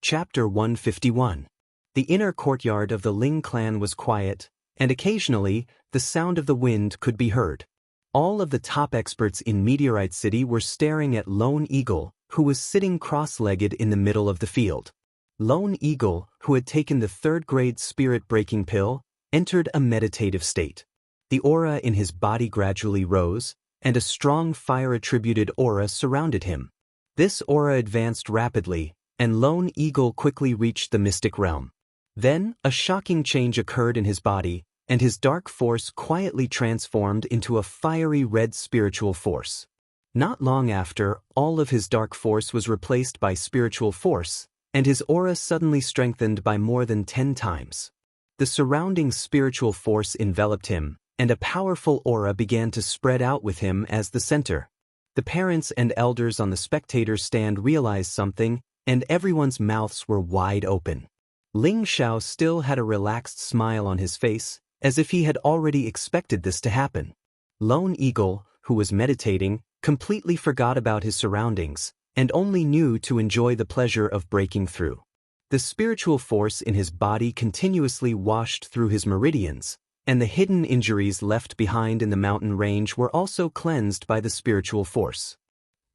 Chapter 151. The inner courtyard of the Ling clan was quiet, and occasionally, the sound of the wind could be heard. All of the top experts in Meteorite City were staring at Lone Eagle, who was sitting cross-legged in the middle of the field. Lone Eagle, who had taken the third-grade spirit-breaking pill, entered a meditative state. The aura in his body gradually rose, and a strong fire-attributed aura surrounded him. This aura advanced rapidly, and Lone Eagle quickly reached the mystic realm. Then, a shocking change occurred in his body, and his dark force quietly transformed into a fiery red spiritual force. Not long after, all of his dark force was replaced by spiritual force, and his aura suddenly strengthened by more than 10 times. The surrounding spiritual force enveloped him, and a powerful aura began to spread out with him as the center. The parents and elders on the spectator stand realized something, and everyone's mouths were wide open. Ling Xiao still had a relaxed smile on his face, as if he had already expected this to happen. Lone Eagle, who was meditating, completely forgot about his surroundings, and only knew to enjoy the pleasure of breaking through. The spiritual force in his body continuously washed through his meridians, and the hidden injuries left behind in the mountain range were also cleansed by the spiritual force.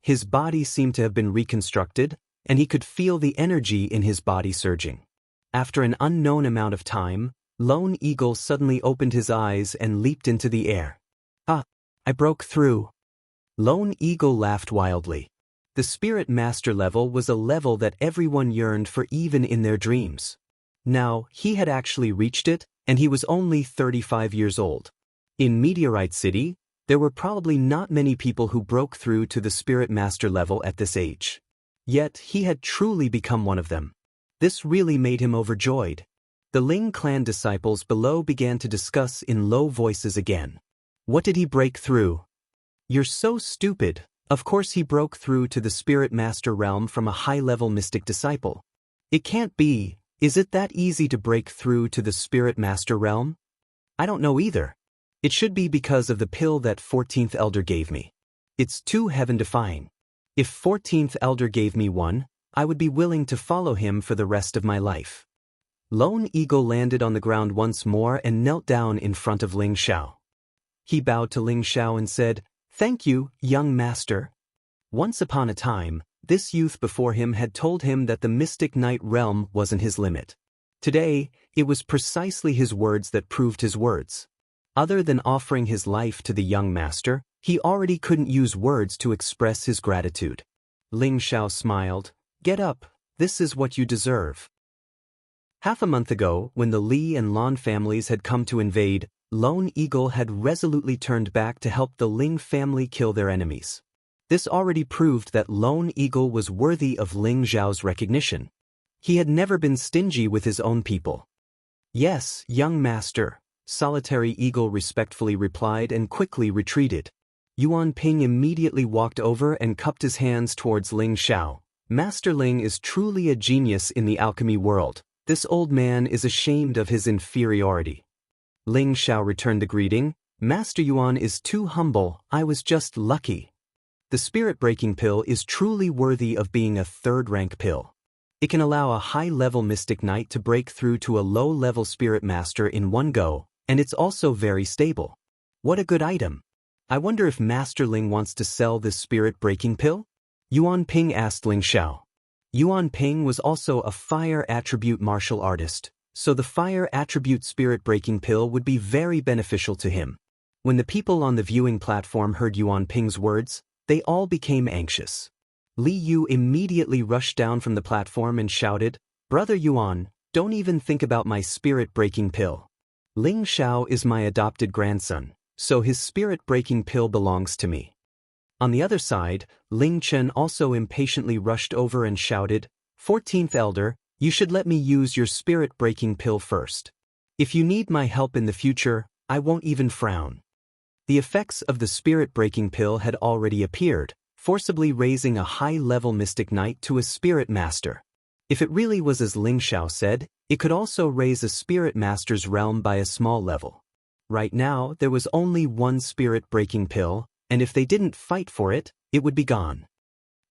His body seemed to have been reconstructed, and he could feel the energy in his body surging. After an unknown amount of time, Lone Eagle suddenly opened his eyes and leaped into the air. "Ah, I broke through." Lone Eagle laughed wildly. The Spirit Master level was a level that everyone yearned for even in their dreams. Now, he had actually reached it, and he was only 35 years old. In Meteorite City, there were probably not many people who broke through to the Spirit Master level at this age. Yet, he had truly become one of them. This really made him overjoyed. The Ling clan disciples below began to discuss in low voices again. What did he break through? You're so stupid. Of course he broke through to the Spirit Master realm from a high-level mystic disciple. It can't be. Is it that easy to break through to the Spirit Master realm? I don't know either. It should be because of the pill that 14th Elder gave me. It's too heaven-defying. If 14th Elder gave me one, I would be willing to follow him for the rest of my life. Lone Eagle landed on the ground once more and knelt down in front of Ling Xiao. He bowed to Ling Xiao and said, "Thank you, young master." Once upon a time, this youth before him had told him that the Mystic Night realm wasn't his limit. Today, it was precisely his words that proved his words. Other than offering his life to the young master, he already couldn't use words to express his gratitude. Ling Xiao smiled. "Get up, this is what you deserve." Half a month ago, when the Li and Lan families had come to invade, Lone Eagle had resolutely turned back to help the Ling family kill their enemies. This already proved that Lone Eagle was worthy of Ling Xiao's recognition. He had never been stingy with his own people. "Yes, young master," Solitary Eagle respectfully replied and quickly retreated. Yuan Ping immediately walked over and cupped his hands towards Ling Xiao. "Master Ling is truly a genius in the alchemy world. This old man is ashamed of his inferiority." Ling Xiao returned the greeting. "Master Yuan is too humble, I was just lucky." The spirit-breaking pill is truly worthy of being a third-rank pill. It can allow a high-level mystic knight to break through to a low-level spirit master in one go, and it's also very stable. What a good item. I wonder if Master Ling wants to sell this spirit-breaking pill? Yuan Ping asked Ling Xiao. Yuan Ping was also a fire attribute martial artist, so the fire attribute spirit-breaking pill would be very beneficial to him. When the people on the viewing platform heard Yuan Ping's words, they all became anxious. Li Yu immediately rushed down from the platform and shouted, "Brother Yuan, don't even think about my spirit-breaking pill. Ling Xiao is my adopted grandson, so his spirit-breaking pill belongs to me." On the other side, Ling Chen also impatiently rushed over and shouted, "14th Elder, you should let me use your spirit-breaking pill first. If you need my help in the future, I won't even frown." The effects of the spirit-breaking pill had already appeared, forcibly raising a high-level mystic knight to a spirit master. If it really was as Ling Xiao said, it could also raise a spirit master's realm by a small level. Right now, there was only one spirit-breaking pill, and if they didn't fight for it, it would be gone.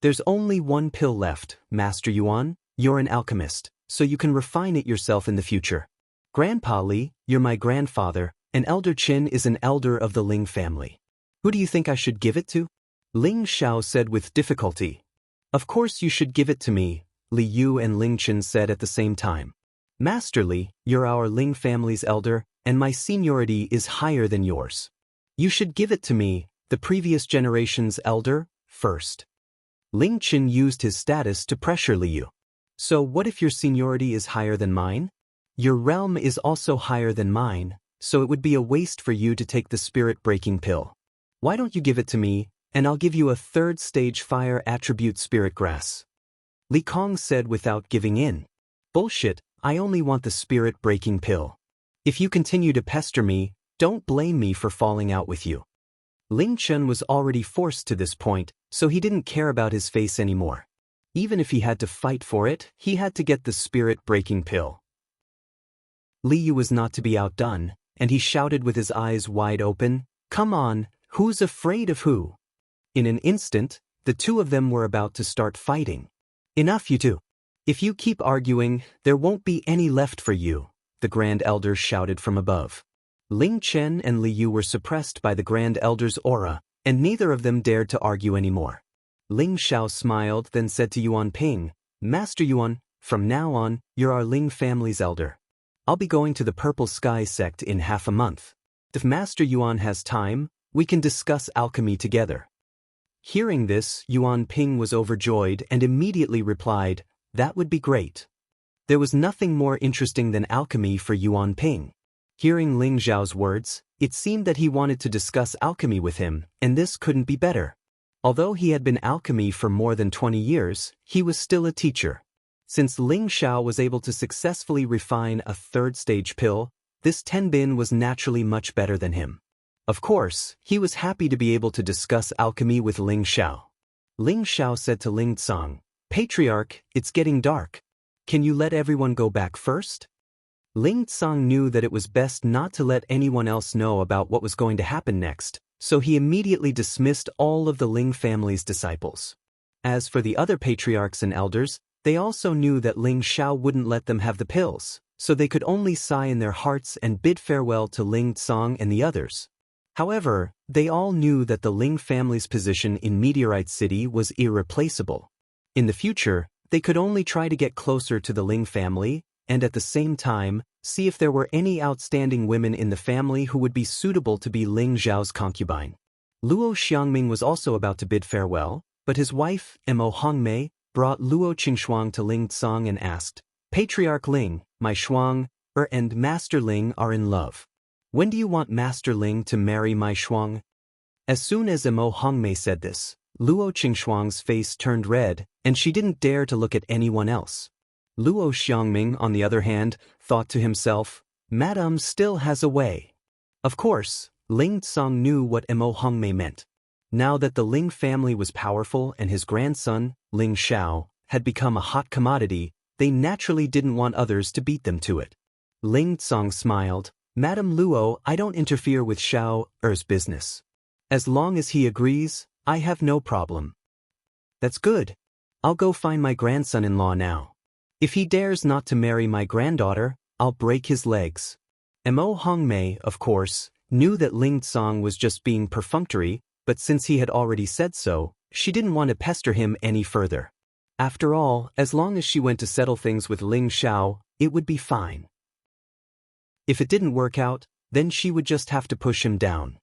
"There's only one pill left, Master Yuan. you're an alchemist, so you can refine it yourself in the future. Grandpa Li, you're my grandfather, and Elder Qin is an elder of the Ling family. Who do you think I should give it to? Ling Xiao said with difficulty. Of course you should give it to me, Li Yu and Ling Chen said at the same time. Master Li, you're our Ling family's elder, and my seniority is higher than yours. You should give it to me, the previous generation's elder, first. Ling Chen used his status to pressure Li Yu. So what if your seniority is higher than mine? Your realm is also higher than mine, so it would be a waste for you to take the spirit-breaking pill. Why don't you give it to me, and I'll give you a third-stage fire attribute spirit grass. Li Kong said without giving in. Bullshit, I only want the spirit-breaking pill. If you continue to pester me, don't blame me for falling out with you. Ling Chen was already forced to this point, so he didn't care about his face anymore. Even if he had to fight for it, he had to get the spirit-breaking pill. Li Yu was not to be outdone, and he shouted with his eyes wide open, "Come on, who's afraid of who?" In an instant, the two of them were about to start fighting. Enough, you two. If you keep arguing, there won't be any left for you, the Grand Elder shouted from above. Ling Chen and Li Yu were suppressed by the Grand Elder's aura, and neither of them dared to argue anymore. Ling Xiao smiled, then said to Yuan Ping, "Master Yuan, from now on, you're our Ling family's elder. I'll be going to the Purple Sky sect in half a month. If Master Yuan has time, we can discuss alchemy together." Hearing this, Yuan Ping was overjoyed and immediately replied, "That would be great." There was nothing more interesting than alchemy for Yuan Ping. Hearing Ling Xiao's words, it seemed that he wanted to discuss alchemy with him, and this couldn't be better. Although he had been alchemy for more than 20 years, he was still a teacher. Since Ling Xiao was able to successfully refine a third-stage pill, this Tenbin was naturally much better than him. Of course, he was happy to be able to discuss alchemy with Ling Xiao. Ling Xiao said to Ling Tsang, "Patriarch, it's getting dark. Can you let everyone go back first?" Ling Tsang knew that it was best not to let anyone else know about what was going to happen next, so he immediately dismissed all of the Ling family's disciples. As for the other patriarchs and elders, they also knew that Ling Xiao wouldn't let them have the pills, so they could only sigh in their hearts and bid farewell to Ling Tsang and the others. However, they all knew that the Ling family's position in Meteorite City was irreplaceable. In the future, they could only try to get closer to the Ling family, and at the same time, see if there were any outstanding women in the family who would be suitable to be Ling Zhao's concubine. Luo Xiangming was also about to bid farewell, but his wife, Mo Hongmei, brought Luo Qingxuang to Ling Tsang and asked, "Patriarch Ling, my Shuang, and Master Ling are in love. When do you want Master Ling to marry my Shuang?" As soon as Mo Hongmei said this, Luo Qingxuang's face turned red, and she didn't dare to look at anyone else. Luo Xiangming, on the other hand, thought to himself, "Madame still has a way." Of course, Ling Tsang knew what Mo Hongmei meant. Now that the Ling family was powerful and his grandson, Ling Xiao, had become a hot commodity, they naturally didn't want others to beat them to it. Ling Tsang smiled, "Madame Luo, I don't interfere with Xiao's business. As long as he agrees, I have no problem." "That's good. I'll go find my grandson-in-law now. If he dares not to marry my granddaughter, I'll break his legs." Mo Hongmei, of course, knew that Ling Tsang was just being perfunctory, but since he had already said so, she didn't want to pester him any further. After all, as long as she went to settle things with Ling Xiao, it would be fine. If it didn't work out, then she would just have to push him down.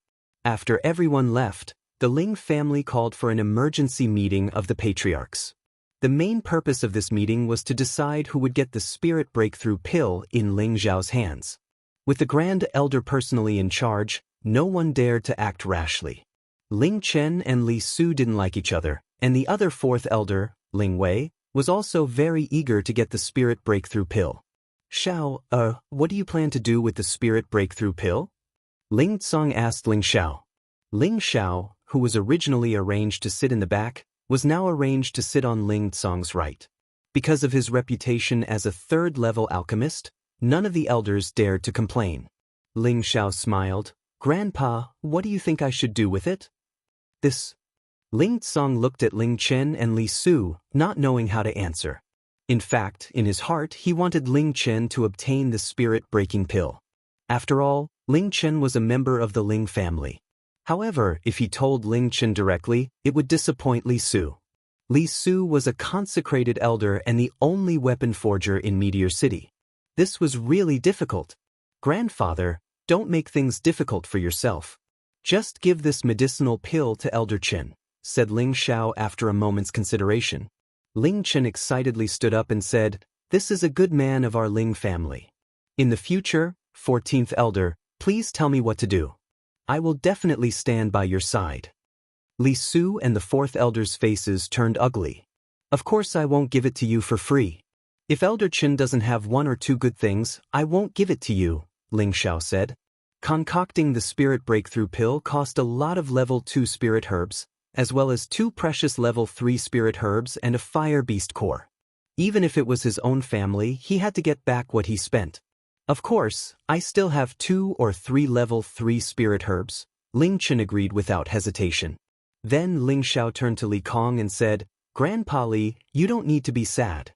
After everyone left, the Ling family called for an emergency meeting of the patriarchs. The main purpose of this meeting was to decide who would get the spirit breakthrough pill in Ling Zhao's hands. With the Grand Elder personally in charge, no one dared to act rashly. Ling Chen and Li Su didn't like each other, and the other fourth elder, Ling Wei, was also very eager to get the spirit breakthrough pill. "Xiao, what do you plan to do with the spirit breakthrough pill?" Ling Tsang asked Ling Xiao. Ling Xiao, who was originally arranged to sit in the back, was now arranged to sit on Ling Tsang's right. Because of his reputation as a third-level alchemist, none of the elders dared to complain. Ling Xiao smiled, "Grandpa, what do you think I should do with it?" "This." Ling Tsang looked at Ling Chen and Li Su, not knowing how to answer. In fact, in his heart he wanted Ling Chen to obtain the spirit-breaking pill. After all, Ling Chen was a member of the Ling family. However, if he told Ling Chen directly, it would disappoint Li Su. Li Su was a consecrated elder and the only weapon forger in Meteor City. This was really difficult. Grandfather, don't make things difficult for yourself. Just give this medicinal pill to Elder Chen, said Ling Xiao after a moment's consideration. Ling Chen excitedly stood up and said, "This is a good man of our Ling family. In the future, 14th Elder, please tell me what to do. I will definitely stand by your side." Li Su and the 4th Elder's faces turned ugly. "Of course I won't give it to you for free. If Elder Chen doesn't have one or two good things, I won't give it to you," Ling Xiao said. Concocting the spirit breakthrough pill cost a lot of level 2 spirit herbs, as well as 2 precious level 3 spirit herbs and a fire beast core. Even if it was his own family, he had to get back what he spent. "Of course, I still have 2 or 3 level 3 spirit herbs," Ling Chen agreed without hesitation. Then Ling Xiao turned to Li Kong and said, "Grandpa Li, you don't need to be sad.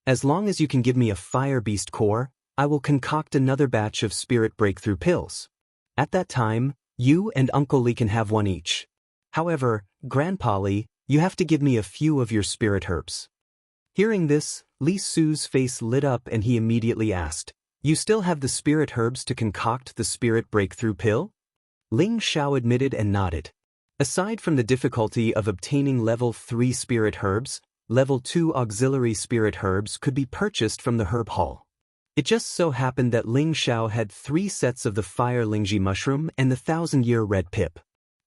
As long as you can give me a fire beast core, I will concoct another batch of spirit breakthrough pills. At that time, you and Uncle Li can have one each. However, Grandpa Li, you have to give me a few of your spirit herbs." Hearing this, Li Su's face lit up and he immediately asked, "You still have the spirit herbs to concoct the spirit breakthrough pill?" Ling Xiao admitted and nodded. Aside from the difficulty of obtaining level 3 spirit herbs, level 2 auxiliary spirit herbs could be purchased from the herb hall. It just so happened that Ling Xiao had 3 sets of the fire Lingji mushroom and the 1,000-year red pip.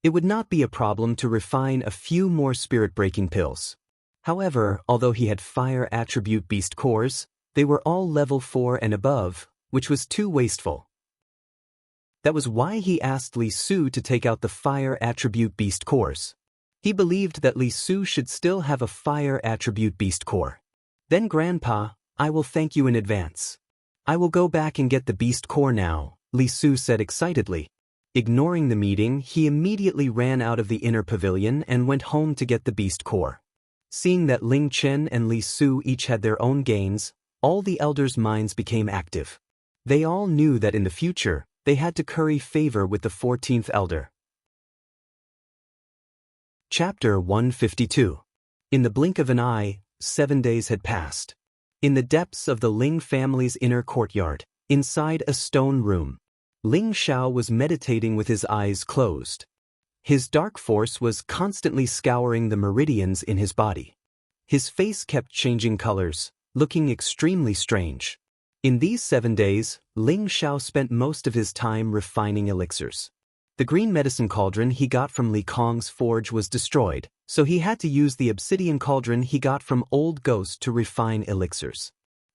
It would not be a problem to refine a few more spirit-breaking pills. However, although he had fire attribute beast cores, they were all level 4 and above, which was too wasteful. That was why he asked Li Su to take out the fire attribute beast cores. He believed that Li Su should still have a fire attribute beast core. "Then Grandpa, I will thank you in advance. I will go back and get the beast core now," Li Su said excitedly. Ignoring the meeting, he immediately ran out of the inner pavilion and went home to get the beast core. Seeing that Ling Chen and Li Su each had their own gains, all the elders' minds became active. They all knew that in the future, they had to curry favor with the 14th Elder. Chapter 152. In the blink of an eye, 7 days had passed. In the depths of the Ling family's inner courtyard, inside a stone room, Ling Xiao was meditating with his eyes closed. His dark force was constantly scouring the meridians in his body. His face kept changing colors, looking extremely strange. In these 7 days, Ling Xiao spent most of his time refining elixirs. The green medicine cauldron he got from Li Kong's forge was destroyed, so he had to use the obsidian cauldron he got from Old Ghost to refine elixirs.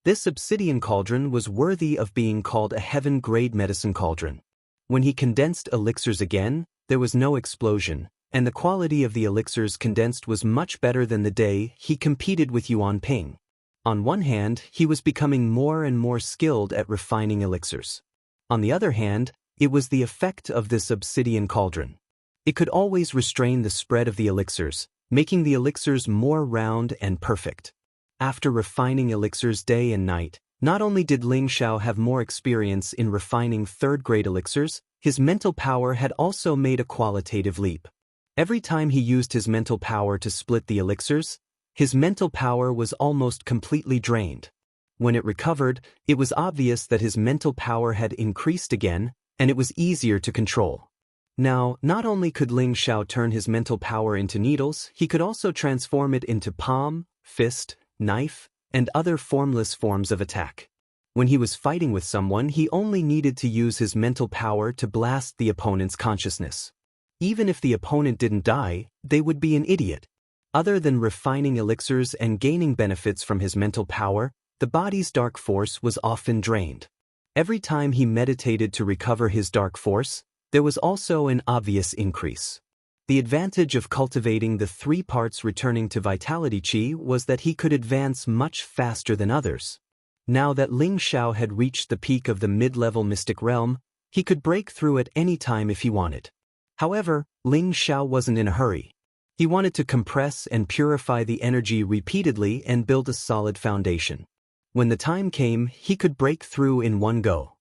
This obsidian cauldron was worthy of being called a heaven-grade medicine cauldron. When he condensed elixirs again, there was no explosion, and the quality of the elixirs condensed was much better than the day he competed with Yuan Ping. On one hand, he was becoming more and more skilled at refining elixirs. On the other hand, it was the effect of this obsidian cauldron. It could always restrain the spread of the elixirs, making the elixirs more round and perfect. After refining elixirs day and night, not only did Ling Xiao have more experience in refining third-grade elixirs, his mental power had also made a qualitative leap. Every time he used his mental power to split the elixirs, his mental power was almost completely drained. When it recovered, it was obvious that his mental power had increased again, and it was easier to control. Now, not only could Ling Xiao turn his mental power into needles, he could also transform it into palm, fist, knife, and other formless forms of attack. When he was fighting with someone, he only needed to use his mental power to blast the opponent's consciousness. Even if the opponent didn't die, they would be an idiot. Other than refining elixirs and gaining benefits from his mental power, the body's dark force was often drained. Every time he meditated to recover his dark force, there was also an obvious increase. The advantage of cultivating the 3 parts returning to Vitality Chi was that he could advance much faster than others. Now that Ling Xiao had reached the peak of the mid-level mystic realm, he could break through at any time if he wanted. However, Ling Xiao wasn't in a hurry. He wanted to compress and purify the energy repeatedly and build a solid foundation. When the time came, he could break through in one go.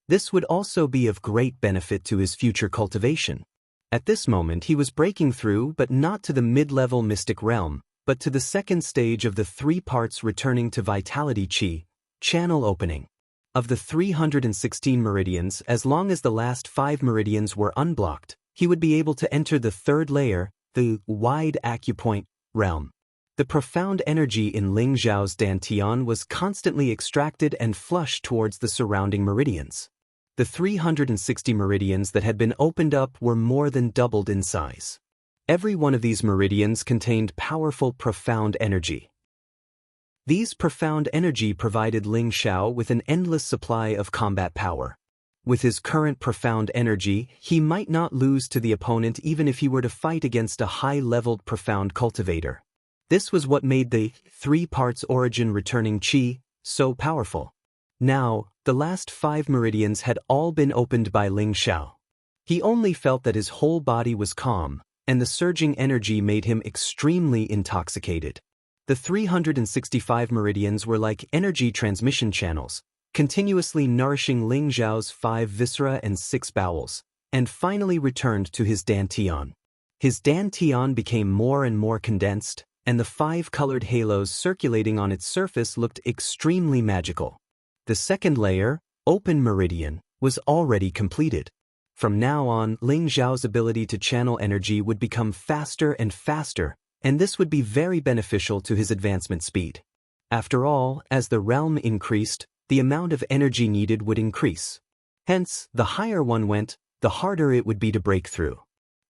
This would also be of great benefit to his future cultivation. At this moment he was breaking through, but not to the mid-level mystic realm, but to the second stage of the 3 parts returning to vitality chi, channel opening. Of the 316 meridians, as long as the last 5 meridians were unblocked, he would be able to enter the 3rd layer, the wide acupoint realm. The profound energy in Ling Zhao's dantian was constantly extracted and flushed towards the surrounding meridians. The 360 meridians that had been opened up were more than doubled in size. Every one of these meridians contained powerful, profound energy. These profound energy provided Ling Zhao with an endless supply of combat power. With his current profound energy, he might not lose to the opponent even if he were to fight against a high-leveled profound cultivator. This was what made the 3 parts origin returning chi so powerful. Now, the last 5 meridians had all been opened by Ling Zhao. He only felt that his whole body was calm, and the surging energy made him extremely intoxicated. The 365 meridians were like energy transmission channels, continuously nourishing Ling Zhao's 5 viscera and 6 bowels, and finally returned to his dantian. His dantian became more and more condensed, and the 5 colored halos circulating on its surface looked extremely magical. The 2nd layer, open meridian, was already completed. From now on, Ling Zhao's ability to channel energy would become faster and faster, and this would be very beneficial to his advancement speed. After all, as the realm increased, the amount of energy needed would increase. Hence, the higher one went, the harder it would be to break through.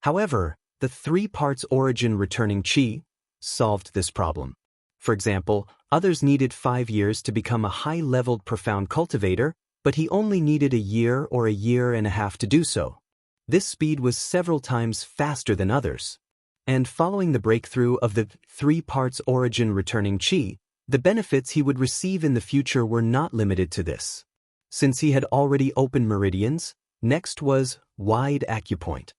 However, the 3 parts origin returning chi solved this problem. For example, others needed 5 years to become a high-leveled profound cultivator, but he only needed a year or a year and a half to do so. This speed was several times faster than others. And following the breakthrough of the 3 parts origin returning chi, the benefits he would receive in the future were not limited to this. Since he had already opened meridians, next was wide acupoint.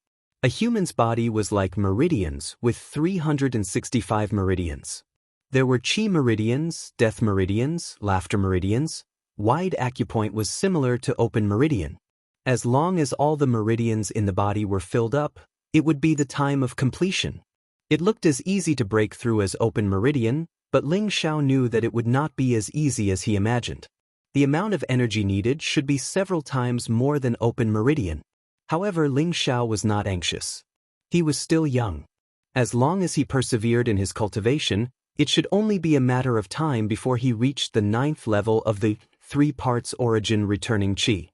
A human's body was like meridians with 365 meridians. There were chi meridians, death meridians, laughter meridians. Wide acupoint was similar to open meridian. As long as all the meridians in the body were filled up, it would be the time of completion. It looked as easy to break through as open meridian, but Ling Zhao knew that it would not be as easy as he imagined. The amount of energy needed should be several times more than open meridian. However, Ling Zhao was not anxious. He was still young. As long as he persevered in his cultivation, it should only be a matter of time before he reached the 9th level of the 3 parts origin returning chi.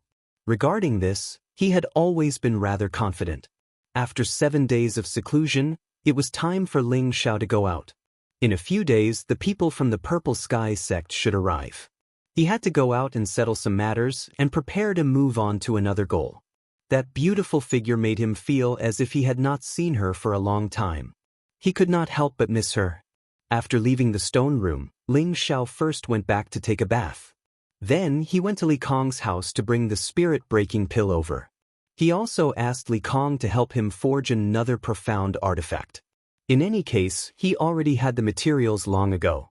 Regarding this, he had always been rather confident. After 7 days of seclusion, it was time for Ling Zhao to go out. In a few days, the people from the Purple Sky sect should arrive. He had to go out and settle some matters and prepare to move on to another goal. That beautiful figure made him feel as if he had not seen her for a long time. He could not help but miss her. After leaving the stone room, Ling Zhao first went back to take a bath. Then he went to Li Kong's house to bring the spirit-breaking pill over. He also asked Li Kong to help him forge another profound artifact. In any case, he already had the materials long ago.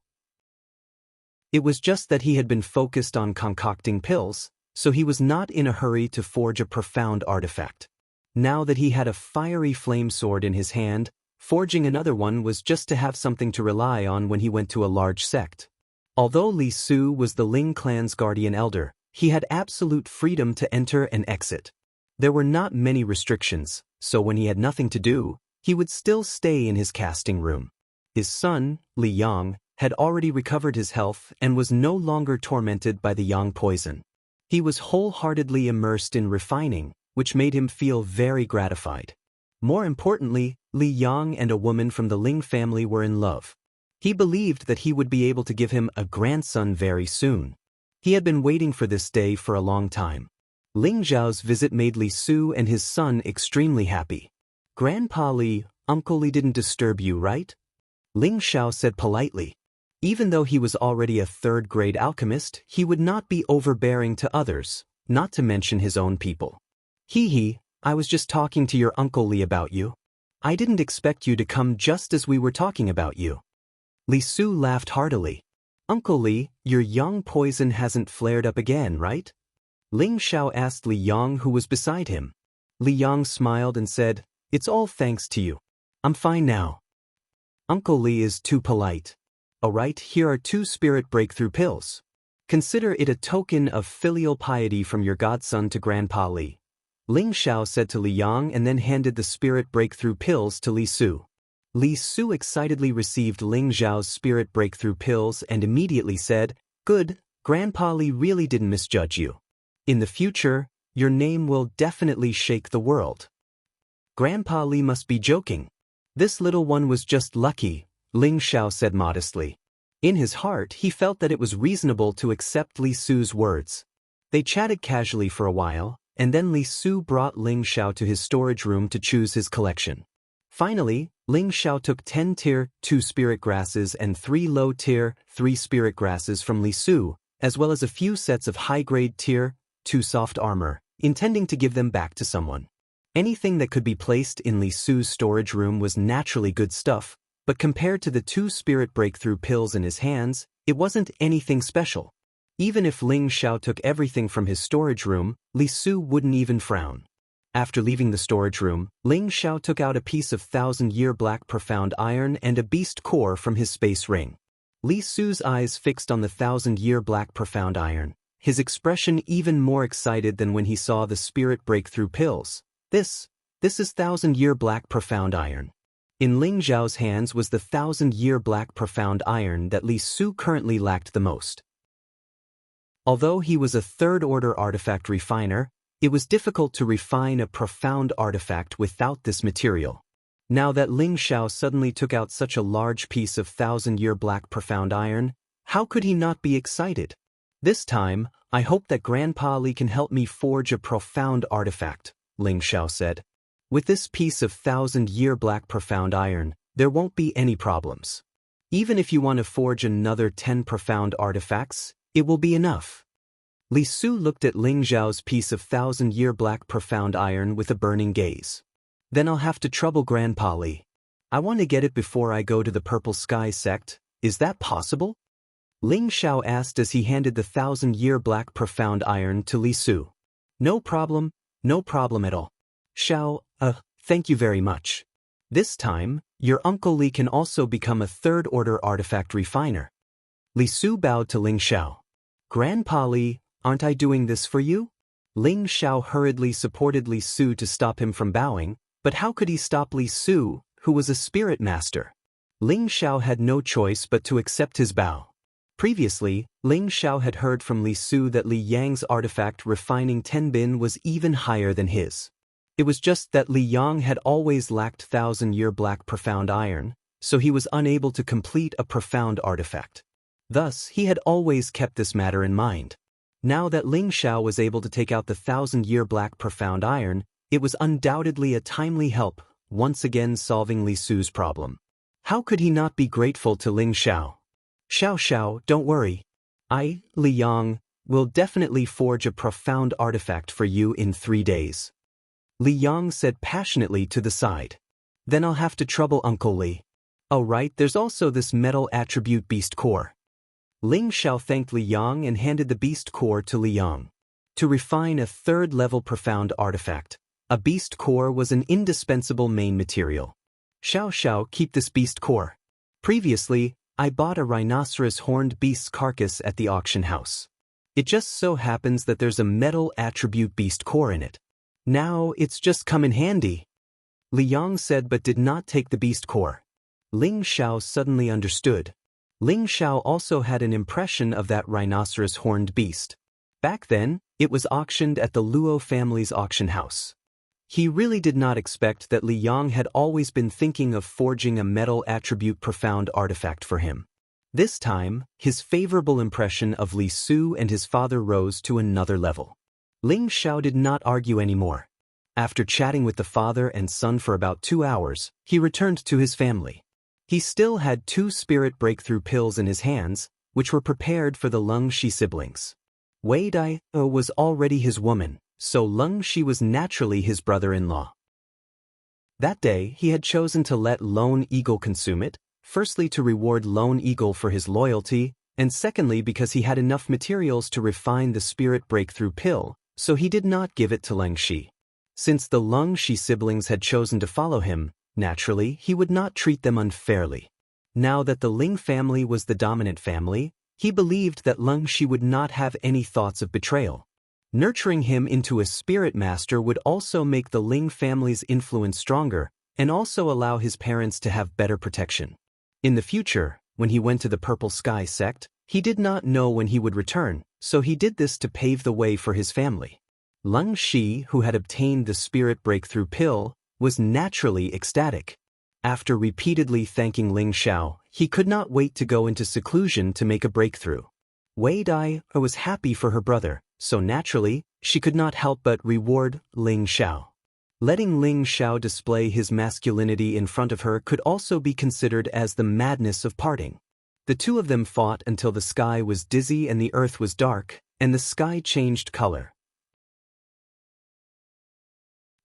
It was just that he had been focused on concocting pills, so he was not in a hurry to forge a profound artifact. Now that he had a fiery flame sword in his hand, forging another one was just to have something to rely on when he went to a large sect. Although Li Su was the Ling clan's guardian elder, he had absolute freedom to enter and exit. There were not many restrictions, so when he had nothing to do, he would still stay in his casting room. His son, Li Yang, had already recovered his health and was no longer tormented by the Yang poison. He was wholeheartedly immersed in refining, which made him feel very gratified. More importantly, Li Yang and a woman from the Ling family were in love. He believed that he would be able to give him a grandson very soon. He had been waiting for this day for a long time. Ling Zhao's visit made Li Su and his son extremely happy. "Grandpa Li, Uncle Li didn't disturb you, right?" Ling Zhao said politely. Even though he was already a 3rd-grade alchemist, he would not be overbearing to others, not to mention his own people. "Hee hee, I was just talking to your Uncle Li about you." I didn't expect you to come just as we were talking about you. Li Su laughed heartily. Uncle Li, your yang poison hasn't flared up again, right? Ling Xiao asked Li Yang, who was beside him. Li Yang smiled and said, It's all thanks to you. I'm fine now. Uncle Li is too polite. Alright, here are 2 spirit breakthrough pills. Consider it a token of filial piety from your godson to Grandpa Li. Ling Xiao said to Li Yang and then handed the spirit breakthrough pills to Li Su. Li Su excitedly received Ling Xiao's spirit breakthrough pills and immediately said, Good, Grandpa Li really didn't misjudge you. In the future, your name will definitely shake the world. Grandpa Li must be joking. This little one was just lucky, Ling Xiao said modestly. In his heart, he felt that it was reasonable to accept Li Su's words. They chatted casually for a while, and then Li Su brought Ling Xiao to his storage room to choose his collection. Finally, Ling Xiao took 10 tier 2 spirit grasses and 3 low tier 3 spirit grasses from Li Su, as well as a few sets of high-grade tier 2 soft armor, intending to give them back to someone. Anything that could be placed in Li Su's storage room was naturally good stuff, but compared to the 2 spirit breakthrough pills in his hands, it wasn't anything special. Even if Ling Xiao took everything from his storage room, Li Su wouldn't even frown. After leaving the storage room, Ling Xiao took out a piece of 1,000-year black profound iron and a beast core from his space ring. Li Su's eyes fixed on the 1,000-year black profound iron, his expression even more excited than when he saw the spirit breakthrough pills. This is 1,000-year black profound iron. In Ling Xiao's hands was the 1,000-year black profound iron that Li Su currently lacked the most. Although he was a third-order artifact refiner, it was difficult to refine a profound artifact without this material. Now that Ling Xiao suddenly took out such a large piece of 1,000-year black profound iron, how could he not be excited? This time, I hope that Grandpa Li can help me forge a profound artifact, Ling Xiao said. With this piece of 1,000-year black profound iron, there won't be any problems. Even if you want to forge another 10 profound artifacts, it will be enough. Li Su looked at Ling Xiao's piece of 1,000-year black profound iron with a burning gaze. Then I'll have to trouble Grandpa Li. I want to get it before I go to the Purple Sky sect. Is that possible? Ling Xiao asked as he handed the 1,000-year black profound iron to Li Su. No problem at all. Xiao, thank you very much. This time, your Uncle Li can also become a third-order artifact refiner. Li Su bowed to Ling Xiao. Grandpa Li, aren't I doing this for you? Ling Xiao hurriedly supported Li Su to stop him from bowing, but how could he stop Li Su, who was a spirit master? Ling Xiao had no choice but to accept his bow. Previously, Ling Xiao had heard from Li Su that Li Yang's artifact refining tenbin was even higher than his. It was just that Li Yang had always lacked 1,000-year black profound iron, so he was unable to complete a profound artifact. Thus, he had always kept this matter in mind. Now that Ling Xiao was able to take out the 1,000-year black profound iron, it was undoubtedly a timely help, once again solving Li Su's problem. How could he not be grateful to Ling Xiao? Xiao, don't worry. I, Li Yang, will definitely forge a profound artifact for you in 3 days. Li Yang said passionately to the side. Then I'll have to trouble Uncle Li. Oh right, there's also this metal attribute beast core. Ling Xiao thanked Li Yang and handed the beast core to Li Yang. To refine a third-level profound artifact, a beast core was an indispensable main material. Xiao, keep this beast core. Previously, I bought a rhinoceros horned beast's carcass at the auction house. It just so happens that there's a metal attribute beast core in it. Now it's just come in handy. Li Yang said but did not take the beast core. Ling Xiao suddenly understood. Ling Xiao also had an impression of that rhinoceros horned beast. Back then, it was auctioned at the Luo family's auction house. He really did not expect that Li Yang had always been thinking of forging a metal attribute profound artifact for him. This time, his favorable impression of Li Su and his father rose to another level. Ling Xiao did not argue anymore. After chatting with the father and son for about 2 hours, he returned to his family. He still had 2 spirit breakthrough pills in his hands, which were prepared for the Leng Shi siblings. Wei Dai was already his woman, so Leng Shi was naturally his brother-in-law. That day, he had chosen to let Lone Eagle consume it, firstly to reward Lone Eagle for his loyalty, and secondly because he had enough materials to refine the spirit breakthrough pill, so he did not give it to Leng Shi. Since the Leng Shi siblings had chosen to follow him, naturally, he would not treat them unfairly. Now that the Ling family was the dominant family, he believed that Leng Shi would not have any thoughts of betrayal. Nurturing him into a spirit master would also make the Ling family's influence stronger, and also allow his parents to have better protection. In the future, when he went to the Purple Sky sect, he did not know when he would return, so he did this to pave the way for his family. Leng Shi, who had obtained the spirit breakthrough pill, was naturally ecstatic. After repeatedly thanking Ling Xiao, he could not wait to go into seclusion to make a breakthrough. Wei Dai was happy for her brother, so naturally, she could not help but reward Ling Xiao. Letting Ling Xiao display his masculinity in front of her could also be considered as the madness of parting. The two of them fought until the sky was dizzy and the earth was dark, and the sky changed color.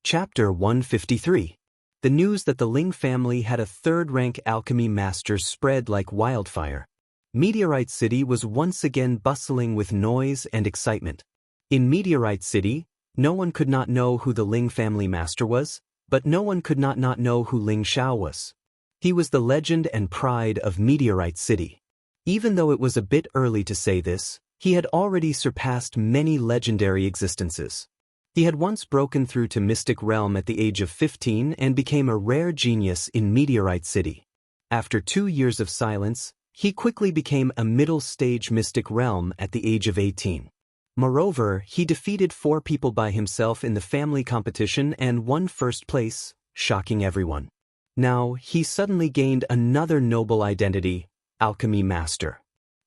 Chapter 153. The news that the Ling family had a third-rank alchemy master spread like wildfire. Meteorite City was once again bustling with noise and excitement. In Meteorite City, no one could not know who the Ling family master was, but no one could not know who Ling Xiao was. He was the legend and pride of Meteorite City. Even though it was a bit early to say this, he had already surpassed many legendary existences. He had once broken through to Mystic Realm at the age of 15 and became a rare genius in Meteorite City. After 2 years of silence, he quickly became a middle-stage Mystic Realm at the age of 18. Moreover, he defeated 4 people by himself in the family competition and won first place, shocking everyone. Now, he suddenly gained another noble identity, Alchemy Master.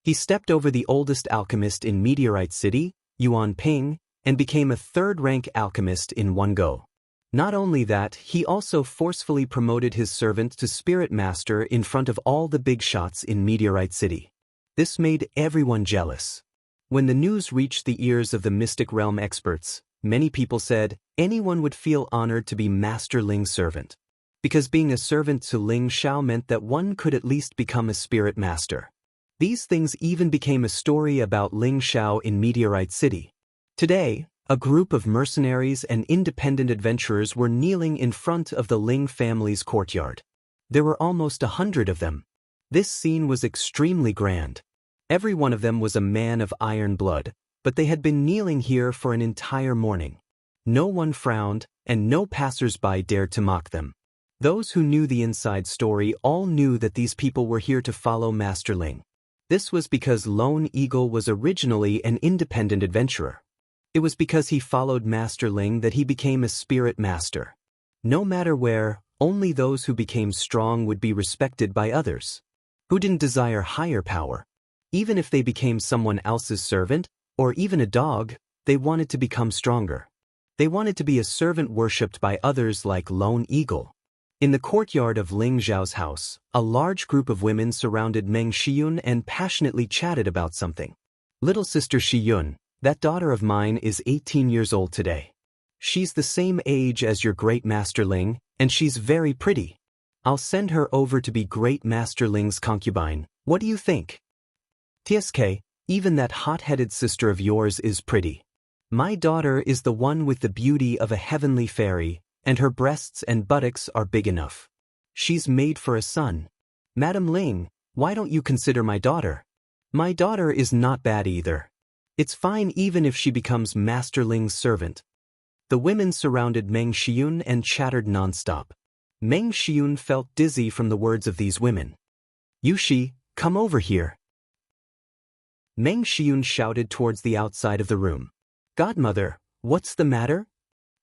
He stepped over the oldest alchemist in Meteorite City, Yuan Ping, and became a third-rank alchemist in one go. Not only that, he also forcefully promoted his servant to Spirit Master in front of all the big shots in Meteorite City. This made everyone jealous. When the news reached the ears of the Mystic Realm experts, many people said anyone would feel honored to be Master Ling's servant. Because being a servant to Ling Xiao meant that one could at least become a Spirit Master. These things even became a story about Ling Xiao in Meteorite City. Today, a group of mercenaries and independent adventurers were kneeling in front of the Ling family's courtyard. There were almost 100 of them. This scene was extremely grand. Every one of them was a man of iron blood, but they had been kneeling here for an entire morning. No one frowned, and no passers-by dared to mock them. Those who knew the inside story all knew that these people were here to follow Master Ling. This was because Lone Eagle was originally an independent adventurer. It was because he followed Master Ling that he became a spirit master. No matter where, only those who became strong would be respected by others. Who didn't desire higher power? Even if they became someone else's servant, or even a dog, they wanted to become stronger. They wanted to be a servant worshipped by others like Lone Eagle. In the courtyard of Ling Zhao's house, a large group of women surrounded Meng Shiyun and passionately chatted about something. Little sister Shiyun, that daughter of mine is 18 years old today. She's the same age as your great Master Ling, and she's very pretty. I'll send her over to be great Master Ling's concubine. What do you think? TSK, even that hot-headed sister of yours is pretty. My daughter is the one with the beauty of a heavenly fairy, and her breasts and buttocks are big enough. She's made for a son. Madam Ling, why don't you consider my daughter? My daughter is not bad either. It's fine even if she becomes Master Ling's servant. The women surrounded Meng Shiyun and chattered nonstop. Meng Shiyun felt dizzy from the words of these women. Yushi, come over here. Meng Shiyun shouted towards the outside of the room. Godmother, what's the matter?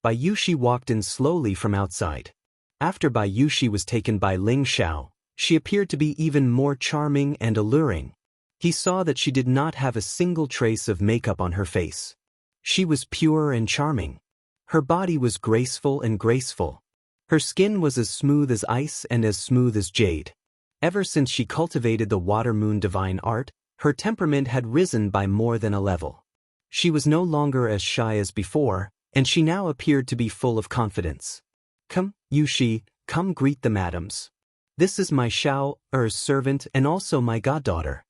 Yushi walked in slowly from outside. After Yushi was taken by Ling Xiao, she appeared to be even more charming and alluring. He saw that she did not have a single trace of makeup on her face. She was pure and charming. Her body was graceful and graceful. Her skin was as smooth as ice and as smooth as jade. Ever since she cultivated the Water Moon divine art, her temperament had risen by more than a level. She was no longer as shy as before, and she now appeared to be full of confidence. Come, Yushi, come greet the madams. This is my Xiao-er's servant and also my goddaughter.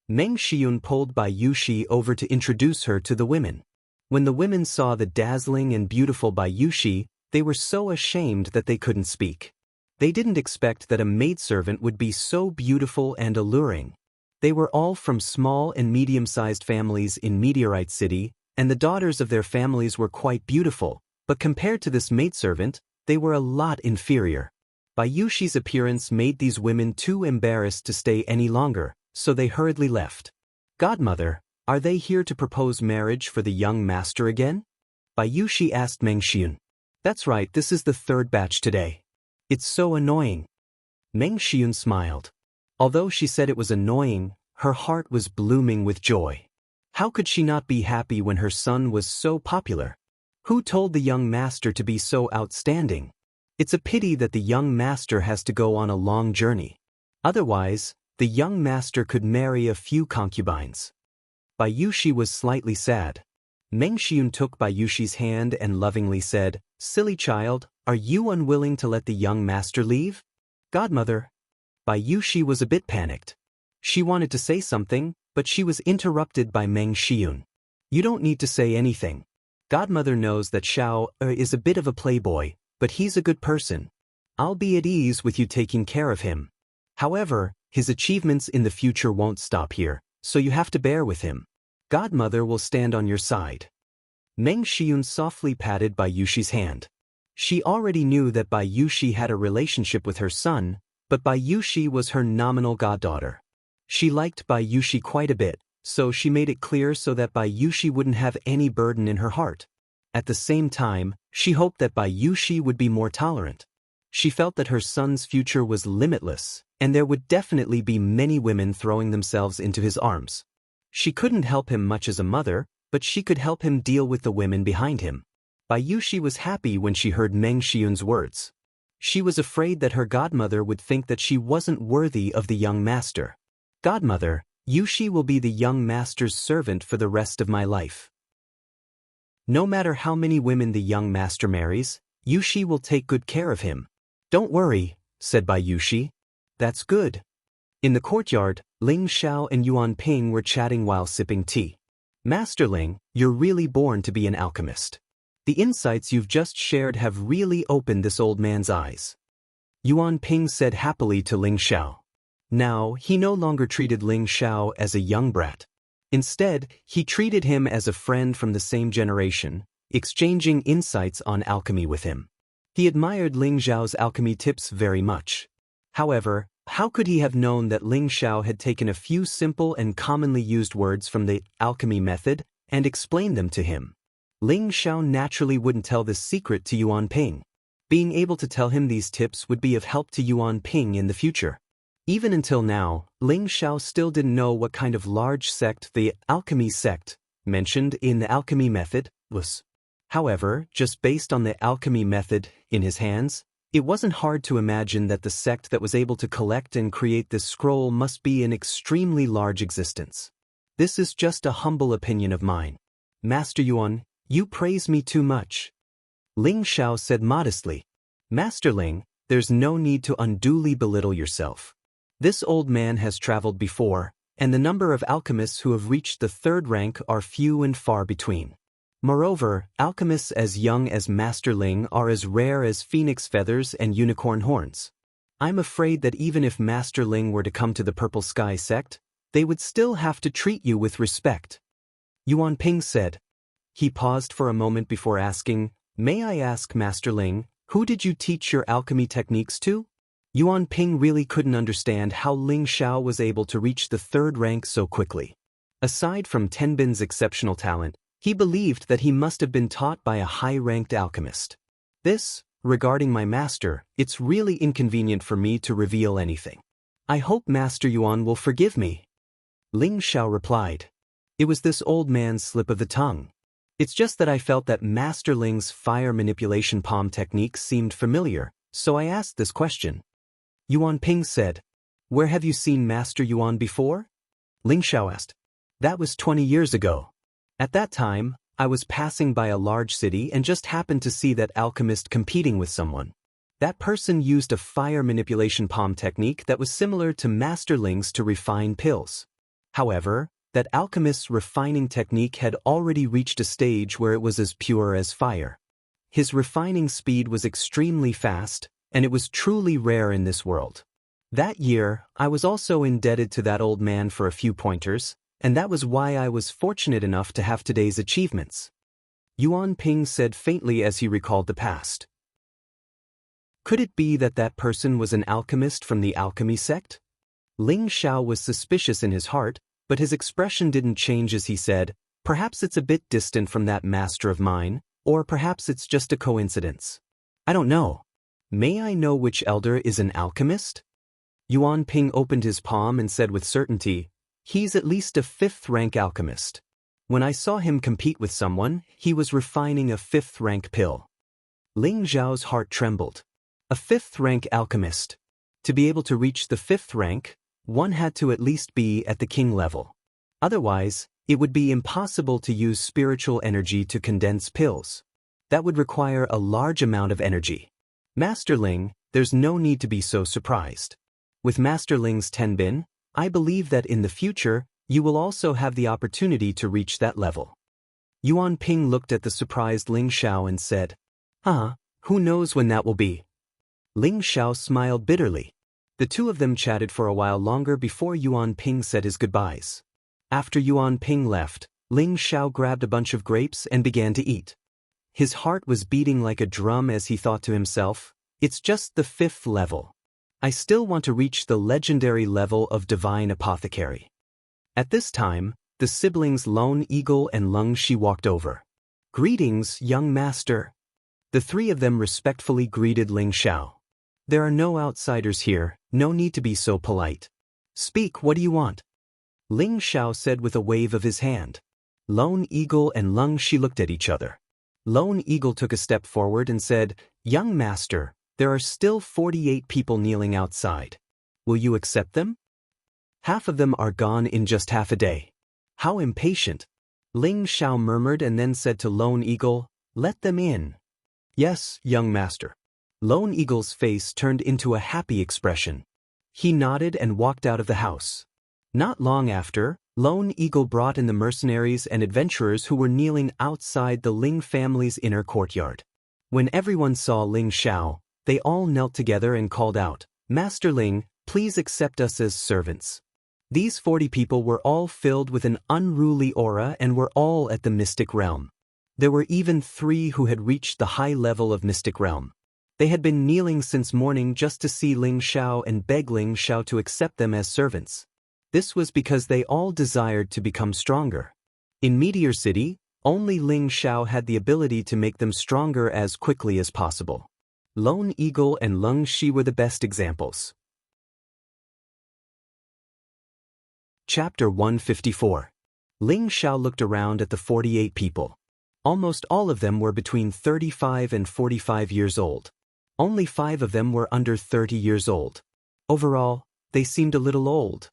Meng Xiun pulled Bai Yushi over to introduce her to the women. When the women saw the dazzling and beautiful Bai Yushi, they were so ashamed that they couldn't speak. They didn't expect that a maidservant would be so beautiful and alluring. They were all from small and medium-sized families in Meteorite City, and the daughters of their families were quite beautiful, but compared to this maidservant, they were a lot inferior. Bai Yushi's appearance made these women too embarrassed to stay any longer, so they hurriedly left. Godmother, are they here to propose marriage for the young master again? Bai Yushi asked Meng Xiun. That's right, this is the third batch today. It's so annoying. Meng Xiun smiled. Although she said it was annoying, her heart was blooming with joy. How could she not be happy when her son was so popular? Who told the young master to be so outstanding? It's a pity that the young master has to go on a long journey. Otherwise, the young master could marry a few concubines. Bai Yushi was slightly sad. Meng Xiun took Bai Yushi's hand and lovingly said, "Silly child, are you unwilling to let the young master leave?" Godmother. Bai Yushi was a bit panicked. She wanted to say something, but she was interrupted by Meng Xiun. You don't need to say anything. Godmother knows that Xiao-er is a bit of a playboy, but he's a good person. I'll be at ease with you taking care of him. However, his achievements in the future won't stop here, so you have to bear with him. Godmother will stand on your side. Meng Xiun softly patted Bai Yushi's hand. She already knew that Bai Yushi had a relationship with her son, but Bai Yushi was her nominal goddaughter. She liked Bai Yushi quite a bit, so she made it clear so that Bai Yushi wouldn't have any burden in her heart. At the same time, she hoped that Bai Yushi would be more tolerant. She felt that her son's future was limitless, and there would definitely be many women throwing themselves into his arms. She couldn't help him much as a mother, but she could help him deal with the women behind him. Bai Yushi was happy when she heard Meng Xiun's words. She was afraid that her godmother would think that she wasn't worthy of the young master. Godmother, Yushi will be the young master's servant for the rest of my life. No matter how many women the young master marries, Yushi will take good care of him. Don't worry, said Bai Yushi. That's good. In the courtyard, Ling Xiao and Yuan Ping were chatting while sipping tea. Master Ling, you're really born to be an alchemist. The insights you've just shared have really opened this old man's eyes. Yuan Ping said happily to Ling Xiao. Now, he no longer treated Ling Xiao as a young brat. Instead, he treated him as a friend from the same generation, exchanging insights on alchemy with him. He admired Ling Xiao's alchemy tips very much. However, how could he have known that Ling Xiao had taken a few simple and commonly used words from the alchemy method and explained them to him? Ling Xiao naturally wouldn't tell this secret to Yuan Ping. Being able to tell him these tips would be of help to Yuan Ping in the future. Even until now, Ling Xiao still didn't know what kind of large sect the alchemy sect, mentioned in the alchemy method, was. However, just based on the alchemy method in his hands, it wasn't hard to imagine that the sect that was able to collect and create this scroll must be an extremely large existence. This is just a humble opinion of mine. Master Yuan, you praise me too much. Ling Xiao said modestly. Master Ling, there's no need to unduly belittle yourself. This old man has traveled before, and the number of alchemists who have reached the third rank are few and far between. Moreover, alchemists as young as Master Ling are as rare as phoenix feathers and unicorn horns. I'm afraid that even if Master Ling were to come to the Purple Sky sect, they would still have to treat you with respect. Yuan Ping said. He paused for a moment before asking, May I ask, Master Ling, who did you teach your alchemy techniques to? Yuan Ping really couldn't understand how Ling Xiao was able to reach the third rank so quickly. Aside from Tenbin's exceptional talent, he believed that he must have been taught by a high-ranked alchemist. This, regarding my master, it's really inconvenient for me to reveal anything. I hope Master Yuan will forgive me. Ling Xiao replied. It was this old man's slip of the tongue. It's just that I felt that Master Ling's fire manipulation palm technique seemed familiar, so I asked this question. Yuan Ping said, Where have you seen Master Yuan before? Ling Xiao asked. That was 20 years ago. At that time, I was passing by a large city and just happened to see that alchemist competing with someone. That person used a fire manipulation palm technique that was similar to Master Ling's to refine pills. However, that alchemist's refining technique had already reached a stage where it was as pure as fire. His refining speed was extremely fast, and it was truly rare in this world. That year, I was also indebted to that old man for a few pointers, and that was why I was fortunate enough to have today's achievements. Yuan Ping said faintly as he recalled the past. Could it be that that person was an alchemist from the alchemy sect? Ling Xiao was suspicious in his heart, but his expression didn't change as he said, perhaps it's a bit distant from that master of mine, or perhaps it's just a coincidence. I don't know. May I know which elder is an alchemist? Yuan Ping opened his palm and said with certainty, he's at least a 5th-rank alchemist. When I saw him compete with someone, he was refining a 5th-rank pill. Ling Zhao's heart trembled. A 5th-rank alchemist. To be able to reach the 5th rank, one had to at least be at the king level. Otherwise, it would be impossible to use spiritual energy to condense pills. That would require a large amount of energy. Master Ling, there's no need to be so surprised. With Master Ling's Tenbin, I believe that in the future, you will also have the opportunity to reach that level. Yuan Ping looked at the surprised Ling Xiao and said, who knows when that will be? Ling Xiao smiled bitterly. The two of them chatted for a while longer before Yuan Ping said his goodbyes. After Yuan Ping left, Ling Xiao grabbed a bunch of grapes and began to eat. His heart was beating like a drum as he thought to himself, it's just the 5th level. I still want to reach the legendary level of Divine Apothecary. At this time, the siblings Lone Eagle and Lung Shi walked over. Greetings, young master. The three of them respectfully greeted Ling Xiao. There are no outsiders here, no need to be so polite. Speak, what do you want? Ling Xiao said with a wave of his hand. Lone Eagle and Lung Shi looked at each other. Lone Eagle took a step forward and said, young master, there are still 48 people kneeling outside. Will you accept them? Half of them are gone in just half a day. How impatient. Ling Xiao murmured and then said to Lone Eagle, let them in. Yes, young master. Lone Eagle's face turned into a happy expression. He nodded and walked out of the house. Not long after, Lone Eagle brought in the mercenaries and adventurers who were kneeling outside the Ling family's inner courtyard. When everyone saw Ling Xiao, they all knelt together and called out, Master Ling, please accept us as servants. These 40 people were all filled with an unruly aura and were all at the mystic realm. There were even 3 who had reached the high level of mystic realm. They had been kneeling since morning just to see Ling Xiao and beg Ling Xiao to accept them as servants. This was because they all desired to become stronger. In Meteor City, only Ling Xiao had the ability to make them stronger as quickly as possible. Lone Eagle and Lung Shi were the best examples. Chapter 154. Ling Xiao looked around at the 48 people. Almost all of them were between 35 and 45 years old. Only 5 of them were under 30 years old. Overall, they seemed a little old.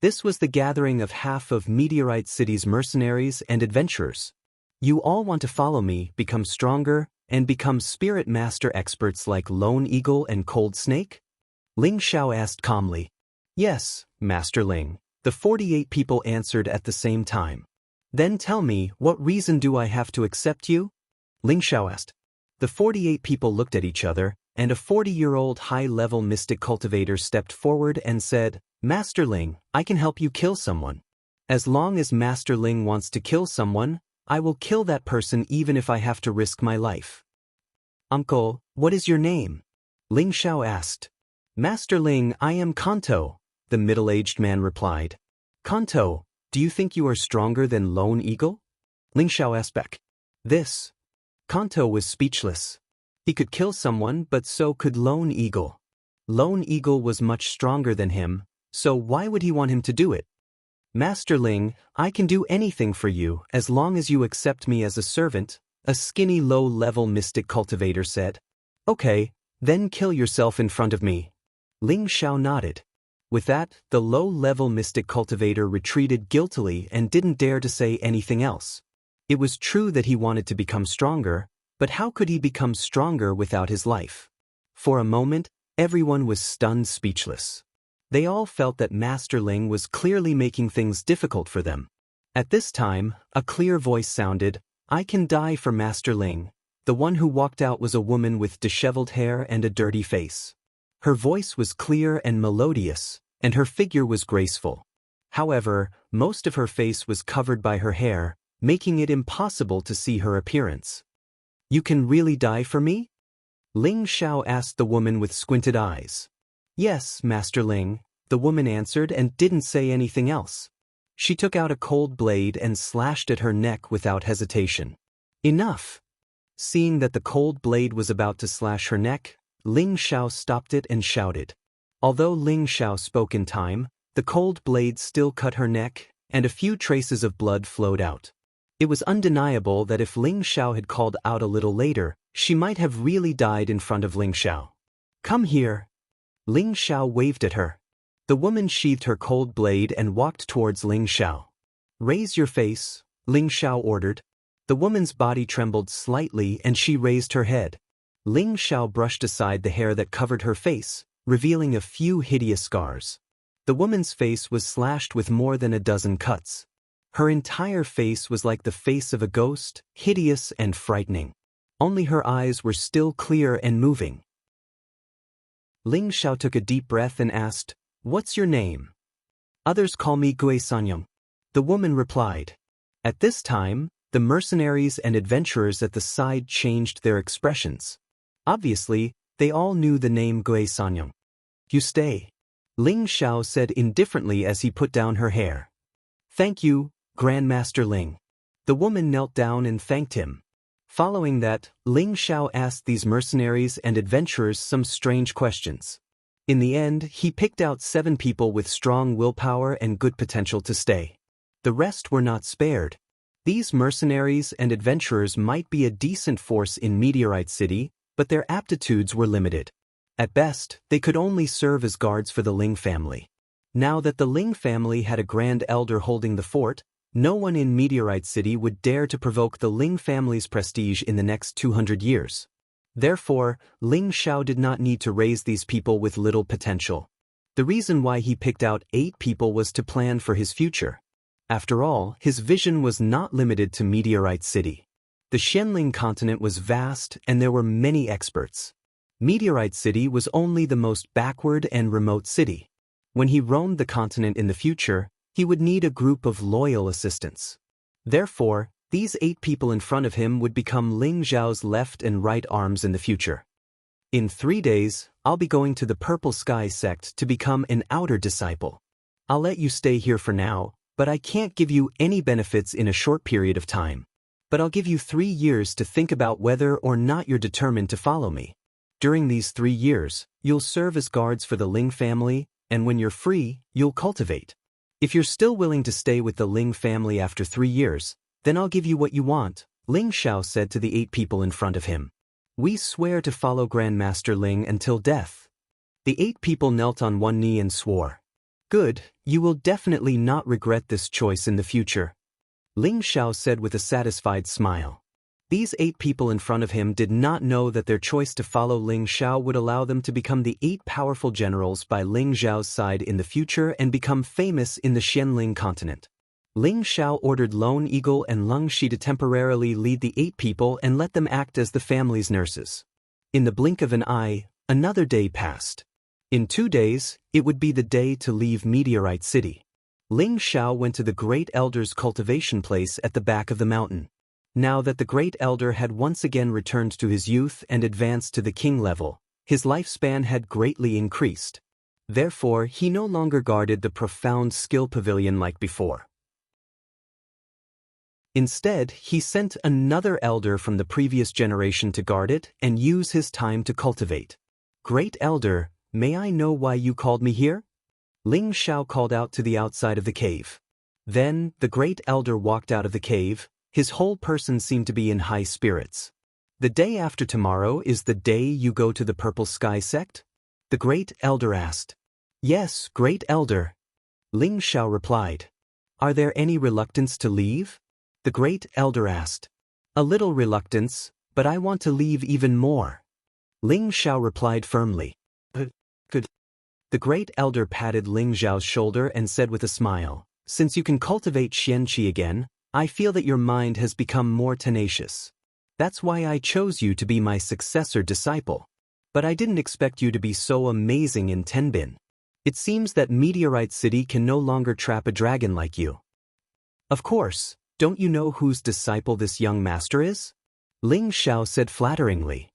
This was the gathering of half of Meteorite City's mercenaries and adventurers. You all want to follow me, become stronger, and become spirit master experts like Lone Eagle and Cold Snake? Ling Xiao asked calmly. Yes, Master Ling, the 48 people answered at the same time. Then tell me, what reason do I have to accept you? Ling Xiao asked. The 48 people looked at each other, and a 40-year-old high-level mystic cultivator stepped forward and said, Master Ling, I can help you kill someone. As long as Master Ling wants to kill someone, I will kill that person even if I have to risk my life. Uncle, what is your name? Ling Xiao asked. Master Ling, I am Kanto, the middle-aged man replied. Kanto, do you think you are stronger than Lone Eagle? Ling Xiao asked back. Kanto was speechless. He could kill someone, but so could Lone Eagle. Lone Eagle was much stronger than him, so why would he want him to do it? Master Ling, I can do anything for you as long as you accept me as a servant, a skinny low-level mystic cultivator said. Okay, then kill yourself in front of me. Ling Xiao nodded. With that, the low-level mystic cultivator retreated guiltily and didn't dare to say anything else. It was true that he wanted to become stronger, but how could he become stronger without his life? For a moment, everyone was stunned speechless. They all felt that Master Ling was clearly making things difficult for them. At this time, a clear voice sounded, "I can die for Master Ling." The one who walked out was a woman with disheveled hair and a dirty face. Her voice was clear and melodious, and her figure was graceful. However, most of her face was covered by her hair, making it impossible to see her appearance. "You can really die for me?" Ling Xiao asked the woman with squinted eyes. "Yes, Master Ling," the woman answered and didn't say anything else. She took out a cold blade and slashed at her neck without hesitation. "Enough!" Seeing that the cold blade was about to slash her neck, Ling Xiao stopped it and shouted. Although Ling Xiao spoke in time, the cold blade still cut her neck, and a few traces of blood flowed out. It was undeniable that if Ling Xiao had called out a little later, she might have really died in front of Ling Xiao. "Come here." Ling Xiao waved at her. The woman sheathed her cold blade and walked towards Ling Xiao. "Raise your face," Ling Xiao ordered. The woman's body trembled slightly and she raised her head. Ling Xiao brushed aside the hair that covered her face, revealing a few hideous scars. The woman's face was slashed with more than a dozen cuts. Her entire face was like the face of a ghost, hideous and frightening. Only her eyes were still clear and moving. Ling Xiao took a deep breath and asked, "What's your name?" "Others call me Gui Sanyang," the woman replied. At this time, the mercenaries and adventurers at the side changed their expressions. Obviously, they all knew the name Gui Sanyang. "You stay," Ling Xiao said indifferently as he put down her hair. "Thank you, Grandmaster Ling." The woman knelt down and thanked him. Following that, Ling Xiao asked these mercenaries and adventurers some strange questions. In the end, he picked out 7 people with strong willpower and good potential to stay. The rest were not spared. These mercenaries and adventurers might be a decent force in Meteorite City, but their aptitudes were limited. At best, they could only serve as guards for the Ling family. Now that the Ling family had a grand elder holding the fort, no one in Meteorite City would dare to provoke the Ling family's prestige in the next 200 years. Therefore, Ling Xiao did not need to raise these people with little potential. The reason why he picked out 8 people was to plan for his future. After all, his vision was not limited to Meteorite City. The Xianling continent was vast and there were many experts. Meteorite City was only the most backward and remote city. When he roamed the continent in the future, he would need a group of loyal assistants. Therefore, these 8 people in front of him would become Ling Xiao's left and right arms in the future. "In 3 days, I'll be going to the Purple Sky sect to become an outer disciple. I'll let you stay here for now, but I can't give you any benefits in a short period of time. But I'll give you 3 years to think about whether or not you're determined to follow me. During these 3 years, you'll serve as guards for the Ling family, and when you're free, you'll cultivate. If you're still willing to stay with the Ling family after 3 years, then I'll give you what you want," Ling Xiao said to the 8 people in front of him. "We swear to follow Grandmaster Ling until death." The 8 people knelt on one knee and swore. "Good, you will definitely not regret this choice in the future," Ling Xiao said with a satisfied smile. These 8 people in front of him did not know that their choice to follow Ling Xiao would allow them to become the 8 powerful generals by Ling Xiao's side in the future and become famous in the Xianling continent. Ling Xiao ordered Lone Eagle and Lung Shi to temporarily lead the 8 people and let them act as the family's nurses. In the blink of an eye, another day passed. In 2 days, it would be the day to leave Meteorite City. Ling Xiao went to the Great Elder's cultivation place at the back of the mountain. Now that the Great Elder had once again returned to his youth and advanced to the king level, his lifespan had greatly increased. Therefore, he no longer guarded the profound skill pavilion like before. Instead, he sent another elder from the previous generation to guard it and use his time to cultivate. "Great Elder, may I know why you called me here?" Ling Xiao called out to the outside of the cave. Then, the Great Elder walked out of the cave. His whole person seemed to be in high spirits. "The day after tomorrow is the day you go to the Purple Sky sect?" the Great Elder asked. "Yes, Great Elder," Ling Xiao replied. "Are there any reluctance to leave?" the Great Elder asked. "A little reluctance, but I want to leave even more." Ling Xiao replied firmly. Good. The great elder patted Ling Xiao's shoulder and said with a smile, "Since you can cultivate Xianqi again, I feel that your mind has become more tenacious. That's why I chose you to be my successor disciple. But I didn't expect you to be so amazing in Tenbin. It seems that Meteorite City can no longer trap a dragon like you." "Of course, don't you know whose disciple this young master is?" Ling Xiao said flatteringly.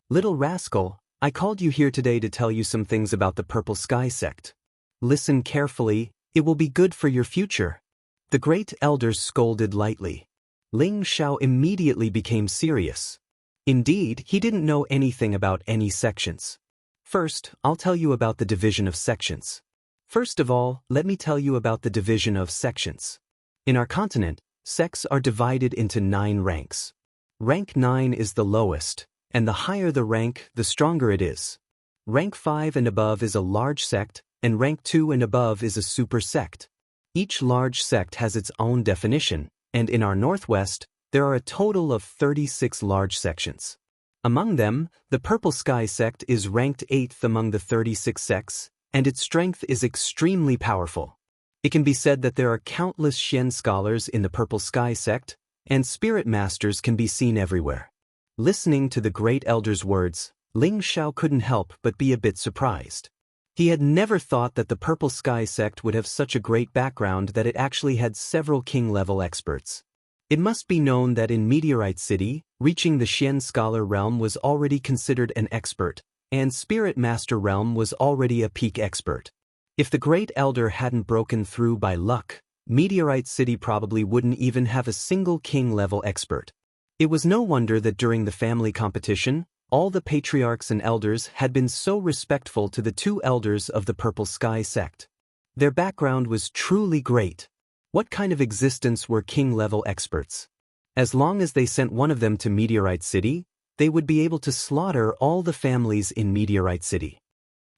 "Little rascal, I called you here today to tell you some things about the Purple Sky sect. Listen carefully, it will be good for your future." The great elders scolded lightly. Ling Xiao immediately became serious. Indeed, he didn't know anything about any sections. "First, I'll tell you about the division of sections. First of all, let me tell you about the division of sections. In our continent, sects are divided into 9 ranks. Rank 9 is the lowest, and the higher the rank, the stronger it is. Rank 5 and above is a large sect, and rank 2 and above is a super sect. Each large sect has its own definition, and in our northwest, there are a total of 36 large sections. Among them, the Purple Sky sect is ranked 8th among the 36 sects, and its strength is extremely powerful. It can be said that there are countless Xian scholars in the Purple Sky sect, and spirit masters can be seen everywhere. Listening to the great elder's words, Ling Xiao couldn't help but be a bit surprised. He had never thought that the Purple Sky sect would have such a great background that it actually had several king-level experts. It must be known that in Meteorite City, reaching the Xian scholar realm was already considered an expert, and Spirit Master realm was already a peak expert. If the great elder hadn't broken through by luck, Meteorite City probably wouldn't even have a single king-level expert. It was no wonder that during the family competition, all the patriarchs and elders had been so respectful to the 2 elders of the Purple Sky sect. Their background was truly great. What kind of existence were king-level experts? As long as they sent one of them to Meteorite City, they would be able to slaughter all the families in Meteorite City.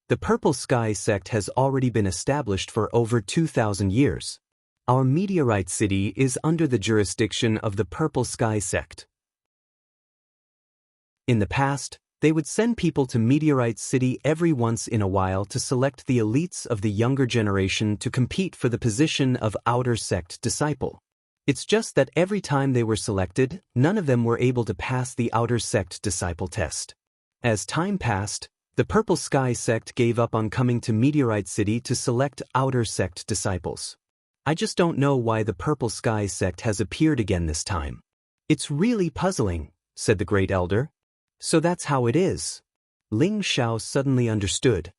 The Purple Sky sect has already been established for over 2,000 years. Our Meteorite City is under the jurisdiction of the Purple Sky sect. In the past, they would send people to Meteorite City every once in a while to select the elites of the younger generation to compete for the position of outer sect disciple. It's just that every time they were selected, none of them were able to pass the outer sect disciple test. As time passed, the Purple Sky sect gave up on coming to Meteorite City to select outer sect disciples. I just don't know why the Purple Sky sect has appeared again this time. It's really puzzling, said the great elder. So that's how it is. Ling Xiao suddenly understood.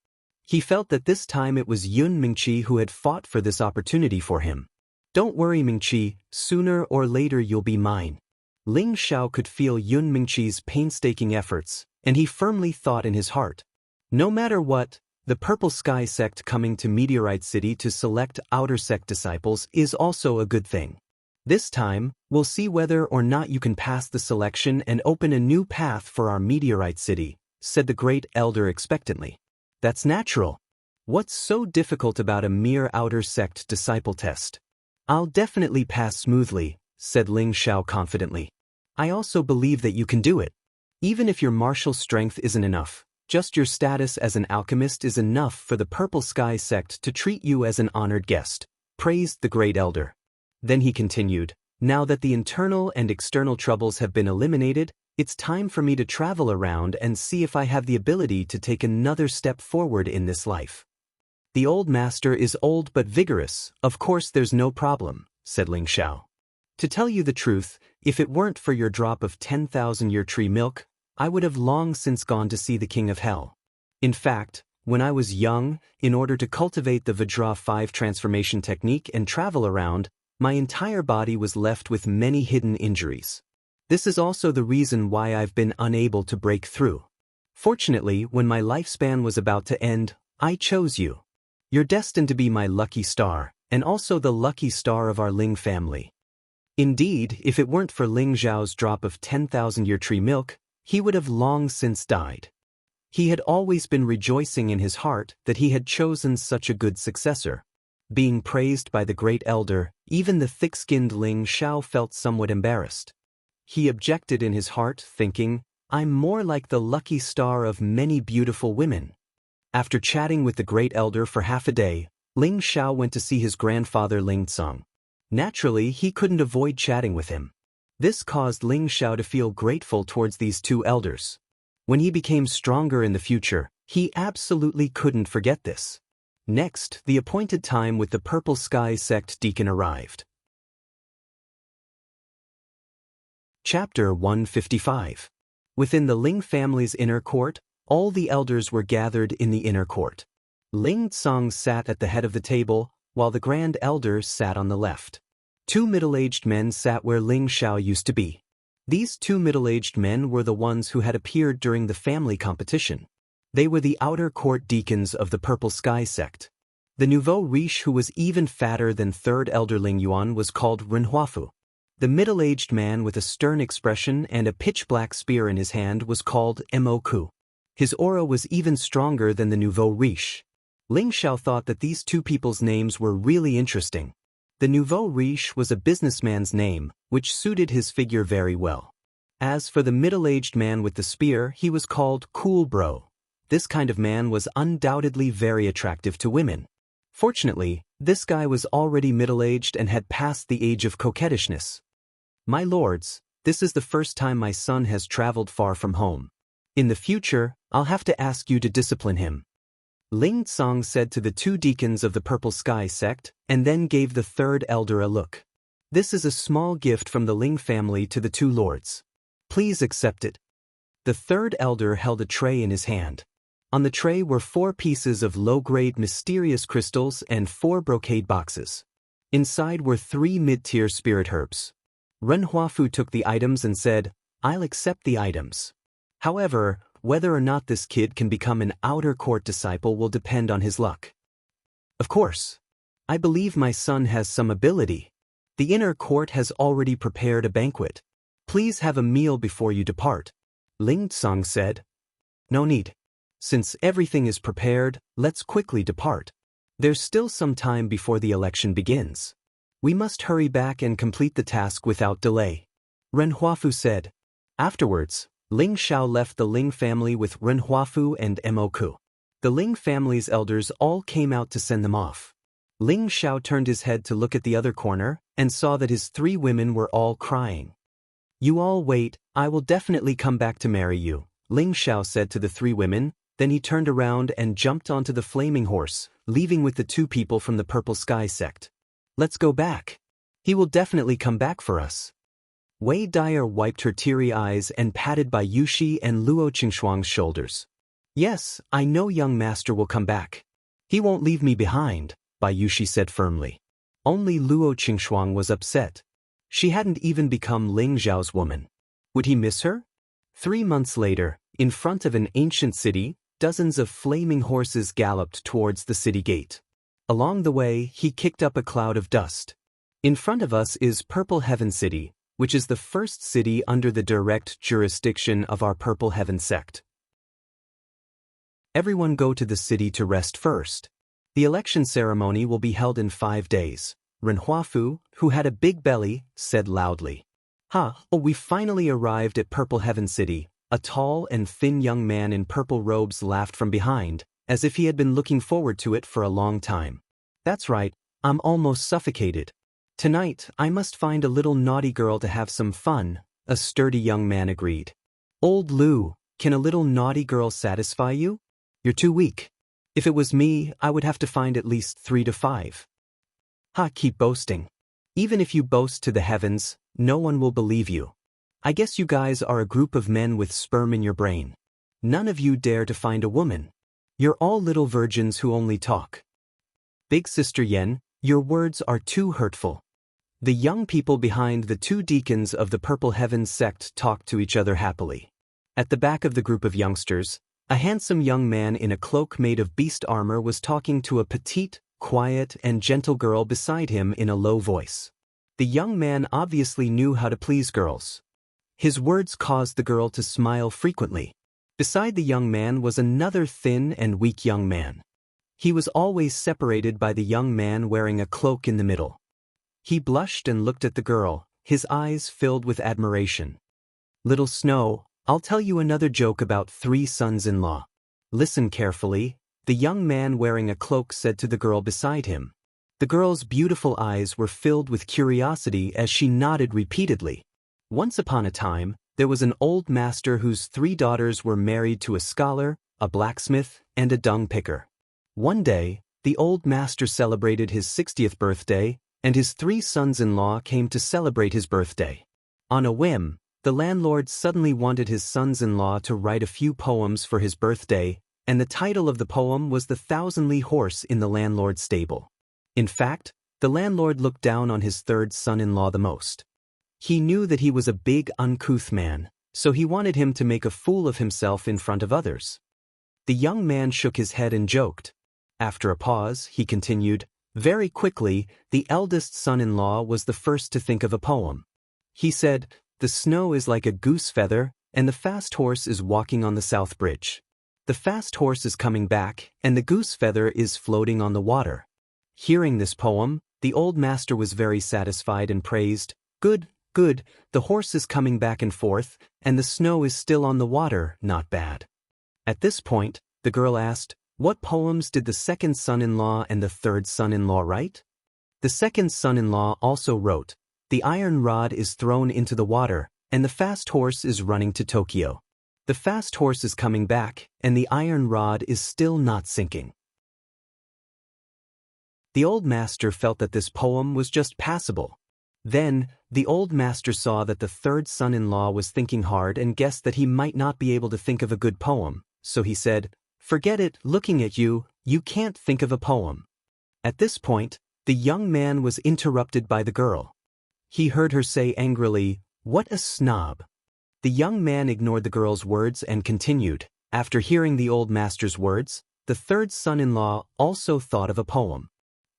He felt that this time it was Yun Mingqi who had fought for this opportunity for him. "Don't worry, Mingqi, sooner or later you'll be mine." Ling Xiao could feel Yun Mingqi's painstaking efforts, and he firmly thought in his heart, no matter what, the Purple Sky sect coming to Meteorite City to select outer sect disciples is also a good thing. This time, we'll see whether or not you can pass the selection and open a new path for our Meteorite City, said the great elder expectantly. That's natural. What's so difficult about a mere outer sect disciple test? I'll definitely pass smoothly, said Ling Xiao confidently. I also believe that you can do it. Even if your martial strength isn't enough, just your status as an alchemist is enough for the Purple Sky sect to treat you as an honored guest, praised the great elder. Then he continued, now that the internal and external troubles have been eliminated, it's time for me to travel around and see if I have the ability to take another step forward in this life. The old master is old but vigorous, of course there's no problem, said Ling Xiao. To tell you the truth, if it weren't for your drop of 10,000-year tree milk, I would have long since gone to see the King of Hell. In fact, when I was young, in order to cultivate the Vajra 5 transformation technique and travel around, my entire body was left with many hidden injuries. This is also the reason why I've been unable to break through. Fortunately, when my lifespan was about to end, I chose you. You're destined to be my lucky star, and also the lucky star of our Ling family. Indeed, if it weren't for Ling Zhao's drop of 10,000-year tree milk, he would have long since died. He had always been rejoicing in his heart that he had chosen such a good successor. Being praised by the great elder, even the thick-skinned Ling Xiao felt somewhat embarrassed. He objected in his heart, thinking, I'm more like the lucky star of many beautiful women. After chatting with the great elder for half a day, Ling Xiao went to see his grandfather Ling Tsang. Naturally, he couldn't avoid chatting with him. This caused Ling Xiao to feel grateful towards these two elders. When he became stronger in the future, he absolutely couldn't forget this. Next, the appointed time with the Purple Sky sect deacon arrived. Chapter 155. Within the Ling family's inner court, all the elders were gathered in the inner court. Ling Tsang sat at the head of the table, while the grand elder sat on the left. Two middle-aged men sat where Ling Xiao used to be. These two middle-aged men were the ones who had appeared during the family competition. They were the outer court deacons of the Purple Sky sect. The nouveau riche who was even fatter than third elder Ling Yuan was called Renhuafu. The middle-aged man with a stern expression and a pitch-black spear in his hand was called Moku. His aura was even stronger than the nouveau riche. Ling Xiao thought that these two people's names were really interesting. The nouveau riche was a businessman's name, which suited his figure very well. As for the middle-aged man with the spear, he was called Cool Bro. This kind of man was undoubtedly very attractive to women. Fortunately, this guy was already middle-aged and had passed the age of coquettishness. My lords, this is the first time my son has traveled far from home. In the future, I'll have to ask you to discipline him. Ling Tsang said to the two deacons of the Purple Sky sect, and then gave the third elder a look. This is a small gift from the Ling family to the two lords. Please accept it. The third elder held a tray in his hand. On the tray were 4 pieces of low-grade mysterious crystals and 4 brocade boxes. Inside were 3 mid-tier spirit herbs. Renhuafu took the items and said, I'll accept the items. However, whether or not this kid can become an outer court disciple will depend on his luck. Of course. I believe my son has some ability. The inner court has already prepared a banquet. Please have a meal before you depart. Ling Tsang said. No need. Since everything is prepared, let's quickly depart. There's still some time before the election begins. We must hurry back and complete the task without delay. Renhuafu said. Afterwards, Ling Xiao left the Ling family with Renhuafu and Moku. The Ling family's elders all came out to send them off. Ling Xiao turned his head to look at the other corner and saw that his 3 women were all crying. You all wait, I will definitely come back to marry you, Ling Xiao said to the 3 women, then he turned around and jumped onto the flaming horse, leaving with the 2 people from the Purple Sky sect. Let's go back. He will definitely come back for us. Wei Dyer wiped her teary eyes and patted Bai Yushi and Luo Qingxuang's shoulders. Yes, I know young master will come back. He won't leave me behind, Bai Yushi said firmly. Only Luo Qingxuang was upset. She hadn't even become Ling Zhao's woman. Would he miss her? 3 months later, in front of an ancient city, dozens of flaming horses galloped towards the city gate. Along the way, he kicked up a cloud of dust. In front of us is Purple Heaven City, which is the first city under the direct jurisdiction of our Purple Heaven sect. Everyone go to the city to rest first. The election ceremony will be held in 5 days. Renhuafu, who had a big belly, said loudly. We finally arrived at Purple Heaven City. A tall and thin young man in purple robes laughed from behind, as if he had been looking forward to it for a long time. That's right, I'm almost suffocated. Tonight, I must find a little naughty girl to have some fun, a sturdy young man agreed. Old Lu, can a little naughty girl satisfy you? You're too weak. If it was me, I would have to find at least 3 to 5. Keep boasting. Even if you boast to the heavens, no one will believe you. I guess you guys are a group of men with sperm in your brain. None of you dare to find a woman. You're all little virgins who only talk. Big Sister Yen, your words are too hurtful. The young people behind the 2 deacons of the Purple Heaven sect talked to each other happily. At the back of the group of youngsters, a handsome young man in a cloak made of beast armor was talking to a petite, quiet, and gentle girl beside him in a low voice. The young man obviously knew how to please girls. His words caused the girl to smile frequently. Beside the young man was another thin and weak young man. He was always separated by the young man wearing a cloak in the middle. He blushed and looked at the girl, his eyes filled with admiration. Little Snow, I'll tell you another joke about 3 sons-in-law. Listen carefully, the young man wearing a cloak said to the girl beside him. The girl's beautiful eyes were filled with curiosity as she nodded repeatedly. Once upon a time, there was an old master whose 3 daughters were married to a scholar, a blacksmith, and a dung picker. One day, the old master celebrated his 60th birthday, and his 3 sons-in-law came to celebrate his birthday. On a whim, the landlord suddenly wanted his sons-in-law to write a few poems for his birthday, and the title of the poem was The Thousandly Horse in the Landlord's Stable. In fact, the landlord looked down on his 3rd son-in-law the most. He knew that he was a big, uncouth man, so he wanted him to make a fool of himself in front of others. The young man shook his head and joked. After a pause, he continued, very quickly, the eldest son-in-law was the first to think of a poem. He said, "The snow is like a goose feather, and the fast horse is walking on the South Bridge. The fast horse is coming back, and the goose feather is floating on the water." Hearing this poem, the old master was very satisfied and praised, "Good, good, the horse is coming back and forth, and the snow is still on the water, not bad." At this point, the girl asked, "What poems did the 2nd son-in-law and the 3rd son-in-law write?" The 2nd son-in-law also wrote, "The iron rod is thrown into the water, and the fast horse is running to Tokyo. The fast horse is coming back, and the iron rod is still not sinking." The old master felt that this poem was just passable. Then, the old master saw that the 3rd son-in-law was thinking hard and guessed that he might not be able to think of a good poem, so he said, "Forget it, looking at you, you can't think of a poem." At this point, the young man was interrupted by the girl. He heard her say angrily, "What a snob." The young man ignored the girl's words and continued. After hearing the old master's words, the 3rd son-in-law also thought of a poem.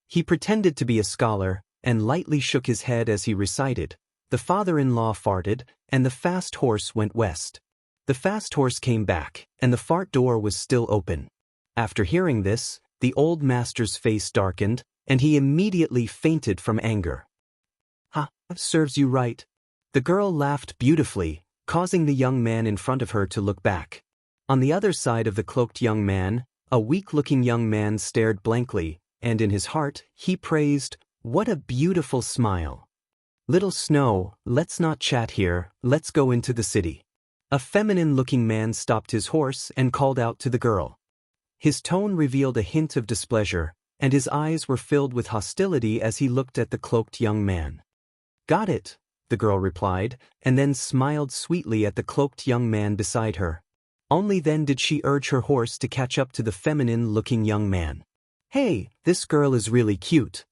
He pretended to be a scholar, and lightly shook his head as he recited, "The father-in-law farted, and the fast horse went west. The fast horse came back, and the fart door was still open." After hearing this, the old master's face darkened, and he immediately fainted from anger. "Ha, serves you right." The girl laughed beautifully, causing the young man in front of her to look back. On the other side of the cloaked young man, a weak-looking young man stared blankly, and in his heart, he praised, "What a beautiful smile. Little Snow, let's not chat here, let's go into the city." A feminine-looking man stopped his horse and called out to the girl. His tone revealed a hint of displeasure, and his eyes were filled with hostility as he looked at the cloaked young man. "Got it," the girl replied, and then smiled sweetly at the cloaked young man beside her. Only then did she urge her horse to catch up to the feminine-looking young man. "Hey, this girl is really cute."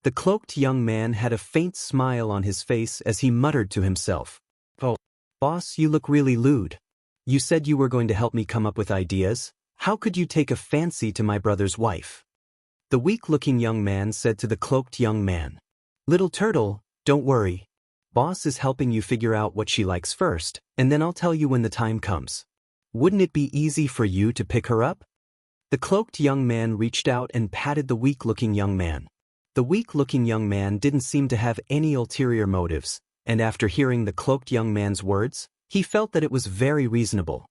The cloaked young man had a faint smile on his face as he muttered to himself, "Oh, boss, you look really lewd. You said you were going to help me come up with ideas. How could you take a fancy to my brother's wife?" The weak-looking young man said to the cloaked young man, "Little turtle, don't worry. Boss is helping you figure out what she likes first, and then I'll tell you when the time comes. Wouldn't it be easy for you to pick her up?" The cloaked young man reached out and patted the weak-looking young man. The weak-looking young man didn't seem to have any ulterior motives, and after hearing the cloaked young man's words, he felt that it was very reasonable.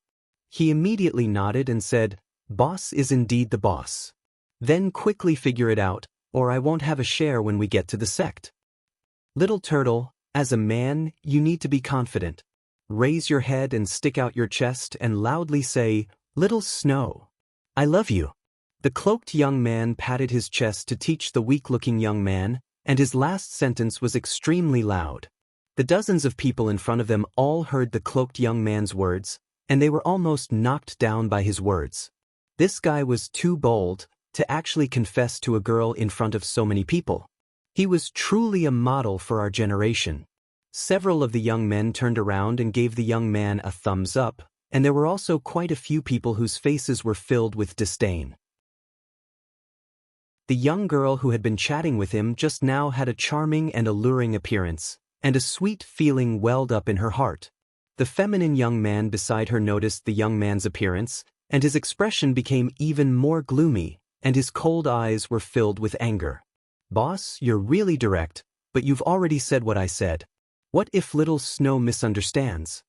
He immediately nodded and said, "Boss is indeed the boss. Then quickly figure it out, or I won't have a share when we get to the sect. Little turtle, as a man, you need to be confident. Raise your head and stick out your chest and loudly say, 'Little Snow, I love you.'" The cloaked young man patted his chest to teach the weak-looking young man, and his last sentence was extremely loud. The dozens of people in front of them all heard the cloaked young man's words, and they were almost knocked down by his words. This guy was too bold to actually confess to a girl in front of so many people. He was truly a model for our generation. Several of the young men turned around and gave the young man a thumbs up, and there were also quite a few people whose faces were filled with disdain. The young girl who had been chatting with him just now had a charming and alluring appearance, and a sweet feeling welled up in her heart. The feminine young man beside her noticed the young man's appearance, and his expression became even more gloomy, and his cold eyes were filled with anger. "Boss, you're really direct, but you've already said what I said. What if Little Snow misunderstands?"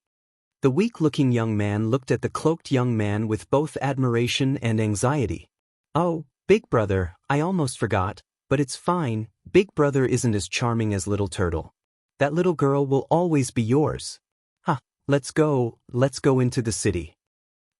The weak-looking young man looked at the cloaked young man with both admiration and anxiety. "Oh, Big Brother, I almost forgot, but it's fine, Big Brother isn't as charming as Little Turtle. That little girl will always be yours. Ha, let's go into the city."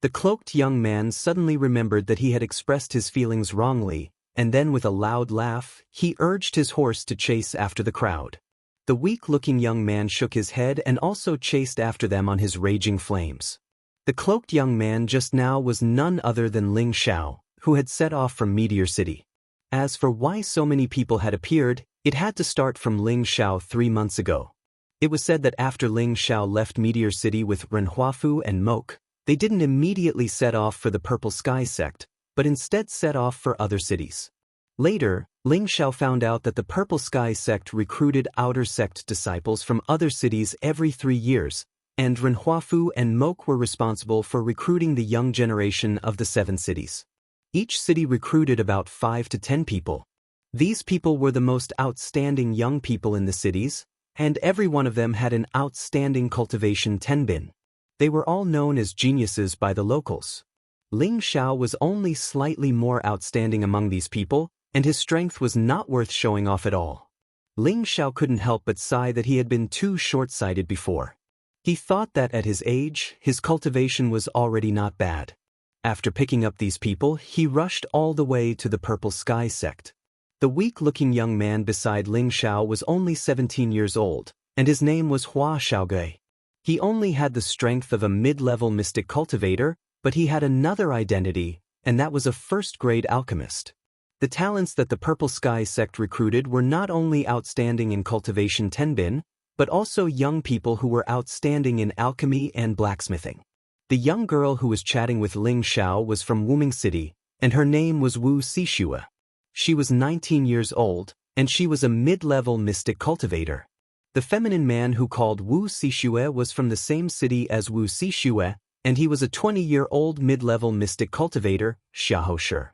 The cloaked young man suddenly remembered that he had expressed his feelings wrongly, and then with a loud laugh, he urged his horse to chase after the crowd. The weak-looking young man shook his head and also chased after them on his raging flames. The cloaked young man just now was none other than Ling Xiao, who had set off from Meteor City. As for why so many people had appeared, it had to start from Ling Xiao 3 months ago. It was said that after Ling Xiao left Meteor City with Renhuafu and Moke, they didn't immediately set off for the Purple Sky sect, but instead set off for other cities. Later, Ling Xiao found out that the Purple Sky sect recruited outer sect disciples from other cities every 3 years, and Renhuafu and Moke were responsible for recruiting the young generation of the 7 cities. Each city recruited about 5 to 10 people. These people were the most outstanding young people in the cities, and every one of them had an outstanding cultivation tenbin. They were all known as geniuses by the locals. Ling Xiao was only slightly more outstanding among these people, and his strength was not worth showing off at all. Ling Xiao couldn't help but sigh that he had been too short-sighted before. He thought that at his age, his cultivation was already not bad. After picking up these people, he rushed all the way to the Purple Sky sect. The weak-looking young man beside Ling Xiao was only 17 years old, and his name was Hua Xiaogui. He only had the strength of a mid-level mystic cultivator, but he had another identity, and that was a first-grade alchemist. The talents that the Purple Sky sect recruited were not only outstanding in cultivation tenbin, but also young people who were outstanding in alchemy and blacksmithing. The young girl who was chatting with Ling Xiao was from Wuming City, and her name was Wu Xixue. She was 19 years old, and she was a mid-level mystic cultivator. The feminine man who called Wu Xixue was from the same city as Wu Xixue, and he was a 20-year-old mid-level mystic cultivator, Xiahou Shi.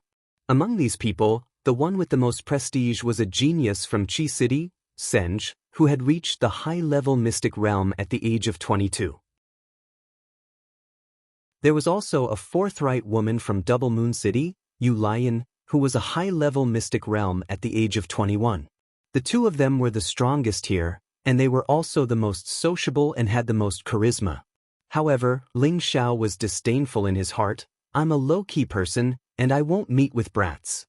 Among these people, the one with the most prestige was a genius from Qi City, Senj, who had reached the high-level mystic realm at the age of 22. There was also a forthright woman from Double Moon City, Yu Lion, who was a high-level mystic realm at the age of 21. The two of them were the strongest here, and they were also the most sociable and had the most charisma. However, Ling Xiao was disdainful in his heart. "I'm a low-key person, and I won't meet with brats."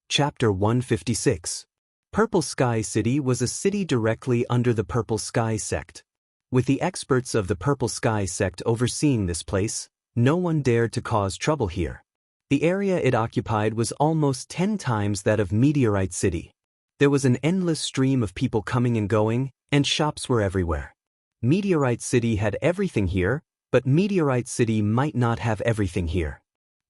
Chapter 156. Purple Sky City was a city directly under the Purple Sky sect. With the experts of the Purple Sky sect overseeing this place, no one dared to cause trouble here. The area it occupied was almost 10 times that of Meteorite City. There was an endless stream of people coming and going, and shops were everywhere. Meteorite City had everything here, but Meteorite City might not have everything here.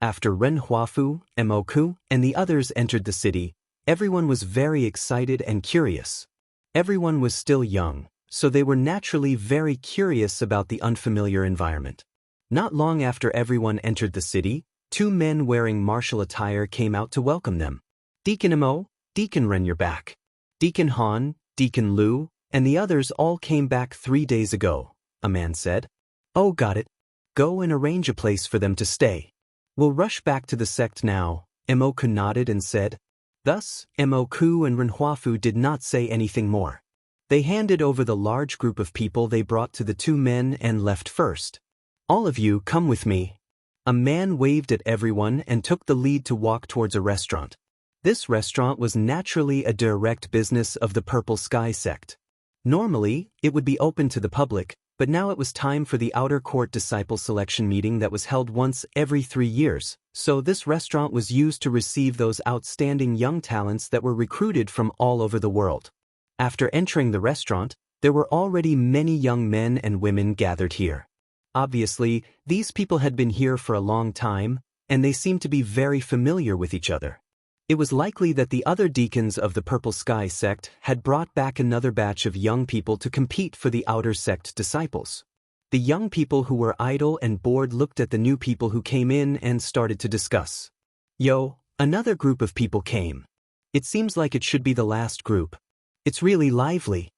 After Ren Huafu, Moku, and the others entered the city, everyone was very excited and curious. Everyone was still young, so they were naturally very curious about the unfamiliar environment. Not long after everyone entered the city, 2 men wearing martial attire came out to welcome them. "Deacon Mo, Deacon Ren, you're back. Deacon Han, Deacon Lu, and the others all came back 3 days ago," a man said. "Oh, got it. Go and arrange a place for them to stay. We'll rush back to the sect now," Moku nodded and said. Thus, Moku and Renhuafu did not say anything more. They handed over the large group of people they brought to the 2 men and left first. "All of you, come with me." A man waved at everyone and took the lead to walk towards a restaurant. This restaurant was naturally a direct business of the Purple Sky sect. Normally, it would be open to the public, but now it was time for the outer court disciple selection meeting that was held once every 3 years, so this restaurant was used to receive those outstanding young talents that were recruited from all over the world. After entering the restaurant, there were already many young men and women gathered here. Obviously, these people had been here for a long time, and they seemed to be very familiar with each other. It was likely that the other deacons of the Purple Sky sect had brought back another batch of young people to compete for the outer sect disciples. The young people who were idle and bored looked at the new people who came in and started to discuss. "Yo, another group of people came. It seems like it should be the last group. It's really lively."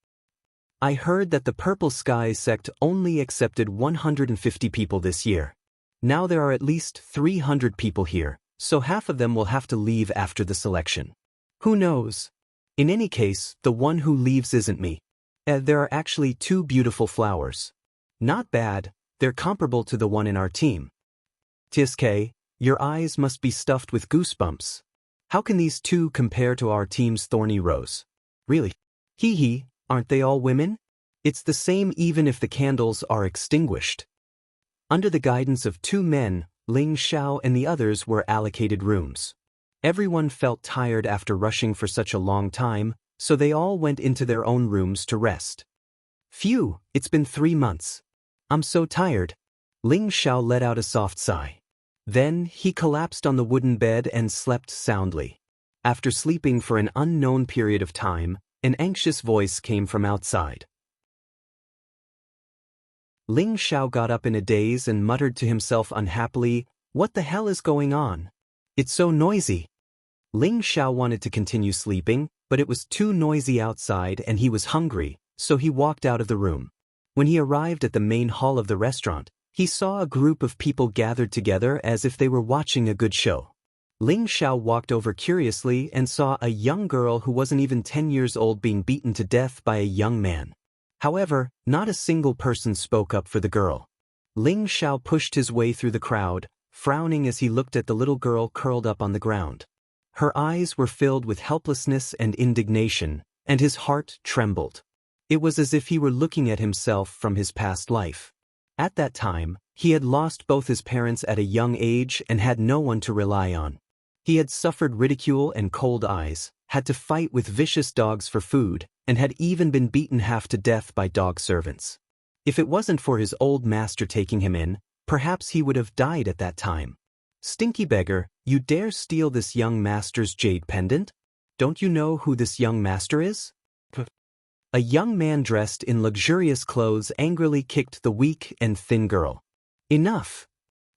I heard that the Purple Sky sect only accepted 150 people this year. Now there are at least 300 people here, so half of them will have to leave after the selection. Who knows? In any case, the one who leaves isn't me. There are actually 2 beautiful flowers. Not bad, they're comparable to the one in our team. TSK, your eyes must be stuffed with goosebumps. How can these 2 compare to our team's thorny rose? Really? Hee hee, aren't they all women? It's the same even if the candles are extinguished. Under the guidance of 2 men, Ling Xiao and the others were allocated rooms. Everyone felt tired after rushing for such a long time, so they all went into their own rooms to rest. Phew, it's been 3 months. I'm so tired. Ling Xiao let out a soft sigh. Then he collapsed on the wooden bed and slept soundly. After sleeping for an unknown period of time, an anxious voice came from outside. Ling Xiao got up in a daze and muttered to himself unhappily, "What the hell is going on? It's so noisy." Ling Xiao wanted to continue sleeping, but it was too noisy outside and he was hungry, so he walked out of the room. When he arrived at the main hall of the restaurant, he saw a group of people gathered together as if they were watching a good show. Ling Xiao walked over curiously and saw a young girl who wasn't even 10 years old being beaten to death by a young man. However, not a single person spoke up for the girl. Ling Xiao pushed his way through the crowd, frowning as he looked at the little girl curled up on the ground. Her eyes were filled with helplessness and indignation, and his heart trembled. It was as if he were looking at himself from his past life. At that time, he had lost both his parents at a young age and had no one to rely on. He had suffered ridicule and cold eyes, had to fight with vicious dogs for food, and had even been beaten half to death by dog servants. If it wasn't for his old master taking him in, perhaps he would have died at that time. "Stinky beggar, you dare steal this young master's jade pendant? Don't you know who this young master is?" A young man dressed in luxurious clothes angrily kicked the weak and thin girl. "Enough!"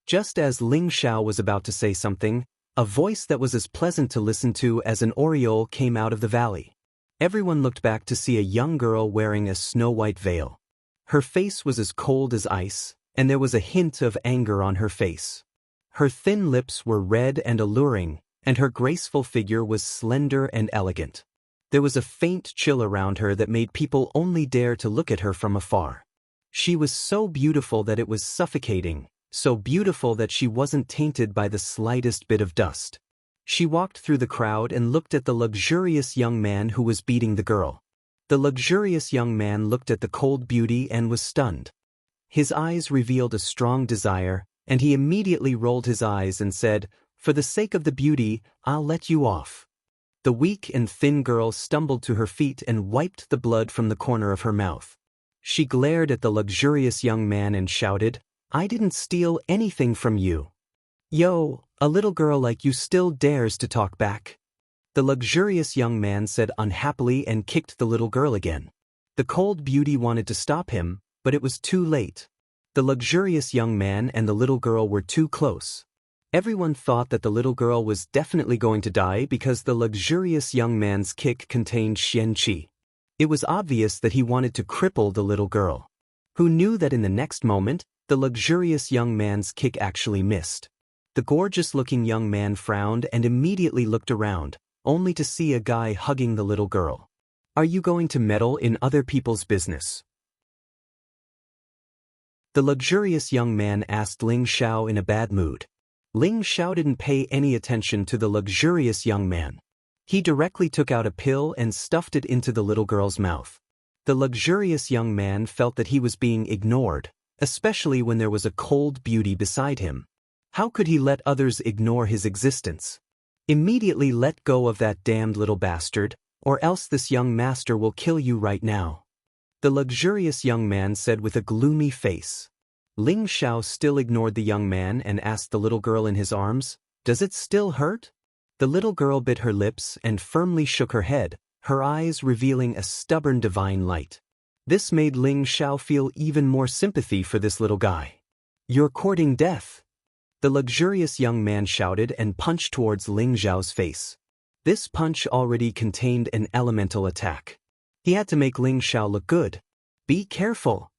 Just as Ling Xiao was about to say something, a voice that was as pleasant to listen to as an aureole came out of the valley. Everyone looked back to see a young girl wearing a snow-white veil. Her face was as cold as ice, and there was a hint of anger on her face. Her thin lips were red and alluring, and her graceful figure was slender and elegant. There was a faint chill around her that made people only dare to look at her from afar. She was so beautiful that it was suffocating, so beautiful that she wasn't tainted by the slightest bit of dust. She walked through the crowd and looked at the luxurious young man who was beating the girl. The luxurious young man looked at the cold beauty and was stunned. His eyes revealed a strong desire, and he immediately rolled his eyes and said, "For the sake of the beauty, I'll let you off." The weak and thin girl stumbled to her feet and wiped the blood from the corner of her mouth. She glared at the luxurious young man and shouted, "I didn't steal anything from you. Yo, a little girl like you still dares to talk back?" The luxurious young man said unhappily and kicked the little girl again. The cold beauty wanted to stop him, but it was too late. The luxurious young man and the little girl were too close. Everyone thought that the little girl was definitely going to die because the luxurious young man's kick contained Xian Qi. It was obvious that he wanted to cripple the little girl. Who knew that in the next moment, the luxurious young man's kick actually missed. The gorgeous-looking young man frowned and immediately looked around, only to see a guy hugging the little girl. "Are you going to meddle in other people's business?" The luxurious young man asked Ling Xiao in a bad mood. Ling Xiao didn't pay any attention to the luxurious young man. He directly took out a pill and stuffed it into the little girl's mouth. The luxurious young man felt that he was being ignored, especially when there was a cold beauty beside him. How could he let others ignore his existence? "Immediately let go of that damned little bastard, or else this young master will kill you right now," the luxurious young man said with a gloomy face. Ling Xiao still ignored the young man and asked the little girl in his arms, "Does it still hurt?" The little girl bit her lips and firmly shook her head, her eyes revealing a stubborn divine light. This made Ling Xiao feel even more sympathy for this little guy. "You're courting death," the luxurious young man shouted and punched towards Ling Xiao's face. This punch already contained an elemental attack. He had to make Ling Xiao look good, Be careful,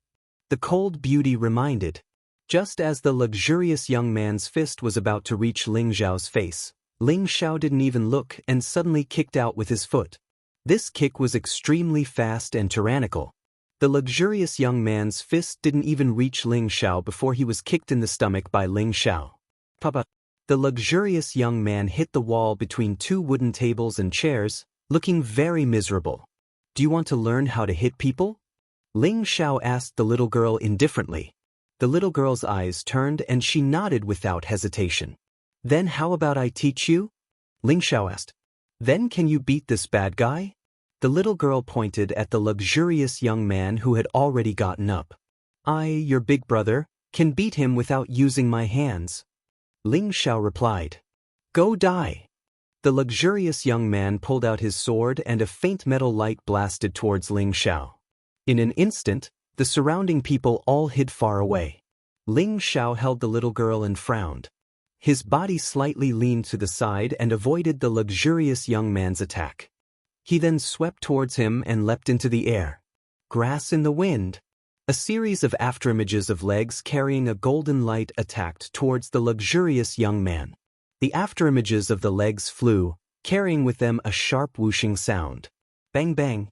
the cold beauty reminded. Just as the luxurious young man's fist was about to reach Ling Xiao's face, Ling Xiao didn't even look and suddenly kicked out with his foot. This kick was extremely fast and tyrannical. The luxurious young man's fist didn't even reach Ling Xiao before he was kicked in the stomach by Ling Xiao. Papa. The luxurious young man hit the wall between two wooden tables and chairs, looking very miserable. Do you want to learn how to hit people? Ling Xiao asked the little girl indifferently. The little girl's eyes turned and she nodded without hesitation. Then how about I teach you? Ling Xiao asked. Then can you beat this bad guy? The little girl pointed at the luxurious young man who had already gotten up. I, your big brother, can beat him without using my hands. Ling Xiao replied. Go die. The luxurious young man pulled out his sword and a faint metal light blasted towards Ling Xiao. In an instant, the surrounding people all hid far away. Ling Xiao held the little girl and frowned. His body slightly leaned to the side and avoided the luxurious young man's attack. He then swept towards him and leapt into the air. Grass in the wind. A series of afterimages of legs carrying a golden light attacked towards the luxurious young man. The afterimages of the legs flew, carrying with them a sharp whooshing sound. Bang bang.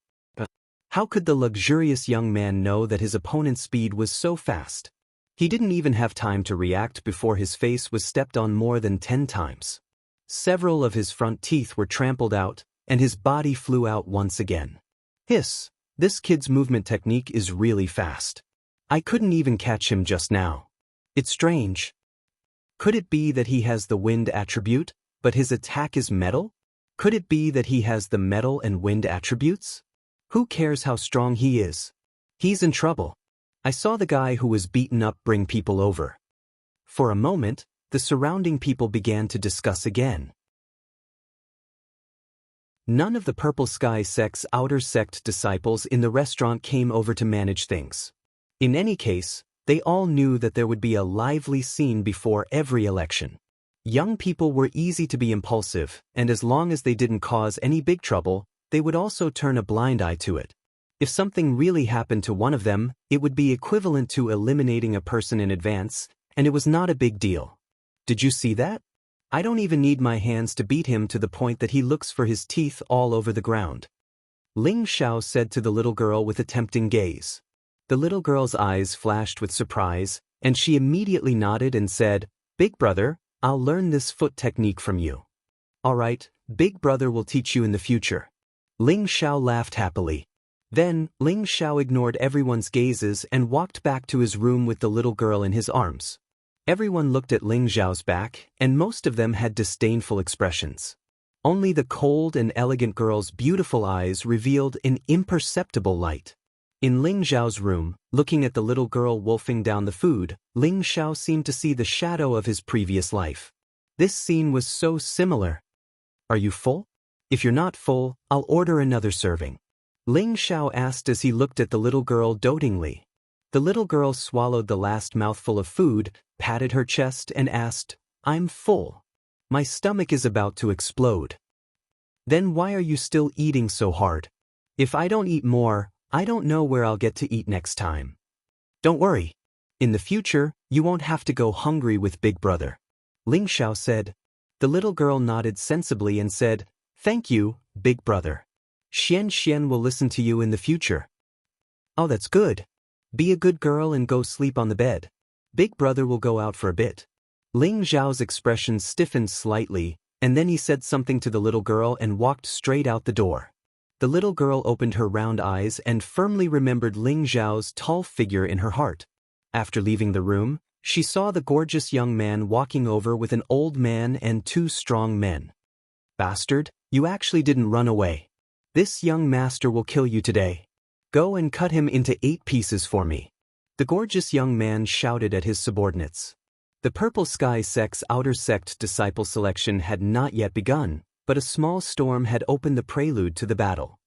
How could the luxurious young man know that his opponent's speed was so fast? He didn't even have time to react before his face was stepped on more than 10 times. Several of his front teeth were trampled out, and his body flew out once again. Hiss, this kid's movement technique is really fast. I couldn't even catch him just now. It's strange. Could it be that he has the wind attribute, but his attack is metal? Could it be that he has the metal and wind attributes? Who cares how strong he is? He's in trouble. I saw the guy who was beaten up bring people over. For a moment, the surrounding people began to discuss again. None of the Purple Sky sect's outer sect disciples in the restaurant came over to manage things. In any case, they all knew that there would be a lively scene before every election. Young people were easy to be impulsive, and as long as they didn't cause any big trouble, they would also turn a blind eye to it. If something really happened to one of them, it would be equivalent to eliminating a person in advance, and it was not a big deal. Did you see that? I don't even need my hands to beat him to the point that he looks for his teeth all over the ground. Ling Xiao said to the little girl with a tempting gaze. The little girl's eyes flashed with surprise, and she immediately nodded and said, Big brother, I'll learn this foot technique from you. All right, Big brother will teach you in the future. Ling Xiao laughed happily. Then, Ling Xiao ignored everyone's gazes and walked back to his room with the little girl in his arms. Everyone looked at Ling Xiao's back, and most of them had disdainful expressions. Only the cold and elegant girl's beautiful eyes revealed an imperceptible light. In Ling Xiao's room, looking at the little girl wolfing down the food, Ling Xiao seemed to see the shadow of his previous life. This scene was so similar. Are you full? If you're not full, I'll order another serving. Ling Xiao asked as he looked at the little girl dotingly. The little girl swallowed the last mouthful of food, patted her chest and asked, I'm full. My stomach is about to explode. Then why are you still eating so hard? If I don't eat more, I don't know where I'll get to eat next time. Don't worry. In the future, you won't have to go hungry with Big Brother. Ling Xiao said. The little girl nodded sensibly and said, Thank you, Big Brother. Xian will listen to you in the future. Oh, that's good. Be a good girl and go sleep on the bed. Big Brother will go out for a bit. Ling Xiao's expression stiffened slightly, and then he said something to the little girl and walked straight out the door. The little girl opened her round eyes and firmly remembered Ling Xiao's tall figure in her heart. After leaving the room, she saw the gorgeous young man walking over with an old man and 2 strong men. Bastard, you actually didn't run away. This young master will kill you today. Go and cut him into 8 pieces for me. The gorgeous young man shouted at his subordinates. The Purple Sky sect's outer sect disciple selection had not yet begun, but a small storm had opened the prelude to the battle.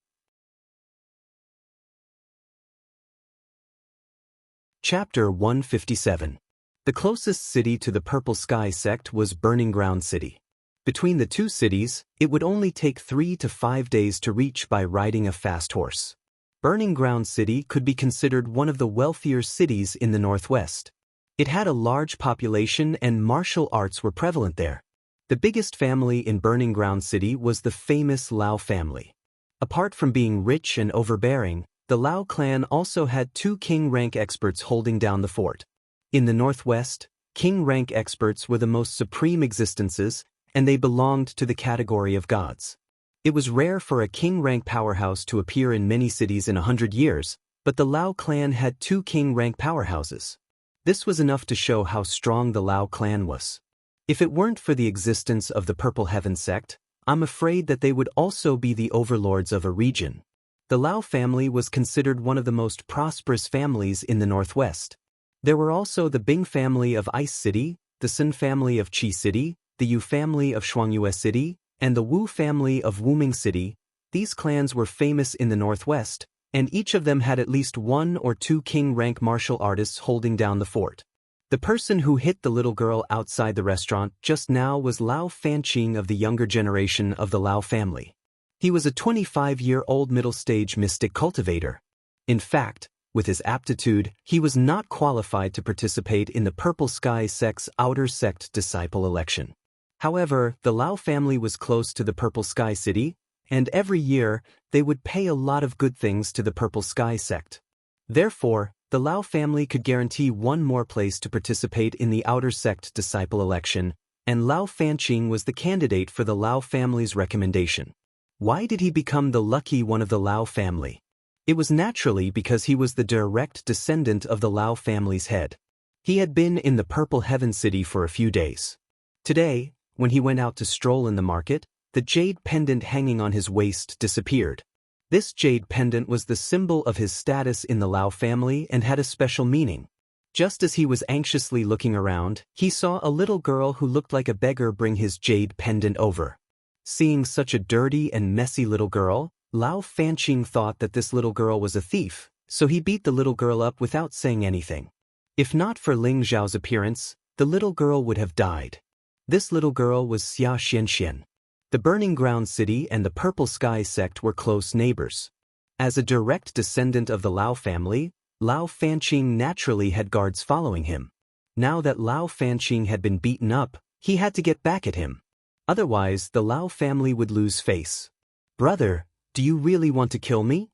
Chapter 157. The closest city to the Purple Sky sect was Burning Ground City. Between the 2 cities, it would only take 3 to 5 days to reach by riding a fast horse. Burning Ground City could be considered one of the wealthier cities in the Northwest. It had a large population and martial arts were prevalent there. The biggest family in Burning Ground City was the famous Lao family. Apart from being rich and overbearing, the Lao clan also had two king-rank experts holding down the fort. In the Northwest, king-rank experts were the most supreme existences, and they belonged to the category of gods. It was rare for a king-rank powerhouse to appear in many cities in 100 years, but the Lao clan had two king-rank powerhouses. This was enough to show how strong the Lao clan was. If it weren't for the existence of the Purple Heaven sect, I'm afraid that they would also be the overlords of a region. The Lao family was considered one of the most prosperous families in the Northwest. There were also the Bing family of Ice City, the Sun family of Chi City, the Yu family of Shuangyue City, and the Wu family of Wuming City. These clans were famous in the Northwest, and each of them had at least one or two king-rank martial artists holding down the fort. The person who hit the little girl outside the restaurant just now was Lao Fanqing of the younger generation of the Lao family. He was a 25-year-old middle-stage mystic cultivator. In fact, with his aptitude, he was not qualified to participate in the Purple Sky sect's outer sect disciple election. However, the Lao family was close to the Purple Sky City, and every year, they would pay a lot of good things to the Purple Sky sect. Therefore, the Lao family could guarantee one more place to participate in the outer sect disciple election, and Lao Fanqing was the candidate for the Lao family's recommendation. Why did he become the lucky one of the Lao family? It was naturally because he was the direct descendant of the Lao family's head. He had been in the Purple Heaven City for a few days. Today, when he went out to stroll in the market, the jade pendant hanging on his waist disappeared. This jade pendant was the symbol of his status in the Lao family and had a special meaning. Just as he was anxiously looking around, he saw a little girl who looked like a beggar bring his jade pendant over. Seeing such a dirty and messy little girl, Lao Fanqing thought that this little girl was a thief, so he beat the little girl up without saying anything. If not for Ling Zhao's appearance, the little girl would have died. This little girl was Xia Xianxian. The Burning Ground City and the Purple Sky sect were close neighbors. As a direct descendant of the Lao family, Lao Fanqing naturally had guards following him. Now that Lao Fanqing had been beaten up, he had to get back at him. Otherwise, the Lao family would lose face. "Brother, do you really want to kill me?"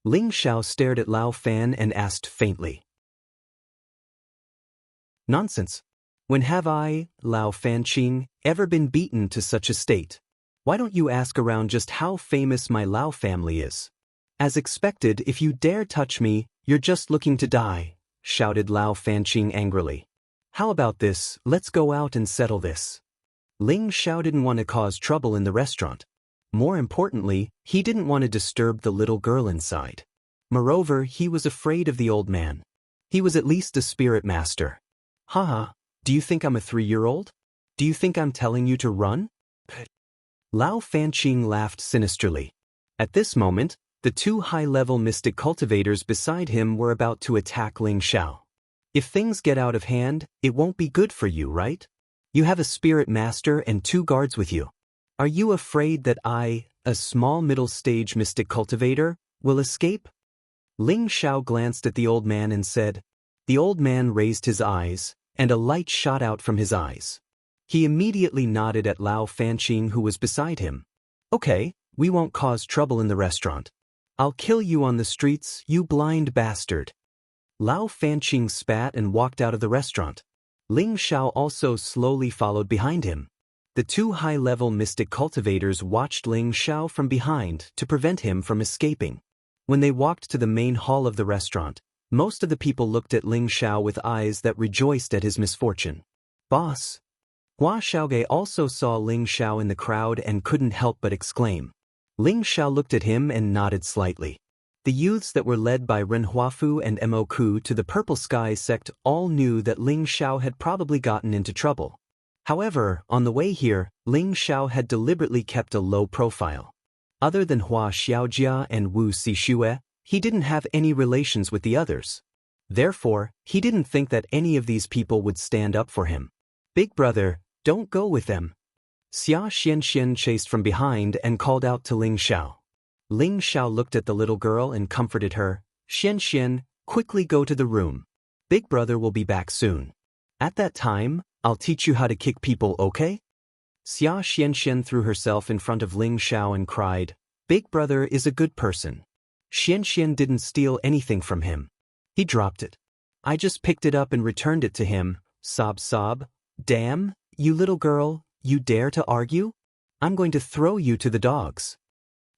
Ling Xiao stared at Lao Fan and asked faintly. "Nonsense. When have I, Lao Fanqing, ever been beaten to such a state? Why don't you ask around just how famous my Lao family is?" "As expected, if you dare touch me, you're just looking to die," shouted Lao Fanqing angrily. "How about this, let's go out and settle this." Ling Xiao didn't want to cause trouble in the restaurant. More importantly, he didn't want to disturb the little girl inside. Moreover, he was afraid of the old man. He was at least a spirit master. "Haha, do you think I'm a 3-year-old? Do you think I'm telling you to run?" Lao Fanqing laughed sinisterly. At this moment, the two high-level mystic cultivators beside him were about to attack Ling Xiao. "If things get out of hand, it won't be good for you, right? You have a spirit master and 2 guards with you. Are you afraid that I, a small middle-stage mystic cultivator, will escape?" Ling Xiao glanced at the old man and said. The old man raised his eyes, and a light shot out from his eyes. He immediately nodded at Lao Fanqing, who was beside him. "Okay, we won't cause trouble in the restaurant. I'll kill you on the streets, you blind bastard." Lao Fanqing spat and walked out of the restaurant. Ling Xiao also slowly followed behind him. The two high-level mystic cultivators watched Ling Xiao from behind to prevent him from escaping. When they walked to the main hall of the restaurant, most of the people looked at Ling Xiao with eyes that rejoiced at his misfortune. "Boss!" Hua Xiaoge also saw Ling Xiao in the crowd and couldn't help but exclaim. Ling Xiao looked at him and nodded slightly. The youths that were led by Ren Huafu and Mo Ku to the Purple Sky sect all knew that Ling Xiao had probably gotten into trouble. However, on the way here, Ling Xiao had deliberately kept a low profile. Other than Hua Xiaojia and Wu Xixue, he didn't have any relations with the others. Therefore, he didn't think that any of these people would stand up for him. "Big brother, don't go with them." Xia Xianxian chased from behind and called out to Ling Xiao. Ling Xiao looked at the little girl and comforted her. Xian Xian, quickly go to the room. Big brother will be back soon. At that time, I'll teach you how to kick people, okay? Xia Xianxian threw herself in front of Ling Xiao and cried, Big brother is a good person. Xianxian didn't steal anything from him. He dropped it. I just picked it up and returned it to him. Sob sob. Damn, you little girl, you dare to argue? I'm going to throw you to the dogs.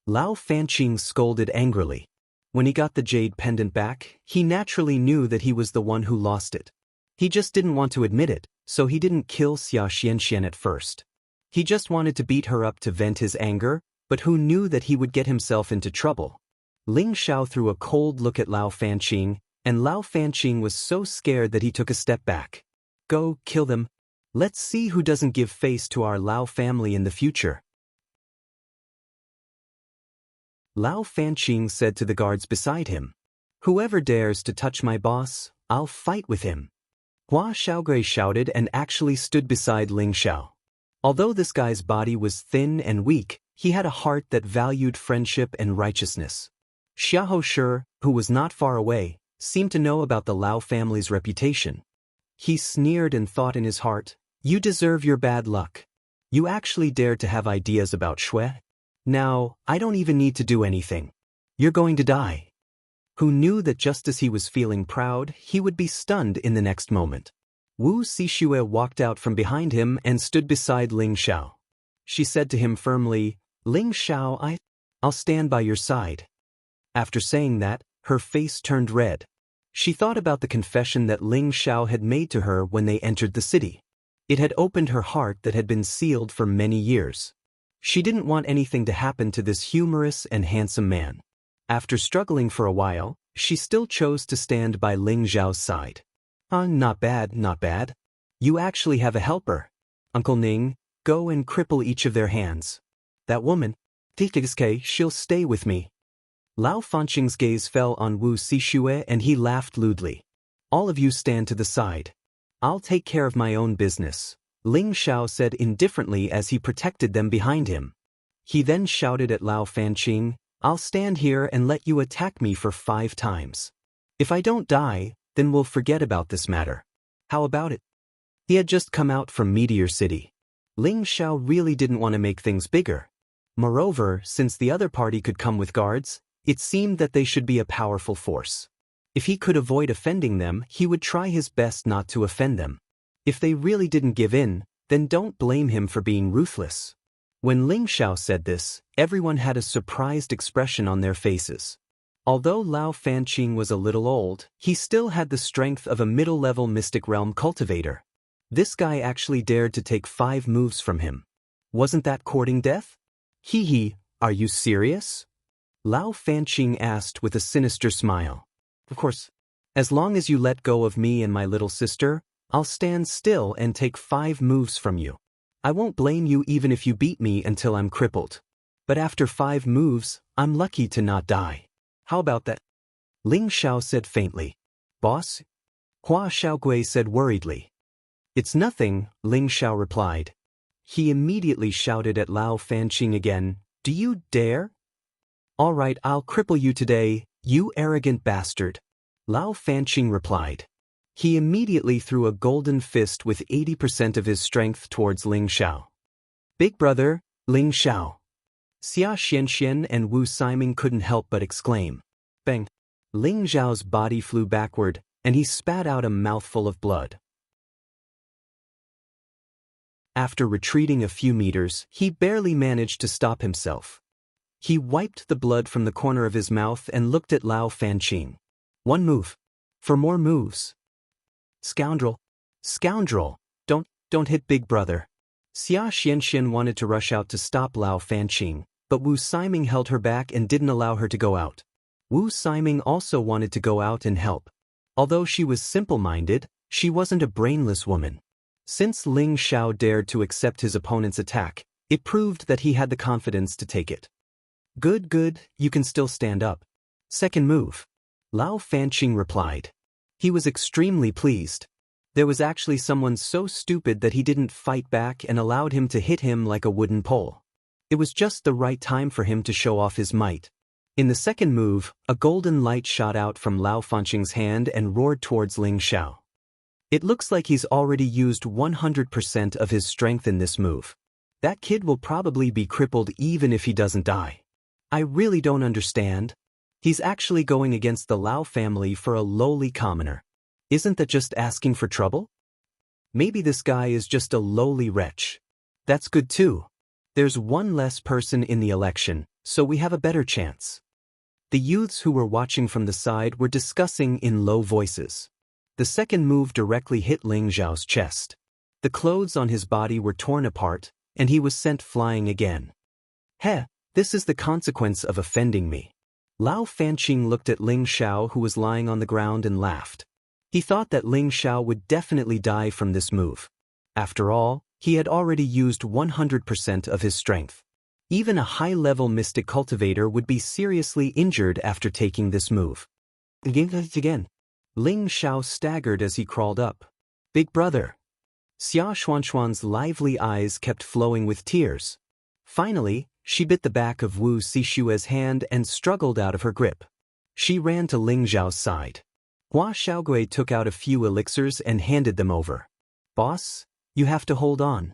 Lao Fanqing scolded angrily. When he got the jade pendant back, he naturally knew that he was the one who lost it. He just didn't want to admit it, so he didn't kill Xia Xianxian at first. He just wanted to beat her up to vent his anger, but who knew that he would get himself into trouble? Ling Xiao threw a cold look at Lao Fanqing, and Lao Fanqing was so scared that he took a step back. Go, kill them. Let's see who doesn't give face to our Lao family in the future. Lao Fanqing said to the guards beside him. Whoever dares to touch my boss, I'll fight with him. Hua Xiaogui shouted and actually stood beside Ling Xiao. Although this guy's body was thin and weak, he had a heart that valued friendship and righteousness. Xiahou Shi, who was not far away, seemed to know about the Lao family's reputation. He sneered and thought in his heart, you deserve your bad luck. You actually dared to have ideas about Shui? Now, I don't even need to do anything. You're going to die. Who knew that just as he was feeling proud, he would be stunned in the next moment. Wu Sixue walked out from behind him and stood beside Ling Xiao. She said to him firmly, Ling Xiao, I'll stand by your side. After saying that, her face turned red. She thought about the confession that Ling Xiao had made to her when they entered the city. It had opened her heart that had been sealed for many years. She didn't want anything to happen to this humorous and handsome man. After struggling for a while, she still chose to stand by Ling Xiao's side. Not bad, not bad. You actually have a helper. Uncle Ning, go and cripple each of their hands. That woman, Tikiske, she'll stay with me. Lao Fanqing's gaze fell on Wu Sixue and he laughed lewdly. All of you stand to the side. I'll take care of my own business, Ling Xiao said indifferently as he protected them behind him. He then shouted at Lao Fanqing, I'll stand here and let you attack me for 5 times. If I don't die, then we'll forget about this matter. How about it? He had just come out from Meteor City. Ling Xiao really didn't want to make things bigger. Moreover, since the other party could come with guards, it seemed that they should be a powerful force. If he could avoid offending them, he would try his best not to offend them. If they really didn't give in, then don't blame him for being ruthless. When Ling Xiao said this, everyone had a surprised expression on their faces. Although Lao Fanqing was a little old, he still had the strength of a middle-level mystic realm cultivator. This guy actually dared to take 5 moves from him. Wasn't that courting death? Hee hee, are you serious? Lao Fanqing asked with a sinister smile. Of course. As long as you let go of me and my little sister, I'll stand still and take 5 moves from you. I won't blame you even if you beat me until I'm crippled. But after 5 moves, I'm lucky to not die. How about that? Ling Xiao said faintly. Boss? Hua Xiaogui said worriedly. It's nothing, Ling Xiao replied. He immediately shouted at Lao Fanqing again, do you dare? All right, I'll cripple you today, you arrogant bastard. Lao Fanqing replied. He immediately threw a golden fist with 80% of his strength towards Ling Xiao. Big brother, Ling Xiao. Xia Xianxian and Wu Siming couldn't help but exclaim. Bang! Ling Xiao's body flew backward, and he spat out a mouthful of blood. After retreating a few meters, he barely managed to stop himself. He wiped the blood from the corner of his mouth and looked at Lao Fanqing. 1 move. For more moves. Scoundrel. Scoundrel. Don't hit big brother. Xia Xianxian wanted to rush out to stop Lao Fanqing, but Wu Siming held her back and didn't allow her to go out. Wu Siming also wanted to go out and help. Although she was simple-minded, she wasn't a brainless woman. Since Ling Xiao dared to accept his opponent's attack, it proved that he had the confidence to take it. Good, you can still stand up. Second move. Lao Fanqing replied. He was extremely pleased. There was actually someone so stupid that he didn't fight back and allowed him to hit him like a wooden pole. It was just the right time for him to show off his might. In the second move, a golden light shot out from Lao Fanqing's hand and roared towards Ling Xiao. It looks like he's already used 100% of his strength in this move. That kid will probably be crippled even if he doesn't die. I really don't understand. He's actually going against the Lao family for a lowly commoner. Isn't that just asking for trouble? Maybe this guy is just a lowly wretch. That's good too. There's one less person in the election, so we have a better chance. The youths who were watching from the side were discussing in low voices. The second move directly hit Ling Xiao's chest. The clothes on his body were torn apart, and he was sent flying again. Heh, this is the consequence of offending me. Lao Fanqing looked at Ling Xiao, who was lying on the ground, and laughed. He thought that Ling Xiao would definitely die from this move. After all, he had already used 100% of his strength. Even a high-level mystic cultivator would be seriously injured after taking this move. Again. Ling Xiao staggered as he crawled up. Big brother. Xia Xuanxuan's lively eyes kept flowing with tears. Finally, she bit the back of Wu Sishue's hand and struggled out of her grip. She ran to Ling Xiao's side. Hua Xiaogui took out a few elixirs and handed them over. Boss, you have to hold on.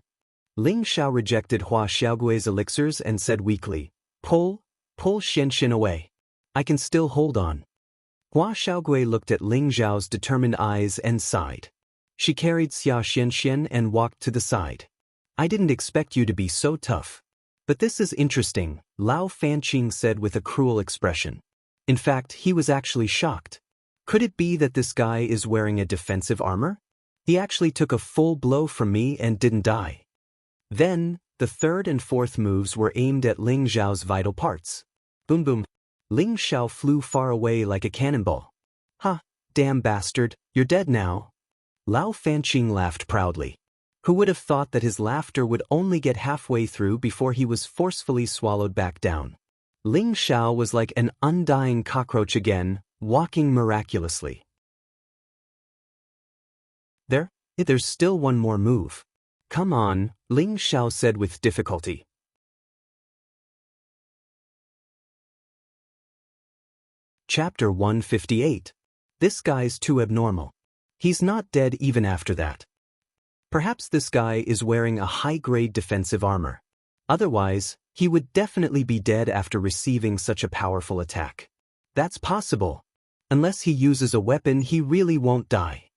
Ling Xiao rejected Hua Xiaogui's elixirs and said weakly, Pull Xianxian away. I can still hold on. Hua Xiaogui looked at Ling Xiao's determined eyes and sighed. She carried Xia Xianxian and walked to the side. I didn't expect you to be so tough. But this is interesting, Lao Fanqing said with a cruel expression. In fact, he was actually shocked. Could it be that this guy is wearing a defensive armor? He actually took a full blow from me and didn't die. Then, the third and fourth moves were aimed at Ling Xiao's vital parts. Boom boom. Ling Xiao flew far away like a cannonball. Ha, damn bastard, you're dead now. Lao Fanqing laughed proudly. Who would have thought that his laughter would only get halfway through before he was forcefully swallowed back down? Ling Xiao was like an undying cockroach again, walking miraculously. There's still one more move. Come on, Ling Xiao said with difficulty. Chapter 158. This guy's too abnormal. He's not dead even after that. Perhaps this guy is wearing a high-grade defensive armor. Otherwise, he would definitely be dead after receiving such a powerful attack. That's possible. Unless he uses a weapon, he really won't die.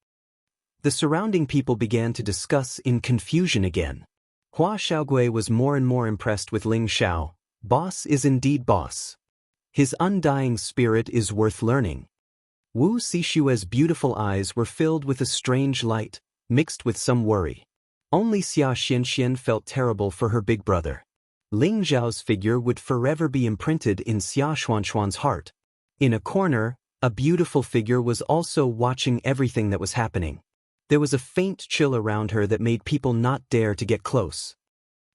The surrounding people began to discuss in confusion again. Hua Xiaogui was more and more impressed with Ling Xiao. Boss is indeed boss. His undying spirit is worth learning. Wu Sishue's beautiful eyes were filled with a strange light, mixed with some worry. Only Xia Xianxian felt terrible for her big brother. Ling Xiao's figure would forever be imprinted in Xia Xuanxuan's heart. In a corner, a beautiful figure was also watching everything that was happening. There was a faint chill around her that made people not dare to get close.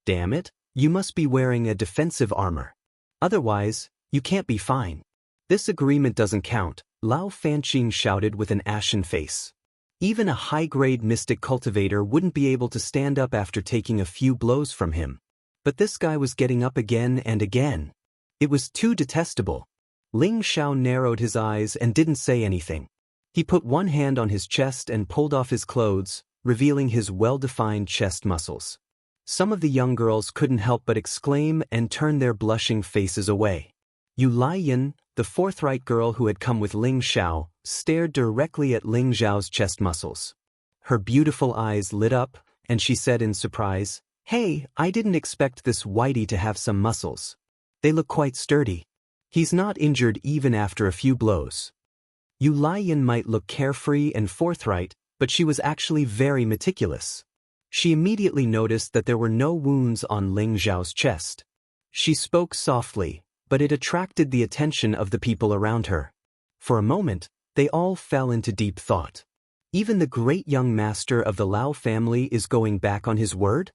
Damn it, you must be wearing a defensive armor. Otherwise, you can't be fine. This agreement doesn't count, Lao Fanqing shouted with an ashen face. Even a high-grade mystic cultivator wouldn't be able to stand up after taking a few blows from him. But this guy was getting up again and again. It was too detestable. Ling Xiao narrowed his eyes and didn't say anything. He put one hand on his chest and pulled off his clothes, revealing his well-defined chest muscles. Some of the young girls couldn't help but exclaim and turn their blushing faces away. Yu Laiyan, the forthright girl who had come with Ling Xiao, stared directly at Ling Xiao's chest muscles. Her beautiful eyes lit up, and she said in surprise, Hey, I didn't expect this whitey to have some muscles. They look quite sturdy. He's not injured even after a few blows. Yu Laiyan might look carefree and forthright, but she was actually very meticulous. She immediately noticed that there were no wounds on Ling Xiao's chest. She spoke softly, but it attracted the attention of the people around her. For a moment, they all fell into deep thought. Even the great young master of the Lao family is going back on his word?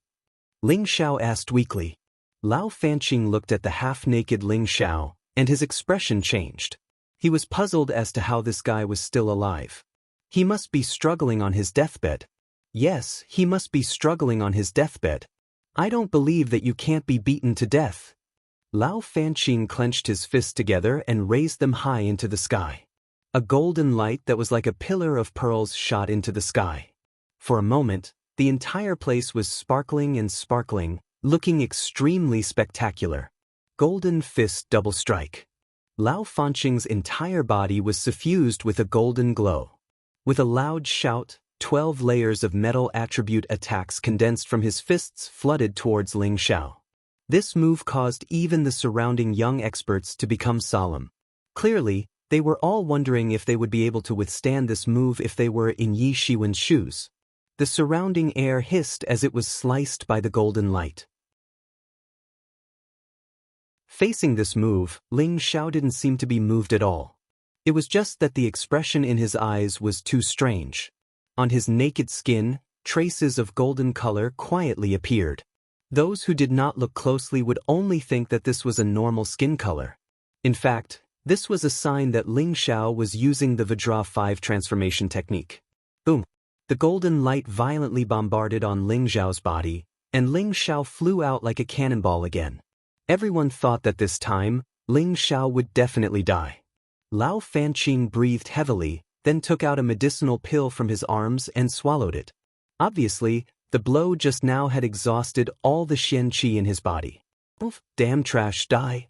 Ling Xiao asked weakly. Lao Fanqing looked at the half-naked Ling Xiao, and his expression changed. He was puzzled as to how this guy was still alive. He must be struggling on his deathbed. Yes, he must be struggling on his deathbed. I don't believe that you can't be beaten to death. Lao Fanqing clenched his fists together and raised them high into the sky. A golden light that was like a pillar of pearls shot into the sky. For a moment, the entire place was sparkling and sparkling, looking extremely spectacular. Golden fist double strike. Lao Fanqing's entire body was suffused with a golden glow. With a loud shout, 12 layers of metal attribute attacks condensed from his fists flooded towards Ling Xiao. This move caused even the surrounding young experts to become solemn. Clearly, they were all wondering if they would be able to withstand this move if they were in Yi Shiwen's shoes. The surrounding air hissed as it was sliced by the golden light. Facing this move, Ling Xiao didn't seem to be moved at all. It was just that the expression in his eyes was too strange. On his naked skin, traces of golden color quietly appeared. Those who did not look closely would only think that this was a normal skin color. In fact, this was a sign that Ling Xiao was using the Vajra 5 transformation technique. Boom! The golden light violently bombarded on Ling Xiao's body, and Ling Xiao flew out like a cannonball again. Everyone thought that this time, Ling Xiao would definitely die. Lao Fanqing breathed heavily, then took out a medicinal pill from his arms and swallowed it. Obviously, the blow just now had exhausted all the Xian qi in his body. "Oof, damn trash, die,"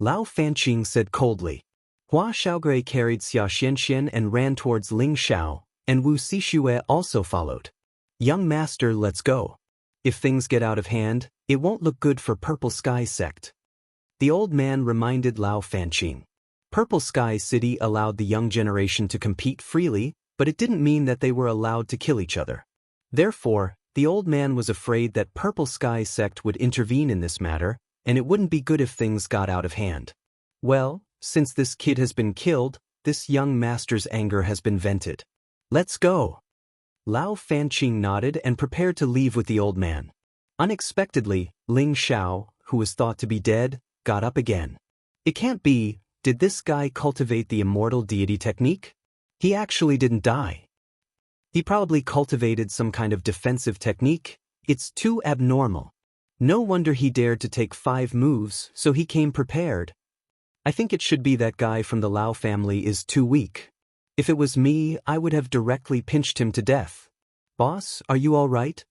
Lao Fanqing said coldly. Hua Xiaogui carried Xia Xianxian and ran towards Ling Xiao, and Wu Xixue also followed. "Young master, let's go. If things get out of hand, it won't look good for Purple Sky Sect." The old man reminded Lao Fanqing. Purple Sky City allowed the young generation to compete freely, but it didn't mean that they were allowed to kill each other. Therefore, the old man was afraid that Purple Sky Sect would intervene in this matter, and it wouldn't be good if things got out of hand. Well, since this kid has been killed, this young master's anger has been vented. "Let's go." Lao Fanqing nodded and prepared to leave with the old man. Unexpectedly, Ling Xiao, who was thought to be dead, got up again. It can't be. Did this guy cultivate the immortal deity technique? He actually didn't die. He probably cultivated some kind of defensive technique. It's too abnormal. No wonder he dared to take 5 moves, so he came prepared. I think it should be that guy from the Lao family is too weak. If it was me, I would have directly pinched him to death. "Boss, are you all right?"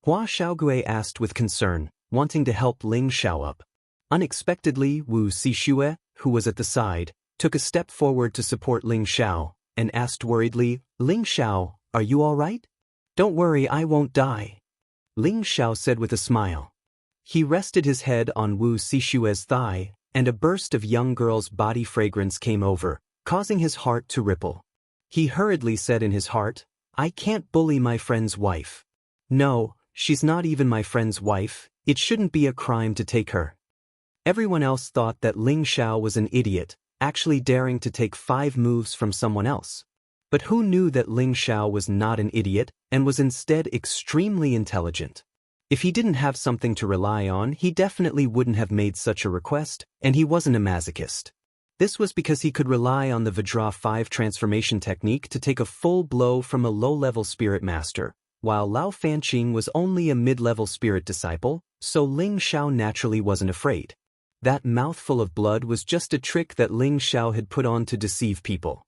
Hua Xiaogui asked with concern, wanting to help Ling Xiao up. Unexpectedly, Wu Xixue, who was at the side, took a step forward to support Ling Xiao, and asked worriedly, "Ling Xiao, are you all right?" "Don't worry, I won't die," Ling Xiao said with a smile. He rested his head on Wu Xixue's thigh, and a burst of young girl's body fragrance came over, causing his heart to ripple. He hurriedly said in his heart, "I can't bully my friend's wife. No, she's not even my friend's wife, it shouldn't be a crime to take her." Everyone else thought that Ling Xiao was an idiot, actually daring to take 5 moves from someone else. But who knew that Ling Xiao was not an idiot, and was instead extremely intelligent? If he didn't have something to rely on, he definitely wouldn't have made such a request, and he wasn't a masochist. This was because he could rely on the Vajra 5 transformation technique to take a full blow from a low-level spirit master, while Lao Fanqing was only a mid-level spirit disciple, so Ling Xiao naturally wasn't afraid. That mouthful of blood was just a trick that Ling Xiao had put on to deceive people.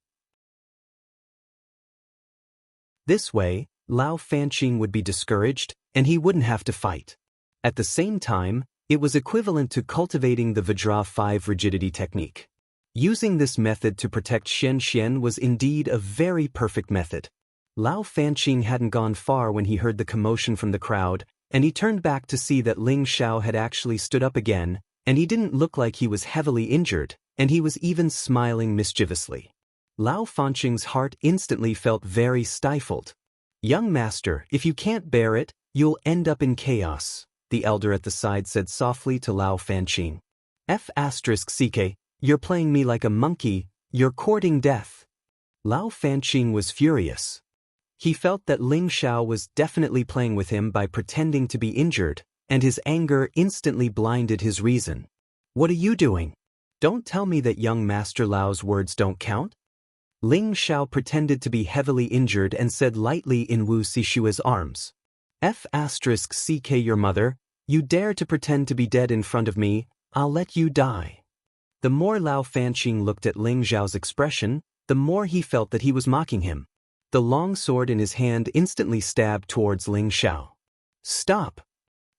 This way, Lao Fanqing would be discouraged, and he wouldn't have to fight. At the same time, it was equivalent to cultivating the Vajra 5 rigidity technique. Using this method to protect Xian was indeed a very perfect method. Lao Fanqing hadn't gone far when he heard the commotion from the crowd, and he turned back to see that Ling Xiao had actually stood up again, and he didn't look like he was heavily injured, and he was even smiling mischievously. Lao Fanqing's heart instantly felt very stifled. "Young master, if you can't bear it, you'll end up in chaos," the elder at the side said softly to Lao Fanqing. "F***ck, you're playing me like a monkey, you're courting death." Lao Fanqing was furious. He felt that Ling Xiao was definitely playing with him by pretending to be injured, and his anger instantly blinded his reason. "What are you doing? Don't tell me that young Master Lao's words don't count?" Ling Xiao pretended to be heavily injured and said lightly in Wu Xixue's arms, "F***ck your mother, you dare to pretend to be dead in front of me, I'll let you die. The more Lao Fanqing looked at Ling Zhao's expression, the more he felt that he was mocking him. The long sword in his hand instantly stabbed towards Ling Zhao. Stop!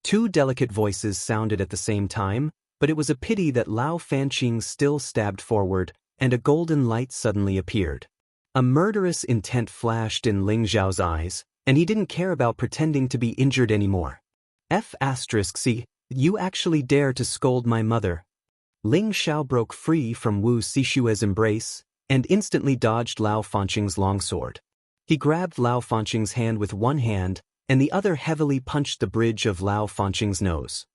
Two delicate voices sounded at the same time, but it was a pity that Lao Fanqing still stabbed forward, and a golden light suddenly appeared. A murderous intent flashed in Ling Zhao's eyes, and he didn't care about pretending to be injured anymore. F***C, you actually dare to scold my mother. Ling Zhao broke free from Wu Sishue's embrace, and instantly dodged Lao Fanqing's longsword. He grabbed Lao Fanqing's hand with one hand, and the other heavily punched the bridge of Lao Fanqing's nose.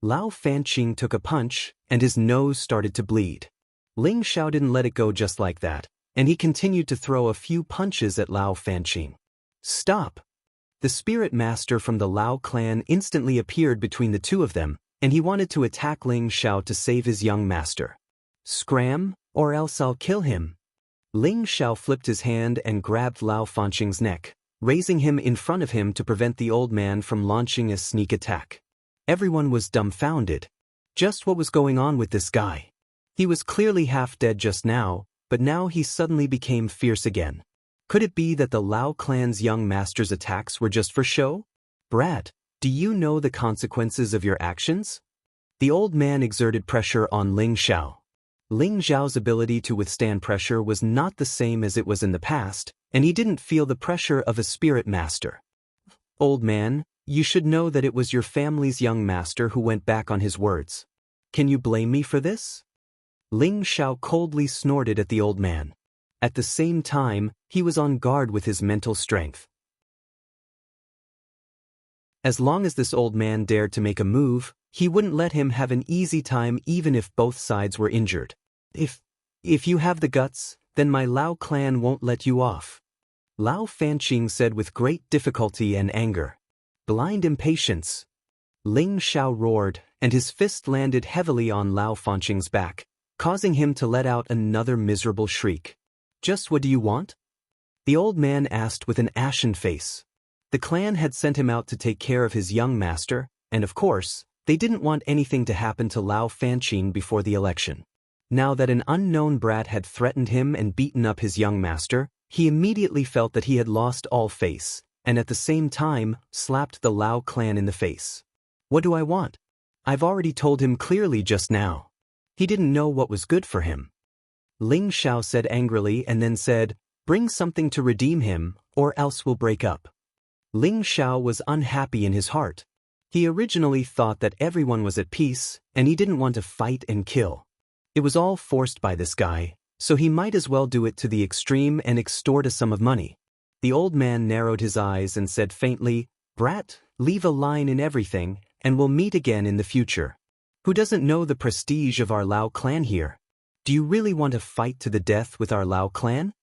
Lao Fanqing took a punch, and his nose started to bleed. Ling Zhao didn't let it go just like that, and he continued to throw a few punches at Lao Fanqing. Stop! The spirit master from the Lao clan instantly appeared between the two of them, and he wanted to attack Ling Zhao to save his young master. Scram, or else I'll kill him. Ling Zhao flipped his hand and grabbed Lao Fanqing's neck, raising him in front of him to prevent the old man from launching a sneak attack. Everyone was dumbfounded. Just what was going on with this guy? He was clearly half dead just now, but now he suddenly became fierce again. Could it be that the Lao clan's young master's attacks were just for show? Brat, do you know the consequences of your actions? The old man exerted pressure on Ling Zhao. Ling Zhao's ability to withstand pressure was not the same as it was in the past, and he didn't feel the pressure of a spirit master. Old man, you should know that it was your family's young master who went back on his words. Can you blame me for this? Ling Zhao coldly snorted at the old man. At the same time, he was on guard with his mental strength. As long as this old man dared to make a move, he wouldn't let him have an easy time even if both sides were injured. If you have the guts, then my Lao clan won't let you off. Lao Fanqing said with great difficulty and anger. Blind impatience. Ling Zhao roared, and his fist landed heavily on Lao Fanqing's back, causing him to let out another miserable shriek. Just what do you want? The old man asked with an ashen face. The clan had sent him out to take care of his young master, and of course, they didn't want anything to happen to Lao Fanqing before the election. Now that an unknown brat had threatened him and beaten up his young master, he immediately felt that he had lost all face, and at the same time, slapped the Lao clan in the face. What do I want? I've already told him clearly just now. He didn't know what was good for him. Ling Zhao said angrily and then said, bring something to redeem him, or else we'll break up. Ling Zhao was unhappy in his heart. He originally thought that everyone was at peace, and he didn't want to fight and kill. It was all forced by this guy, so he might as well do it to the extreme and extort a sum of money. The old man narrowed his eyes and said faintly, Brat, leave a line in everything, and we'll meet again in the future. Who doesn't know the prestige of our Lao clan here? Do you really want to fight to the death with our Lao clan?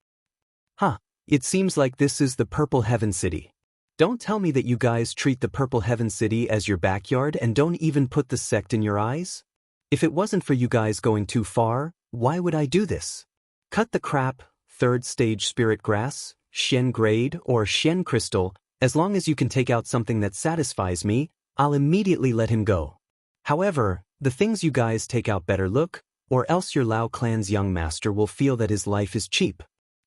It seems like this is the Purple Heaven City. Don't tell me that you guys treat the Purple Heaven City as your backyard and don't even put the sect in your eyes? If it wasn't for you guys going too far, why would I do this? Cut the crap, third stage spirit grass, Shen grade, or Shen crystal, as long as you can take out something that satisfies me, I'll immediately let him go. However, the things you guys take out better look, or else your Lao clan's young master will feel that his life is cheap.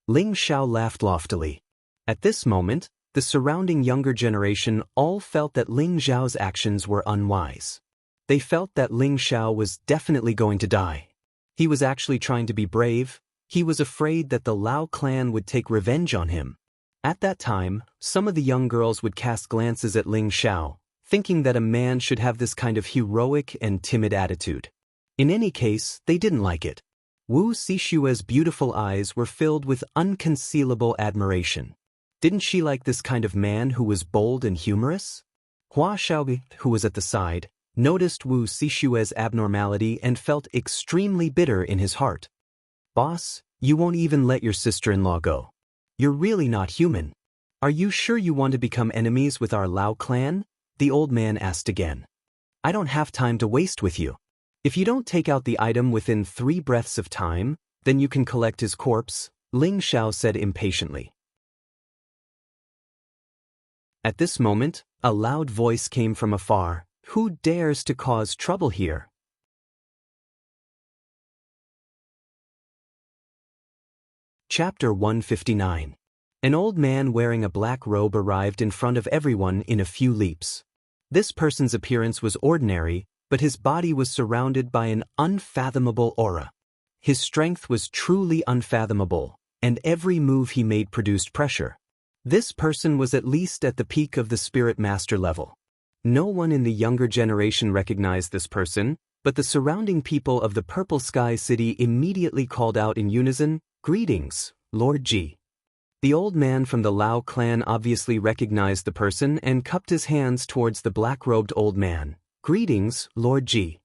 Ling Zhao laughed loftily. At this moment, the surrounding younger generation all felt that Ling Zhao's actions were unwise. They felt that Ling Zhao was definitely going to die. He was actually trying to be brave. He was afraid that the Lao clan would take revenge on him. At that time, some of the young girls would cast glances at Ling Zhao, thinking that a man should have this kind of heroic and timid attitude. In any case, they didn't like it. Wu Sishue's beautiful eyes were filled with unconcealable admiration. Didn't she like this kind of man who was bold and humorous? Hua Xiaobi, who was at the side, noticed Wu Sishue's abnormality and felt extremely bitter in his heart. Boss, you won't even let your sister-in-law go. You're really not human. Are you sure you want to become enemies with our Lao clan? The old man asked again. I don't have time to waste with you. If you don't take out the item within 3 breaths of time, then you can collect his corpse, Ling Zhao said impatiently. At this moment, a loud voice came from afar. Who dares to cause trouble here? Chapter 159. An old man wearing a black robe arrived in front of everyone in a few leaps. This person's appearance was ordinary, but his body was surrounded by an unfathomable aura. His strength was truly unfathomable, and every move he made produced pressure. This person was at least at the peak of the spirit master level. No one in the younger generation recognized this person, but the surrounding people of the Purple Sky City immediately called out in unison, "Greetings, Lord G." The old man from the Lao clan obviously recognized the person and cupped his hands towards the black-robed old man. "Greetings, Lord G."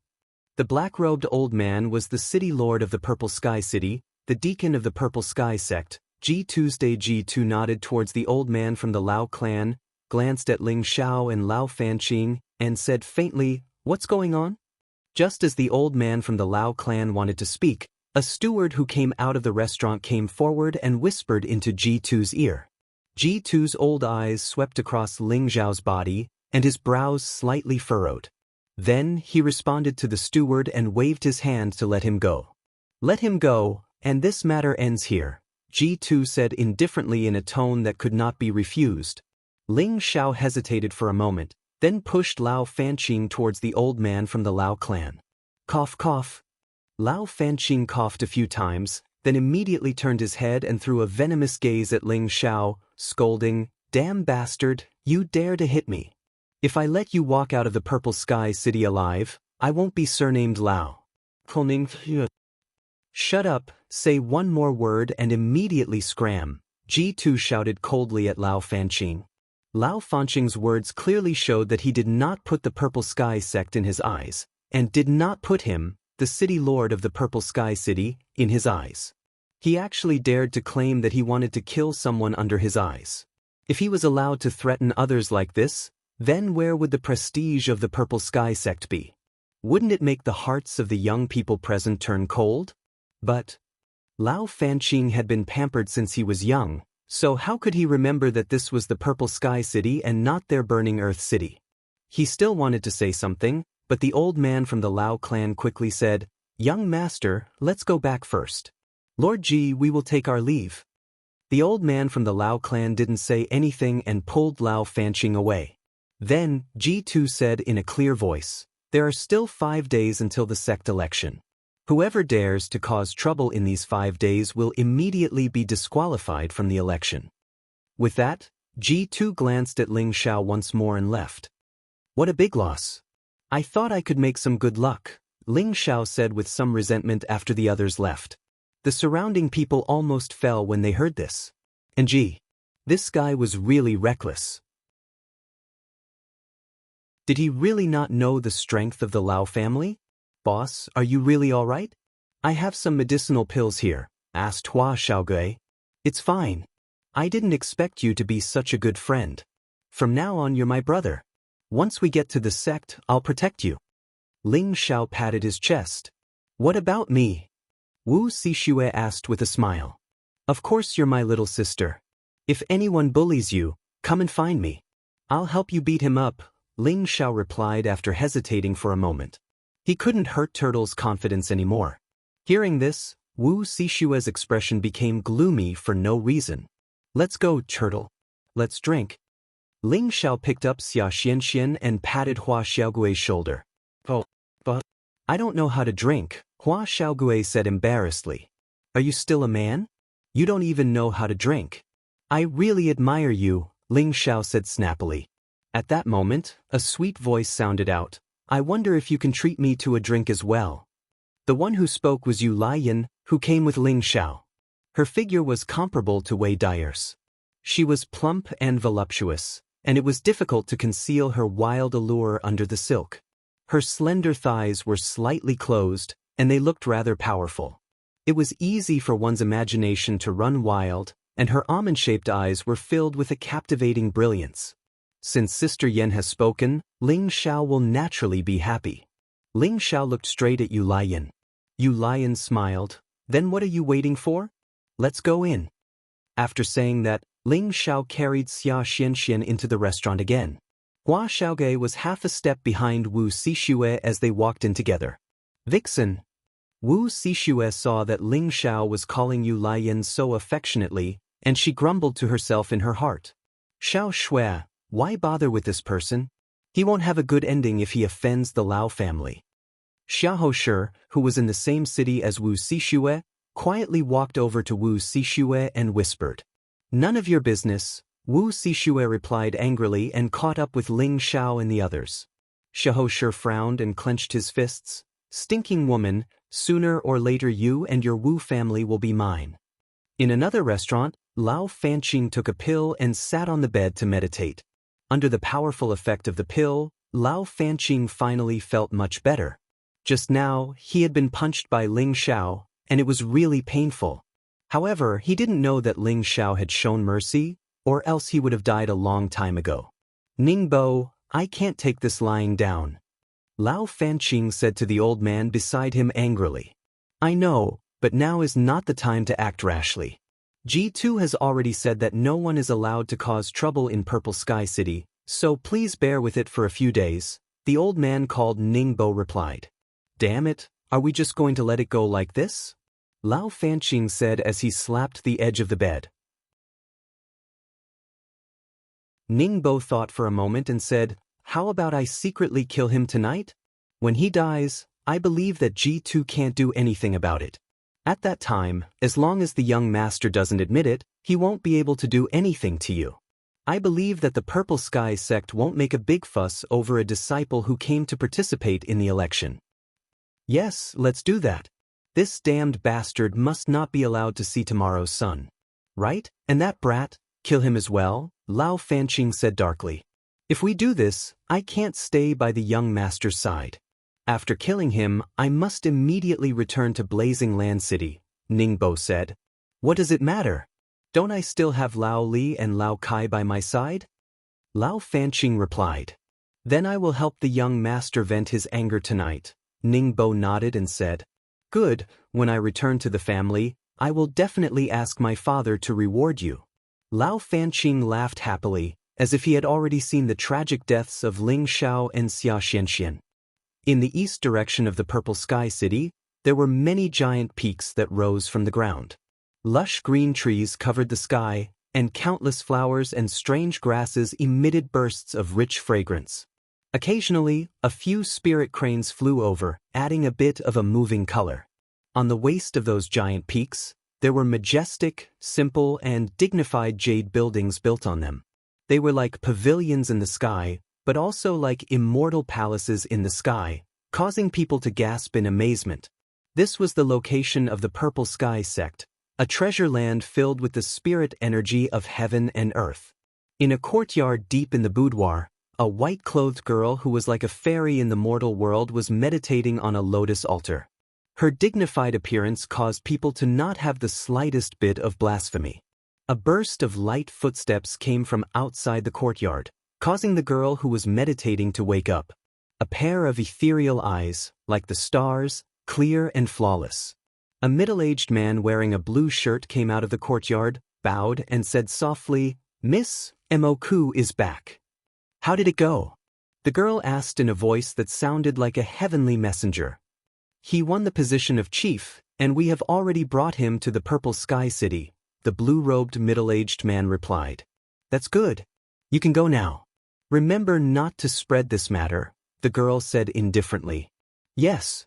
The black-robed old man was the city lord of the Purple Sky City, the deacon of the Purple Sky sect. Tuesday G2 nodded towards the old man from the Lao clan, glanced at Ling Xiao and Lao Fanqing, and said faintly, "What's going on?" Just as the old man from the Lao clan wanted to speak, a steward who came out of the restaurant came forward and whispered into G2's ear. G2's old eyes swept across Ling Xiao's body, and his brows slightly furrowed. Then he responded to the steward and waved his hand to let him go. "Let him go, and this matter ends here," G2 said indifferently in a tone that could not be refused. Ling Xiao hesitated for a moment, then pushed Lao Fanqing towards the old man from the Lao clan. Cough cough. Lao Fanqing coughed a few times, then immediately turned his head and threw a venomous gaze at Ling Xiao, scolding, "Damn bastard, you dare to hit me. If I let you walk out of the Purple Sky City alive, I won't be surnamed Lao." "Shut up, say one more word and immediately scram," G2 shouted coldly at Lao Fanqing. Lao Fanqing's words clearly showed that he did not put the Purple Sky sect in his eyes, and did not put him, the city lord of the Purple Sky City, in his eyes. He actually dared to claim that he wanted to kill someone under his eyes. If he was allowed to threaten others like this, then where would the prestige of the Purple Sky sect be? Wouldn't it make the hearts of the young people present turn cold? But Lao Fanqing had been pampered since he was young, so how could he remember that this was the Purple Sky City and not their Burning Earth City? He still wanted to say something, but the old man from the Lao clan quickly said, "Young master, let's go back first. Lord G, we will take our leave." The old man from the Lao clan didn't say anything and pulled Lao Fanqing away. Then, G2 said in a clear voice, "There are still 5 days until the sect election. Whoever dares to cause trouble in these 5 days will immediately be disqualified from the election." With that, G2 glanced at Ling Xiao once more and left. "What a big loss. I thought I could make some good luck," Ling Xiao said with some resentment after the others left. The surrounding people almost fell when they heard this. And gee, this guy was really reckless. Did he really not know the strength of the Lao family? "Boss, are you really all right?" "I have some medicinal pills here," asked Hua Xiaogui. "It's fine. I didn't expect you to be such a good friend. From now on you're my brother. Once we get to the sect, I'll protect you." Ling Xiao patted his chest. "What about me?" Wu Sixue asked with a smile. "Of course you're my little sister. If anyone bullies you, come and find me. I'll help you beat him up," Ling Xiao replied after hesitating for a moment. He couldn't hurt Turtle's confidence anymore. Hearing this, Wu Sixue's expression became gloomy for no reason. "Let's go, Turtle. Let's drink." Ling Xiao picked up Xia Xianxian and patted Hua Xiaogui's shoulder. "Oh, but I don't know how to drink," Hua Xiaogui said embarrassedly. "Are you still a man? You don't even know how to drink." "I really admire you," Ling Xiao said snappily. At that moment, a sweet voice sounded out. "I wonder if you can treat me to a drink as well." The one who spoke was Yu Lian, who came with Ling Xiao. Her figure was comparable to Wei Dyer's. She was plump and voluptuous, and it was difficult to conceal her wild allure under the silk. Her slender thighs were slightly closed, and they looked rather powerful. It was easy for one's imagination to run wild, and her almond-shaped eyes were filled with a captivating brilliance. Since Sister Yen has spoken, Ling Xiao will naturally be happy. Ling Xiao looked straight at Yu Lian. Yu Lian smiled. "Then what are you waiting for? Let's go in." After saying that, Ling Xiao carried Xia Xianxian into the restaurant again. Hua Xiaogui was half a step behind Wu Sixue as they walked in together. "Vixen." Wu Sixue saw that Ling Xiao was calling Yu Liyan so affectionately, and she grumbled to herself in her heart. Xiao Shui, why bother with this person? He won't have a good ending if he offends the Lao family. Xiahou Shi, who was in the same city as Wu Sixue, quietly walked over to Wu Sixue and whispered. None of your business, Wu Sixue replied angrily and caught up with Ling Xiao and the others. Xiahou Shi frowned and clenched his fists. Stinking woman, sooner or later you and your Wu family will be mine. In another restaurant, Lao Fanqing took a pill and sat on the bed to meditate. Under the powerful effect of the pill, Lao Fanqing finally felt much better. Just now, he had been punched by Ling Xiao, and it was really painful. However, he didn't know that Ling Xiao had shown mercy, or else he would have died a long time ago. Ningbo, I can't take this lying down. Lao Fanqing said to the old man beside him angrily. I know, but now is not the time to act rashly. G2 has already said that no one is allowed to cause trouble in Purple Sky City, so please bear with it for a few days, the old man called Ningbo replied. Damn it, are we just going to let it go like this? Lao Fanqing said as he slapped the edge of the bed. Ningbo thought for a moment and said, how about I secretly kill him tonight? When he dies, I believe that G2 can't do anything about it. At that time, as long as the young master doesn't admit it, he won't be able to do anything to you. I believe that the Purple Sky sect won't make a big fuss over a disciple who came to participate in the election. Yes, let's do that. This damned bastard must not be allowed to see tomorrow's sun. Right? And that brat, kill him as well? Lao Fanqing said darkly. If we do this, I can't stay by the young master's side. After killing him, I must immediately return to Blazing Land City, Ningbo said. What does it matter? Don't I still have Lao Li and Lao Kai by my side? Lao Fanqing replied. Then I will help the young master vent his anger tonight. Ningbo nodded and said. Good, when I return to the family, I will definitely ask my father to reward you. Lao Fanqing laughed happily, as if he had already seen the tragic deaths of Ling Xiao and Xia Xianxian. In the east direction of the Purple Sky City, there were many giant peaks that rose from the ground. Lush green trees covered the sky, and countless flowers and strange grasses emitted bursts of rich fragrance. Occasionally, a few spirit cranes flew over, adding a bit of a moving color. On the waist of those giant peaks, there were majestic, simple, and dignified jade buildings built on them. They were like pavilions in the sky, but also like immortal palaces in the sky, causing people to gasp in amazement. This was the location of the Purple Sky sect, a treasure land filled with the spirit energy of heaven and earth. In a courtyard deep in the boudoir, a white-clothed girl who was like a fairy in the mortal world was meditating on a lotus altar. Her dignified appearance caused people to not have the slightest bit of blasphemy. A burst of light footsteps came from outside the courtyard, causing the girl who was meditating to wake up. A pair of ethereal eyes, like the stars, clear and flawless. A middle-aged man wearing a blue shirt came out of the courtyard, bowed, and said softly, Miss Moku is back. How did it go? The girl asked in a voice that sounded like a heavenly messenger. He won the position of chief, and we have already brought him to the Purple Sky City, the blue-robed middle-aged man replied. That's good. You can go now. Remember not to spread this matter, the girl said indifferently. Yes.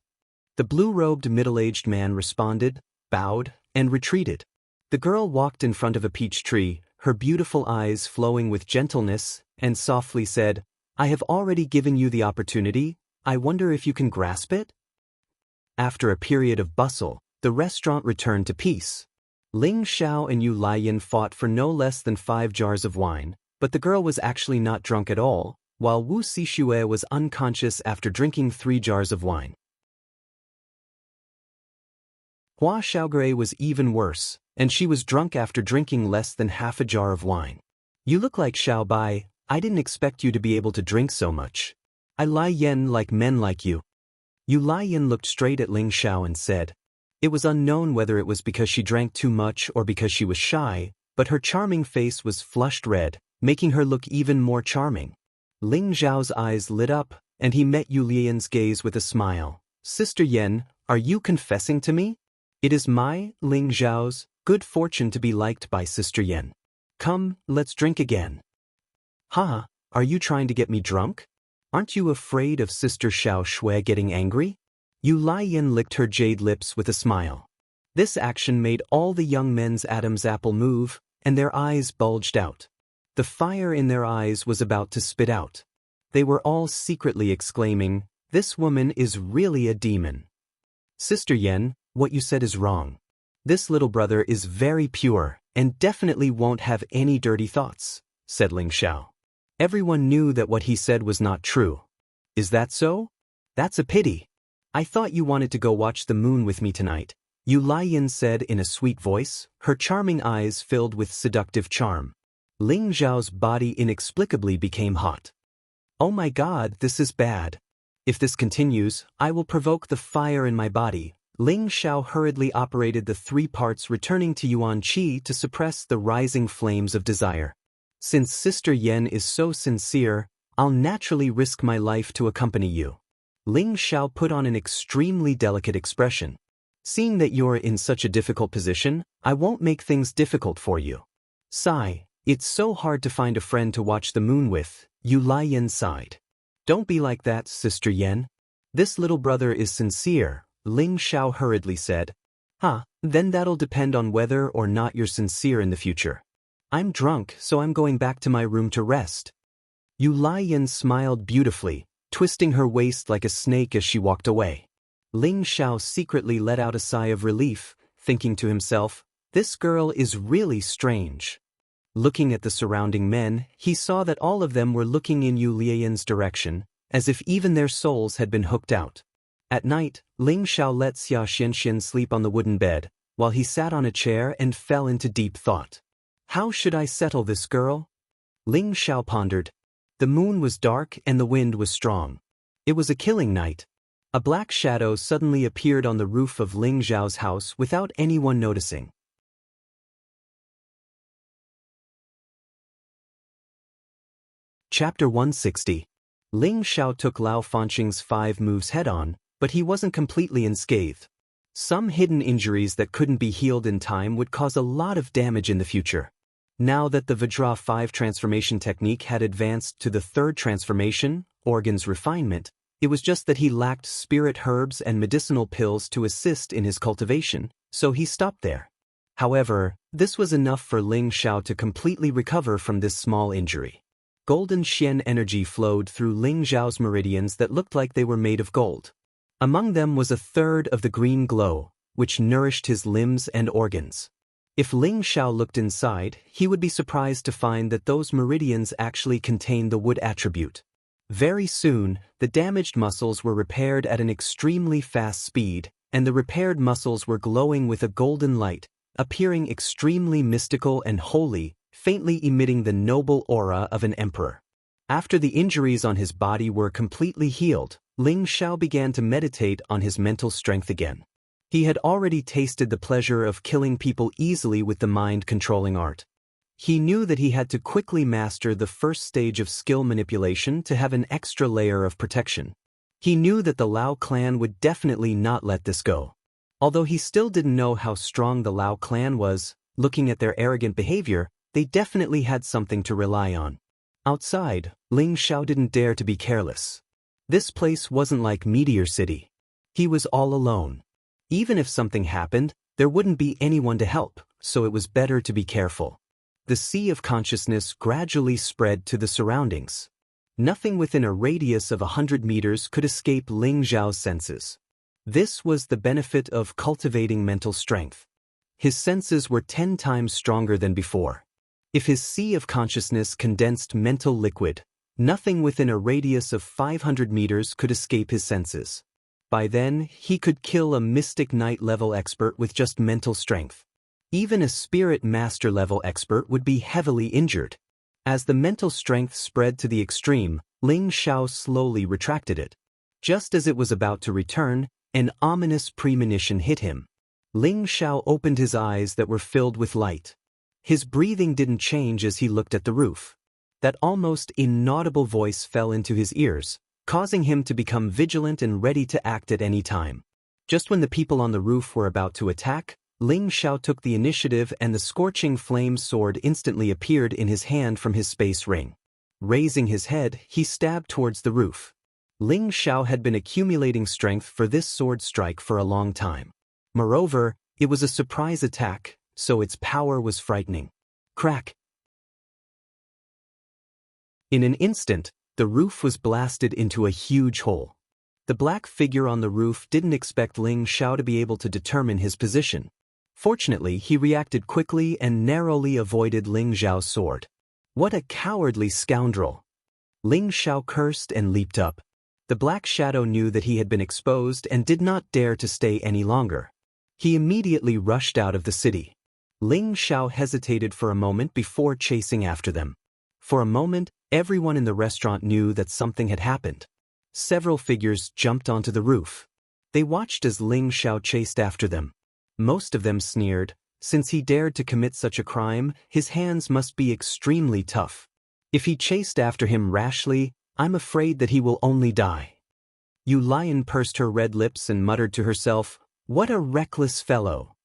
The blue-robed middle-aged man responded, bowed, and retreated. The girl walked in front of a peach tree, her beautiful eyes flowing with gentleness, and softly said, I have already given you the opportunity, I wonder if you can grasp it? After a period of bustle, the restaurant returned to peace. Ling Xiao and Yu Liyan fought for no less than 5 jars of wine, but the girl was actually not drunk at all, while Wu Sixue was unconscious after drinking 3 jars of wine. Hua Xiaogui was even worse, and she was drunk after drinking less than half a jar of wine. You look like Xiao Bai, I didn't expect you to be able to drink so much. I Lai Yen like men like you. Yu Liyan looked straight at Ling Xiao and said. It was unknown whether it was because she drank too much or because she was shy, but her charming face was flushed red, making her look even more charming. Ling Xiao's eyes lit up, and he met Yu Lian's gaze with a smile. Sister Yen, Are you confessing to me? It is my, Ling Zhao's, good fortune to be liked by Sister Yan. Come, let's drink again. Haha, are you trying to get me drunk? Aren't you afraid of Sister Xiao Shui getting angry? Yu Lian licked her jade lips with a smile. This action made all the young men's Adam's apple move, and their eyes bulged out. The fire in their eyes was about to spit out. They were all secretly exclaiming, "This woman is really a demon." Sister Yan, what you said is wrong. This little brother is very pure, and definitely won't have any dirty thoughts, said Ling Xiao. Everyone knew that what he said was not true. Is that so? That's a pity. I thought you wanted to go watch the moon with me tonight, Yu Lian said in a sweet voice, her charming eyes filled with seductive charm. Ling Zhao's body inexplicably became hot. Oh my god, this is bad. If this continues, I will provoke the fire in my body. Ling Xiao hurriedly operated the 3 parts returning to Yuan Qi to suppress the rising flames of desire. Since Sister Yan is so sincere, I'll naturally risk my life to accompany you. Ling Xiao put on an extremely delicate expression. Seeing that you're in such a difficult position, I won't make things difficult for you. Sigh, it's so hard to find a friend to watch the moon with, Yu Lian sighed. Don't be like that, Sister Yan. This little brother is sincere, Ling Xiao hurriedly said. Then that'll depend on whether or not you're sincere in the future. I'm drunk, so I'm going back to my room to rest. Yu Lian smiled beautifully, twisting her waist like a snake as she walked away. Ling Xiao secretly let out a sigh of relief, thinking to himself, this girl is really strange. Looking at the surrounding men, he saw that all of them were looking in Yu Lian's direction, as if even their souls had been hooked out. At night, Ling Xiao let Xia Xianxian sleep on the wooden bed, while he sat on a chair and fell into deep thought. How should I settle this girl? Ling Xiao pondered. The moon was dark and the wind was strong. It was a killing night. A black shadow suddenly appeared on the roof of Ling Zhao's house without anyone noticing. Chapter 160. Ling Xiao took Lao Fanqing's 5 moves head-on, but he wasn't completely unscathed. Some hidden injuries that couldn't be healed in time would cause a lot of damage in the future. Now that the Vajra 5 transformation technique had advanced to the 3rd transformation, organs refinement, it was just that he lacked spirit herbs and medicinal pills to assist in his cultivation, so he stopped there. However, this was enough for Ling Xiao to completely recover from this small injury. Golden Xian energy flowed through Ling Zhao's meridians that looked like they were made of gold. Among them was a 1/3 of the green glow, which nourished his limbs and organs. If Ling Xiao looked inside, he would be surprised to find that those meridians actually contained the wood attribute. Very soon, the damaged muscles were repaired at an extremely fast speed, and the repaired muscles were glowing with a golden light, appearing extremely mystical and holy, faintly emitting the noble aura of an emperor. After the injuries on his body were completely healed, Ling Xiao began to meditate on his mental strength again. He had already tasted the pleasure of killing people easily with the mind-controlling art. He knew that he had to quickly master the first stage of skill manipulation to have an extra layer of protection. He knew that the Lao clan would definitely not let this go. Although he still didn't know how strong the Lao clan was, looking at their arrogant behavior, they definitely had something to rely on. Outside, Ling Xiao didn't dare to be careless. This place wasn't like Meteor City. He was all alone. Even if something happened, there wouldn't be anyone to help, so it was better to be careful. The sea of consciousness gradually spread to the surroundings. Nothing within a radius of 100 meters could escape Ling Zhao's senses. This was the benefit of cultivating mental strength. His senses were 10 times stronger than before. If his sea of consciousness condensed mental liquid, nothing within a radius of 500 meters could escape his senses. By then, he could kill a mystic knight-level expert with just mental strength. Even a spirit master-level expert would be heavily injured. As the mental strength spread to the extreme, Ling Xiao slowly retracted it. Just as it was about to return, an ominous premonition hit him. Ling Xiao opened his eyes that were filled with light. His breathing didn't change as he looked at the roof. That almost inaudible voice fell into his ears, causing him to become vigilant and ready to act at any time. Just when the people on the roof were about to attack, Ling Xiao took the initiative and the scorching flame sword instantly appeared in his hand from his space ring. Raising his head, he stabbed towards the roof. Ling Xiao had been accumulating strength for this sword strike for a long time. Moreover, it was a surprise attack, so its power was frightening. Crack! In an instant, the roof was blasted into a huge hole. The black figure on the roof didn't expect Ling Xiao to be able to determine his position. Fortunately, he reacted quickly and narrowly avoided Ling Xiao's sword. What a cowardly scoundrel! Ling Xiao cursed and leaped up. The black shadow knew that he had been exposed and did not dare to stay any longer. He immediately rushed out of the city. Ling Xiao hesitated for a moment before chasing after them. For a moment, everyone in the restaurant knew that something had happened. Several figures jumped onto the roof. They watched as Ling Xiao chased after them. Most of them sneered. Since he dared to commit such a crime, his hands must be extremely tough. If he chased after him rashly, I'm afraid that he will only die. Yu Lion pursed her red lips and muttered to herself, "What a reckless fellow."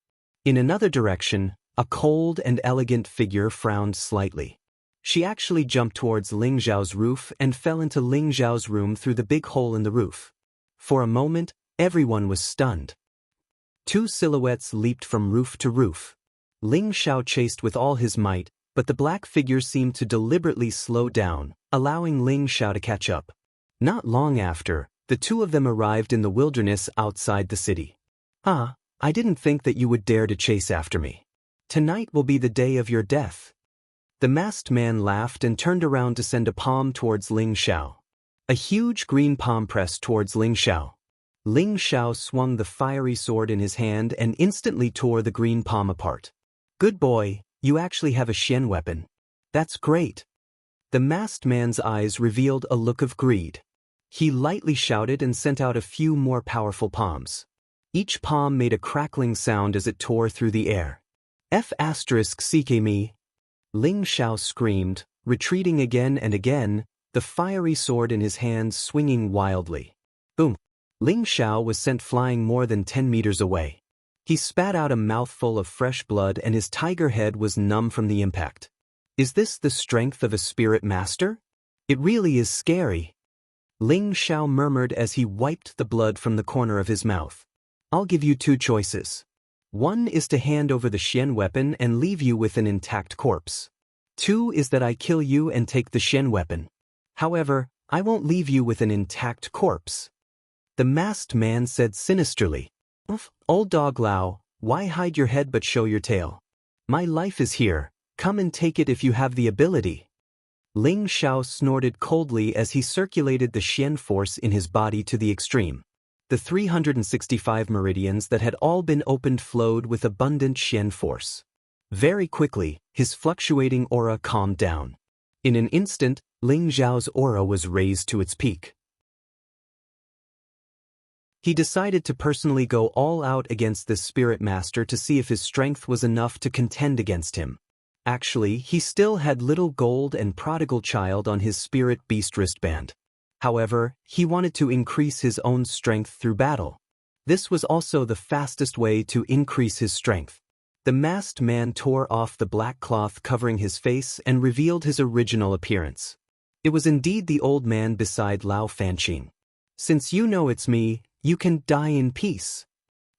In another direction, a cold and elegant figure frowned slightly. She actually jumped towards Ling Xiao's roof and fell into Ling Xiao's room through the big hole in the roof. For a moment, everyone was stunned. Two silhouettes leaped from roof to roof. Ling Xiao chased with all his might, but the black figure seemed to deliberately slow down, allowing Ling Xiao to catch up. Not long after, the two of them arrived in the wilderness outside the city. "Ah, I didn't think that you would dare to chase after me. Tonight will be the day of your death." The masked man laughed and turned around to send a palm towards Ling Xiao. A huge green palm pressed towards Ling Xiao. Ling Xiao swung the fiery sword in his hand and instantly tore the green palm apart. "Good boy, you actually have a Xian weapon. That's great." The masked man's eyes revealed a look of greed. He lightly shouted and sent out a few more powerful palms. Each palm made a crackling sound as it tore through the air. "F***ck me!" Ling Xiao screamed, retreating again and again, the fiery sword in his hands swinging wildly. Boom! Ling Xiao was sent flying more than 10 meters away. He spat out a mouthful of fresh blood and his tiger head was numb from the impact. Is this the strength of a spirit master? It really is scary. Ling Xiao murmured as he wiped the blood from the corner of his mouth. "I'll give you two choices. One is to hand over the Xian weapon and leave you with an intact corpse. Two is that I kill you and take the Xian weapon. However, I won't leave you with an intact corpse." The masked man said sinisterly, "Old dog Lao, why hide your head but show your tail? My life is here, come and take it if you have the ability." Ling Xiao snorted coldly as he circulated the Xian force in his body to the extreme. The 365 meridians that had all been opened flowed with abundant Xian force. Very quickly, his fluctuating aura calmed down. In an instant, Ling Xiao's aura was raised to its peak. He decided to personally go all out against this spirit master to see if his strength was enough to contend against him. Actually, he still had little gold and prodigal child on his spirit beast wristband. However, he wanted to increase his own strength through battle. This was also the fastest way to increase his strength. The masked man tore off the black cloth covering his face and revealed his original appearance. It was indeed the old man beside Lao Fanqing. "Since you know it's me, you can die in peace."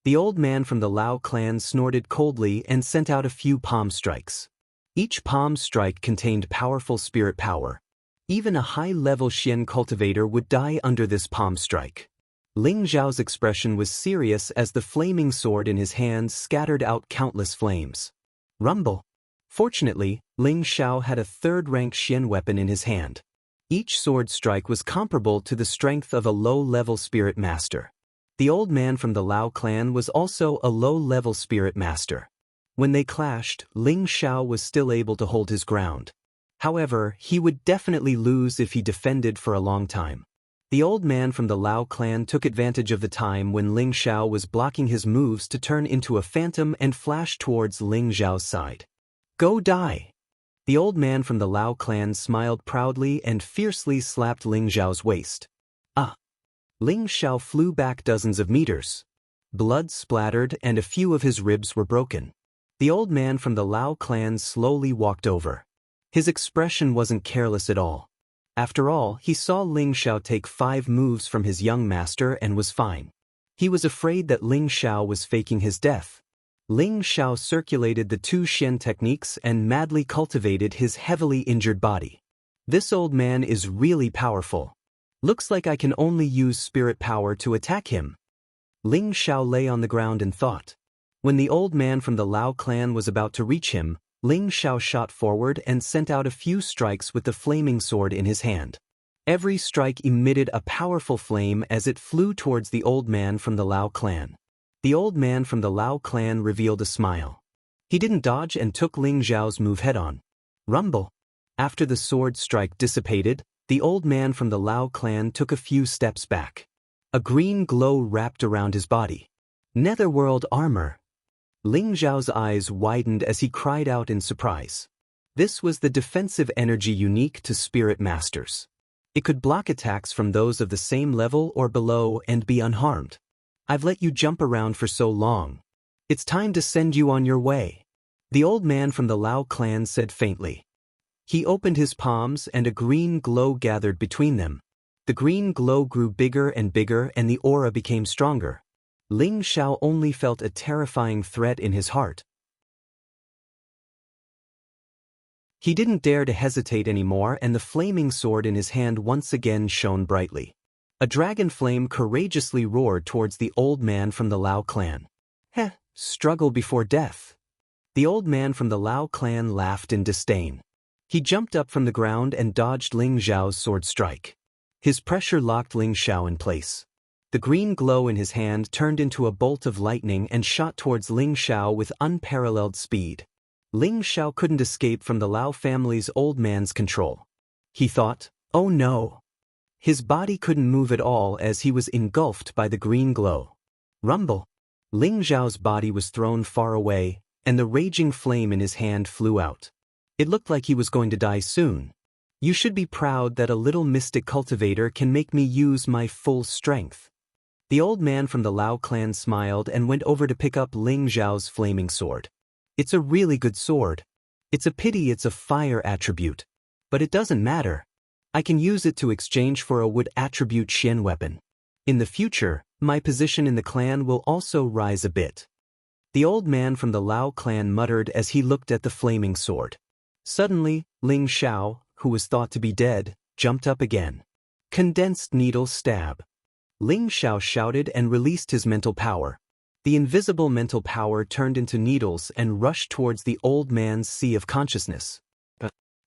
The old man from the Lao clan snorted coldly and sent out a few palm strikes. Each palm strike contained powerful spirit power. Even a high-level Xian cultivator would die under this palm strike. Ling Xiao's expression was serious as the flaming sword in his hands scattered out countless flames. Rumble! Fortunately, Ling Xiao had a third-rank Xian weapon in his hand. Each sword strike was comparable to the strength of a low-level spirit master. The old man from the Lao clan was also a low-level spirit master. When they clashed, Ling Xiao was still able to hold his ground. However, he would definitely lose if he defended for a long time. The old man from the Lao clan took advantage of the time when Ling Xiao was blocking his moves to turn into a phantom and flash towards Ling Xiao's side. "Go die!" The old man from the Lao clan smiled proudly and fiercely slapped Ling Xiao's waist. Ah! Ling Xiao flew back dozens of meters. Blood splattered and a few of his ribs were broken. The old man from the Lao clan slowly walked over. His expression wasn't careless at all. After all, he saw Ling Xiao take 5 moves from his young master and was fine. He was afraid that Ling Xiao was faking his death. Ling Xiao circulated the 2 Xian techniques and madly cultivated his heavily injured body. This old man is really powerful. Looks like I can only use spirit power to attack him. Ling Xiao lay on the ground and thought. When the old man from the Lao clan was about to reach him, Ling Xiao shot forward and sent out a few strikes with the flaming sword in his hand. Every strike emitted a powerful flame as it flew towards the old man from the Lao clan. The old man from the Lao clan revealed a smile. He didn't dodge and took Ling Xiao's move head-on. Rumble. After the sword strike dissipated, the old man from the Lao clan took a few steps back. A green glow wrapped around his body. Netherworld armor. Ling Xiao's eyes widened as he cried out in surprise. This was the defensive energy unique to spirit masters. It could block attacks from those of the same level or below and be unharmed. I've let you jump around for so long. It's time to send you on your way. The old man from the Lao clan said faintly. He opened his palms and a green glow gathered between them. The green glow grew bigger and bigger and the aura became stronger. Ling Xiao only felt a terrifying threat in his heart. He didn't dare to hesitate anymore and the flaming sword in his hand once again shone brightly. A dragon flame courageously roared towards the old man from the Lao clan. Heh, struggle before death. The old man from the Lao clan laughed in disdain. He jumped up from the ground and dodged Ling Xiao's sword strike. His pressure locked Ling Xiao in place. The green glow in his hand turned into a bolt of lightning and shot towards Ling Xiao with unparalleled speed. Ling Xiao couldn't escape from the Lao family's old man's control. He thought, oh no. His body couldn't move at all as he was engulfed by the green glow. Rumble. Ling Xiao's body was thrown far away, and the raging flame in his hand flew out. It looked like he was going to die soon. You should be proud that a little mystic cultivator can make me use my full strength. The old man from the Lao clan smiled and went over to pick up Ling Xiao's flaming sword. It's a really good sword. It's a pity it's a fire attribute. But it doesn't matter. I can use it to exchange for a wood attribute Xian weapon. In the future, my position in the clan will also rise a bit. The old man from the Lao clan muttered as he looked at the flaming sword. Suddenly, Ling Xiao, who was thought to be dead, jumped up again. Condensed needle stab. Ling Xiao shouted and released his mental power. The invisible mental power turned into needles and rushed towards the old man's sea of consciousness.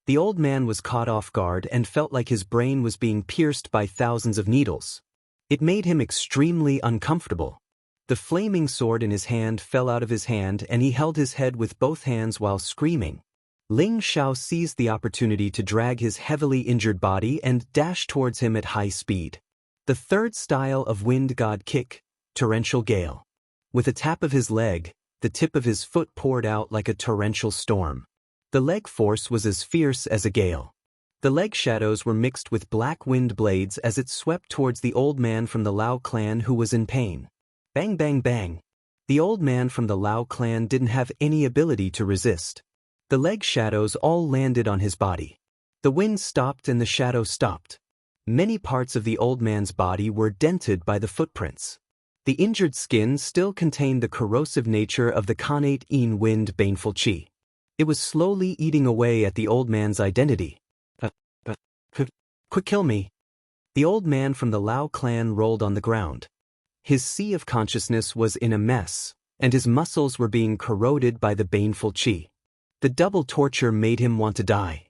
The old man was caught off guard and felt like his brain was being pierced by thousands of needles. It made him extremely uncomfortable. The flaming sword in his hand fell out of his hand and he held his head with both hands while screaming. Ling Xiao seized the opportunity to drag his heavily injured body and dash towards him at high speed. The third style of wind god kick, torrential gale. With a tap of his leg, the tip of his foot poured out like a torrential storm. The leg force was as fierce as a gale. The leg shadows were mixed with black wind blades as it swept towards the old man from the Lao clan who was in pain. Bang bang bang. The old man from the Lao clan didn't have any ability to resist. The leg shadows all landed on his body. The wind stopped and the shadow stopped. Many parts of the old man's body were dented by the footprints. The injured skin still contained the corrosive nature of the connate in wind baneful chi. It was slowly eating away at the old man's identity. Quick, kill me. The old man from the Lao clan rolled on the ground. His sea of consciousness was in a mess, and his muscles were being corroded by the baneful chi. The double torture made him want to die.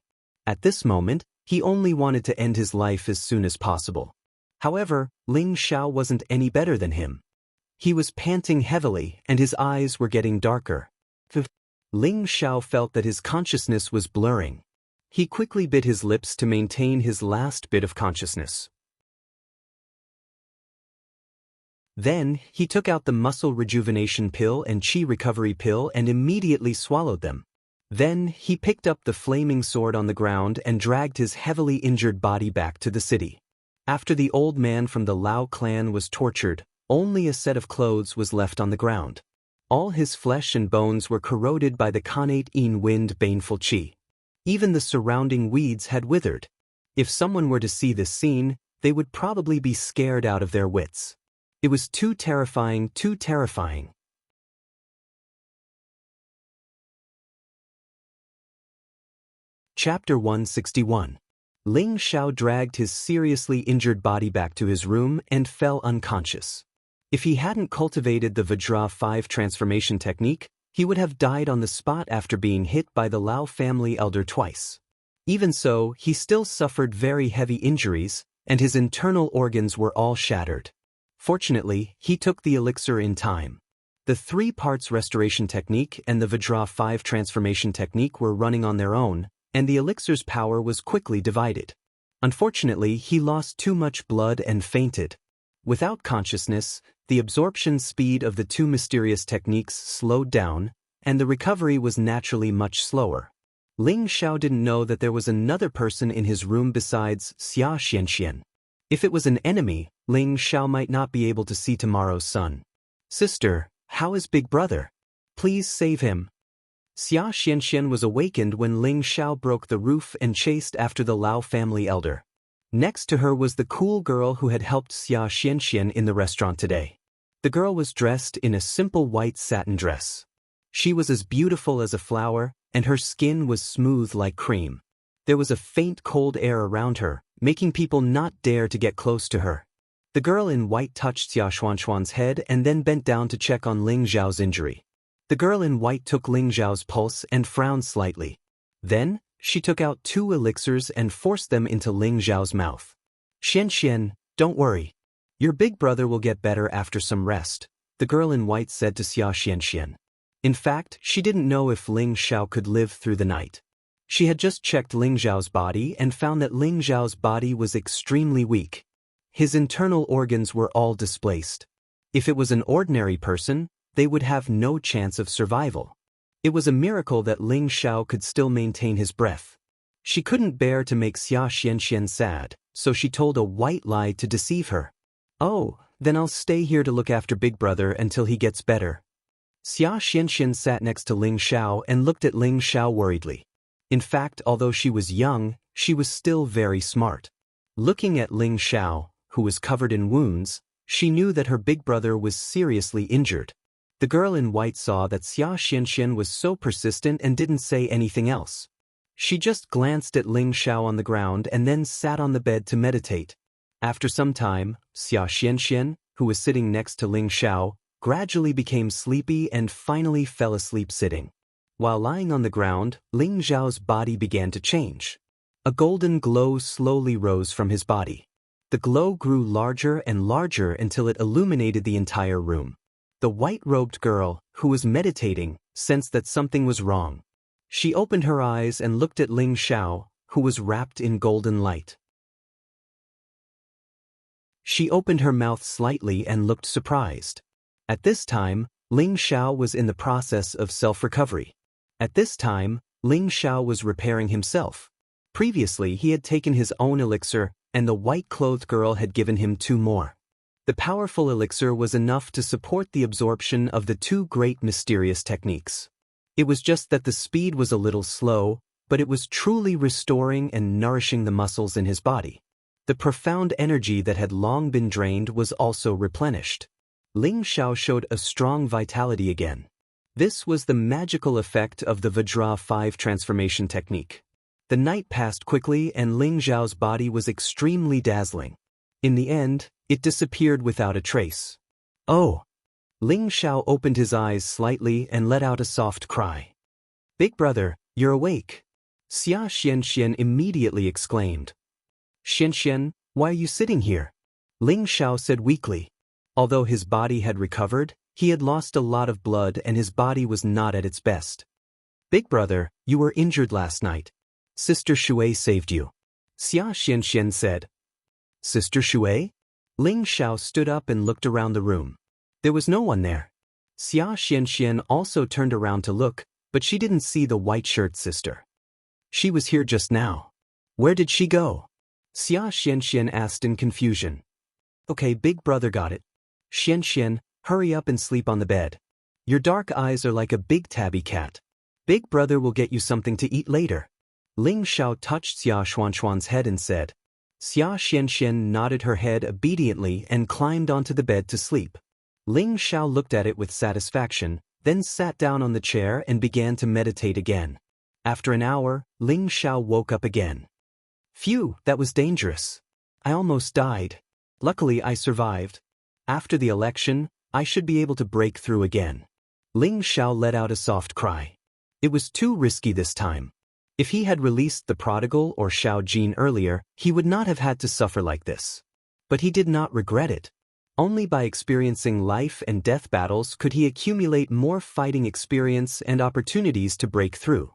At this moment, he only wanted to end his life as soon as possible. However, Ling Xiao wasn't any better than him. He was panting heavily and his eyes were getting darker. Ling Xiao felt that his consciousness was blurring. He quickly bit his lips to maintain his last bit of consciousness. Then, he took out the muscle rejuvenation pill and chi recovery pill and immediately swallowed them. Then, he picked up the flaming sword on the ground and dragged his heavily injured body back to the city. After the old man from the Lao clan was tortured, Only a set of clothes was left on the ground. All his flesh and bones were corroded by the connate in wind baneful chi. Even the surrounding weeds had withered. If someone were to see this scene, they would probably be scared out of their wits. It was too terrifying, too terrifying. Chapter 161. Ling Xiao dragged his seriously injured body back to his room and fell unconscious. If he hadn't cultivated the Vajra 5 transformation technique, he would have died on the spot after being hit by the Lao family elder twice. Even so, he still suffered very heavy injuries, and his internal organs were all shattered. Fortunately, he took the elixir in time. The 3 parts restoration technique and the Vajra 5 transformation technique were running on their own, and the elixir's power was quickly divided. Unfortunately, he lost too much blood and fainted. Without consciousness, the absorption speed of the 2 mysterious techniques slowed down, and the recovery was naturally much slower. Ling Xiao didn't know that there was another person in his room besides Xia Xianxian. If it was an enemy, Ling Xiao might not be able to see tomorrow's sun. "Sister, how is Big Brother? Please save him." Xia Xianxian was awakened when Ling Xiao broke the roof and chased after the Lao family elder. Next to her was the cool girl who had helped Xia Xianxian in the restaurant today. The girl was dressed in a simple white satin dress. She was as beautiful as a flower, and her skin was smooth like cream. There was a faint cold air around her, making people not dare to get close to her. The girl in white touched Xia Xuanxuan's head and then bent down to check on Ling Zhao's injury. The girl in white took Ling Zhao's pulse and frowned slightly. Then, she took out 2 elixirs and forced them into Ling Zhao's mouth. "Xianxian, don't worry. Your big brother will get better after some rest," the girl in white said to Xia Xianxian. In fact, she didn't know if Ling Xiao could live through the night. She had just checked Ling Zhao's body and found that Ling Zhao's body was extremely weak. His internal organs were all displaced. If it was an ordinary person, they would have no chance of survival. It was a miracle that Ling Xiao could still maintain his breath. She couldn't bear to make Xia Xianxian sad, so she told a white lie to deceive her. "Oh, then I'll stay here to look after Big Brother until he gets better." Xia Xianxian sat next to Ling Xiao and looked at Ling Xiao worriedly. In fact, although she was young, she was still very smart. Looking at Ling Xiao, who was covered in wounds, she knew that her big brother was seriously injured. The girl in white saw that Xia Xianxian was so persistent and didn't say anything else. She just glanced at Ling Xiao on the ground and then sat on the bed to meditate. After some time, Xia Xianxian, who was sitting next to Ling Xiao, gradually became sleepy and finally fell asleep sitting. While lying on the ground, Ling Xiao's body began to change. A golden glow slowly rose from his body. The glow grew larger and larger until it illuminated the entire room. The white-robed girl, who was meditating, sensed that something was wrong. She opened her eyes and looked at Ling Xiao, who was wrapped in golden light. She opened her mouth slightly and looked surprised. At this time, Ling Xiao was in the process of self-recovery. At this time, Ling Xiao was repairing himself. Previously, he had taken his own elixir, and the white-clothed girl had given him 2 more. The powerful elixir was enough to support the absorption of the 2 great mysterious techniques. It was just that the speed was a little slow, but it was truly restoring and nourishing the muscles in his body. The profound energy that had long been drained was also replenished. Ling Xiao showed a strong vitality again. This was the magical effect of the Vajra 5 transformation technique. The night passed quickly and Ling Xiao's body was extremely dazzling. In the end, it disappeared without a trace. "Oh!" Ling Xiao opened his eyes slightly and let out a soft cry. "Big brother, you're awake!" Xia Xianxian immediately exclaimed. "Xianxian, why are you sitting here?" Ling Xiao said weakly. Although his body had recovered, he had lost a lot of blood and his body was not at its best. "Big brother, you were injured last night. Sister Shui saved you," Xia Xianxian said. "Sister Shui?" Ling Xiao stood up and looked around the room. There was no one there. Xia Xianxian also turned around to look, but she didn't see the white-shirt sister. "She was here just now. Where did she go?" Xia Xianxian asked in confusion. "Okay, big brother got it. Xian, hurry up and sleep on the bed. Your dark eyes are like a big tabby cat. Big brother will get you something to eat later. Ling Xiao touched Xia Xuanxuan's head and said. Xia Xian nodded her head obediently and climbed onto the bed to sleep. Ling Xiao looked at it with satisfaction, then sat down on the chair and began to meditate again. After an hour, Ling Xiao woke up again. Phew, that was dangerous. I almost died. Luckily I survived. After the election, I should be able to break through again. Ling Xiao let out a soft cry. It was too risky this time. If he had released the prodigal or Xiao Jin earlier, he would not have had to suffer like this. But he did not regret it. Only by experiencing life and death battles could he accumulate more fighting experience and opportunities to break through.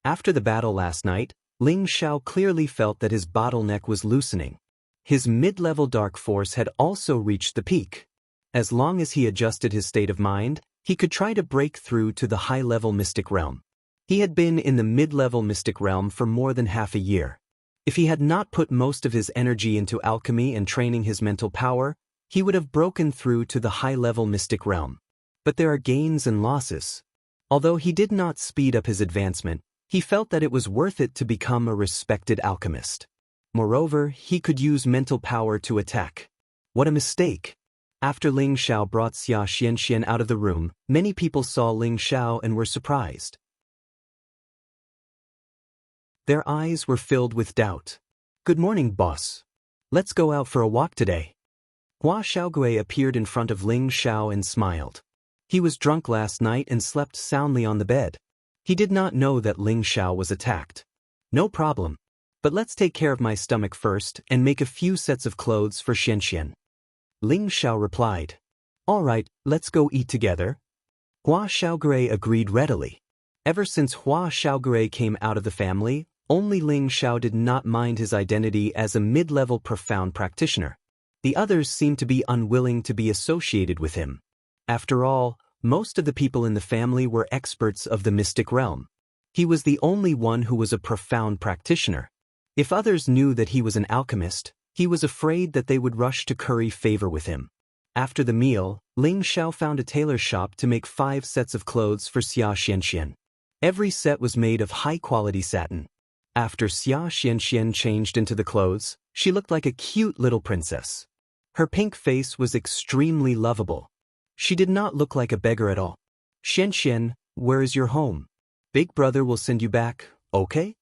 After the battle last night, Ling Xiao clearly felt that his bottleneck was loosening. His mid-level dark force had also reached the peak. As long as he adjusted his state of mind, he could try to break through to the high-level mystic realm. He had been in the mid-level mystic realm for more than half a year. If he had not put most of his energy into alchemy and training his mental power, he would have broken through to the high-level mystic realm. But there are gains and losses. Although he did not speed up his advancement, he felt that it was worth it to become a respected alchemist. Moreover, he could use mental power to attack. What a mistake! After Ling Xiao brought Xia Xian out of the room, many people saw Ling Xiao and were surprised. Their eyes were filled with doubt. Good morning, boss. Let's go out for a walk today. Hua Xiaogui appeared in front of Ling Xiao and smiled. He was drunk last night and slept soundly on the bed. He did not know that Ling Xiao was attacked. No problem. But let's take care of my stomach first and make a few sets of clothes for Xian. Ling Xiao replied. All right, let's go eat together. Hua Xiaogui agreed readily. Ever since Hua Xiaogui came out of the family, only Ling Xiao did not mind his identity as a mid-level profound practitioner. The others seemed to be unwilling to be associated with him. After all, most of the people in the family were experts of the mystic realm. He was the only one who was a profound practitioner. If others knew that he was an alchemist, he was afraid that they would rush to curry favor with him. After the meal, Ling Xiao found a tailor shop to make 5 sets of clothes for Xia Xian. Every set was made of high-quality satin. After Xia Xian changed into the clothes, she looked like a cute little princess. Her pink face was extremely lovable. She did not look like a beggar at all. Xian, where is your home? Big brother will send you back, okay?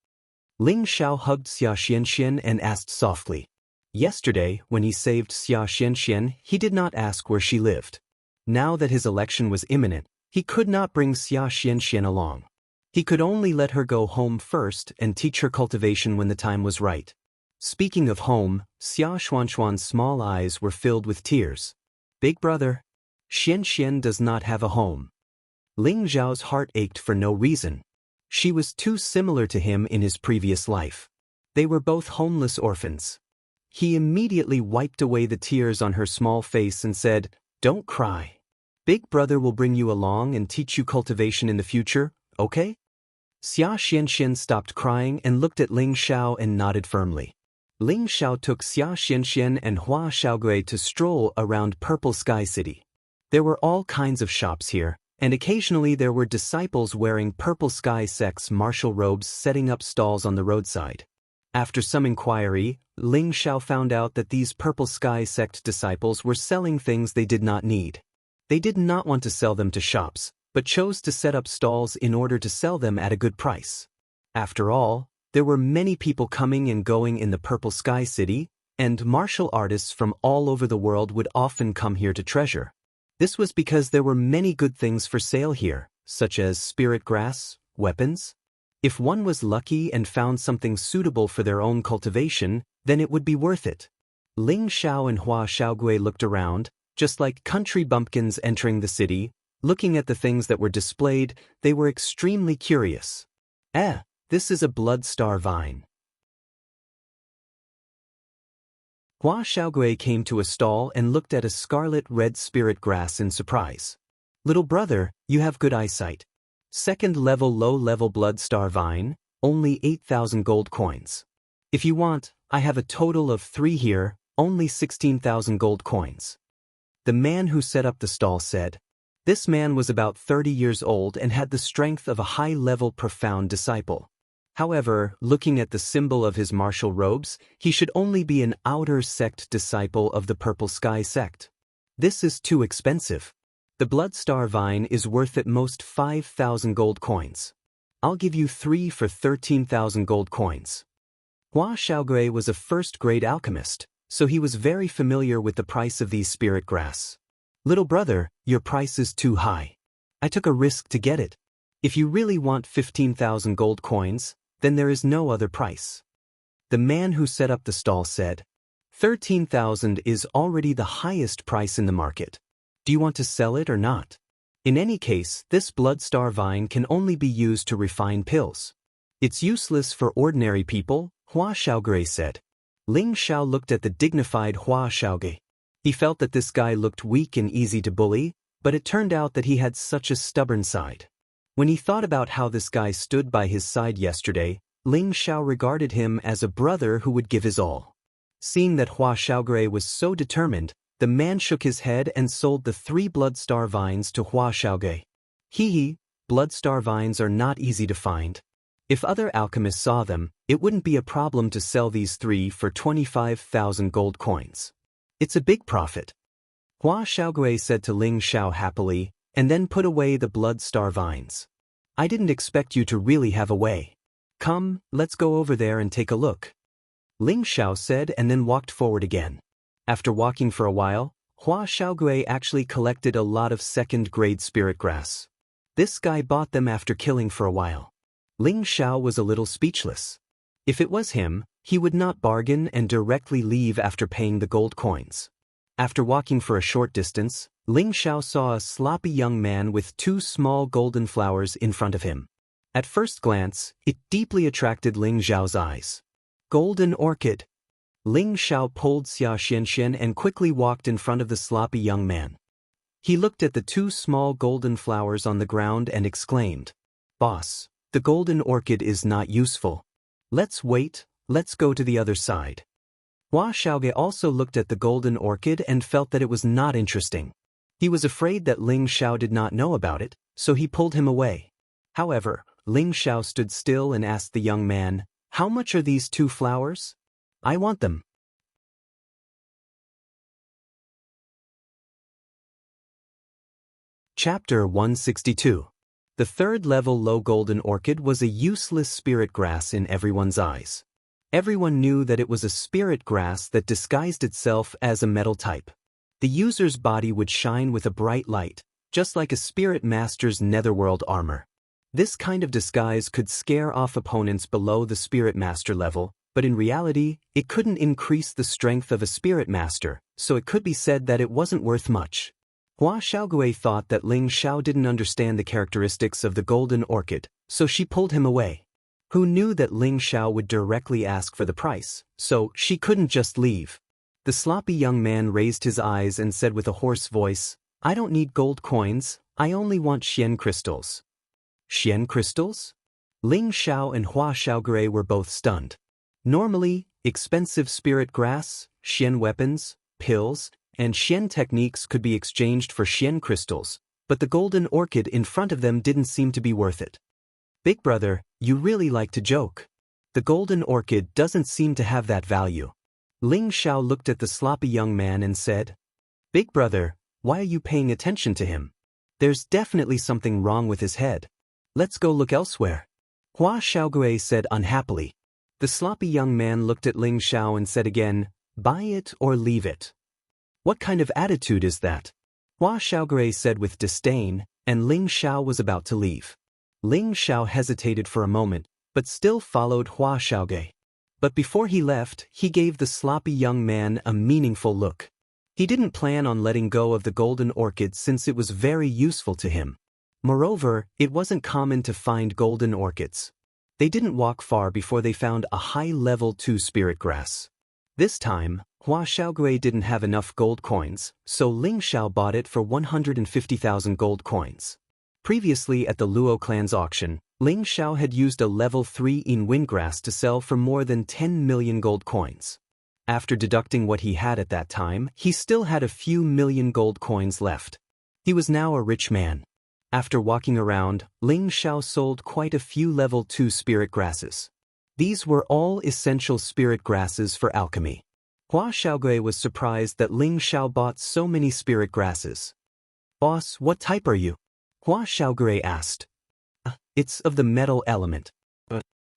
Ling Xiao hugged Xia Xian and asked softly. Yesterday, when he saved Xia Xian, he did not ask where she lived. Now that his election was imminent, he could not bring Xia Xian along. He could only let her go home first and teach her cultivation when the time was right. Speaking of home, Xia Xuanxuan's small eyes were filled with tears. Big brother, Xian does not have a home. Ling Zhao's heart ached for no reason. She was too similar to him in his previous life. They were both homeless orphans. He immediately wiped away the tears on her small face and said, Don't cry. Big brother will bring you along and teach you cultivation in the future, okay? Xia Xian stopped crying and looked at Ling Xiao and nodded firmly. Ling Xiao took Xia Xian and Hua Xiaogui to stroll around Purple Sky City. There were all kinds of shops here, and occasionally there were disciples wearing Purple Sky sect's martial robes setting up stalls on the roadside. After some inquiry, Ling Xiao found out that these Purple Sky sect disciples were selling things they did not need. They did not want to sell them to shops, but chose to set up stalls in order to sell them at a good price. After all, there were many people coming and going in the Purple Sky City, and martial artists from all over the world would often come here to treasure. This was because there were many good things for sale here, such as spirit grass, weapons. If one was lucky and found something suitable for their own cultivation, then it would be worth it. Ling Xiao and Hua Xiaogui looked around, just like country bumpkins entering the city. Looking at the things that were displayed, they were extremely curious. This is a blood star vine. Hua Xiaogui came to a stall and looked at a scarlet-red spirit grass in surprise. Little brother, you have good eyesight. Second-level low-level blood star vine, only 8,000 gold coins. If you want, I have a total of 3 here, only 16,000 gold coins. The man who set up the stall said. This man was about 30 years old and had the strength of a high-level profound disciple. However, looking at the symbol of his martial robes, he should only be an outer sect disciple of the Purple Sky sect. This is too expensive. The Blood Star Vine is worth at most 5,000 gold coins. I'll give you 3 for 13,000 gold coins. Hua Xiaogui was a first-grade alchemist, so he was very familiar with the price of these spirit grass. Little brother, your price is too high. I took a risk to get it. If you really want 15,000 gold coins, then there is no other price. The man who set up the stall said. 13,000 is already the highest price in the market. Do you want to sell it or not? In any case, this Blood Star Vine can only be used to refine pills. It's useless for ordinary people, Hua Xiaogui said. Ling Xiao looked at the dignified Hua Xiaogui. He felt that this guy looked weak and easy to bully, but it turned out that he had such a stubborn side. When he thought about how this guy stood by his side yesterday, Ling Xiao regarded him as a brother who would give his all. Seeing that Hua Xiaogui was so determined, the man shook his head and sold the 3 Blood Star Vines to Hua Xiaogui. Blood Star Vines are not easy to find. If other alchemists saw them, it wouldn't be a problem to sell these 3 for 25,000 gold coins. It's a big profit. Hua Xiaogui said to Ling Xiao happily, and then put away the Blood Star Vines. I didn't expect you to really have a way. Come, let's go over there and take a look. Ling Xiao said and then walked forward again. After walking for a while, Hua Xiaogui actually collected a lot of second-grade spirit grass. This guy bought them after killing for a while. Ling Xiao was a little speechless. If it was him, he would not bargain and directly leave after paying the gold coins. After walking for a short distance, Ling Xiao saw a sloppy young man with 2 small golden flowers in front of him. At first glance, it deeply attracted Ling Xiao's eyes. Golden orchid. Ling Xiao pulled Xia Xianxian and quickly walked in front of the sloppy young man. He looked at the 2 small golden flowers on the ground and exclaimed, "Boss, the golden orchid is not useful. Let's wait, let's go to the other side." Hua Xiaogui also looked at the golden orchid and felt that it was not interesting. He was afraid that Ling Xiao did not know about it, so he pulled him away. However, Ling Xiao stood still and asked the young man, "How much are these 2 flowers? I want them." Chapter 162. The 3rd-level low golden orchid was a useless spirit grass in everyone's eyes. Everyone knew that it was a spirit grass that disguised itself as a metal type. The user's body would shine with a bright light, just like a spirit master's netherworld armor. This kind of disguise could scare off opponents below the spirit master level, but in reality, it couldn't increase the strength of a spirit master, so it could be said that it wasn't worth much. Hua Xiaogui thought that Ling Xiao didn't understand the characteristics of the golden orchid, so she pulled him away. Who knew that Ling Xiao would directly ask for the price, so she couldn't just leave. The sloppy young man raised his eyes and said with a hoarse voice, "I don't need gold coins, I only want Xian crystals." Xian crystals? Ling Xiao and Hua Xiaogui were both stunned. Normally, expensive spirit grass, Xian weapons, pills, and Xian techniques could be exchanged for Xian crystals, but the golden orchid in front of them didn't seem to be worth it. Big brother, you really like to joke. The golden orchid doesn't seem to have that value. Ling Xiao looked at the sloppy young man and said, "Big brother, why are you paying attention to him? There's definitely something wrong with his head. Let's go look elsewhere." Hua Xiaogui said unhappily. The sloppy young man looked at Ling Xiao and said again, "Buy it or leave it." What kind of attitude is that? Hua Xiaogui said with disdain, and Ling Xiao was about to leave. Ling Xiao hesitated for a moment, but still followed Hua Xiaogui. But before he left, he gave the sloppy young man a meaningful look. He didn't plan on letting go of the golden orchid since it was very useful to him. Moreover, it wasn't common to find golden orchids. They didn't walk far before they found a high-level 2 spirit grass. This time, Hua Xiaogui didn't have enough gold coins, so Ling Xiao bought it for 150,000 gold coins. Previously at the Luo clan's auction, Ling Xiao had used a level 3 in windgrass to sell for more than 10 million gold coins. After deducting what he had at that time, he still had a few million gold coins left. He was now a rich man. After walking around, Ling Xiao sold quite a few level 2 spirit grasses. These were all essential spirit grasses for alchemy. Hua Xiaogui was surprised that Ling Xiao bought so many spirit grasses. "Boss, what type are you?" Hua Xiaogui asked. It's of the metal element."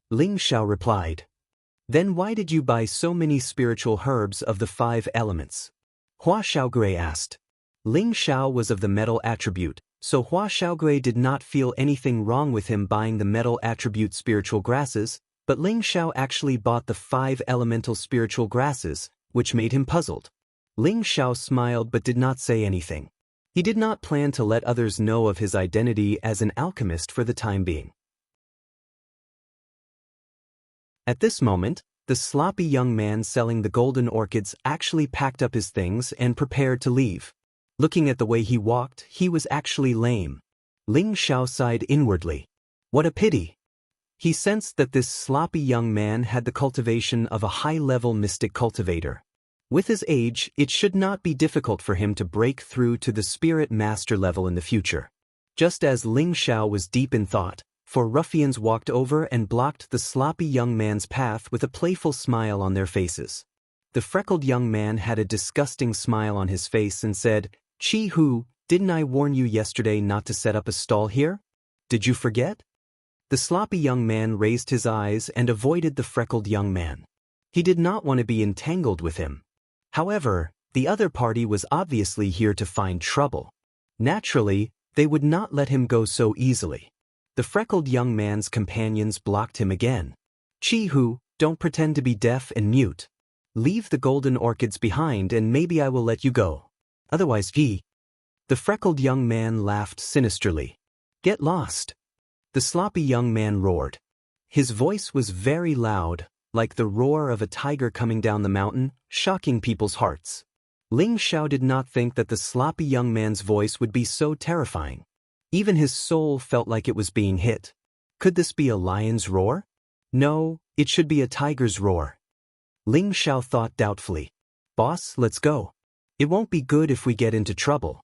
Ling Xiao replied. "Then why did you buy so many spiritual herbs of the 5 elements?" Hua Xiaogui asked. Ling Xiao was of the metal attribute, so Hua Xiaogui did not feel anything wrong with him buying the metal attribute spiritual grasses, but Ling Xiao actually bought the 5 elemental spiritual grasses, which made him puzzled. Ling Xiao smiled but did not say anything. He did not plan to let others know of his identity as an alchemist for the time being. At this moment, the sloppy young man selling the golden orchids actually packed up his things and prepared to leave. Looking at the way he walked, he was actually lame. Ling Xiao sighed inwardly. What a pity. He sensed that this sloppy young man had the cultivation of a high-level mystic cultivator. With his age, it should not be difficult for him to break through to the spirit master level in the future. Just as Ling Xiao was deep in thought, 4 ruffians walked over and blocked the sloppy young man's path with a playful smile on their faces. The freckled young man had a disgusting smile on his face and said, "Chi Hu, didn't I warn you yesterday not to set up a stall here? Did you forget?" The sloppy young man raised his eyes and avoided the freckled young man. He did not want to be entangled with him. However, the other party was obviously here to find trouble. Naturally, they would not let him go so easily. The freckled young man's companions blocked him again. "Chi Hu, don't pretend to be deaf and mute. Leave the golden orchids behind and maybe I will let you go. Otherwise, The freckled young man laughed sinisterly. "Get lost." The sloppy young man roared. His voice was very loud, like the roar of a tiger coming down the mountain, shocking people's hearts. Ling Xiao did not think that the sloppy young man's voice would be so terrifying. Even his soul felt like it was being hit. Could this be a lion's roar? No, it should be a tiger's roar. Ling Xiao thought doubtfully. "Boss, let's go. It won't be good if we get into trouble."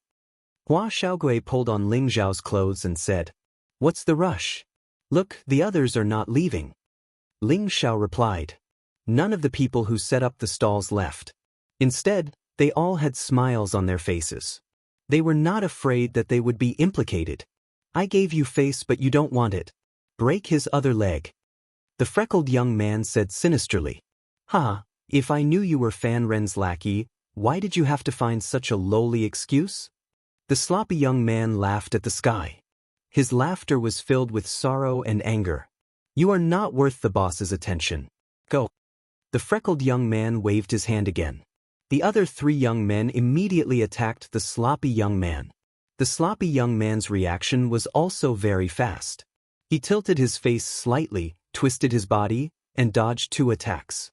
Hua Xiaogui pulled on Ling Xiao's clothes and said, "What's the rush? Look, the others are not leaving." Ling Xiao replied. None of the people who set up the stalls left. Instead, they all had smiles on their faces. They were not afraid that they would be implicated. "I gave you face but you don't want it. Break his other leg." The freckled young man said sinisterly. "Ha, if I knew you were Fan Ren's lackey, why did you have to find such a lowly excuse?" The sloppy young man laughed at the sky. His laughter was filled with sorrow and anger. "You are not worth the boss's attention. Go." The freckled young man waved his hand again. The other 3 young men immediately attacked the sloppy young man. The sloppy young man's reaction was also very fast. He tilted his face slightly, twisted his body, and dodged 2 attacks.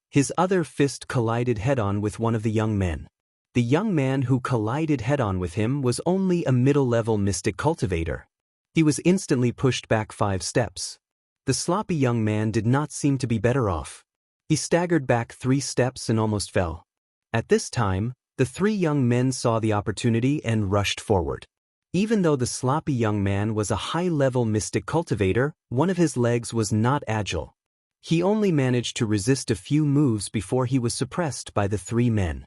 His other fist collided head-on with one of the young men. The young man who collided head-on with him was only a middle-level mystic cultivator. He was instantly pushed back 5 steps. The sloppy young man did not seem to be better off. He staggered back 3 steps and almost fell. At this time, the 3 young men saw the opportunity and rushed forward. Even though the sloppy young man was a high-level mystic cultivator, one of his legs was not agile. He only managed to resist a few moves before he was suppressed by the 3 men.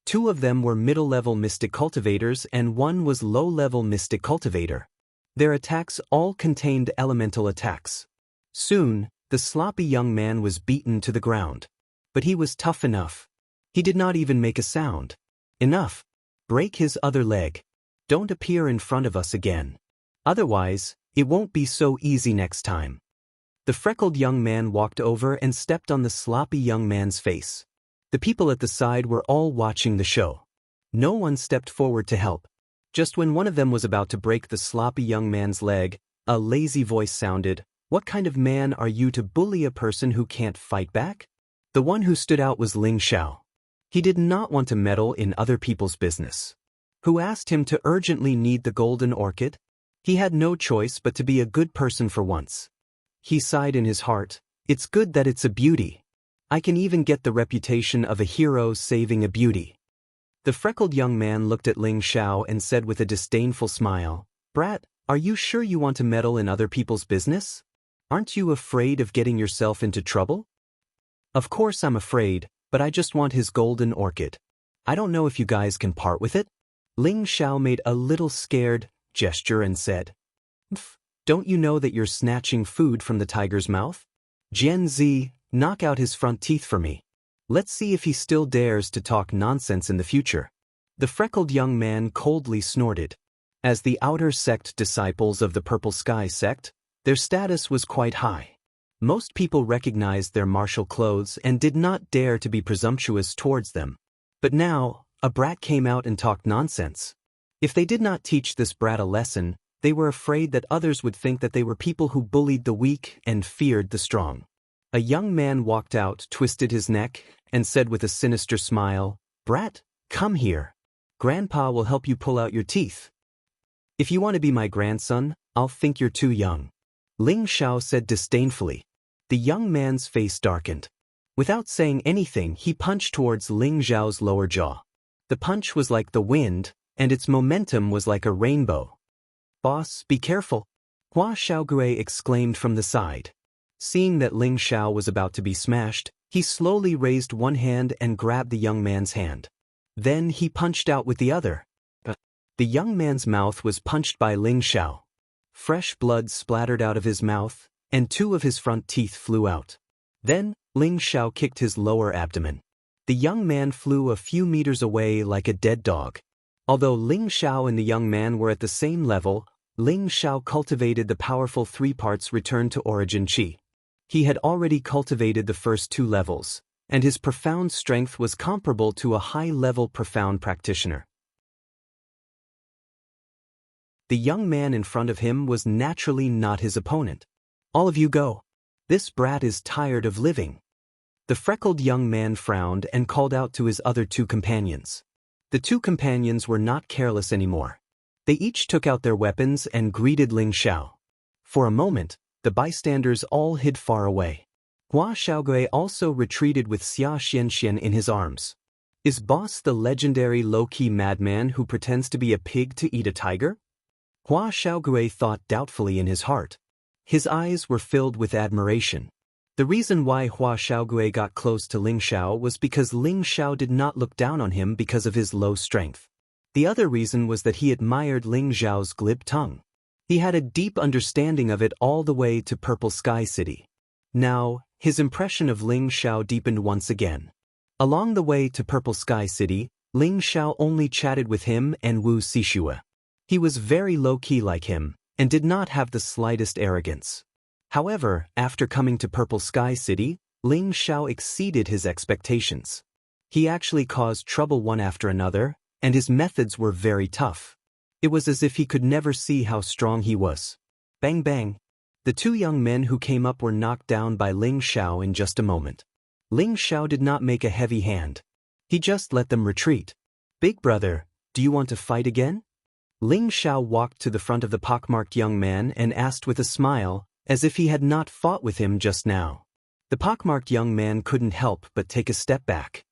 2 of them were middle-level mystic cultivators and 1 was low-level mystic cultivator. Their attacks all contained elemental attacks. Soon, the sloppy young man was beaten to the ground. But he was tough enough. He did not even make a sound. "Enough. Break his other leg. Don't appear in front of us again. Otherwise, it won't be so easy next time." The freckled young man walked over and stepped on the sloppy young man's face. The people at the side were all watching the show. No one stepped forward to help. Just when one of them was about to break the sloppy young man's leg, a lazy voice sounded, "What kind of man are you to bully a person who can't fight back?" The one who stood out was Ling Xiao. He did not want to meddle in other people's business. Who asked him to urgently need the golden orchid? He had no choice but to be a good person for once. He sighed in his heart, It's good that it's a beauty. I can even get the reputation of a hero saving a beauty. The freckled young man looked at Ling Xiao and said with a disdainful smile, "Brat, are you sure you want to meddle in other people's business? Aren't you afraid of getting yourself into trouble?" "Of course I'm afraid, but I just want his golden orchid. I don't know if you guys can part with it." Ling Xiao made a little scared gesture and said, "Don't you know that you're snatching food from the tiger's mouth? Gen Z, knock out his front teeth for me. Let's see if he still dares to talk nonsense in the future." The freckled young man coldly snorted. As the outer sect disciples of the Purple Sky sect, their status was quite high. Most people recognized their martial clothes and did not dare to be presumptuous towards them. But now, a brat came out and talked nonsense. If they did not teach this brat a lesson, they were afraid that others would think that they were people who bullied the weak and feared the strong. A young man walked out, twisted his neck, and said with a sinister smile, "Brat, come here. Grandpa will help you pull out your teeth." "If you want to be my grandson, I'll think you're too young," Ling Xiao said disdainfully. The young man's face darkened. Without saying anything, he punched towards Ling Xiao's lower jaw. The punch was like the wind, and its momentum was like a rainbow. "Boss, be careful," Hua Xiaogui exclaimed from the side. Seeing that Ling Xiao was about to be smashed, he slowly raised one hand and grabbed the young man's hand. Then he punched out with the other. The young man's mouth was punched by Ling Xiao. Fresh blood splattered out of his mouth, and two of his front teeth flew out. Then, Ling Xiao kicked his lower abdomen. The young man flew a few meters away like a dead dog. Although Ling Xiao and the young man were at the same level, Ling Xiao cultivated the powerful 3 parts return to origin Qi. He had already cultivated the first 2 levels, and his profound strength was comparable to a high-level profound practitioner. The young man in front of him was naturally not his opponent. "All of you go. This brat is tired of living." The freckled young man frowned and called out to his other 2 companions. The 2 companions were not careless anymore. They each took out their weapons and greeted Ling Xiao. For a moment, the bystanders all hid far away. Hua Xiaogui also retreated with Xia Xianxian in his arms. Is Boss the legendary low-key madman who pretends to be a pig to eat a tiger? Hua Xiaogui thought doubtfully in his heart. His eyes were filled with admiration. The reason why Hua Xiaogui got close to Ling Xiao was because Ling Xiao did not look down on him because of his low strength. The other reason was that he admired Ling Xiao's glib tongue. He had a deep understanding of it all the way to Purple Sky City. Now, his impression of Ling Xiao deepened once again. Along the way to Purple Sky City, Ling Xiao only chatted with him and Wu Sixue. He was very low-key like him, and did not have the slightest arrogance. However, after coming to Purple Sky City, Ling Xiao exceeded his expectations. He actually caused trouble one after another, and his methods were very tough. It was as if he could never see how strong he was. Bang bang. The 2 young men who came up were knocked down by Ling Xiao in just a moment. Ling Xiao did not make a heavy hand. He just let them retreat. "Big brother, do you want to fight again?" Ling Xiao walked to the front of the pockmarked young man and asked with a smile, as if he had not fought with him just now. The pockmarked young man couldn't help but take a step back.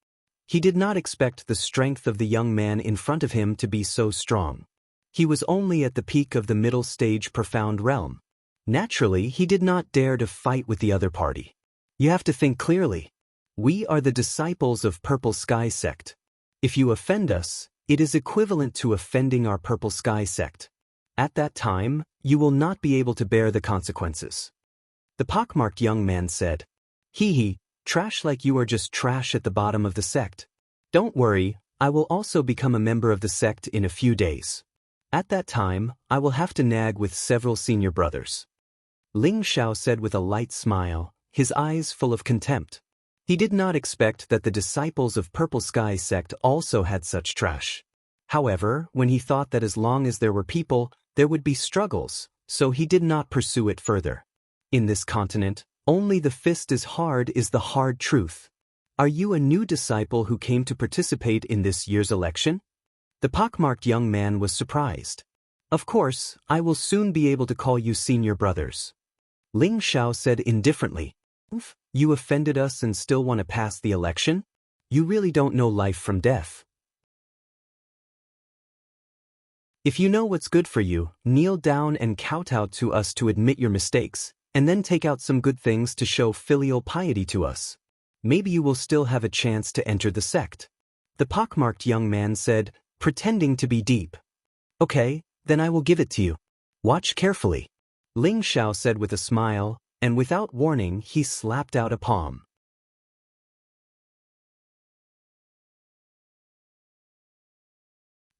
He did not expect the strength of the young man in front of him to be so strong. He was only at the peak of the middle stage profound realm. Naturally, he did not dare to fight with the other party. You have to think clearly. We are the disciples of Purple Sky Sect. If you offend us, it is equivalent to offending our Purple Sky Sect. At that time, you will not be able to bear the consequences. The pockmarked young man said, "Hee hee, trash like you are just trash at the bottom of the sect. Don't worry, I will also become a member of the sect in a few days. At that time, I will have to nag with several senior brothers." Ling Xiao said with a light smile, his eyes full of contempt. He did not expect that the disciples of Purple Sky Sect also had such trash. However, when he thought that as long as there were people, there would be struggles, so he did not pursue it further. In this continent, only the fist is the hard truth. Are you a new disciple who came to participate in this year's election? The pockmarked young man was surprised. Of course, I will soon be able to call you senior brothers. Ling Xiao said indifferently. You offended us and still want to pass the election? You really don't know life from death. If you know what's good for you, kneel down and kowtow to us to admit your mistakes, and then take out some good things to show filial piety to us. Maybe you will still have a chance to enter the sect. The pockmarked young man said, pretending to be deep. Okay, then I will give it to you. Watch carefully. Ling Xiao said with a smile, and without warning he slapped out a palm.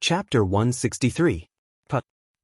Chapter 163.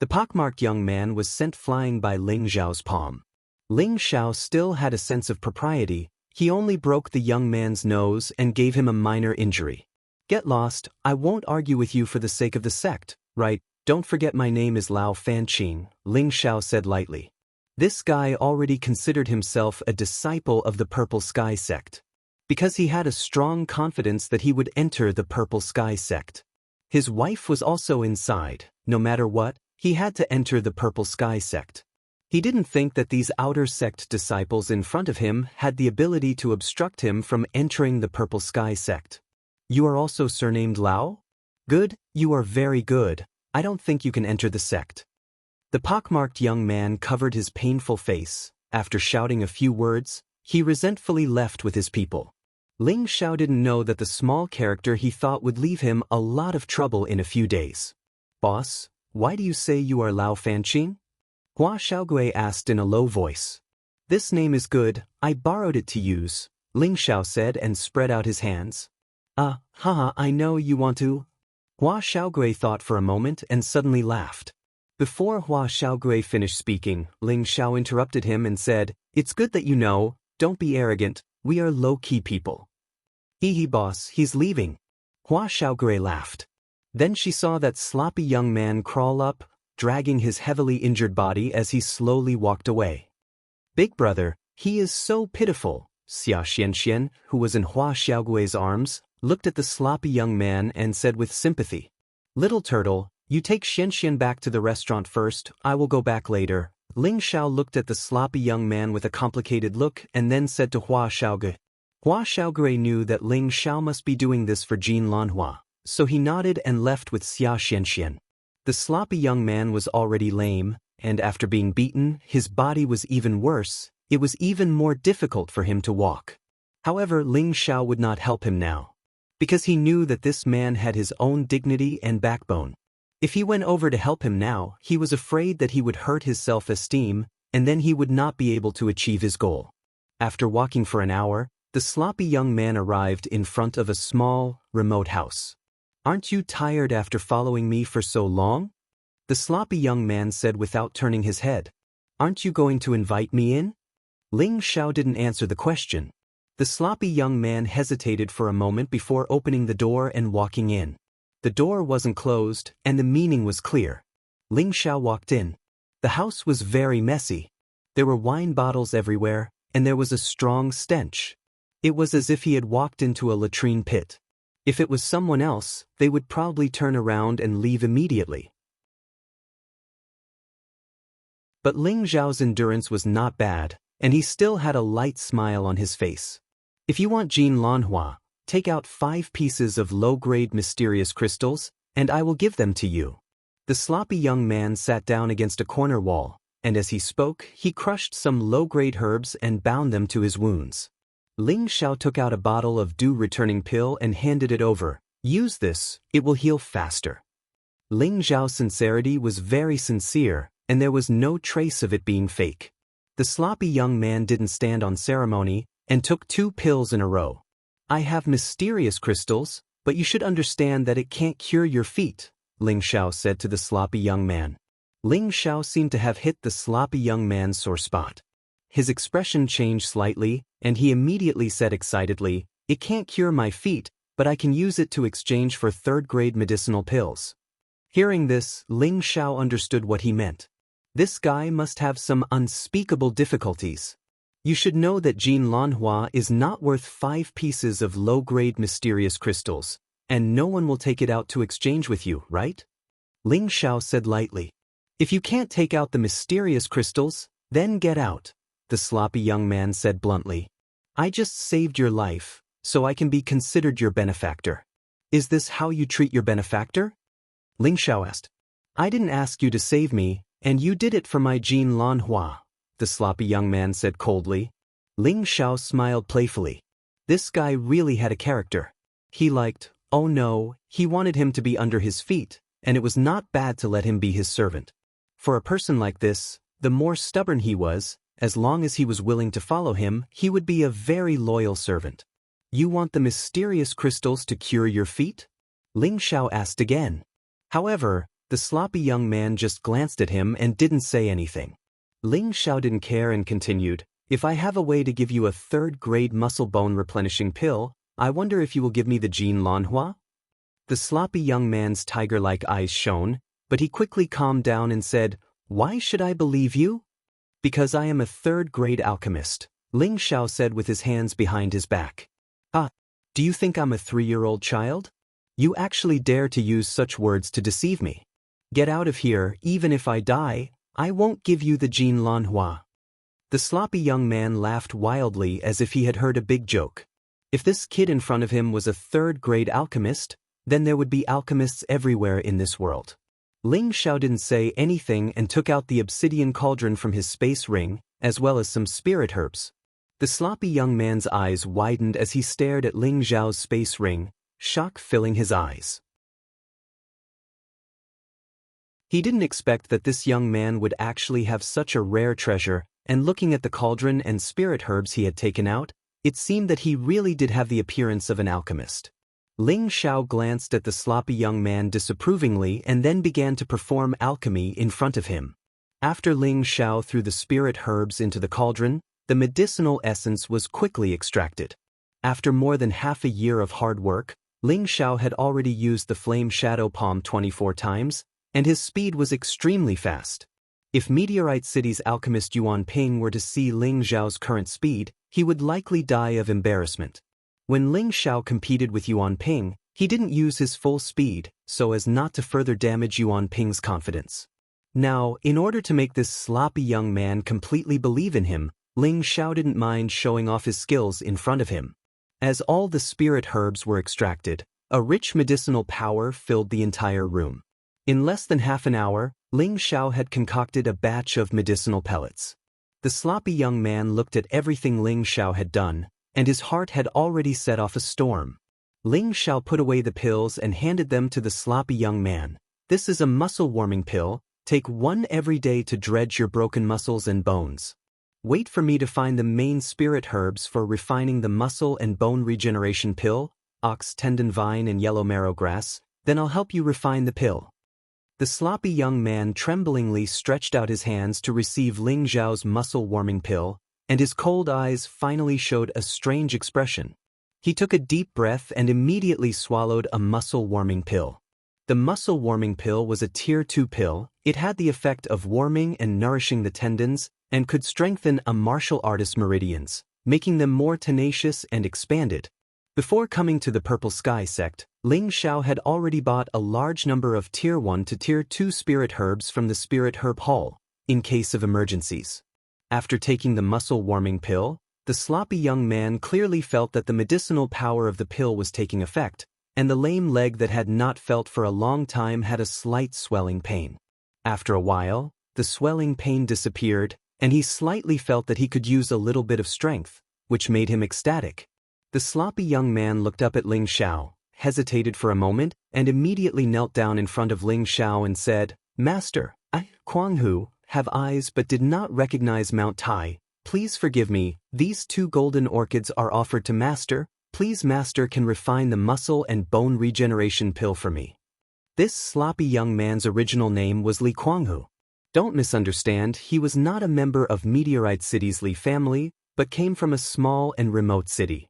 The pockmarked young man was sent flying by Ling Xiao's palm. Ling Xiao still had a sense of propriety. He only broke the young man's nose and gave him a minor injury. Get lost, I won't argue with you for the sake of the sect, right? Don't forget my name is Lao Fanqing, Ling Xiao said lightly. This guy already considered himself a disciple of the Purple Sky sect, because he had a strong confidence that he would enter the Purple Sky sect. His wife was also inside. No matter what, he had to enter the Purple Sky sect. He didn't think that these outer sect disciples in front of him had the ability to obstruct him from entering the Purple Sky sect. You are also surnamed Lao? Good, you are very good. I don't think you can enter the sect. The pockmarked young man covered his painful face. After shouting a few words, he resentfully left with his people. Ling Xiao didn't know that the small character he thought would leave him a lot of trouble in a few days. Boss, why do you say you are Lao Fanqing? Hua Xiaogui asked in a low voice. This name is good, I borrowed it to use, Ling Xiao said and spread out his hands. Haha, I know you want to. Hua Xiaogui thought for a moment and suddenly laughed. Before Hua Xiaogui finished speaking, Ling Xiao interrupted him and said, It's good that you know, don't be arrogant, we are low-key people. Hee boss, he's leaving. Hua Xiaogui laughed. Then she saw that sloppy young man crawl up, dragging his heavily injured body as he slowly walked away. Big brother, he is so pitiful, Xia Xianxian, who was in Hua Xiaogui's arms, looked at the sloppy young man and said with sympathy, Little turtle, you take Xianxian back to the restaurant first, I will go back later. Ling Xiao looked at the sloppy young man with a complicated look and then said to Hua Xiaogui. Hua Xiaogui knew that Ling Xiao must be doing this for Jin Lanhua, so he nodded and left with Xia Xianxian. The sloppy young man was already lame, and after being beaten, his body was even worse. It was even more difficult for him to walk. However, Ling Xiao would not help him now, because he knew that this man had his own dignity and backbone. If he went over to help him now, he was afraid that he would hurt his self-esteem, and then he would not be able to achieve his goal. After walking for an hour, the sloppy young man arrived in front of a small, remote house. Aren't you tired after following me for so long? The sloppy young man said without turning his head. Aren't you going to invite me in? Ling Xiao didn't answer the question. The sloppy young man hesitated for a moment before opening the door and walking in. The door wasn't closed, and the meaning was clear. Ling Xiao walked in. The house was very messy. There were wine bottles everywhere, and there was a strong stench. It was as if he had walked into a latrine pit. If it was someone else, they would probably turn around and leave immediately. But Ling Xiao's endurance was not bad, and he still had a light smile on his face. If you want Jin Lanhua, take out 5 pieces of low-grade mysterious crystals, and I will give them to you. The sloppy young man sat down against a corner wall, and as he spoke, he crushed some low-grade herbs and bound them to his wounds. Ling Xiao took out a bottle of dew-returning pill and handed it over. Use this, it will heal faster. Ling Xiao's sincerity was very sincere, and there was no trace of it being fake. The sloppy young man didn't stand on ceremony, and took 2 pills in a row. I have mysterious crystals, but you should understand that it can't cure your feet, Ling Xiao said to the sloppy young man. Ling Xiao seemed to have hit the sloppy young man's sore spot. His expression changed slightly, and he immediately said excitedly, It can't cure my feet, but I can use it to exchange for 3rd-grade medicinal pills. Hearing this, Ling Xiao understood what he meant. This guy must have some unspeakable difficulties. You should know that Jin Lanhua is not worth 5 pieces of low-grade mysterious crystals, and no one will take it out to exchange with you, right? Ling Xiao said lightly. If you can't take out the mysterious crystals, then get out, the sloppy young man said bluntly. I just saved your life, so I can be considered your benefactor. Is this how you treat your benefactor? Ling Xiao asked. I didn't ask you to save me, and you did it for my Jin Lan Hua, the sloppy young man said coldly. Ling Xiao smiled playfully. This guy really had a character. Oh no, he wanted him to be under his feet, and it was not bad to let him be his servant. For a person like this, the more stubborn he was, as long as he was willing to follow him, he would be a very loyal servant. You want the mysterious crystals to cure your feet? Ling Xiao asked again. However, the sloppy young man just glanced at him and didn't say anything. Ling Xiao didn't care and continued, if I have a way to give you a third-grade muscle bone replenishing pill, I wonder if you will give me the Jin Lan Hua? The sloppy young man's tiger-like eyes shone, but he quickly calmed down and said, Why should I believe you? Because I am a third-grade alchemist, Ling Xiao said with his hands behind his back. Do you think I'm a 3-year-old child? You actually dare to use such words to deceive me. Get out of here, even if I die, I won't give you the Jin Lan Hua. The sloppy young man laughed wildly as if he had heard a big joke. If this kid in front of him was a third-grade alchemist, then there would be alchemists everywhere in this world. Ling Xiao didn't say anything and took out the obsidian cauldron from his space ring, as well as some spirit herbs. The sloppy young man's eyes widened as he stared at Ling Xiao's space ring, shock filling his eyes. He didn't expect that this young man would actually have such a rare treasure, and looking at the cauldron and spirit herbs he had taken out, it seemed that he really did have the appearance of an alchemist. Ling Xiao glanced at the sloppy young man disapprovingly and then began to perform alchemy in front of him. After Ling Xiao threw the spirit herbs into the cauldron, the medicinal essence was quickly extracted. After more than half a year of hard work, Ling Xiao had already used the flame shadow palm 24 times, and his speed was extremely fast. If Meteorite City's alchemist Yuan Ping were to see Ling Xiao's current speed, he would likely die of embarrassment. When Ling Xiao competed with Yuan Ping, he didn't use his full speed, so as not to further damage Yuan Ping's confidence. Now, in order to make this sloppy young man completely believe in him, Ling Xiao didn't mind showing off his skills in front of him. As all the spirit herbs were extracted, a rich medicinal power filled the entire room. In less than half an hour, Ling Xiao had concocted a batch of medicinal pellets. The sloppy young man looked at everything Ling Xiao had done, and his heart had already set off a storm. Ling Xiao put away the pills and handed them to the sloppy young man. This is a muscle-warming pill. Take one every day to dredge your broken muscles and bones. Wait for me to find the main spirit herbs for refining the muscle and bone regeneration pill, ox tendon vine and yellow marrow grass, then I'll help you refine the pill. The sloppy young man tremblingly stretched out his hands to receive Ling Xiao's muscle-warming pill, and his cold eyes finally showed a strange expression. He took a deep breath and immediately swallowed a muscle-warming pill. The muscle-warming pill was a Tier 2 pill. It had the effect of warming and nourishing the tendons, and could strengthen a martial artist's meridians, making them more tenacious and expanded. Before coming to the Purple Sky sect, Ling Xiao had already bought a large number of Tier 1 to Tier 2 spirit herbs from the Spirit Herb Hall, in case of emergencies. After taking the muscle-warming pill, the sloppy young man clearly felt that the medicinal power of the pill was taking effect, and the lame leg that had not felt for a long time had a slight swelling pain. After a while, the swelling pain disappeared, and he slightly felt that he could use a little bit of strength, which made him ecstatic. The sloppy young man looked up at Ling Xiao, hesitated for a moment, and immediately knelt down in front of Ling Xiao and said, Master, I, Kuang Hu, have eyes but did not recognize Mount Tai. Please forgive me, these 2 golden orchids are offered to Master. Please Master can refine the muscle and bone regeneration pill for me. This sloppy young man's original name was Li Kuanghu. Don't misunderstand, he was not a member of Meteorite City's Li family, but came from a small and remote city.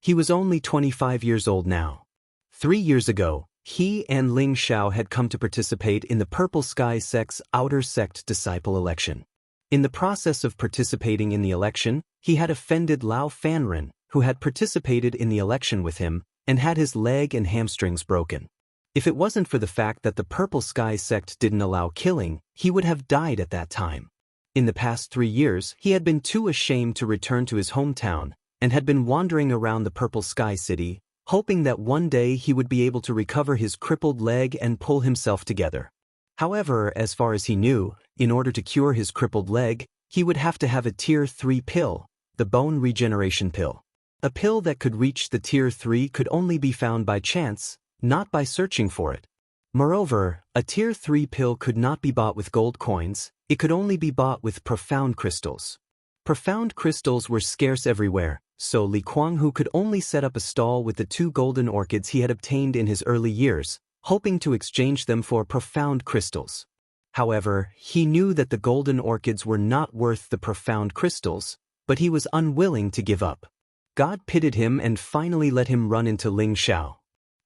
He was only 25 years old now. 3 years ago, he and Ling Xiao had come to participate in the Purple Sky sect's Outer Sect Disciple election. In the process of participating in the election, he had offended Lao Fanren, who had participated in the election with him, and had his leg and hamstrings broken. If it wasn't for the fact that the Purple Sky sect didn't allow killing, he would have died at that time. In the past 3 years, he had been too ashamed to return to his hometown, and had been wandering around the Purple Sky City, hoping that one day he would be able to recover his crippled leg and pull himself together. However, as far as he knew, in order to cure his crippled leg, he would have to have a Tier 3 pill, the bone regeneration pill. A pill that could reach the Tier 3 could only be found by chance, not by searching for it. Moreover, a Tier 3 pill could not be bought with gold coins, it could only be bought with profound crystals. Profound crystals were scarce everywhere, so Li Kuanghu could only set up a stall with the 2 golden orchids he had obtained in his early years, hoping to exchange them for profound crystals. However, he knew that the golden orchids were not worth the profound crystals, but he was unwilling to give up. God pitied him and finally let him run into Ling Xiao.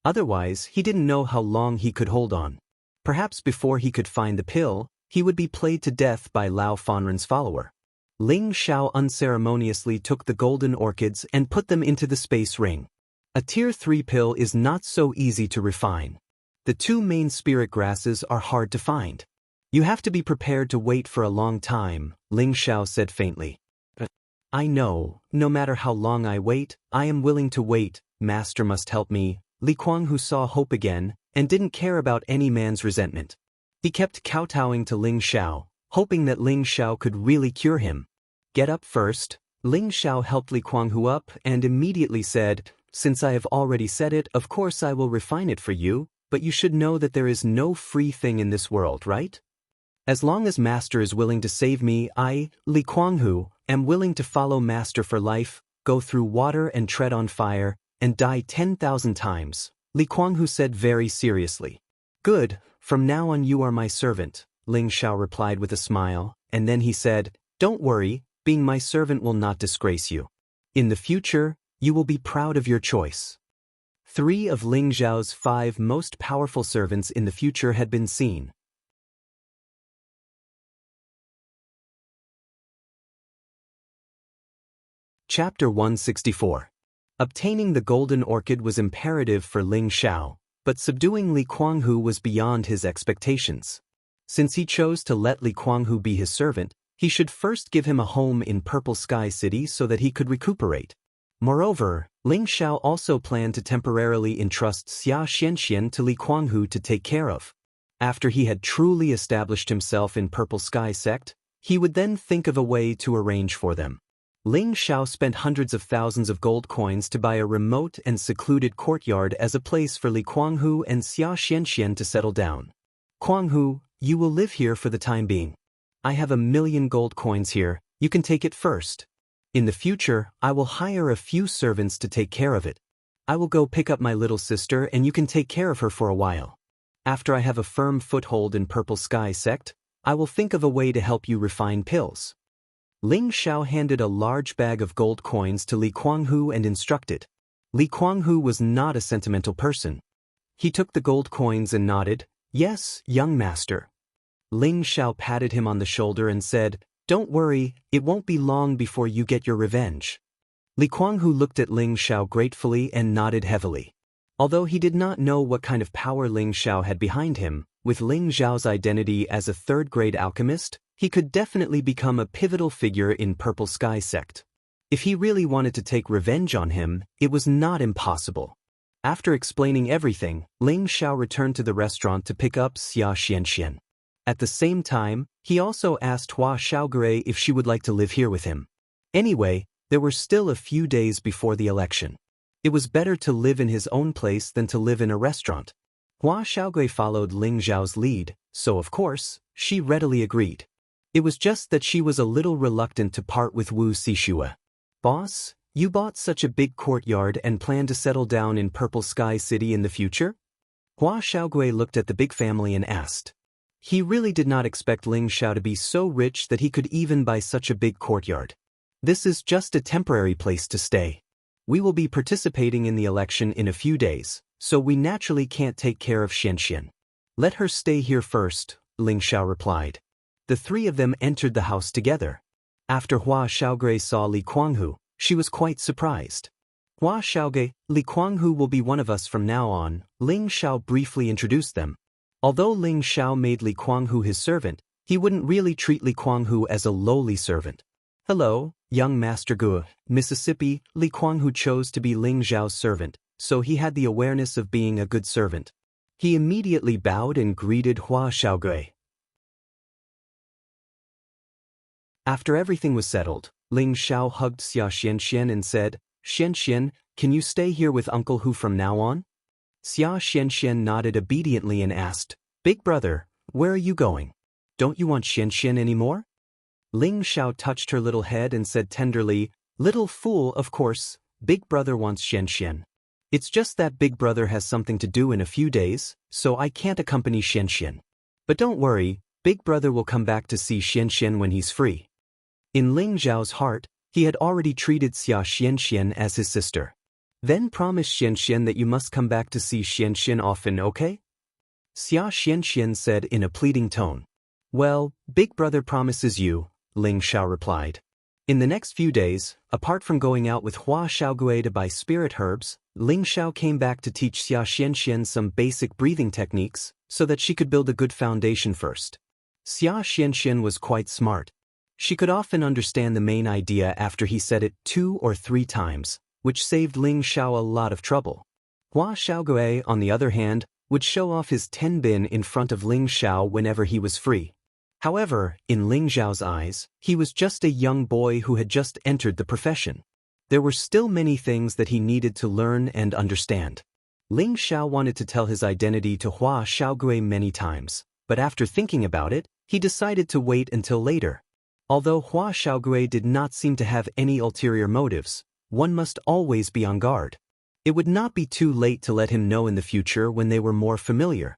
Otherwise, he didn't know how long he could hold on. Perhaps before he could find the pill, he would be played to death by Lao Fanren's follower. Ling Xiao unceremoniously took the golden orchids and put them into the space ring. A Tier 3 pill is not so easy to refine. The 2 main spirit grasses are hard to find. You have to be prepared to wait for a long time, Ling Xiao said faintly. I know, no matter how long I wait, I am willing to wait, Master must help me. Li Kuanghu saw hope again, and didn't care about any man's resentment. He kept kowtowing to Ling Xiao, hoping that Ling Xiao could really cure him. Get up first. Ling Xiao helped Li Kuanghu up and immediately said, since I have already said it, of course I will refine it for you, but you should know that there is no free thing in this world, right? As long as Master is willing to save me, I, Li Kuanghu, am willing to follow Master for life, go through water and tread on fire, and die 10,000 times, Li Kuanghu said very seriously. Good, from now on you are my servant, Ling Xiao replied with a smile, and then he said, don't worry, being my servant will not disgrace you. In the future, you will be proud of your choice. 3 of Ling Xiao's 5 most powerful servants in the future had been seen. Chapter 164. Obtaining the golden orchid was imperative for Ling Xiao, but subduing Li Kuanghu was beyond his expectations. Since he chose to let Li Kuanghu be his servant, he should first give him a home in Purple Sky City so that he could recuperate. Moreover, Ling Xiao also planned to temporarily entrust Xia Xianxian to Li Kuanghu to take care of. After he had truly established himself in Purple Sky Sect, he would then think of a way to arrange for them. Ling Xiao spent hundreds of thousands of gold coins to buy a remote and secluded courtyard as a place for Li Kuanghu and Xia Xianxian to settle down. Kuanghu, you will live here for the time being. I have 1,000,000 gold coins here, you can take it first. In the future, I will hire a few servants to take care of it. I will go pick up my little sister and you can take care of her for a while. After I have a firm foothold in Purple Sky Sect, I will think of a way to help you refine pills. Ling Xiao handed a large bag of gold coins to Li Kuanghu and instructed. Li Kuanghu was not a sentimental person. He took the gold coins and nodded, yes, young master. Ling Xiao patted him on the shoulder and said, don't worry, it won't be long before you get your revenge. Li Kuanghu looked at Ling Xiao gratefully and nodded heavily. Although he did not know what kind of power Ling Xiao had behind him, with Ling Xiao's identity as a third-grade alchemist, he could definitely become a pivotal figure in Purple Sky Sect. If he really wanted to take revenge on him, it was not impossible. After explaining everything, Ling Xiao returned to the restaurant to pick up Xia Xianxian. At the same time, he also asked Hua Xiaogui if she would like to live here with him. Anyway, there were still a few days before the election. It was better to live in his own place than to live in a restaurant. Hua Xiaogui followed Ling Xiao's lead, so of course, she readily agreed. It was just that she was a little reluctant to part with Wu Xishua. Boss, you bought such a big courtyard and plan to settle down in Purple Sky City in the future? Hua Xiaogui looked at the big family and asked. He really did not expect Ling Xiao to be so rich that he could even buy such a big courtyard. This is just a temporary place to stay. We will be participating in the election in a few days, so we naturally can't take care of Xianxian. Let her stay here first, Ling Xiao replied. The 3 of them entered the house together. After Hua Xiaogui saw Li Kuanghu, she was quite surprised. Hua Xiaogui, Li Kuanghu will be one of us from now on, Ling Xiao briefly introduced them. Although Ling Xiao made Li Kuanghu his servant, He wouldn't really treat Li Kuanghu as a lowly servant. Hello, young Master Gu, Mississippi. Li Kuanghu chose to be Ling Zhao's servant, so he had the awareness of being a good servant. He immediately bowed and greeted Hua Xiaogui. After everything was settled, Ling Xiao hugged Xia Xianxian and said, Xianxian, can you stay here with Uncle Hu from now on? Xia Xianxian nodded obediently and asked, Big brother, where are you going? Don't you want Xianxian anymore? Ling Xiao touched her little head and said tenderly, Little fool, of course, Big brother wants Xianxian. It's just that Big brother has something to do in a few days, so I can't accompany Xianxian. But don't worry, Big brother will come back to see Xianxian when he's free. In Ling Zhao's heart, he had already treated Xia Xianxian as his sister. Then promise Xianxian that you must come back to see Xianxian often, okay? Xia Xianxian said in a pleading tone. Well, Big brother promises you, Ling Xiao replied. In the next few days, apart from going out with Hua Xiaogui to buy spirit herbs, Ling Xiao came back to teach Xia Xianxian some basic breathing techniques, so that she could build a good foundation first. Xia Xianxian was quite smart. She could often understand the main idea after he said it 2 or 3 times, which saved Ling Xiao a lot of trouble. Hua Xiaogui, on the other hand, would show off his tenbin in front of Ling Xiao whenever he was free. However, in Ling Zhao's eyes, he was just a young boy who had just entered the profession. There were still many things that he needed to learn and understand. Ling Xiao wanted to tell his identity to Hua Xiaogui many times, but after thinking about it, he decided to wait until later. Although Hua Xiaogui did not seem to have any ulterior motives, one must always be on guard. It would not be too late to let him know in the future when they were more familiar.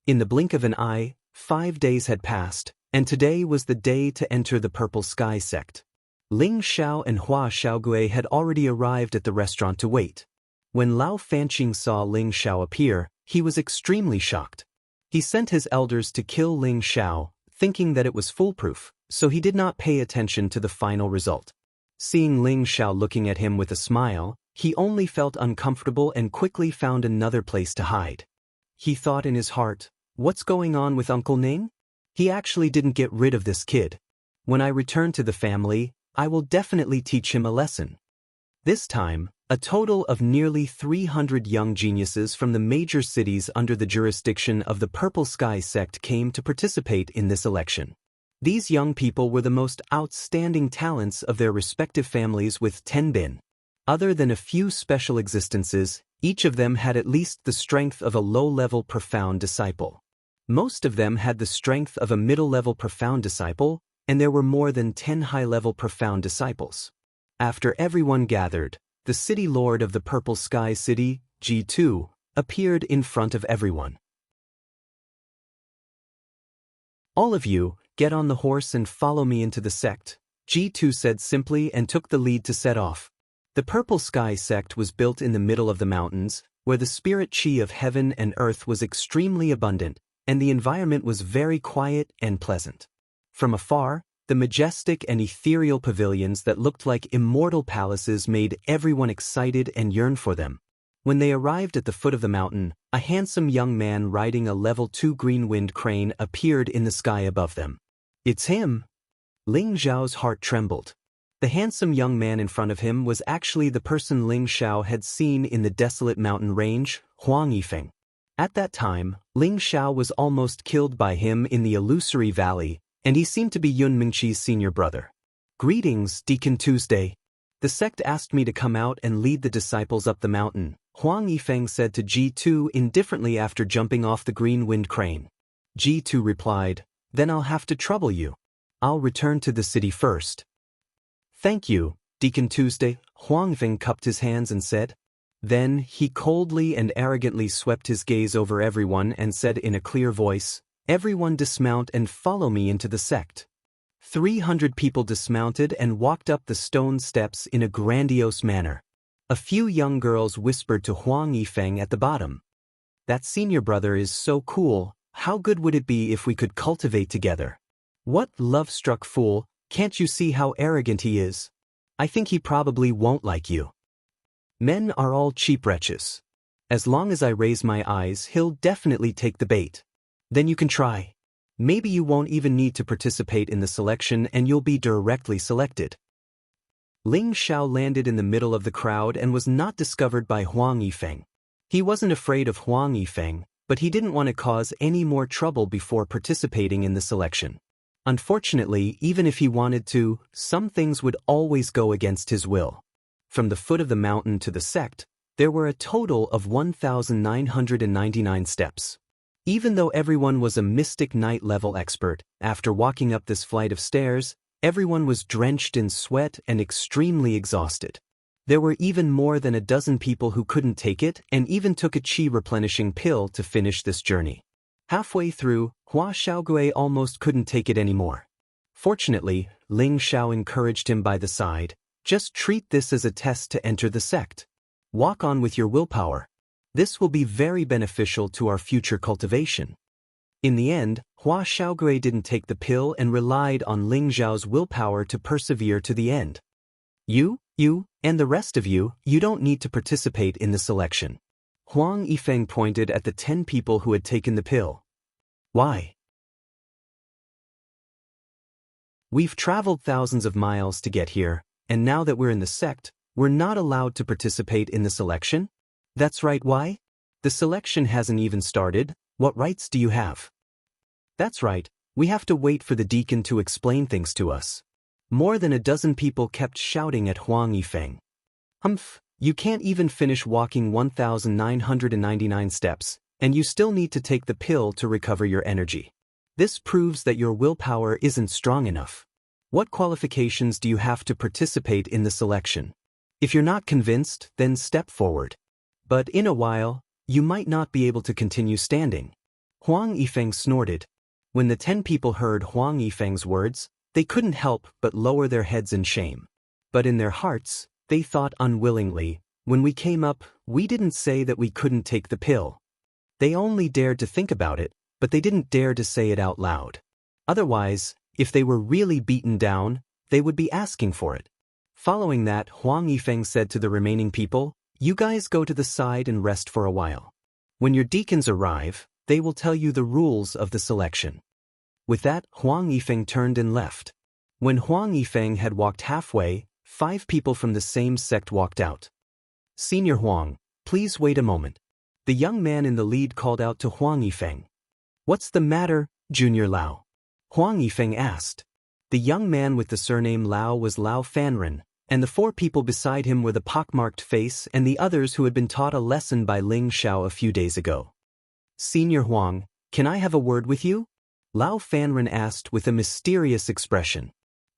In the blink of an eye, 5 days had passed, and today was the day to enter the Purple Sky sect. Ling Xiao and Hua Xiaogui had already arrived at the restaurant to wait. When Lao Fanqing saw Ling Xiao appear, he was extremely shocked. He sent his elders to kill Ling Xiao, thinking that it was foolproof, so he did not pay attention to the final result. Seeing Ling Xiao looking at him with a smile, he only felt uncomfortable and quickly found another place to hide. He thought in his heart, what's going on with Uncle Ning? He actually didn't get rid of this kid. When I return to the family, I will definitely teach him a lesson. This time, a total of nearly 300 young geniuses from the major cities under the jurisdiction of the Purple Sky sect came to participate in this election. These young people were the most outstanding talents of their respective families with tenbin. Other than a few special existences, each of them had at least the strength of a low-level profound disciple. Most of them had the strength of a middle-level profound disciple, and there were more than 10 high-level profound disciples. After everyone gathered, the city lord of the Purple Sky City, G2, appeared in front of everyone. All of you, get on the horse and follow me into the sect, G2 said simply and took the lead to set off. The Purple Sky sect was built in the middle of the mountains, where the spirit chi of heaven and earth was extremely abundant, and the environment was very quiet and pleasant. From afar, the majestic and ethereal pavilions that looked like immortal palaces made everyone excited and yearn for them. When they arrived at the foot of the mountain, a handsome young man riding a level 2 green wind crane appeared in the sky above them. It's him! Ling Zhao's heart trembled. The handsome young man in front of him was actually the person Ling Xiao had seen in the desolate mountain range, Huang Yifeng. At that time, Ling Xiao was almost killed by him in the illusory valley, and he seemed to be Yun Mingqi's senior brother. Greetings, Deacon Tuesday. The sect asked me to come out and lead the disciples up the mountain, Huang Yifeng said to G2 indifferently after jumping off the green wind crane. G2 replied, Then I'll have to trouble you. I'll return to the city first. Thank you, Deacon Tuesday, Huang Yifeng cupped his hands and said. Then he coldly and arrogantly swept his gaze over everyone and said in a clear voice, Everyone dismount and follow me into the sect. 300 people dismounted and walked up the stone steps in a grandiose manner. A few young girls whispered to Huang Yifeng at the bottom. That senior brother is so cool, how good would it be if we could cultivate together? What love-struck fool, can't you see how arrogant he is? I think he probably won't like you. Men are all cheap wretches. As long as I raise my eyes, he'll definitely take the bait. Then you can try. Maybe you won't even need to participate in the selection and you'll be directly selected. Ling Xiao landed in the middle of the crowd and was not discovered by Huang Yifeng. He wasn't afraid of Huang Yifeng, but he didn't want to cause any more trouble before participating in the selection. Unfortunately, even if he wanted to, some things would always go against his will. From the foot of the mountain to the sect, there were a total of 1,999 steps. Even though everyone was a Mystic Knight level expert, after walking up this flight of stairs, everyone was drenched in sweat and extremely exhausted. There were even more than a dozen people who couldn't take it and even took a qi replenishing pill to finish this journey. Halfway through, Hua Xiaogui almost couldn't take it anymore. Fortunately, Ling Xiao encouraged him by the side, "Just treat this as a test to enter the sect. Walk on with your willpower. This will be very beneficial to our future cultivation." In the end, Hua Xiaogui didn't take the pill and relied on Ling Xiao's willpower to persevere to the end. You, and the rest of you don't need to participate in the selection. Huang Yifeng pointed at the 10 people who had taken the pill. Why? We've traveled thousands of miles to get here, and now that we're in the sect, we're not allowed to participate in the selection? That's right, why? The selection hasn't even started. What rights do you have? That's right, we have to wait for the deacon to explain things to us. More than a dozen people kept shouting at Huang Yifeng. You can't even finish walking 1,999 steps, and you still need to take the pill to recover your energy. This proves that your willpower isn't strong enough. What qualifications do you have to participate in the selection? If you're not convinced, then step forward. But in a while, you might not be able to continue standing. Huang Yifeng snorted. When the 10 people heard Huang Yifeng's words, they couldn't help but lower their heads in shame. But in their hearts, they thought unwillingly, when we came up, we didn't say that we couldn't take the pill. They only dared to think about it, but they didn't dare to say it out loud. Otherwise, if they were really beaten down, they would be asking for it. Following that, Huang Yifeng said to the remaining people, "You guys go to the side and rest for a while. When your deacons arrive, they will tell you the rules of the selection." With that, Huang Yifeng turned and left. When Huang Yifeng had walked halfway, 5 people from the same sect walked out. "Senior Huang, please wait a moment." The young man in the lead called out to Huang Yifeng. "What's the matter, Junior Lao?" Huang Yifeng asked. The young man with the surname Lao was Lao Fanren, and the 4 people beside him were the pockmarked face and the others who had been taught a lesson by Ling Xiao a few days ago. "Senior Huang, can I have a word with you?" Lao Fanren asked with a mysterious expression.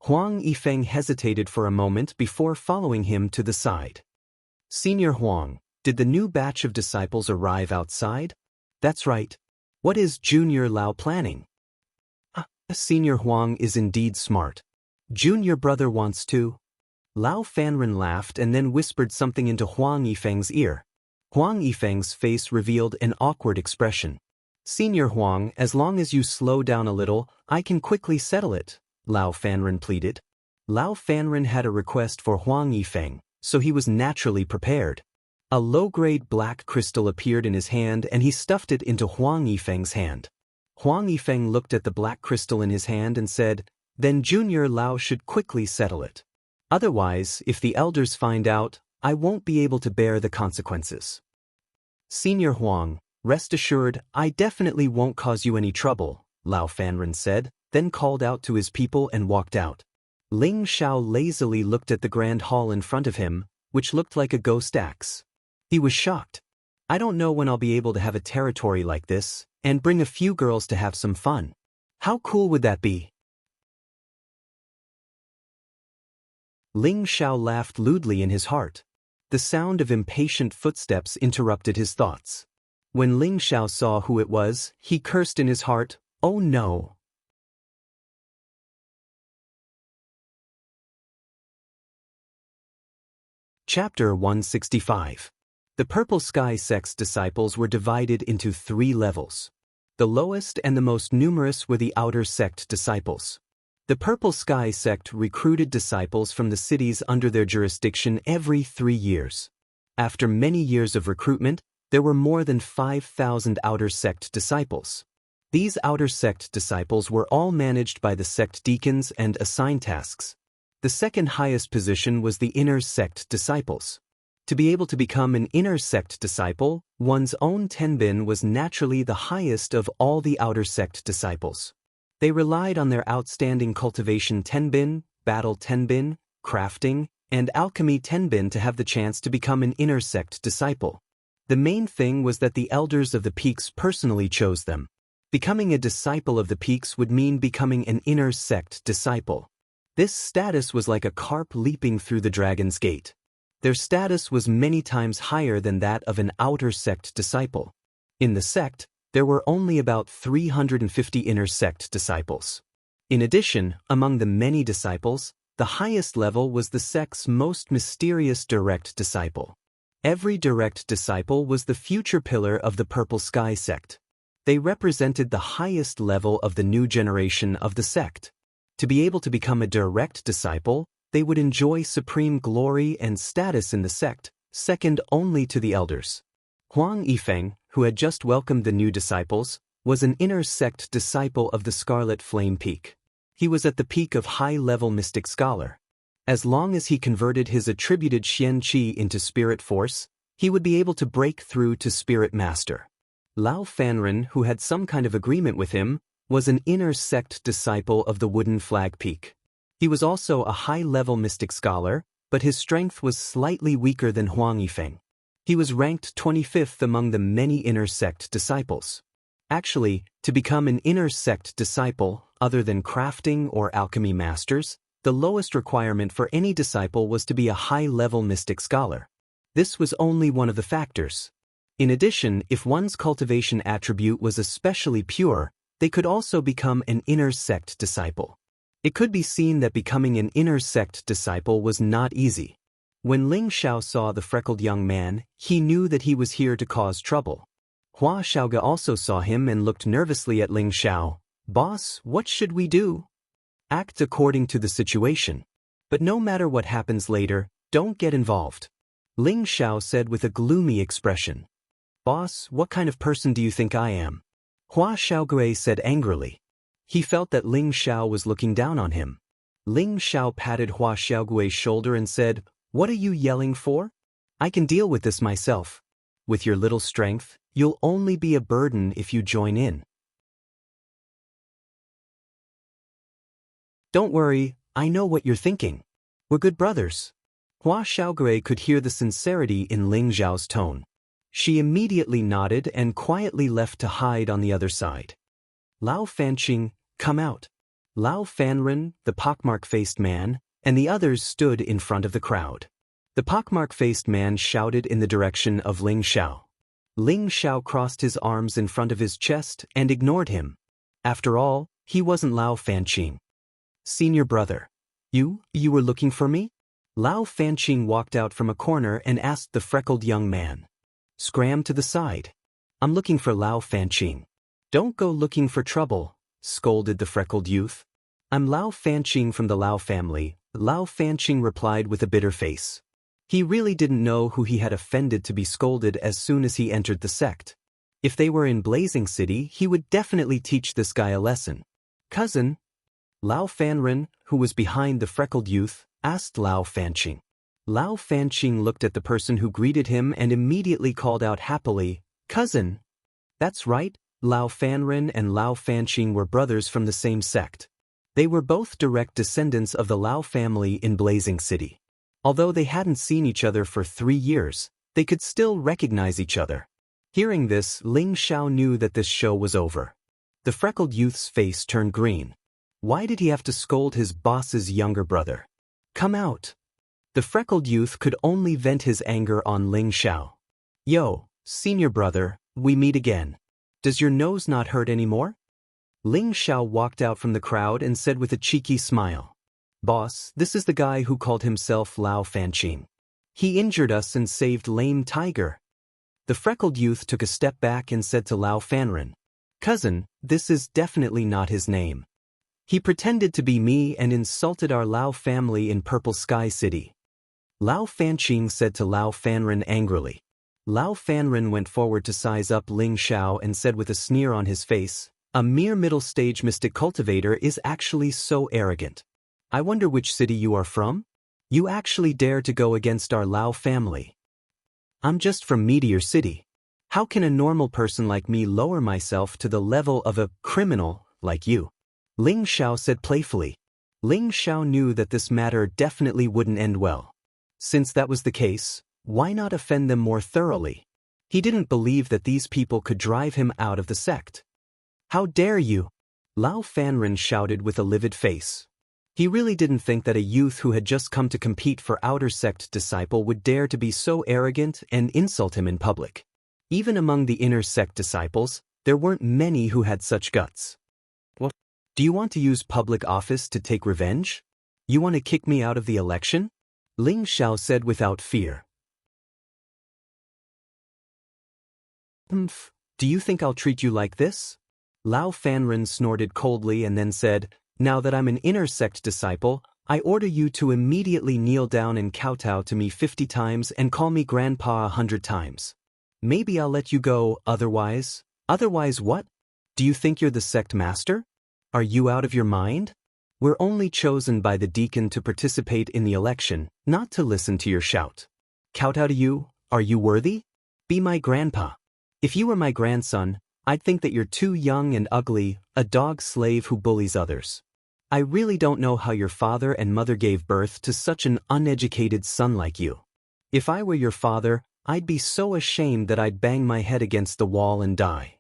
Huang Yifeng hesitated for a moment before following him to the side. "Senior Huang, did the new batch of disciples arrive outside?" "That's right. What is Junior Lao planning?" Senior Huang is indeed smart. Junior brother wants to." Lao Fanren laughed and then whispered something into Huang Yifeng's ear. Huang Yifeng's face revealed an awkward expression. "Senior Huang, as long as you slow down a little, I can quickly settle it," Lao Fanren pleaded. Lao Fanren had a request for Huang Yifeng, so he was naturally prepared. A low-grade black crystal appeared in his hand and he stuffed it into Huang Yifeng's hand. Huang Yifeng looked at the black crystal in his hand and said, "Then Junior Lao should quickly settle it. Otherwise, if the elders find out, I won't be able to bear the consequences." "Senior Huang, rest assured, I definitely won't cause you any trouble," Lao Fanren said, then called out to his people and walked out. Ling Xiao lazily looked at the grand hall in front of him, which looked like a ghost axe. He was shocked. "I don't know when I'll be able to have a territory like this, and bring a few girls to have some fun. How cool would that be?" Ling Xiao laughed lewdly in his heart. The sound of impatient footsteps interrupted his thoughts. When Ling Xiao saw who it was, he cursed in his heart, "Oh no!" Chapter 165. The Purple Sky Sect's disciples were divided into 3 levels. The lowest and the most numerous were the Outer Sect disciples. The Purple Sky Sect recruited disciples from the cities under their jurisdiction every 3 years. After many years of recruitment, there were more than 5,000 Outer Sect disciples. These outer sect disciples were all managed by the sect deacons and assigned tasks. The second highest position was the inner sect disciples. To be able to become an inner sect disciple, one's own tenbin was naturally the highest of all the outer sect disciples. They relied on their outstanding cultivation tenbin, battle tenbin, crafting, and alchemy tenbin to have the chance to become an inner sect disciple. The main thing was that the elders of the peaks personally chose them. Becoming a disciple of the peaks would mean becoming an inner sect disciple. This status was like a carp leaping through the dragon's gate. Their status was many times higher than that of an outer sect disciple. In the sect, there were only about 350 inner sect disciples. In addition, among the many disciples, the highest level was the sect's most mysterious direct disciple. Every direct disciple was the future pillar of the Purple Sky sect. They represented the highest level of the new generation of the sect. To be able to become a direct disciple, they would enjoy supreme glory and status in the sect, second only to the elders. Huang Yifeng, who had just welcomed the new disciples, was an inner sect disciple of the Scarlet Flame Peak. He was at the peak of high-level mystic scholar. As long as he converted his attributed Xian Qi into spirit force, he would be able to break through to spirit master. Lao Fanren, who had some kind of agreement with him, was an inner sect disciple of the Wooden Flag Peak. He was also a high-level mystic scholar, but his strength was slightly weaker than Huang Yifeng. He was ranked 25th among the many inner sect disciples. Actually, to become an inner sect disciple, other than crafting or alchemy masters, the lowest requirement for any disciple was to be a high-level mystic scholar. This was only one of the factors. In addition, if one's cultivation attribute was especially pure, they could also become an inner sect disciple. It could be seen that becoming an inner sect disciple was not easy. When Ling Xiao saw the freckled young man, he knew that he was here to cause trouble. Hua Xiaoge also saw him and looked nervously at Ling Xiao. "Boss, what should we do?" "Act according to the situation. But no matter what happens later, don't get involved," Ling Xiao said with a gloomy expression. "Boss, what kind of person do you think I am?" Hua Xiaoge said angrily. He felt that Ling Xiao was looking down on him. Ling Xiao patted Hua Xiaoge's shoulder and said, "What are you yelling for? I can deal with this myself. With your little strength, you'll only be a burden if you join in. Don't worry, I know what you're thinking. We're good brothers." Hua Xiaoge could hear the sincerity in Ling Xiao's tone. She immediately nodded and quietly left to hide on the other side. "Lao Fanqing, come out." Lao Fanren, the pockmark-faced man, and the others stood in front of the crowd. The pockmark-faced man shouted in the direction of Ling Xiao. Ling Xiao crossed his arms in front of his chest and ignored him. After all, he wasn't Lao Fanqing. "Senior brother. You were looking for me?" Lao Fanqing walked out from a corner and asked the freckled young man. "Scram to the side. I'm looking for Lao Fanqing." "Don't go looking for trouble," scolded the freckled youth. "I'm Lao Fanqing from the Lao family," Lao Fanqing replied with a bitter face. He really didn't know who he had offended to be scolded as soon as he entered the sect. If they were in Blazing City, he would definitely teach this guy a lesson. "Cousin?" Lao Fanren, who was behind the freckled youth, asked Lao Fanqing. Lao Fanqing looked at the person who greeted him and immediately called out happily, "Cousin!" That's right, Lao Fanren and Lao Fanqing were brothers from the same sect. They were both direct descendants of the Lao family in Blazing City. Although they hadn't seen each other for 3 years, they could still recognize each other. Hearing this, Ling Xiao knew that this show was over. The freckled youth's face turned green. Why did he have to scold his boss's younger brother? "Come out." The freckled youth could only vent his anger on Ling Xiao. "Yo, senior brother, we meet again. Does your nose not hurt anymore?" Ling Xiao walked out from the crowd and said with a cheeky smile, "Boss, this is the guy who called himself Lao Fanqing. He injured us and saved Lame Tiger." The freckled youth took a step back and said to Lao Fanren, "Cousin, this is definitely not his name. He pretended to be me and insulted our Lao family in Purple Sky City." Lao Fanqing said to Lao Fanren angrily. Lao Fanren went forward to size up Ling Xiao and said with a sneer on his face, A mere middle-stage mystic cultivator is actually so arrogant. I wonder which city you are from? You actually dare to go against our Lao family. I'm just from Meteor City. How can a normal person like me lower myself to the level of a criminal like you? Ling Xiao said playfully. Ling Xiao knew that this matter definitely wouldn't end well. Since that was the case, why not offend them more thoroughly? He didn't believe that these people could drive him out of the sect. How dare you? Lao Fanren shouted with a livid face. He really didn't think that a youth who had just come to compete for outer sect disciple would dare to be so arrogant and insult him in public. Even among the inner sect disciples, there weren't many who had such guts. What? Do you want to use public office to take revenge? You want to kick me out of the election? Ling Xiao said without fear. Do you think I'll treat you like this? Lao Fanren snorted coldly and then said, Now that I'm an inner sect disciple, I order you to immediately kneel down and kowtow to me 50 times and call me grandpa 100 times. Maybe I'll let you go, otherwise. Otherwise what? Do you think you're the sect master? Are you out of your mind? We're only chosen by the deacon to participate in the election, not to listen to your shout. Kowtow to you? Are you worthy? Be my grandpa. If you were my grandson, I'd think that you're too young and ugly, a dog slave who bullies others. I really don't know how your father and mother gave birth to such an uneducated son like you. If I were your father, I'd be so ashamed that I'd bang my head against the wall and die.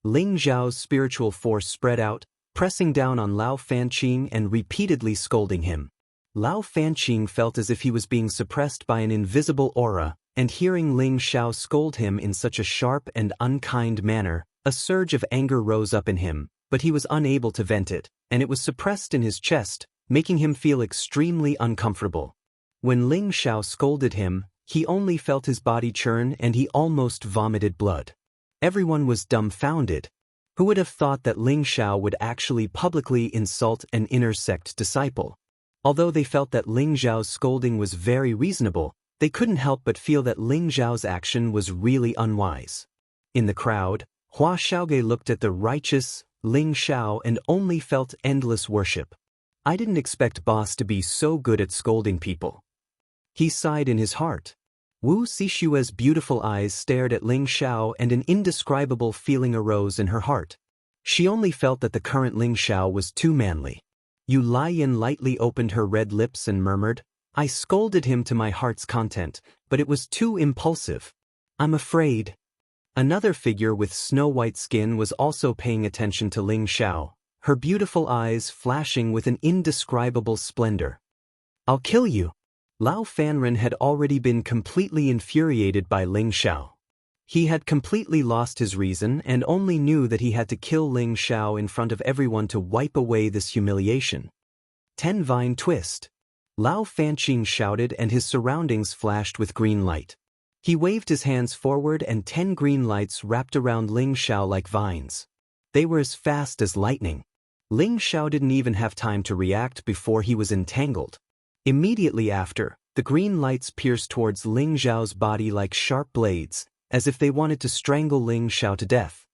Ling Zhao's spiritual force spread out, pressing down on Lao Fanqing and repeatedly scolding him. Lao Fanqing felt as if he was being suppressed by an invisible aura, and hearing Ling Xiao scold him in such a sharp and unkind manner, a surge of anger rose up in him, but he was unable to vent it, and it was suppressed in his chest, making him feel extremely uncomfortable. When Ling Xiao scolded him, he only felt his body churn and he almost vomited blood. Everyone was dumbfounded. Who would have thought that Ling Xiao would actually publicly insult an inner sect disciple? Although they felt that Ling Xiao's scolding was very reasonable, they couldn't help but feel that Ling Xiao's action was really unwise. In the crowd, Hua Xiaoge looked at the righteous Ling Xiao and only felt endless worship. I didn't expect boss to be so good at scolding people. He sighed in his heart. Wu Xishue's beautiful eyes stared at Ling Xiao and an indescribable feeling arose in her heart. She only felt that the current Ling Xiao was too manly. Yu Lian lightly opened her red lips and murmured, I scolded him to my heart's content, but it was too impulsive. I'm afraid. Another figure with snow-white skin was also paying attention to Ling Xiao, her beautiful eyes flashing with an indescribable splendor. I'll kill you. Lao Fanren had already been completely infuriated by Ling Xiao. He had completely lost his reason and only knew that he had to kill Ling Xiao in front of everyone to wipe away this humiliation. 10 Vine Twist. Lao Fanqing shouted and his surroundings flashed with green light. He waved his hands forward and 10 green lights wrapped around Ling Xiao like vines. They were as fast as lightning. Ling Xiao didn't even have time to react before he was entangled. Immediately after, the green lights pierced towards Ling Xiao's body like sharp blades, as if they wanted to strangle Ling Xiao to death.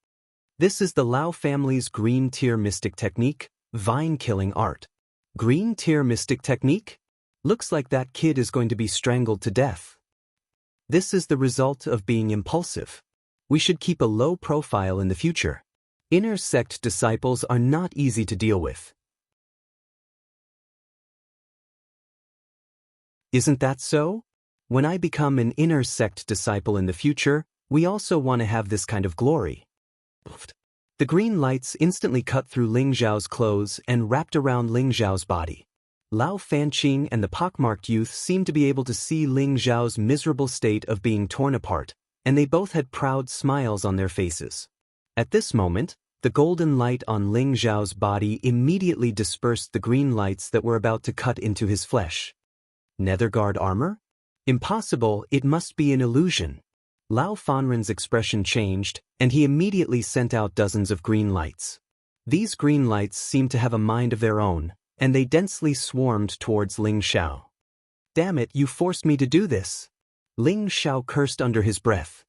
This is the Lao family's green tier mystic technique, vine-killing art. Green tier mystic technique? Looks like that kid is going to be strangled to death. This is the result of being impulsive. We should keep a low profile in the future. Inner sect disciples are not easy to deal with. Isn't that so? When I become an inner sect disciple in the future, we also want to have this kind of glory. The green lights instantly cut through Ling Zhao's clothes and wrapped around Ling Zhao's body. Lao Fanqing and the pockmarked youth seemed to be able to see Ling Zhao's miserable state of being torn apart, and they both had proud smiles on their faces. At this moment, the golden light on Ling Zhao's body immediately dispersed the green lights that were about to cut into his flesh. Netherguard armor? Impossible, it must be an illusion. Lao Fanren's expression changed, and he immediately sent out dozens of green lights. These green lights seemed to have a mind of their own, and they densely swarmed towards Ling Xiao. Damn it, you forced me to do this. Ling Xiao cursed under his breath.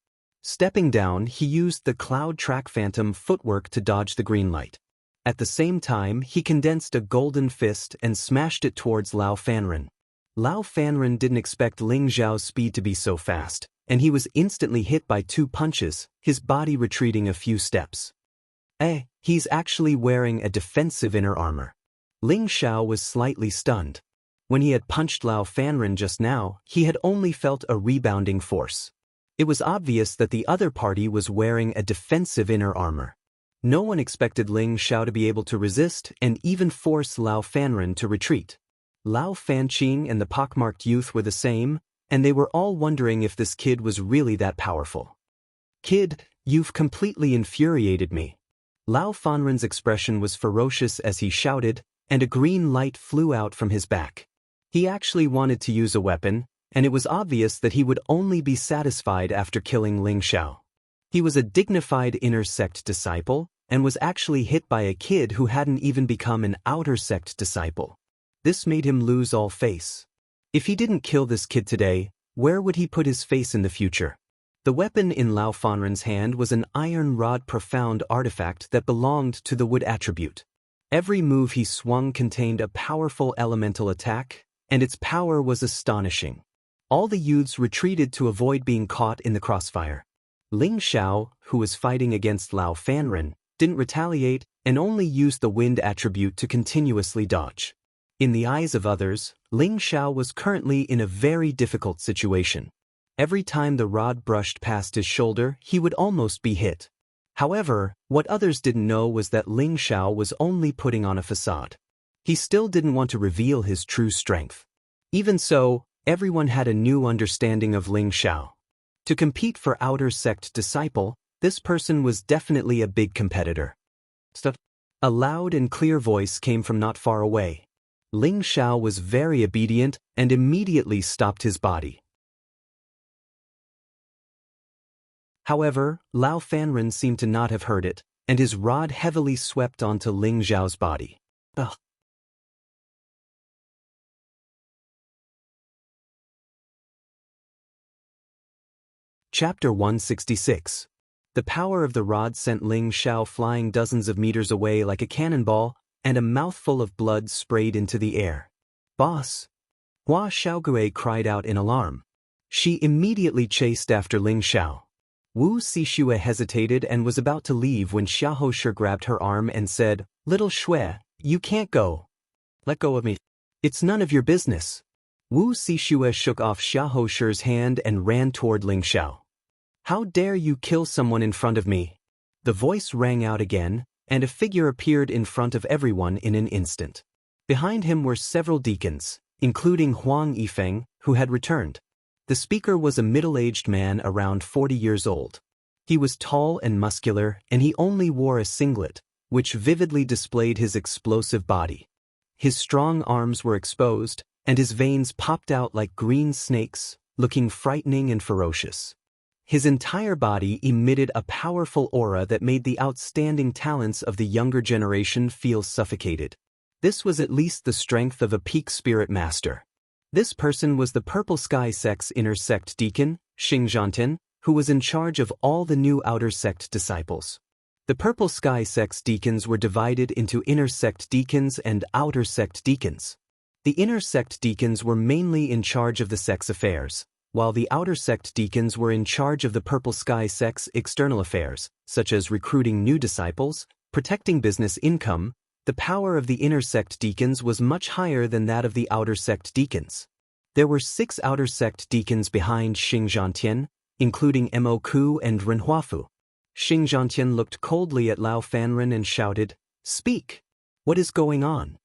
Stepping down, he used the Cloud Track Phantom footwork to dodge the green light. At the same time, he condensed a golden fist and smashed it towards Lao Fanren. Lao Fanren didn't expect Ling Xiao's speed to be so fast, and he was instantly hit by 2 punches, his body retreating a few steps. He's actually wearing a defensive inner armor. Ling Xiao was slightly stunned. When he had punched Lao Fanren just now, he had only felt a rebounding force. It was obvious that the other party was wearing a defensive inner armor. No one expected Ling Xiao to be able to resist and even force Lao Fanren to retreat. Lao Fanqing and the pockmarked youth were the same, and they were all wondering if this kid was really that powerful. "Kid, you've completely infuriated me." Lao Fanren's expression was ferocious as he shouted, and a green light flew out from his back. He actually wanted to use a weapon, and it was obvious that he would only be satisfied after killing Ling Xiao. He was a dignified inner sect disciple, and was actually hit by a kid who hadn't even become an outer sect disciple. This made him lose all face. If he didn't kill this kid today, where would he put his face in the future? The weapon in Lao Fanren's hand was an iron rod profound artifact that belonged to the wood attribute. Every move he swung contained a powerful elemental attack, and its power was astonishing. All the youths retreated to avoid being caught in the crossfire. Ling Xiao, who was fighting against Lao Fanren, didn't retaliate and only used the wind attribute to continuously dodge. In the eyes of others, Ling Xiao was currently in a very difficult situation. Every time the rod brushed past his shoulder, he would almost be hit. However, what others didn't know was that Ling Xiao was only putting on a facade. He still didn't want to reveal his true strength. Even so, everyone had a new understanding of Ling Xiao. To compete for outer sect disciple, this person was definitely a big competitor. A loud and clear voice came from not far away. Ling Xiao was very obedient and immediately stopped his body. However, Lao Fanren seemed to not have heard it, and his rod heavily swept onto Ling Xiao's body. Ugh. Chapter 166. The power of the rod sent Ling Xiao flying dozens of meters away like a cannonball, and a mouthful of blood sprayed into the air. "Boss!" Hua Xiaogue cried out in alarm. She immediately chased after Ling Xiao. Wu Sixue hesitated and was about to leave when Xiahou Shi grabbed her arm and said, "Little Shui, you can't go. Let go of me. It's none of your business." Wu Sixue shook off Xiahou Shi's hand and ran toward Ling Xiao. "How dare you kill someone in front of me?" The voice rang out again, and a figure appeared in front of everyone in an instant. Behind him were several deacons, including Huang Yifeng, who had returned. The speaker was a middle-aged man around 40 years old. He was tall and muscular, and he only wore a singlet, which vividly displayed his explosive body. His strong arms were exposed, and his veins popped out like green snakes, looking frightening and ferocious. His entire body emitted a powerful aura that made the outstanding talents of the younger generation feel suffocated. This was at least the strength of a peak spirit master. This person was the Purple Sky Sect's inner sect deacon, Xing Zhantian, who was in charge of all the new outer sect disciples. The Purple Sky Sect's deacons were divided into inner sect deacons and outer sect deacons. The inner sect deacons were mainly in charge of the sect's affairs, while the outer sect deacons were in charge of the Purple Sky Sect's external affairs, such as recruiting new disciples, protecting business income. The power of the inner sect deacons was much higher than that of the outer sect deacons. There were 6 outer sect deacons behind Xing Zhantian, including Mo Ku and Ren Huafu. Xing Zhantian looked coldly at Lao Fanren and shouted, "Speak! What is going on?"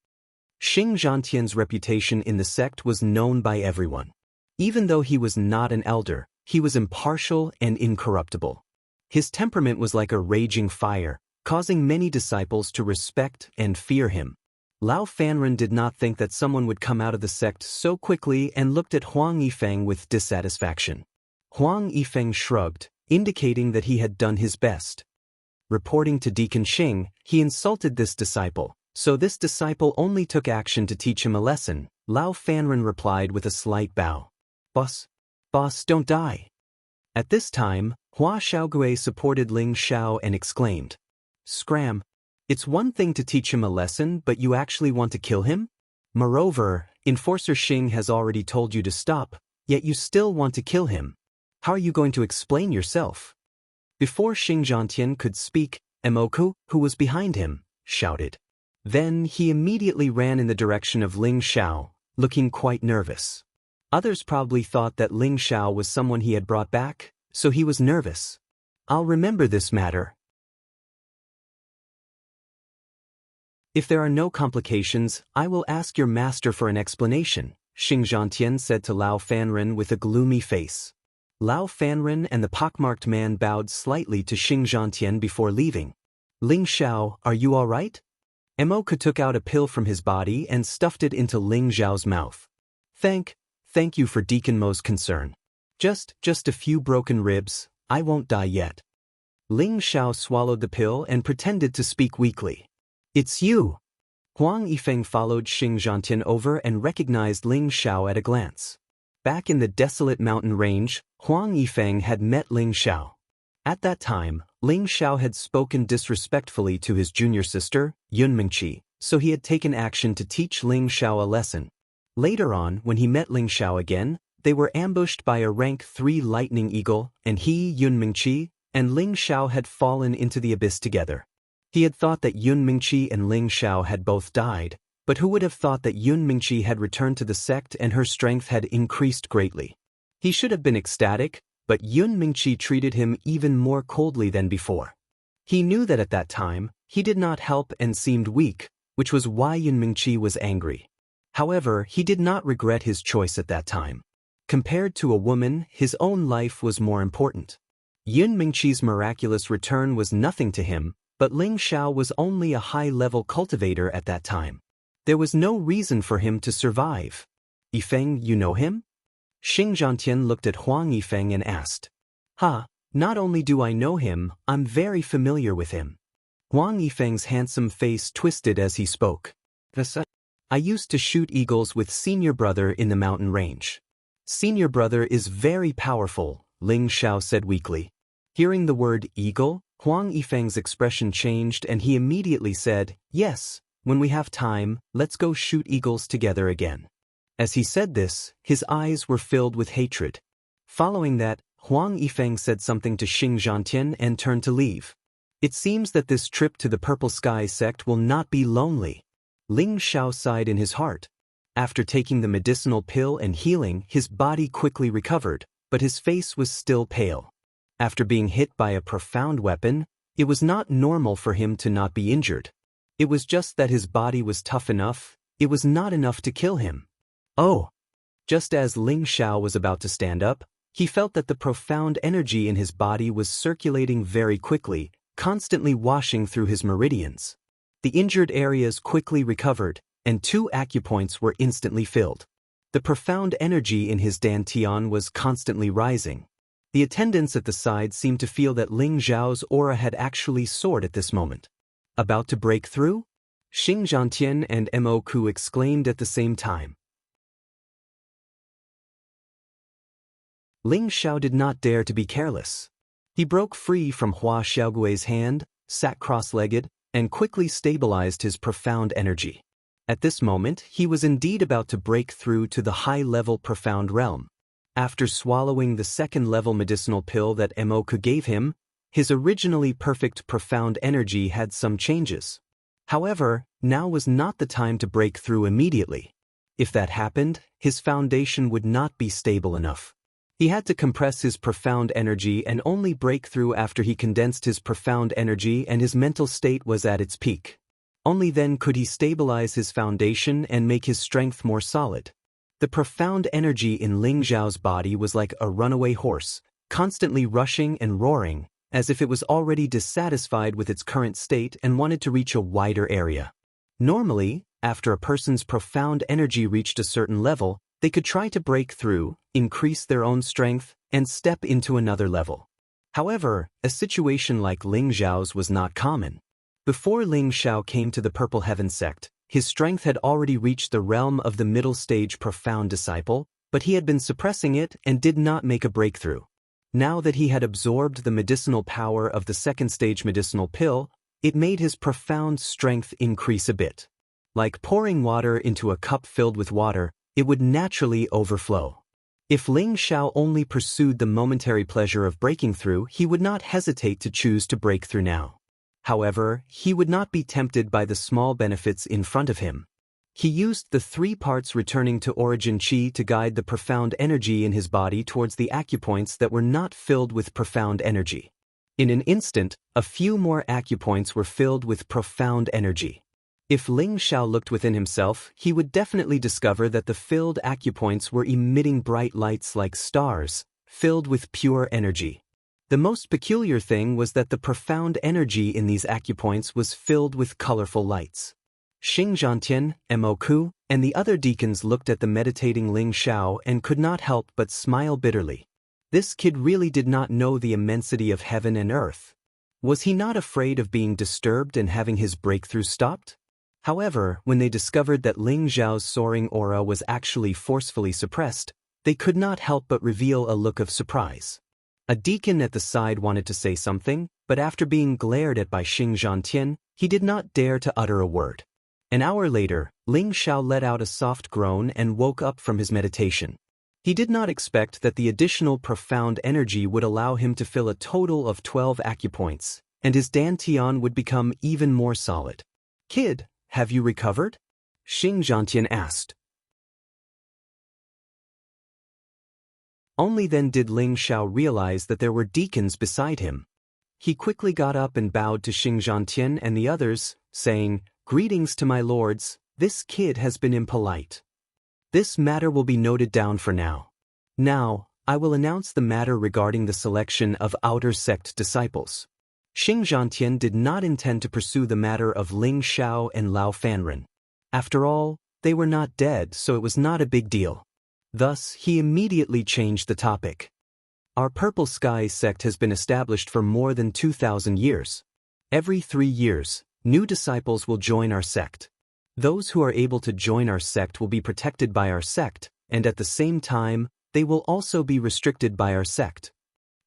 Xing Zhantian's reputation in the sect was known by everyone. Even though he was not an elder, he was impartial and incorruptible. His temperament was like a raging fire, causing many disciples to respect and fear him. Lao Fanren did not think that someone would come out of the sect so quickly and looked at Huang Yifeng with dissatisfaction. Huang Yifeng shrugged, indicating that he had done his best. Reporting to Deacon Xing, he insulted this disciple, so this disciple only took action to teach him a lesson. Lao Fanren replied with a slight bow. Boss, don't die." At this time, Hua Xiaogui supported Ling Xiao and exclaimed, "Scram! It's one thing to teach him a lesson, but you actually want to kill him? Moreover, Enforcer Xing has already told you to stop, yet you still want to kill him. How are you going to explain yourself?" Before Xing Zhantian could speak, Emoku, who was behind him, shouted. Then he immediately ran in the direction of Ling Xiao, looking quite nervous. Others probably thought that Ling Xiao was someone he had brought back, so he was nervous. "I'll remember this matter. If there are no complications, I will ask your master for an explanation," Xing Zhantian said to Lao Fanren with a gloomy face. Lao Fanren and the pockmarked man bowed slightly to Xing Zhantian before leaving. "Ling Xiao, are you all right?" Emoku took out a pill from his body and stuffed it into Ling Xiao's mouth. Thank you for Deacon Mo's concern. Just a few broken ribs, I won't die yet." Ling Xiao swallowed the pill and pretended to speak weakly. "It's you!" Huang Yifeng followed Xing Zhantian over and recognized Ling Xiao at a glance. Back in the desolate mountain range, Huang Yifeng had met Ling Xiao. At that time, Ling Xiao had spoken disrespectfully to his junior sister, Yun Mingqi, so he had taken action to teach Ling Xiao a lesson. Later on, when he met Ling Xiao again, they were ambushed by a rank 3 lightning eagle, and he, Yun Mingqi, and Ling Xiao had fallen into the abyss together. He had thought that Yun Mingqi and Ling Xiao had both died, but who would have thought that Yun Mingqi had returned to the sect and her strength had increased greatly? He should have been ecstatic, but Yun Mingqi treated him even more coldly than before. He knew that at that time, he did not help and seemed weak, which was why Yun Mingqi was angry. However, he did not regret his choice at that time. Compared to a woman, his own life was more important. Yun Mingqi's miraculous return was nothing to him, but Ling Xiao was only a high-level cultivator at that time. There was no reason for him to survive. "Yifeng, you know him?" Xing Zhantian looked at Huang Yifeng and asked. Not only do I know him, I'm very familiar with him." Huang Yifeng's handsome face twisted as he spoke. "I used to shoot eagles with senior brother in the mountain range." "Senior brother is very powerful," Ling Xiao said weakly. Hearing the word eagle, Huang Yifeng's expression changed and he immediately said, "Yes, when we have time, let's go shoot eagles together again." As he said this, his eyes were filled with hatred. Following that, Huang Yifeng said something to Xing Zhantian and turned to leave. It seems that this trip to the Purple Sky sect will not be lonely. Ling Xiao sighed in his heart. After taking the medicinal pill and healing, his body quickly recovered, but his face was still pale. After being hit by a profound weapon, it was not normal for him to not be injured. It was just that his body was tough enough, it was not enough to kill him. "Oh!" Just as Ling Xiao was about to stand up, he felt that the profound energy in his body was circulating very quickly, constantly washing through his meridians. The injured areas quickly recovered, and 2 acupoints were instantly filled. The profound energy in his dantian was constantly rising. The attendants at the side seemed to feel that Ling Xiao's aura had actually soared at this moment. "About to break through?" Xing Zhantian and Emoku exclaimed at the same time. Ling Xiao did not dare to be careless. He broke free from Hua Xiaogui's hand, sat cross-legged, and quickly stabilized his profound energy. At this moment, he was indeed about to break through to the high-level profound realm. After swallowing the second-level medicinal pill that Emoku gave him, his originally perfect profound energy had some changes. However, now was not the time to break through immediately. If that happened, his foundation would not be stable enough. He had to compress his profound energy and only break through after he condensed his profound energy and his mental state was at its peak. Only then could he stabilize his foundation and make his strength more solid. The profound energy in Ling Xiao's body was like a runaway horse, constantly rushing and roaring, as if it was already dissatisfied with its current state and wanted to reach a wider area. Normally, after a person's profound energy reached a certain level, they could try to break through, increase their own strength, and step into another level. However, a situation like Ling Xiao's was not common. Before Ling Xiao came to the Purple Heaven sect, his strength had already reached the realm of the middle stage profound disciple, but he had been suppressing it and did not make a breakthrough. Now that he had absorbed the medicinal power of the second-stage medicinal pill, it made his profound strength increase a bit. Like pouring water into a cup filled with water, it would naturally overflow. If Ling Xiao only pursued the momentary pleasure of breaking through, he would not hesitate to choose to break through now. However, he would not be tempted by the small benefits in front of him. He used the 3 parts returning to origin qi to guide the profound energy in his body towards the acupoints that were not filled with profound energy. In an instant, a few more acupoints were filled with profound energy. If Ling Xiao looked within himself, he would definitely discover that the filled acupoints were emitting bright lights like stars, filled with pure energy. The most peculiar thing was that the profound energy in these acupoints was filled with colorful lights. Xing Zhantian, Mo Ku, and the other deacons looked at the meditating Ling Xiao and could not help but smile bitterly. This kid really did not know the immensity of heaven and earth. Was he not afraid of being disturbed and having his breakthrough stopped? However, when they discovered that Ling Xiao's soaring aura was actually forcefully suppressed, they could not help but reveal a look of surprise. A deacon at the side wanted to say something, but after being glared at by Xing Zhantian, he did not dare to utter a word. An hour later, Ling Xiao let out a soft groan and woke up from his meditation. He did not expect that the additional profound energy would allow him to fill a total of 12 acupoints, and his dantian would become even more solid. "Kid, have you recovered?" Xing Zhantian asked. Only then did Ling Xiao realize that there were deacons beside him. He quickly got up and bowed to Xing Zhantian and the others, saying, "Greetings to my lords, this kid has been impolite. This matter will be noted down for now. Now, I will announce the matter regarding the selection of outer sect disciples." Xing Zhantian did not intend to pursue the matter of Ling Xiao and Lao Fanren. After all, they were not dead, so it was not a big deal. Thus, he immediately changed the topic. "Our Purple Sky sect has been established for more than 2,000 years. Every 3 years, new disciples will join our sect. Those who are able to join our sect will be protected by our sect, and at the same time, they will also be restricted by our sect."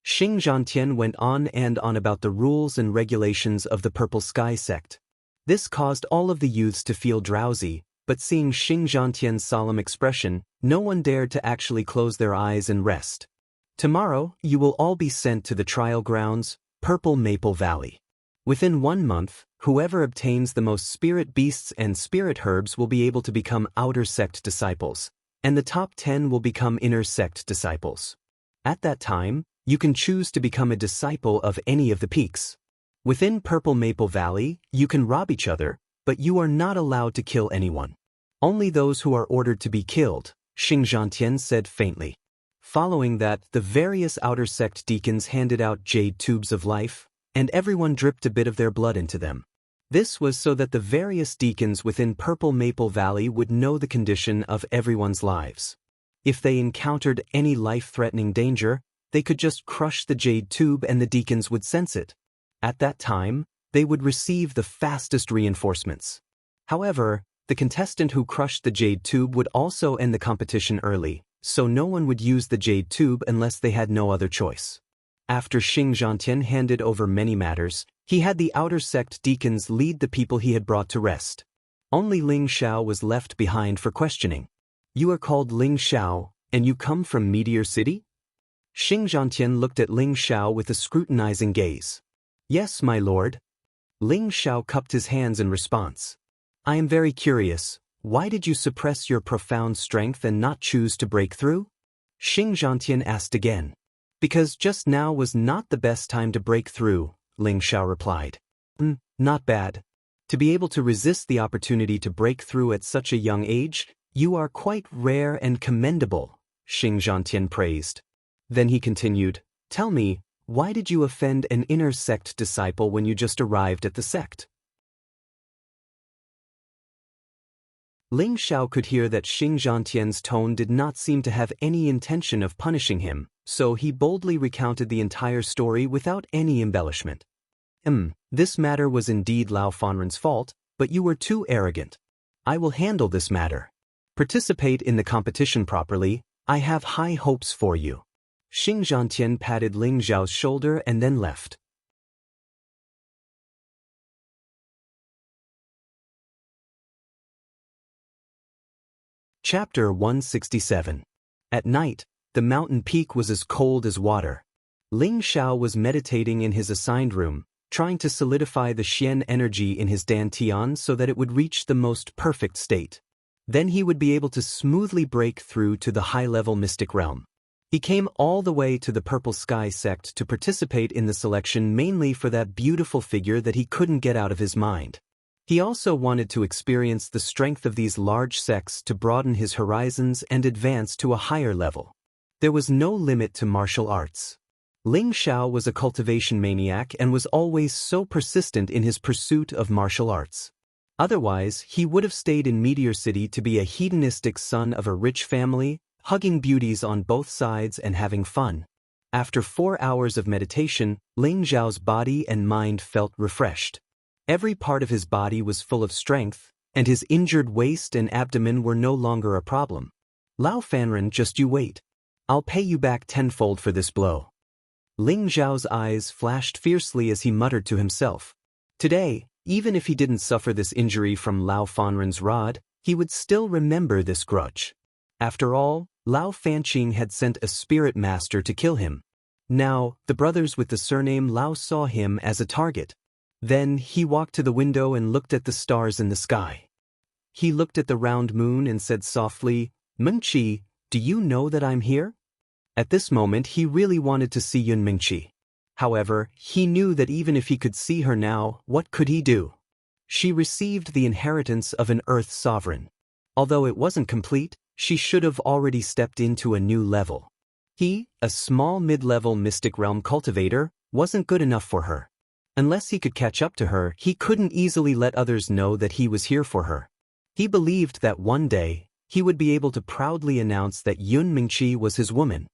Xing Zhantian went on and on about the rules and regulations of the Purple Sky sect. This caused all of the youths to feel drowsy, but seeing Xing Zhantian's solemn expression, no one dared to actually close their eyes and rest. "Tomorrow, you will all be sent to the trial grounds, Purple Maple Valley. Within 1 month, whoever obtains the most spirit beasts and spirit herbs will be able to become outer sect disciples, and the top 10 will become inner sect disciples. At that time, you can choose to become a disciple of any of the peaks. Within Purple Maple Valley, you can rob each other, but you are not allowed to kill anyone. Only those who are ordered to be killed," Xing Zhantian said faintly. Following that, the various outer sect deacons handed out jade tubes of life, and everyone dripped a bit of their blood into them. This was so that the various deacons within Purple Maple Valley would know the condition of everyone's lives. If they encountered any life-threatening danger, they could just crush the jade tube and the deacons would sense it. At that time, they would receive the fastest reinforcements. However, the contestant who crushed the jade tube would also end the competition early, so no one would use the jade tube unless they had no other choice. After Xing Zhantian handed over many matters, he had the outer sect deacons lead the people he had brought to rest. Only Ling Xiao was left behind for questioning. "You are called Ling Xiao, and you come from Meteor City?" Xing Zhantian looked at Ling Xiao with a scrutinizing gaze. "Yes, my lord." Ling Xiao cupped his hands in response. "I am very curious, why did you suppress your profound strength and not choose to break through?" Xing Zhantian asked again. "Because just now was not the best time to break through," Ling Xiao replied. Not bad. To be able to resist the opportunity to break through at such a young age, you are quite rare and commendable," Xing Zhantian praised. Then he continued, "Tell me, why did you offend an inner sect disciple when you just arrived at the sect?" Ling Xiao could hear that Xing Zhantian's tone did not seem to have any intention of punishing him, so he boldly recounted the entire story without any embellishment. This matter was indeed Lao Fanren's fault, but you were too arrogant. I will handle this matter. Participate in the competition properly, I have high hopes for you." Xing Zhantian patted Ling Zhao's shoulder and then left. Chapter 167. At night, the mountain peak was as cold as water. Ling Xiao was meditating in his assigned room, trying to solidify the Xian energy in his dantian so that it would reach the most perfect state. Then he would be able to smoothly break through to the high-level mystic realm. He came all the way to the Purple Sky sect to participate in the selection mainly for that beautiful figure that he couldn't get out of his mind. He also wanted to experience the strength of these large sects to broaden his horizons and advance to a higher level. There was no limit to martial arts. Ling Xiao was a cultivation maniac and was always so persistent in his pursuit of martial arts. Otherwise, he would have stayed in Meteor City to be a hedonistic son of a rich family, hugging beauties on both sides and having fun. After 4 hours of meditation, Ling Xiao's body and mind felt refreshed. Every part of his body was full of strength, and his injured waist and abdomen were no longer a problem. Lao Fanren, just you wait. I'll pay you back tenfold for this blow. Ling Zhao's eyes flashed fiercely as he muttered to himself. Today, even if he didn't suffer this injury from Lao Fanren's rod, he would still remember this grudge. After all, Lao Fanqing had sent a spirit master to kill him. Now, the brothers with the surname Lao saw him as a target. Then he walked to the window and looked at the stars in the sky. He looked at the round moon and said softly, "Mengqi, do you know that I'm here?" At this moment he really wanted to see Yun Mengqi. However, he knew that even if he could see her now, what could he do? She received the inheritance of an Earth sovereign. Although it wasn't complete, she should have already stepped into a new level. He, a small mid-level mystic realm cultivator, wasn't good enough for her. Unless he could catch up to her, he couldn't easily let others know that he was here for her. He believed that one day, he would be able to proudly announce that Yun Mengqi was his woman.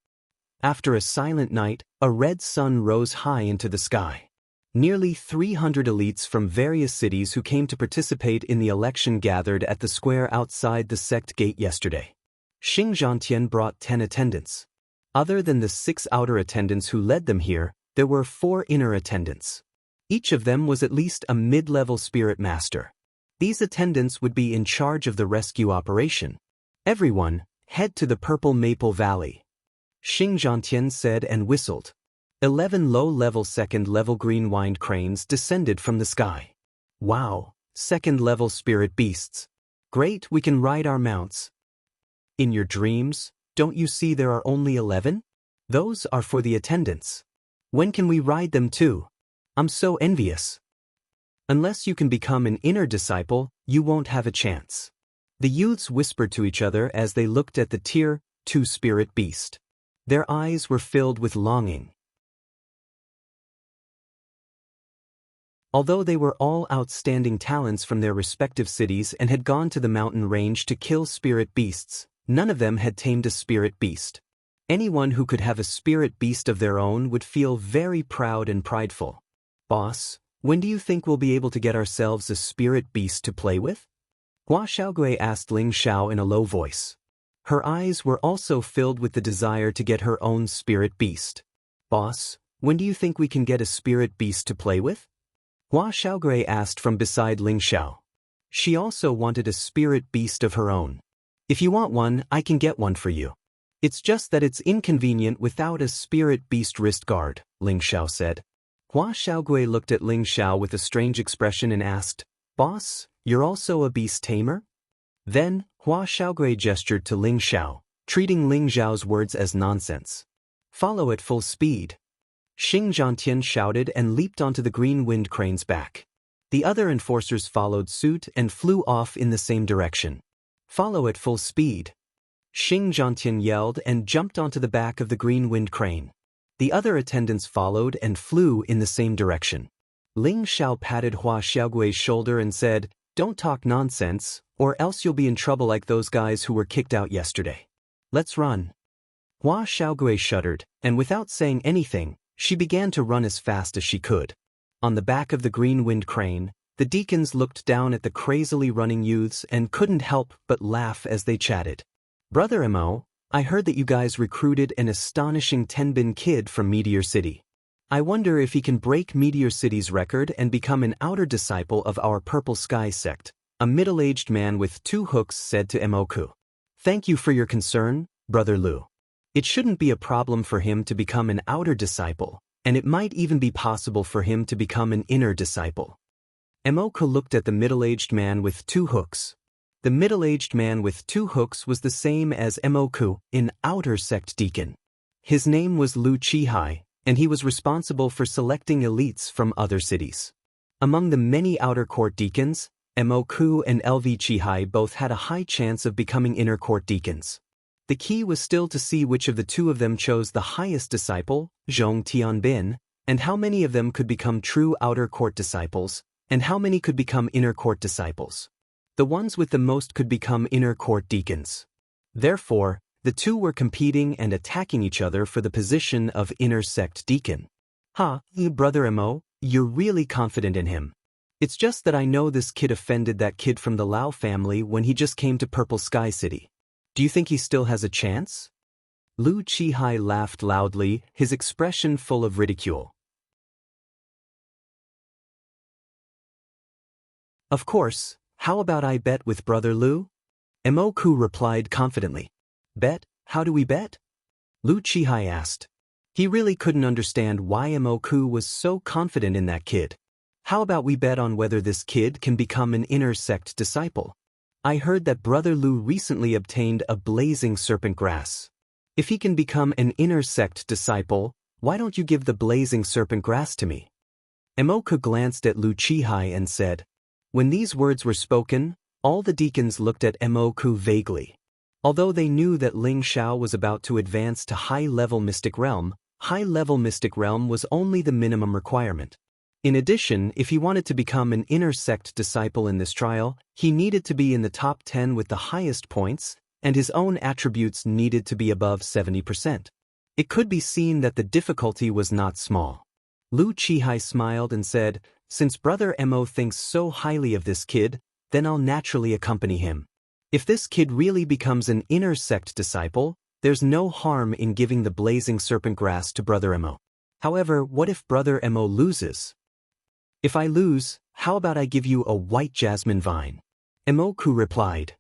After a silent night, a red sun rose high into the sky. Nearly 300 elites from various cities who came to participate in the election gathered at the square outside the sect gate yesterday. Xing Zhantian brought 10 attendants. Other than the 6 outer attendants who led them here, there were 4 inner attendants. Each of them was at least a mid-level spirit master. These attendants would be in charge of the rescue operation. Everyone, head to the Purple Maple Valley. Xing Zhantian said and whistled. 11 low-level second-level green-wined cranes descended from the sky. Wow, second-level spirit beasts. Great, we can ride our mounts. In your dreams, don't you see there are only 11? Those are for the attendants. When can we ride them too? I'm so envious. Unless you can become an inner disciple, you won't have a chance. The youths whispered to each other as they looked at the Tier 2 spirit beast. Their eyes were filled with longing. Although they were all outstanding talents from their respective cities and had gone to the mountain range to kill spirit beasts, none of them had tamed a spirit beast. Anyone who could have a spirit beast of their own would feel very proud and prideful. Boss, when do you think we'll be able to get ourselves a spirit beast to play with? Hua Xiaogui asked Ling Xiao in a low voice. Her eyes were also filled with the desire to get her own spirit beast. Boss, when do you think we can get a spirit beast to play with? Hua Xiaogui asked from beside Ling Xiao. She also wanted a spirit beast of her own. If you want one, I can get one for you. It's just that it's inconvenient without a spirit beast wrist guard, Ling Xiao said. Hua Xiaogui looked at Ling Xiao with a strange expression and asked, Boss, you're also a beast tamer? Then, Hua Xiaogui gestured to Ling Xiao, treating Ling Xiao's words as nonsense. Follow at full speed. Xing Zhantian shouted and leaped onto the green wind crane's back. The other enforcers followed suit and flew off in the same direction. Follow at full speed. Xing Zhantian yelled and jumped onto the back of the green wind crane. The other attendants followed and flew in the same direction. Ling Xiao patted Hua Xiaogui's shoulder and said, Don't talk nonsense, or else you'll be in trouble like those guys who were kicked out yesterday. Let's run. Hua Xiaogui shuddered, and without saying anything, she began to run as fast as she could. On the back of the green wind crane, the deacons looked down at the crazily running youths and couldn't help but laugh as they chatted. Brother Mo, I heard that you guys recruited an astonishing Tenbin kid from Meteor City. I wonder if he can break Meteor City's record and become an outer disciple of our Purple Sky sect, a middle-aged man with 2 hooks said to Emoku. Thank you for your concern, Brother Lu. It shouldn't be a problem for him to become an outer disciple, and it might even be possible for him to become an inner disciple. Emoku looked at the middle-aged man with 2 hooks. The middle-aged man with 2 hooks was the same as Emoku, an outer sect deacon. His name was Lu Chihai, and he was responsible for selecting elites from other cities. Among the many outer court deacons, Emoku and LV Chihai both had a high chance of becoming inner court deacons. The key was still to see which of the 2 of them chose the highest disciple, Zhong Tianbin, and how many of them could become true outer court disciples, and how many could become inner court disciples. The ones with the most could become inner court deacons. Therefore, the 2 were competing and attacking each other for the position of inner sect deacon. Brother Mo, you're really confident in him. It's just that I know this kid offended that kid from the Lao family when he just came to Purple Sky City. Do you think he still has a chance? Lu Chihai laughed loudly, his expression full of ridicule. Of course. How about I bet with Brother Lu? Emoku replied confidently. Bet? How do we bet? Lu Chihai asked. He really couldn't understand why Emoku was so confident in that kid. How about we bet on whether this kid can become an inner sect disciple? I heard that Brother Lu recently obtained a blazing serpent grass. If he can become an inner sect disciple, why don't you give the blazing serpent grass to me? Emoku glanced at Lu Chihai and said. When these words were spoken, all the deacons looked at Emoku vaguely. Although they knew that Ling Xiao was about to advance to high-level Mystic Realm was only the minimum requirement. In addition, if he wanted to become an inner sect disciple in this trial, he needed to be in the top 10 with the highest points, and his own attributes needed to be above 70%. It could be seen that the difficulty was not small. Lu Chihai smiled and said, Since Brother Mo thinks so highly of this kid, then I'll naturally accompany him. If this kid really becomes an inner sect disciple, there's no harm in giving the blazing serpent grass to Brother Mo. However, what if Brother Mo loses? If I lose, how about I give you a white jasmine vine? Emoku replied.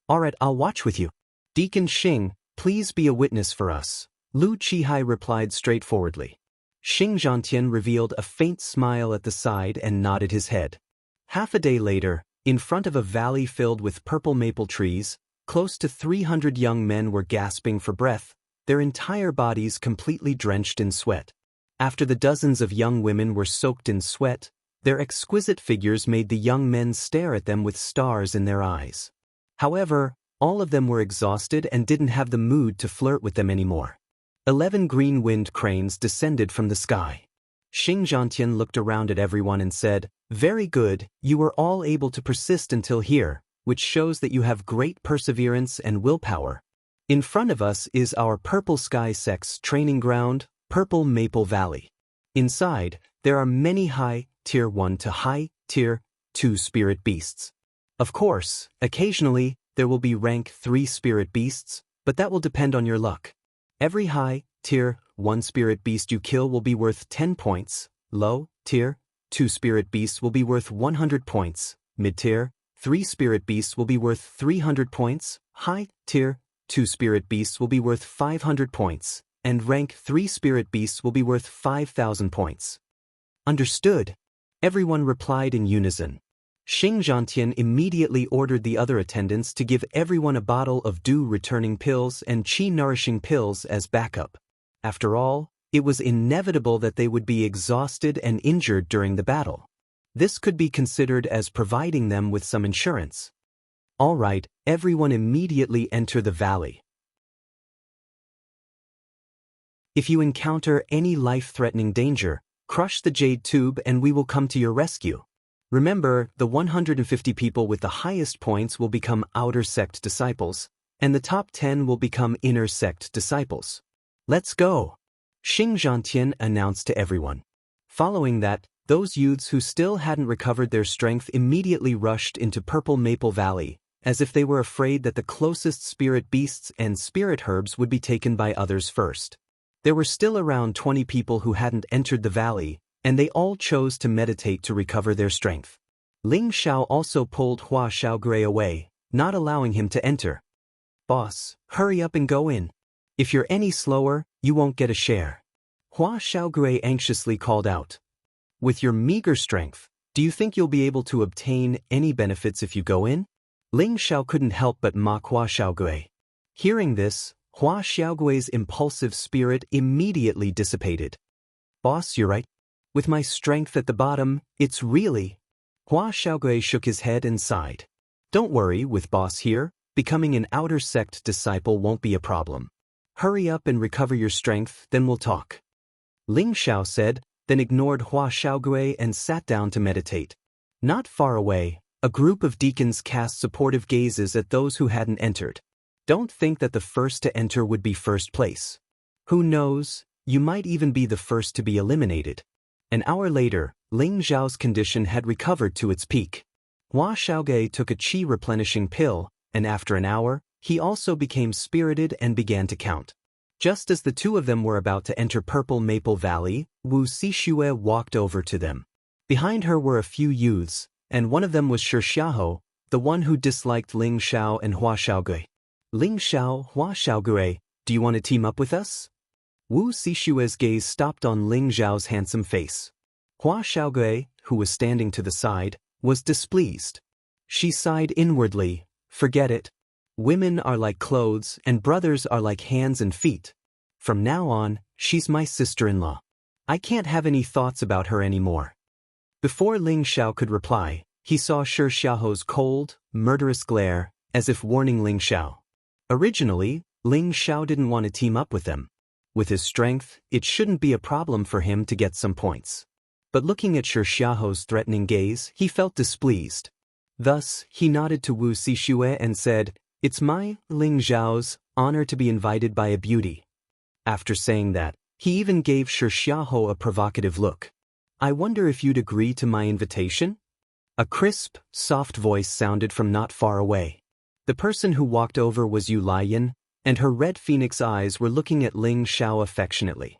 Alright, I'll watch with you. Deacon Xing, please be a witness for us. Lu Chihai replied straightforwardly. Xing Zhantian revealed a faint smile at the side and nodded his head. Half a day later, in front of a valley filled with purple maple trees, close to 300 young men were gasping for breath, their entire bodies completely drenched in sweat. After the dozens of young women were soaked in sweat, their exquisite figures made the young men stare at them with stars in their eyes. However, all of them were exhausted and didn't have the mood to flirt with them anymore. 11 green wind cranes descended from the sky. Xing Zhantian looked around at everyone and said, Very good, you were all able to persist until here, which shows that you have great perseverance and willpower. In front of us is our Purple Sky Sect's training ground, Purple Maple Valley. Inside, there are many high, Tier 1 to high, Tier 2 spirit beasts. Of course, occasionally, there will be rank 3 spirit beasts, but that will depend on your luck. Every high, Tier 1 spirit beast you kill will be worth 10 points, low, Tier 2 spirit beasts will be worth 100 points, mid-tier, 3 spirit beasts will be worth 300 points, high, Tier 2 spirit beasts will be worth 500 points, and rank 3 spirit beasts will be worth 5,000 points. Understood. Everyone replied in unison. Xing Zhantian immediately ordered the other attendants to give everyone a bottle of dew-returning pills and qi-nourishing pills as backup. After all, it was inevitable that they would be exhausted and injured during the battle. This could be considered as providing them with some insurance. All right, everyone immediately enter the valley. If you encounter any life-threatening danger, crush the jade tube and we will come to your rescue. Remember, the 150 people with the highest points will become outer sect disciples, and the top 10 will become inner sect disciples. Let's go! Xing Zhantian announced to everyone. Following that, those youths who still hadn't recovered their strength immediately rushed into Purple Maple Valley, as if they were afraid that the closest spirit beasts and spirit herbs would be taken by others first. There were still around 20 people who hadn't entered the valley, and they all chose to meditate to recover their strength. Ling Xiao also pulled Hua Xiaogui away, not allowing him to enter. "Boss, hurry up and go in. If you're any slower, you won't get a share," Hua Xiaogui anxiously called out. "With your meager strength, do you think you'll be able to obtain any benefits if you go in?" Ling Xiao couldn't help but mock Hua Xiaogui. Hearing this, Hua Xiaogui's impulsive spirit immediately dissipated. "Boss, you're right. With my strength at the bottom, it's really—" Hua Xiaogui shook his head and sighed. "Don't worry, with Boss here, becoming an outer sect disciple won't be a problem. Hurry up and recover your strength, then we'll talk," Ling Xiao said, then ignored Hua Xiaogui and sat down to meditate. Not far away, a group of deacons cast supportive gazes at those who hadn't entered. "Don't think that the first to enter would be first place. Who knows, you might even be the first to be eliminated." An hour later, Ling Xiao's condition had recovered to its peak. Hua Xiaogui took a qi replenishing pill, and after an hour, he also became spirited and began to count. Just as the two of them were about to enter Purple Maple Valley, Wu Xixue walked over to them. Behind her were a few youths, and one of them was Shi Xiaohou, the one who disliked Ling Xiao and Hua Xiaogui. "Ling Xiao, Hua Xiaogui, do you want to team up with us?" Wu Xixue's gaze stopped on Ling Xiao's handsome face. Hua Xiaogui, who was standing to the side, was displeased. She sighed inwardly. "Forget it. Women are like clothes and brothers are like hands and feet. From now on, she's my sister-in-law. I can't have any thoughts about her anymore." Before Ling Xiao could reply, he saw Shi Xiaohou's cold, murderous glare, as if warning Ling Xiao. Originally, Ling Xiao didn't want to team up with them. With his strength, it shouldn't be a problem for him to get some points. But looking at Shi Xiaohou's threatening gaze, he felt displeased. Thus, he nodded to Wu Xixue and said, "It's my, Ling Xiao's, honor to be invited by a beauty." After saying that, he even gave Shi Xiaohou a provocative look. "I wonder if you'd agree to my invitation?" A crisp, soft voice sounded from not far away. The person who walked over was Yu Lian, and her red phoenix eyes were looking at Ling Xiao affectionately.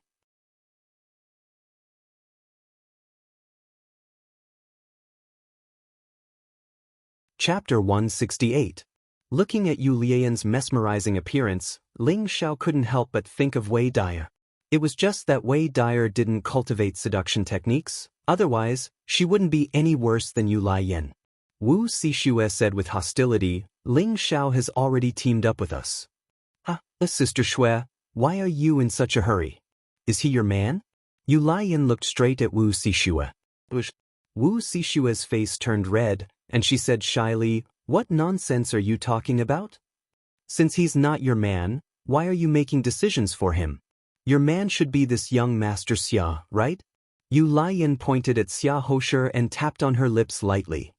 Chapter 168. Looking at Yu Lian's mesmerizing appearance, Ling Xiao couldn't help but think of Wei Dyer. It was just that Wei Dyer didn't cultivate seduction techniques, otherwise, she wouldn't be any worse than Yu Lian. Wu Xixue said with hostility, "Ling Xiao has already teamed up with us." Sister Shui, why are you in such a hurry? Is he your man?" Yu Lian looked straight at Wu Xixue. Wu Xixue's face turned red, and she said shyly, "What nonsense are you talking about? Since he's not your man, why are you making decisions for him? Your man should be this young Master Xia, right?" Yu Lian pointed at Xia Hosher and tapped on her lips lightly.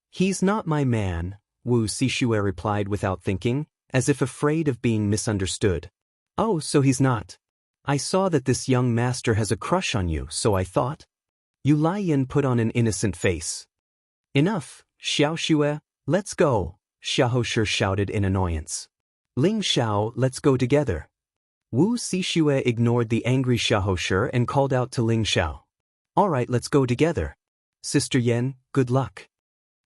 "He's not my man," Wu Xixue replied without thinking, as if afraid of being misunderstood. "Oh, so he's not. I saw that this young master has a crush on you, so I thought." Yu Lian put on an innocent face. "Enough, Xiao Xue, let's go," Xiaohosher shouted in annoyance. "Ling Xiao, let's go together." Wu Xixue ignored the angry Xiaohosher and called out to Ling Xiao. "All right, let's go together. Sister Yan, good luck."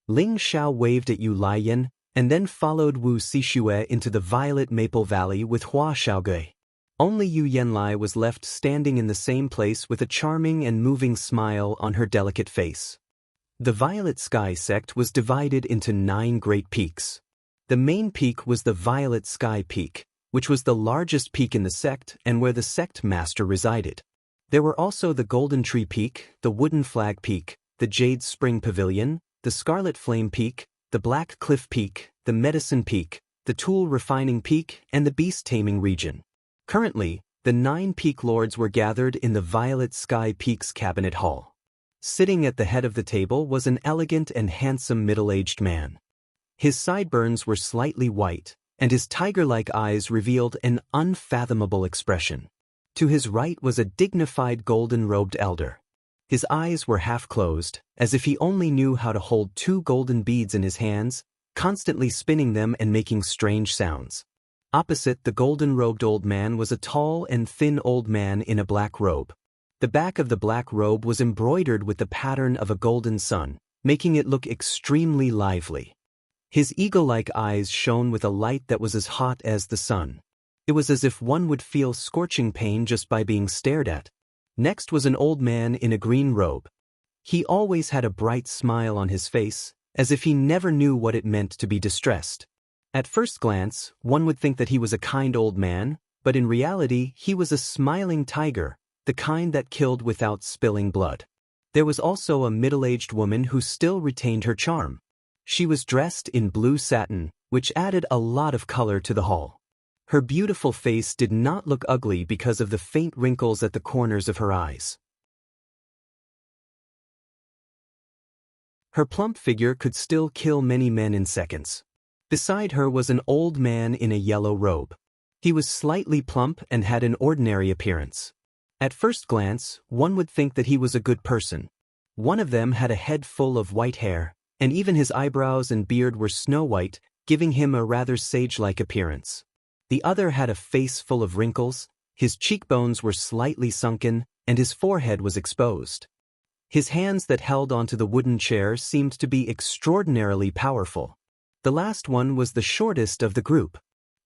Ling Xiao waved at Yu Lian, and then followed Wu Xixue into the Violet Maple Valley with Hua Xiaogui. Only Yu Yanlai was left standing in the same place with a charming and moving smile on her delicate face. The Violet Sky sect was divided into 9 great peaks. The main peak was the Violet Sky Peak, which was the largest peak in the sect and where the sect master resided. There were also the Golden Tree Peak, the Wooden Flag Peak, the Jade Spring Pavilion, the Scarlet Flame Peak, the Black Cliff Peak, the Medicine Peak, the Tool Refining Peak, and the Beast Taming region. Currently, the 9 peak lords were gathered in the Violet Sky Peak's cabinet hall. Sitting at the head of the table was an elegant and handsome middle-aged man. His sideburns were slightly white, and his tiger-like eyes revealed an unfathomable expression. To his right was a dignified golden-robed elder. His eyes were half closed, as if he only knew how to hold 2 golden beads in his hands, constantly spinning them and making strange sounds. Opposite the golden-robed old man was a tall and thin old man in a black robe. The back of the black robe was embroidered with the pattern of a golden sun, making it look extremely lively. His eagle-like eyes shone with a light that was as hot as the sun. It was as if one would feel scorching pain just by being stared at. Next was an old man in a green robe. He always had a bright smile on his face, as if he never knew what it meant to be distressed. At first glance, one would think that he was a kind old man, but in reality he was a smiling tiger, the kind that killed without spilling blood. There was also a middle-aged woman who still retained her charm. She was dressed in blue satin, which added a lot of color to the hall. Her beautiful face did not look ugly because of the faint wrinkles at the corners of her eyes. Her plump figure could still kill many men in seconds. Beside her was an old man in a yellow robe. He was slightly plump and had an ordinary appearance. At first glance, one would think that he was a good person. One of them had a head full of white hair, and even his eyebrows and beard were snow-white, giving him a rather sage-like appearance. The other had a face full of wrinkles, his cheekbones were slightly sunken, and his forehead was exposed. His hands that held onto the wooden chair seemed to be extraordinarily powerful. The last one was the shortest of the group.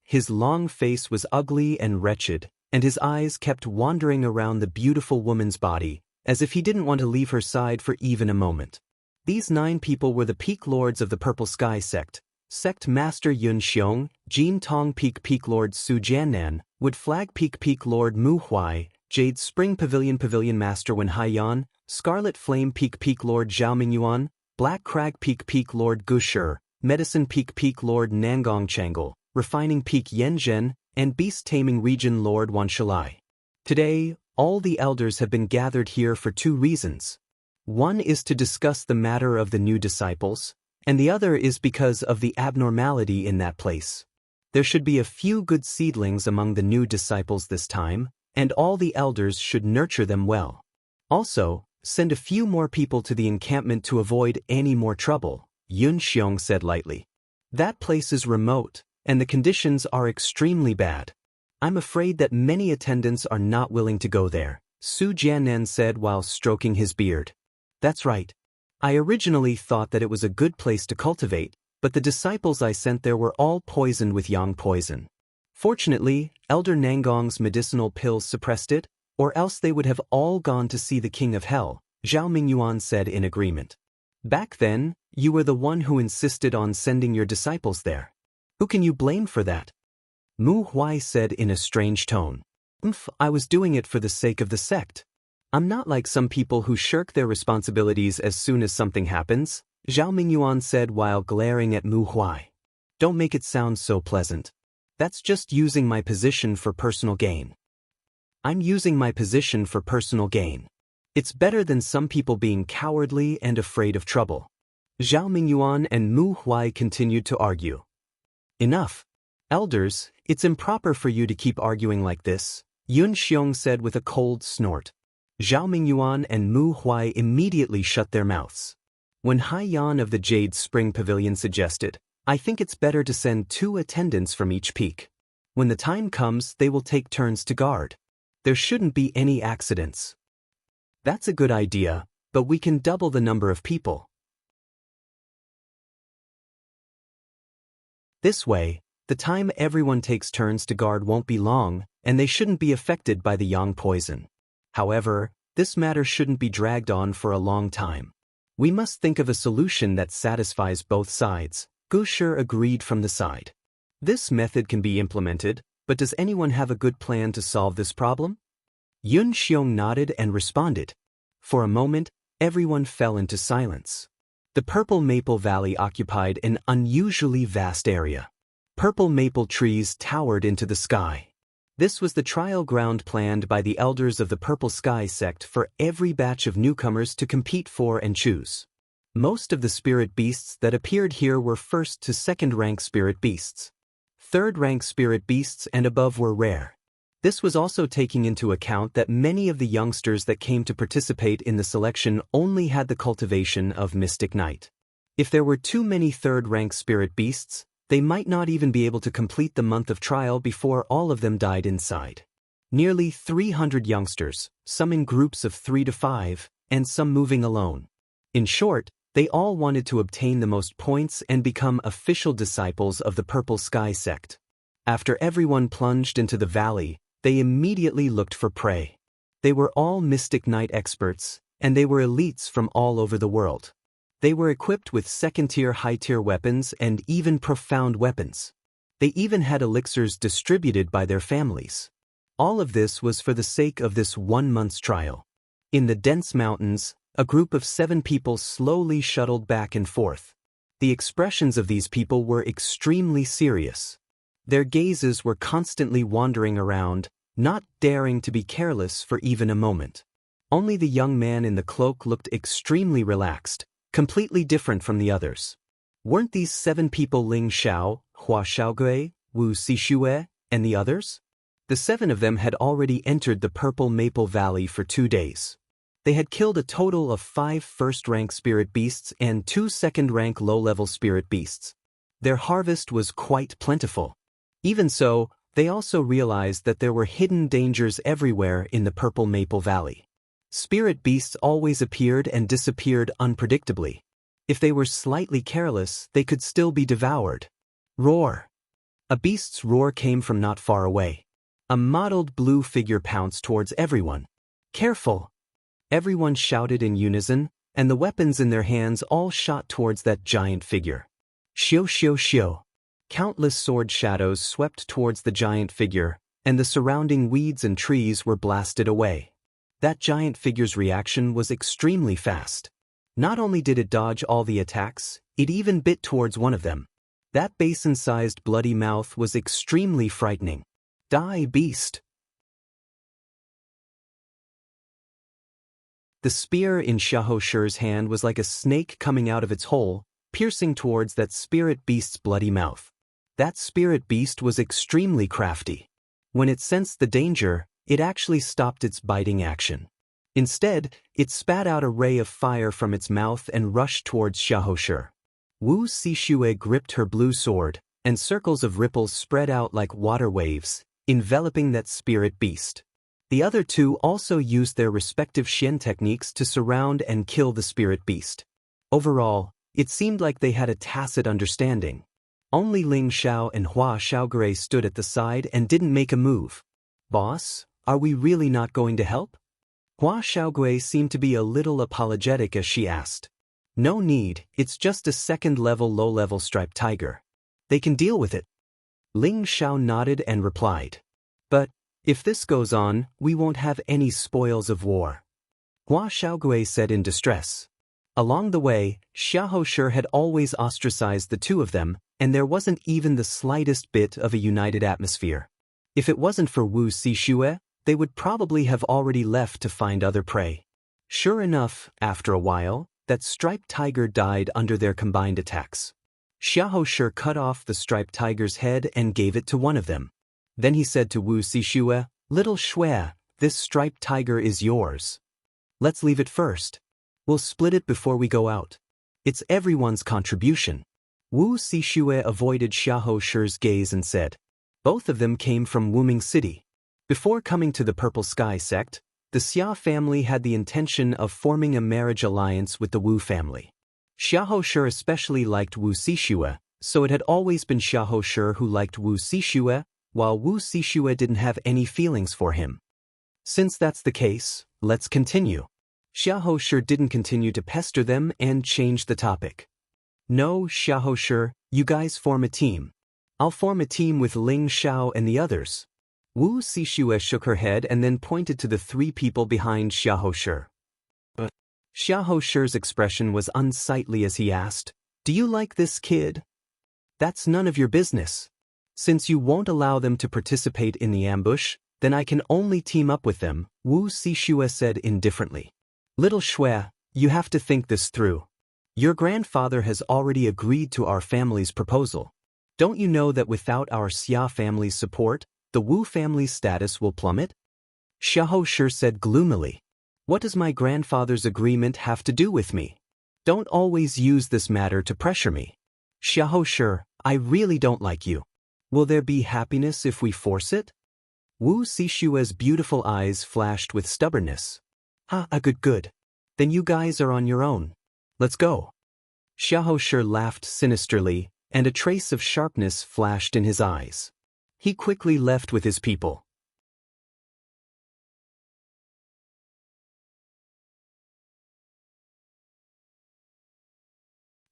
His long face was ugly and wretched, and his eyes kept wandering around the beautiful woman's body, as if he didn't want to leave her side for even a moment. These 9 people were the Peak Lords of the Purple Sky Sect: Sect Master Yun Xiong, Jin Tong Peak Lord Su Jiannan, Wood Flag Peak Lord Mu Huai, Jade Spring Pavilion Master Wen Haiyan, Scarlet Flame Peak Lord Zhao Mingyuan, Black Crag Peak Lord Gu Shi, Medicine Peak Lord Nangong Changle, Refining Peak Yen Zhen, and Beast Taming Region Lord Wan Shalai. Today, all the elders have been gathered here for 2 reasons. One is to discuss the matter of the new disciples, and the other is because of the abnormality in that place. There should be a few good seedlings among the new disciples this time, and all the elders should nurture them well. Also, send a few more people to the encampment to avoid any more trouble, Yun Xiong said lightly. That place is remote, and the conditions are extremely bad. I'm afraid that many attendants are not willing to go there, Su Jiannan said while stroking his beard. That's right. I originally thought that it was a good place to cultivate, but the disciples I sent there were all poisoned with yang poison. Fortunately, Elder Nangong's medicinal pills suppressed it, or else they would have all gone to see the King of Hell, Zhao Mingyuan said in agreement. Back then, you were the one who insisted on sending your disciples there. Who can you blame for that? Mu Huai said in a strange tone. I was doing it for the sake of the sect. I'm not like some people who shirk their responsibilities as soon as something happens, Zhao Mingyuan said while glaring at Mu Huai. Don't make it sound so pleasant. That's just using my position for personal gain. I'm using my position for personal gain. It's better than some people being cowardly and afraid of trouble. Zhao Mingyuan and Mu Huai continued to argue. Enough. Elders, it's improper for you to keep arguing like this, Yun Xiong said with a cold snort. Zhao Mingyuan and Mu Huai immediately shut their mouths. When Haiyan of the Jade Spring Pavilion suggested, I think it's better to send 2 attendants from each peak. When the time comes, they will take turns to guard. There shouldn't be any accidents. That's a good idea, but we can double the number of people. This way, the time everyone takes turns to guard won't be long, and they shouldn't be affected by the yang poison. However, this matter shouldn't be dragged on for a long time. We must think of a solution that satisfies both sides, Gu Shi agreed from the side. This method can be implemented, but does anyone have a good plan to solve this problem? Yun Xiong nodded and responded. For a moment, everyone fell into silence. The Purple Maple Valley occupied an unusually vast area. Purple maple trees towered into the sky. This was the trial ground planned by the elders of the Purple Sky Sect for every batch of newcomers to compete for and choose. Most of the spirit beasts that appeared here were first to second-rank spirit beasts. Third-rank spirit beasts and above were rare. This was also taking into account that many of the youngsters that came to participate in the selection only had the cultivation of Mystic Knight. If there were too many third-rank spirit beasts, they might not even be able to complete the month of trial before all of them died inside. Nearly 300 youngsters, some in groups of 3 to 5, and some moving alone. In short, they all wanted to obtain the most points and become official disciples of the Purple Sky sect. After everyone plunged into the valley, they immediately looked for prey. They were all Mystic Knight experts, and they were elites from all over the world. They were equipped with second-tier, high-tier weapons and even profound weapons. They even had elixirs distributed by their families. All of this was for the sake of this 1 month's trial. In the dense mountains, a group of 7 people slowly shuttled back and forth. The expressions of these people were extremely serious. Their gazes were constantly wandering around, not daring to be careless for even a moment. Only the young man in the cloak looked extremely relaxed, completely different from the others. Weren't these 7 people Ling Xiao, Hua Xiaogui, Wu Xixue, and the others? The 7 of them had already entered the Purple Maple Valley for 2 days. They had killed a total of 5 first-rank spirit beasts and 2 second-rank low-level spirit beasts. Their harvest was quite plentiful. Even so, they also realized that there were hidden dangers everywhere in the Purple Maple Valley. Spirit beasts always appeared and disappeared unpredictably. If they were slightly careless, they could still be devoured. Roar! A beast's roar came from not far away. A mottled blue figure pounced towards everyone. Careful! Everyone shouted in unison, and the weapons in their hands all shot towards that giant figure. Xiu xiu xiu. Countless sword shadows swept towards the giant figure, and the surrounding weeds and trees were blasted away. That giant figure's reaction was extremely fast. Not only did it dodge all the attacks, it even bit towards one of them. That basin-sized bloody mouth was extremely frightening. Die, beast! The spear in Xiahou Shi's hand was like a snake coming out of its hole, piercing towards that spirit beast's bloody mouth. That spirit beast was extremely crafty. When it sensed the danger, it actually stopped its biting action. Instead, it spat out a ray of fire from its mouth and rushed towards Xiahou Shi. Wu Xixue gripped her blue sword, and circles of ripples spread out like water waves, enveloping that spirit beast. The other 2 also used their respective Xian techniques to surround and kill the spirit beast. Overall, it seemed like they had a tacit understanding. Only Ling Xiao and Hua Xiaogui stood at the side and didn't make a move. Boss, are we really not going to help? Hua Xiaogui seemed to be a little apologetic as she asked. No need, it's just a second-level low-level striped tiger. They can deal with it. Ling Xiao nodded and replied. But, if this goes on, we won't have any spoils of war. Hua Xiaogui said in distress. Along the way, Xiahou Shi had always ostracized the 2 of them, and there wasn't even the slightest bit of a united atmosphere. If it wasn't for Wu Xixue, they would probably have already left to find other prey. Sure enough, after a while, that striped tiger died under their combined attacks. Xiahou Shi cut off the striped tiger's head and gave it to one of them. Then he said to Wu Xixue, "Little Shui, this striped tiger is yours. Let's leave it first. We'll split it before we go out. It's everyone's contribution." Wu Xixue avoided Xiahou Shi's gaze and said, "Both of them came from Wuming City. Before coming to the Purple Sky sect, the Xia family had the intention of forming a marriage alliance with the Wu family. Xiahou Shi especially liked Wu Xixue, so it had always been Xiahou Shi who liked Wu Xixue, while Wu Xixue didn't have any feelings for him. Since that's the case, let's continue." Xiahou Shi didn't continue to pester them and changed the topic. "No, Xiahou Shi, you guys form a team. I'll form a team with Ling Xiao and the others." Wu Xixue shook her head and then pointed to the 3 people behind Xiahou Shi. But Xiahou Shi's expression was unsightly as he asked, "Do you like this kid?" "That's none of your business. Since you won't allow them to participate in the ambush, then I can only team up with them," Wu Xixue said indifferently. "Little Shui, you have to think this through. Your grandfather has already agreed to our family's proposal. Don't you know that without our Xia family's support, the Wu family's status will plummet?" Xiahou Shi said gloomily. "What does my grandfather's agreement have to do with me? Don't always use this matter to pressure me. Xiao Shi, I really don't like you. Will there be happiness if we force it? Wu Sishue's beautiful eyes flashed with stubbornness. Good. Then you guys are on your own. Let's go. Xiao Shi laughed sinisterly, and a trace of sharpness flashed in his eyes. He quickly left with his people.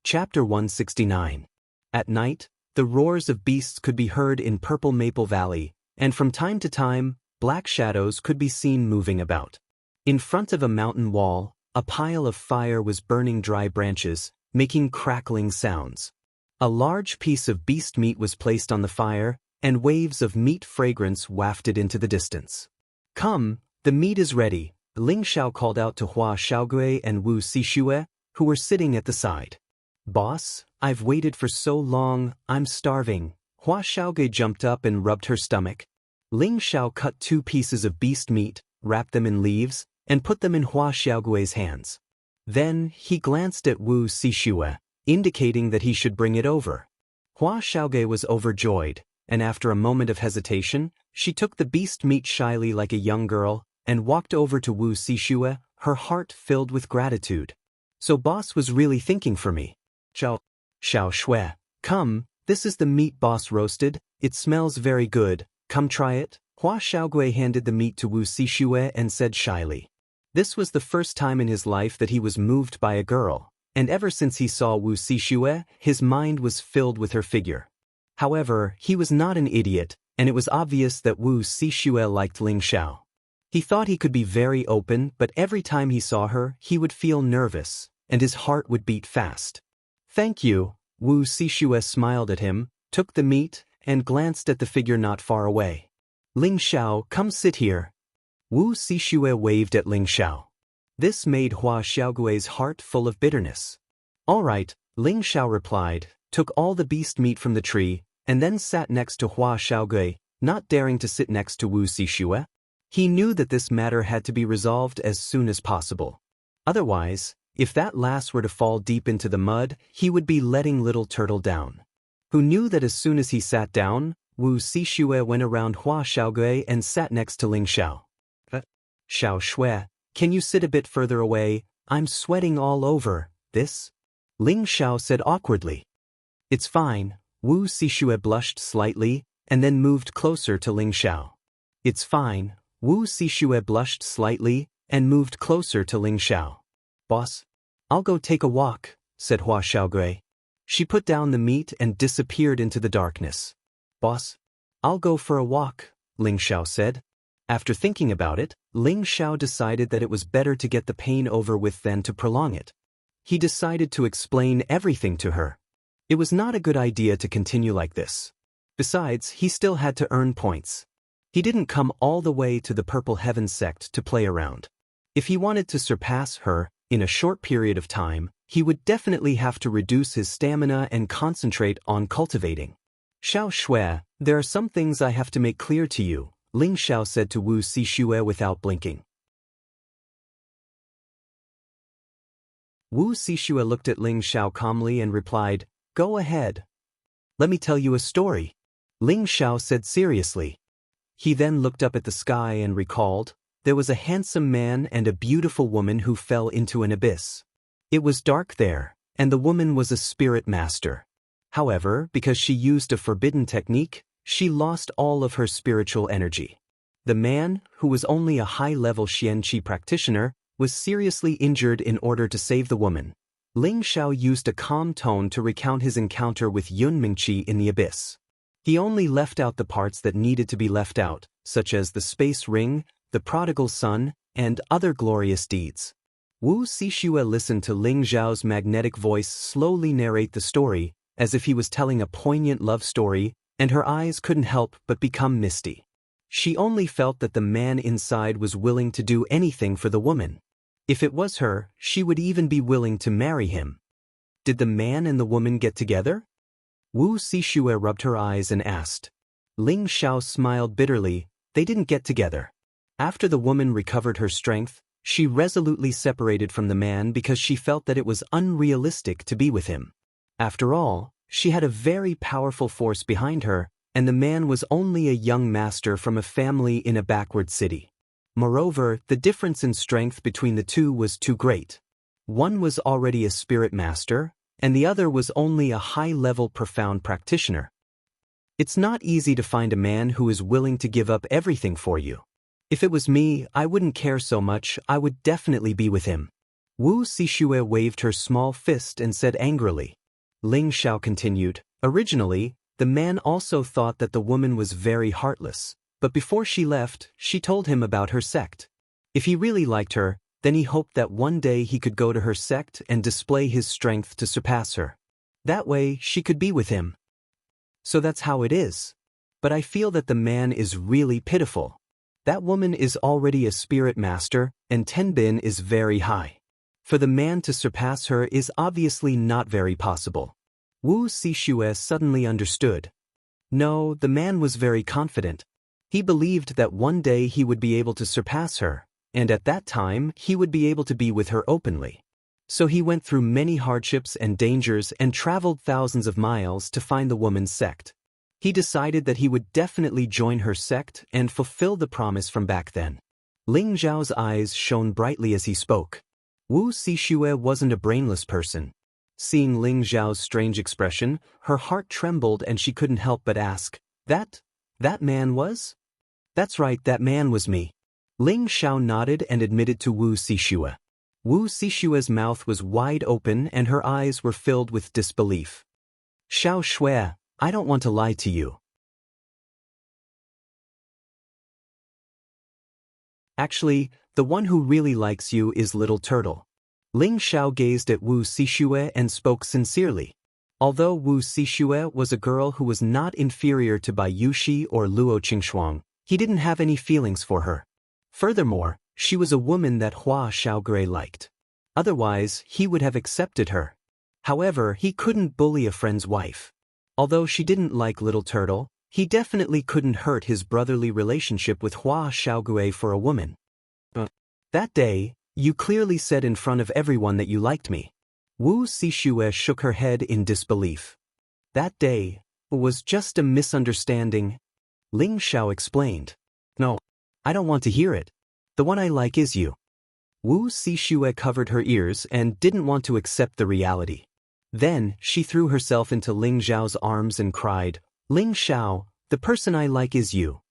Chapter 169. At night, the roars of beasts could be heard in Purple Maple Valley, and from time to time, black shadows could be seen moving about. In front of a mountain wall, a pile of fire was burning dry branches, making crackling sounds. A large piece of beast meat was placed on the fire, and waves of meat fragrance wafted into the distance. Come, the meat is ready, Ling Xiao called out to Hua Xiaogui and Wu Sishue, who were sitting at the side. Boss, I've waited for so long, I'm starving. Hua Xiaogui jumped up and rubbed her stomach. Ling Xiao cut 2 pieces of beast meat, wrapped them in leaves, and put them in Hua Xiaogui's hands. Then, he glanced at Wu Sishue, indicating that he should bring it over. Hua Xiaogui was overjoyed, and after a moment of hesitation, she took the beast meat shyly like a young girl, and walked over to Wu Sishue, her heart filled with gratitude. So boss was really thinking for me. Xiao Shui, come, this is the meat boss roasted, it smells very good, come try it. Hua Xiaogui handed the meat to Wu Sishue and said shyly. This was the first time in his life that he was moved by a girl, and ever since he saw Wu Sishue, his mind was filled with her figure. However, he was not an idiot, and it was obvious that Wu Sishue liked Ling Xiao. He thought he could be very open, but every time he saw her, he would feel nervous, and his heart would beat fast. Thank you, Wu Sishue smiled at him, took the meat, and glanced at the figure not far away. Ling Xiao, come sit here. Wu Sishue waved at Ling Xiao. This made Hua Xiaogui's heart full of bitterness. All right, Ling Xiao replied, took all the beast meat from the tree, and then sat next to Hua Xiaogui, not daring to sit next to Wu Sishue. He knew that this matter had to be resolved as soon as possible. Otherwise, if that lass were to fall deep into the mud, he would be letting little turtle down. Who knew that as soon as he sat down, Wu Sishue went around Hua Xiaogui and sat next to Ling Xiao. Xiao Shui, can you sit a bit further away? I'm sweating all over, this? Ling Xiao said awkwardly. It's fine, Wu Sishue blushed slightly, and then moved closer to Ling Xiao. It's fine, Wu Sishue blushed slightly, and moved closer to Ling Xiao. Boss, I'll go take a walk, said Hua Xiaogui. She put down the meat and disappeared into the darkness. Boss, I'll go for a walk, Ling Xiao said. After thinking about it, Ling Xiao decided that it was better to get the pain over with than to prolong it. He decided to explain everything to her. It was not a good idea to continue like this. Besides, he still had to earn points. He didn't come all the way to the Purple Heaven sect to play around. If he wanted to surpass her, in a short period of time, he would definitely have to reduce his stamina and concentrate on cultivating. Xiao Shui, there are some things I have to make clear to you, Ling Xiao said to Wu Sishue without blinking. Wu Sishue looked at Ling Xiao calmly and replied, Go ahead. Let me tell you a story, Ling Xiao said seriously. He then looked up at the sky and recalled, there was a handsome man and a beautiful woman who fell into an abyss. It was dark there, and the woman was a spirit master. However, because she used a forbidden technique, she lost all of her spiritual energy. The man, who was only a high-level Xianqi practitioner, was seriously injured in order to save the woman. Ling Xiao used a calm tone to recount his encounter with Yun Mingqi in the abyss. He only left out the parts that needed to be left out, such as the space ring, the prodigal son, and other glorious deeds. Wu Sishue listened to Ling Xiao's magnetic voice slowly narrate the story, as if he was telling a poignant love story, and her eyes couldn't help but become misty. She only felt that the man inside was willing to do anything for the woman. If it was her, she would even be willing to marry him. Did the man and the woman get together? Wu Sishue rubbed her eyes and asked. Ling Xiao smiled bitterly, they didn't get together. After the woman recovered her strength, She resolutely separated from the man because she felt that it was unrealistic to be with him. After all, she had a very powerful force behind her, and the man was only a young master from a family in a backward city. Moreover, the difference in strength between the two was too great. One was already a spirit master, and the other was only a high-level profound practitioner. It's not easy to find a man who is willing to give up everything for you. If it was me, I wouldn't care so much, I would definitely be with him. Wu Xixue waved her small fist and said angrily. Ling Xiao continued, originally, the man also thought that the woman was very heartless, but before she left, she told him about her sect. If he really liked her, then he hoped that one day he could go to her sect and display his strength to surpass her. That way, she could be with him. So that's how it is. But I feel that the man is really pitiful. That woman is already a spirit master, and Tenbin is very high. For the man to surpass her is obviously not very possible. Wu Xixue suddenly understood. No, the man was very confident. He believed that one day he would be able to surpass her, and at that time he would be able to be with her openly. So he went through many hardships and dangers and traveled thousands of miles to find the woman's sect. He decided that he would definitely join her sect and fulfill the promise from back then. Ling Zhao's eyes shone brightly as he spoke. Wu Xixue wasn't a brainless person. Seeing Ling Zhao's strange expression, her heart trembled and she couldn't help but ask, That man was? That's right, that man was me. Ling Xiao nodded and admitted to Wu Xixue. Wu Xixue's mouth was wide open and her eyes were filled with disbelief. Xiao Shui, I don't want to lie to you. Actually, the one who really likes you is Little Turtle. Ling Xiao gazed at Wu Xixue and spoke sincerely. Although Wu Xixue was a girl who was not inferior to Bai Yushi or Luo Qingxuang, he didn't have any feelings for her. Furthermore, she was a woman that Hua Xiaogui liked. Otherwise, he would have accepted her. However, he couldn't bully a friend's wife. Although she didn't like Little Turtle, he definitely couldn't hurt his brotherly relationship with Hua Xiaogui for a woman. That day, you clearly said in front of everyone that you liked me. Wu Xixue shook her head in disbelief. That day was just a misunderstanding. Ling Xiao explained. No, I don't want to hear it. The one I like is you. Wu Xixue covered her ears and didn't want to accept the reality. Then, she threw herself into Ling Zhao's arms and cried, Ling Xiao, the person I like is you.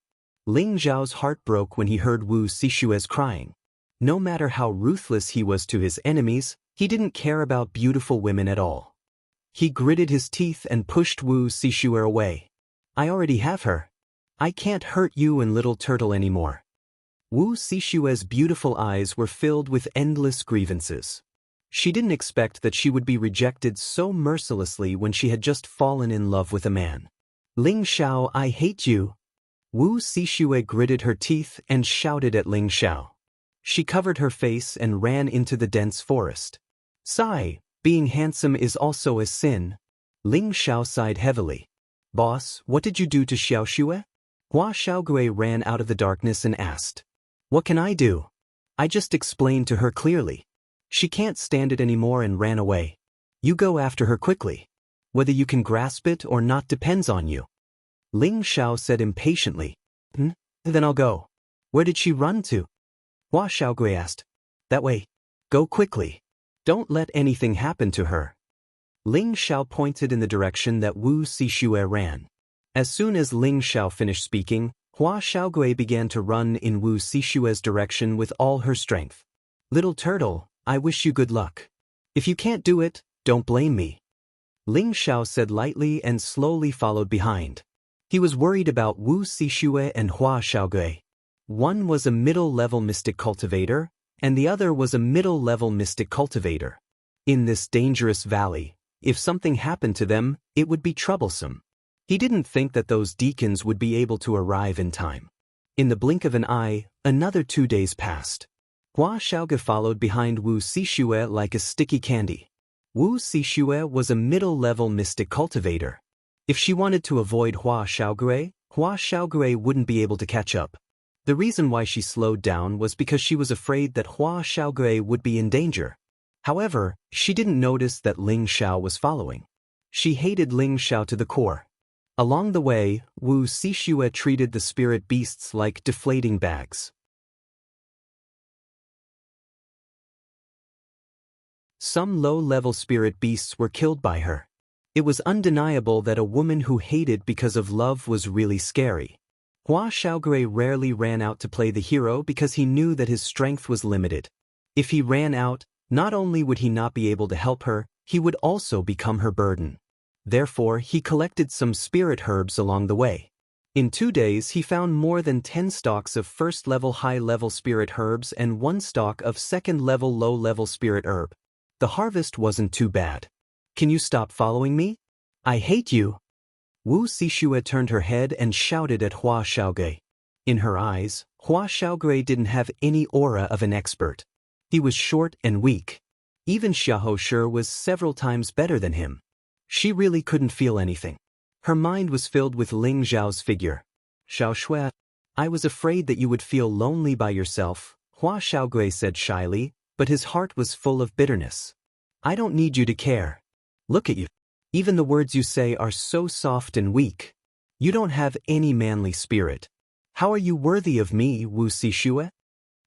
Ling Zhao's heart broke when he heard Wu Xixue's crying. No matter how ruthless he was to his enemies, he didn't care about beautiful women at all. He gritted his teeth and pushed Wu Xixue away. I already have her. I can't hurt you and Little Turtle anymore. Wu Xixue's beautiful eyes were filled with endless grievances. She didn't expect that she would be rejected so mercilessly when she had just fallen in love with a man. Ling Xiao, I hate you. Wu Xixue gritted her teeth and shouted at Ling Xiao. She covered her face and ran into the dense forest. Sigh, being handsome is also a sin. Ling Xiao sighed heavily. Boss, what did you do to Xiao Shui? Hua Xiaogui ran out of the darkness and asked. What can I do? I just explained to her clearly. She can't stand it anymore and ran away. You go after her quickly. Whether you can grasp it or not depends on you. Ling Xiao said impatiently. Then I'll go. Where did she run to? Hua Xiaogui asked. That way. Go quickly. Don't let anything happen to her. Ling Xiao pointed in the direction that Wu Xixue ran. As soon as Ling Xiao finished speaking, Hua Xiaogui began to run in Wu Xixue's direction with all her strength. Little Turtle, I wish you good luck. If you can't do it, don't blame me. Ling Xiao said lightly and slowly followed behind. He was worried about Wu Xixue and Hua Xiaogui. One was a middle-level mystic cultivator, and the other was a middle-level mystic cultivator. In this dangerous valley, if something happened to them, it would be troublesome. He didn't think that those deacons would be able to arrive in time. In the blink of an eye, another 2 days passed. Hua Xiaogui followed behind Wu Xixue like a sticky candy. Wu Xixue was a middle-level mystic cultivator. If she wanted to avoid Hua Xiaogui wouldn't be able to catch up. The reason why she slowed down was because she was afraid that Hua Xiaogui would be in danger. However, she didn't notice that Ling Xiao was following. She hated Ling Xiao to the core. Along the way, Wu Xixue treated the spirit beasts like deflating bags. Some low-level spirit beasts were killed by her. It was undeniable that a woman who hated because of love was really scary. Hua Xiaogui rarely ran out to play the hero because he knew that his strength was limited. If he ran out, not only would he not be able to help her, he would also become her burden. Therefore, he collected some spirit herbs along the way. In 2 days, he found more than 10 stalks of first-level high-level spirit herbs and 1 stalk of second-level low-level spirit herb. The harvest wasn't too bad. Can you stop following me? I hate you. Wu Xixue turned her head and shouted at Hua Xiaogui. In her eyes, Hua Xiaogui didn't have any aura of an expert. He was short and weak. Even Xiahou Shi was several times better than him. She really couldn't feel anything. Her mind was filled with Ling Zhao's figure. Xiao Shui, I was afraid that you would feel lonely by yourself, Hua Xiaogui said shyly, but his heart was full of bitterness. I don't need you to care. Look at you. Even the words you say are so soft and weak. You don't have any manly spirit. How are you worthy of me, Wu Xixue?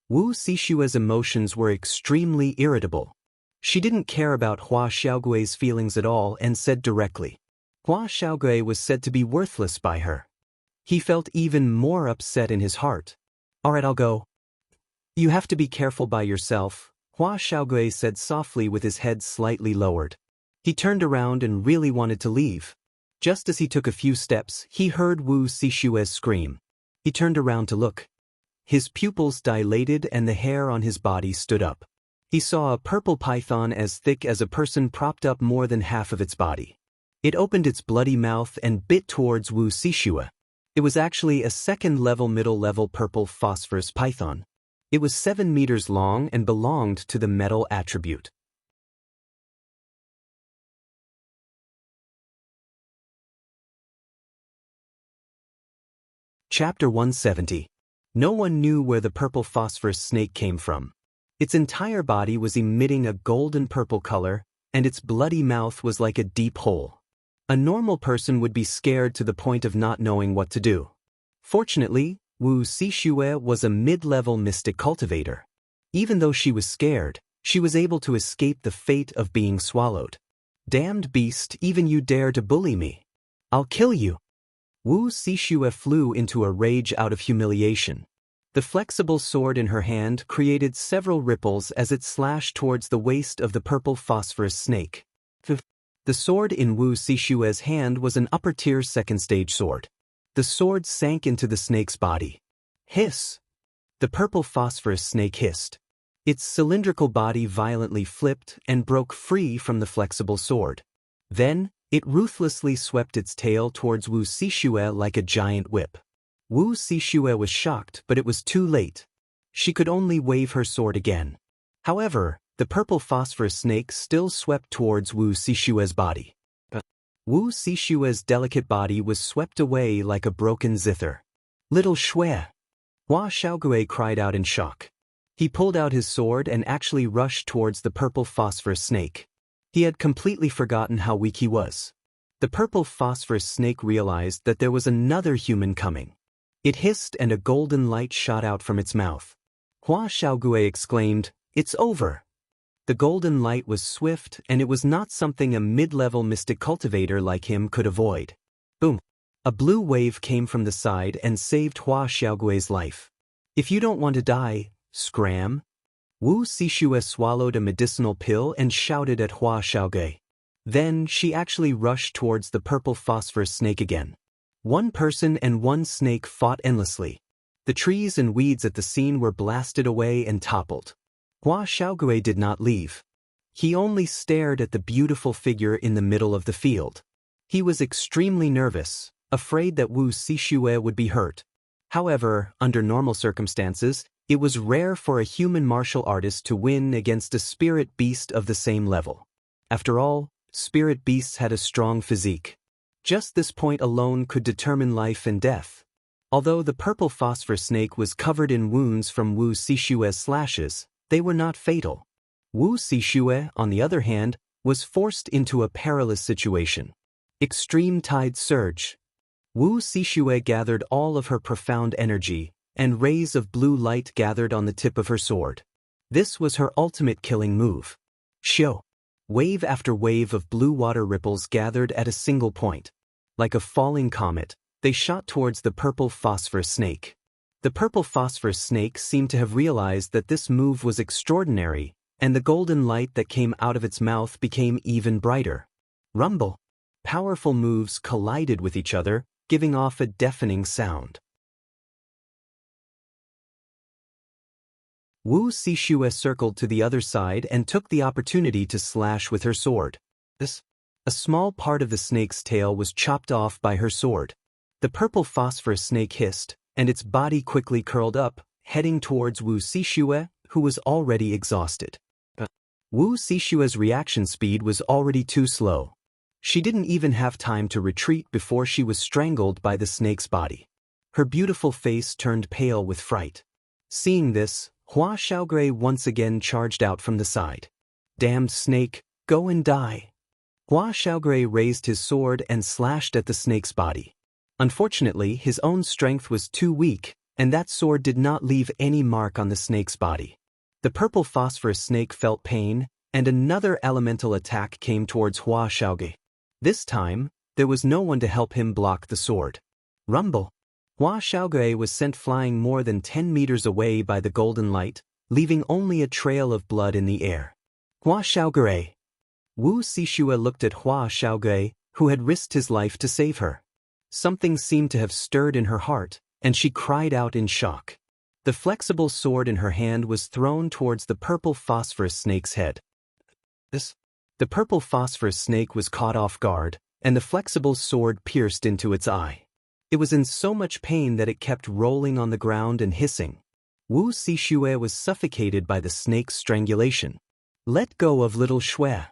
Wu Xixue's emotions were extremely irritable. She didn't care about Hua Xiaogui's feelings at all and said directly. Hua Xiaogui was said to be worthless by her. He felt even more upset in his heart. Alright, I'll go. You have to be careful by yourself, Hua Xiaogui said softly with his head slightly lowered. He turned around and really wanted to leave. Just as he took a few steps, he heard Wu Xixue's scream. He turned around to look. His pupils dilated and the hair on his body stood up. He saw a purple python as thick as a person propped up more than half of its body. It opened its bloody mouth and bit towards Wu Xixue. It was actually a second-level middle-level purple phosphorus python. It was 7 meters long and belonged to the metal attribute. Chapter 170. No one knew where the purple phosphorus snake came from. Its entire body was emitting a golden purple color, and its bloody mouth was like a deep hole. A normal person would be scared to the point of not knowing what to do. Fortunately, Wu Xixue was a mid-level mystic cultivator. Even though she was scared, she was able to escape the fate of being swallowed. Damned beast, even you dare to bully me. I'll kill you. Wu Xixue flew into a rage out of humiliation. The flexible sword in her hand created several ripples as it slashed towards the waist of the purple phosphorus snake. The sword in Wu Xixue's hand was an upper-tier second-stage sword. The sword sank into the snake's body. Hiss! The purple phosphorus snake hissed. Its cylindrical body violently flipped and broke free from the flexible sword. Then, it ruthlessly swept its tail towards Wu Xixue like a giant whip. Wu Xixue was shocked, but it was too late. She could only wave her sword again. However, the purple phosphorus snake still swept towards Wu Xixue's body. Wu Xixue's delicate body was swept away like a broken zither. Little Shui! Hua Xiaogui cried out in shock. He pulled out his sword and actually rushed towards the purple phosphorus snake. He had completely forgotten how weak he was. The purple phosphorus snake realized that there was another human coming. It hissed and a golden light shot out from its mouth. Hua Xiaogui exclaimed, "It's over!" The golden light was swift and it was not something a mid-level mystic cultivator like him could avoid. Boom! A blue wave came from the side and saved Hua Xiaogui's life. If you don't want to die, scram! Wu Xixue swallowed a medicinal pill and shouted at Hua Xiaogui. Then she actually rushed towards the purple phosphorus snake again. One person and one snake fought endlessly. The trees and weeds at the scene were blasted away and toppled. Hua Xiaogui did not leave. He only stared at the beautiful figure in the middle of the field. He was extremely nervous, afraid that Wu Xixue would be hurt. However, under normal circumstances, it was rare for a human martial artist to win against a spirit beast of the same level. After all, spirit beasts had a strong physique. Just this point alone could determine life and death. Although the purple phosphor snake was covered in wounds from Wu Sishue's slashes, they were not fatal. Wu Sishue, on the other hand, was forced into a perilous situation. Extreme tide surge. Wu Sishue gathered all of her profound energy, and rays of blue light gathered on the tip of her sword. This was her ultimate killing move. Shio. Wave after wave of blue water ripples gathered at a single point. Like a falling comet, they shot towards the purple phosphorus snake. The purple phosphorus snake seemed to have realized that this move was extraordinary, and the golden light that came out of its mouth became even brighter. Rumble. Powerful moves collided with each other, giving off a deafening sound. Wu Sishue circled to the other side and took the opportunity to slash with her sword. A small part of the snake's tail was chopped off by her sword. The purple phosphorus snake hissed, and its body quickly curled up, heading towards Wu Sishue, who was already exhausted. Wu Sishue's reaction speed was already too slow. She didn't even have time to retreat before she was strangled by the snake's body. Her beautiful face turned pale with fright. Seeing this, Hua Xiaogui once again charged out from the side. Damned snake, go and die. Hua Xiaogui raised his sword and slashed at the snake's body. Unfortunately, his own strength was too weak, and that sword did not leave any mark on the snake's body. The purple phosphorus snake felt pain, and another elemental attack came towards Hua Xiaogui. This time, there was no one to help him block the sword. Rumble. Hua Xiaogui was sent flying more than 10 meters away by the golden light, leaving only a trail of blood in the air. Hua Xiaogui. Wu Sishue looked at Hua Xiaogui, who had risked his life to save her. Something seemed to have stirred in her heart, and she cried out in shock. The flexible sword in her hand was thrown towards the purple phosphorus snake's head. The purple phosphorus snake was caught off guard, and the flexible sword pierced into its eye. It was in so much pain that it kept rolling on the ground and hissing. Wu Sishue was suffocated by the snake's strangulation. Let go of little Shui.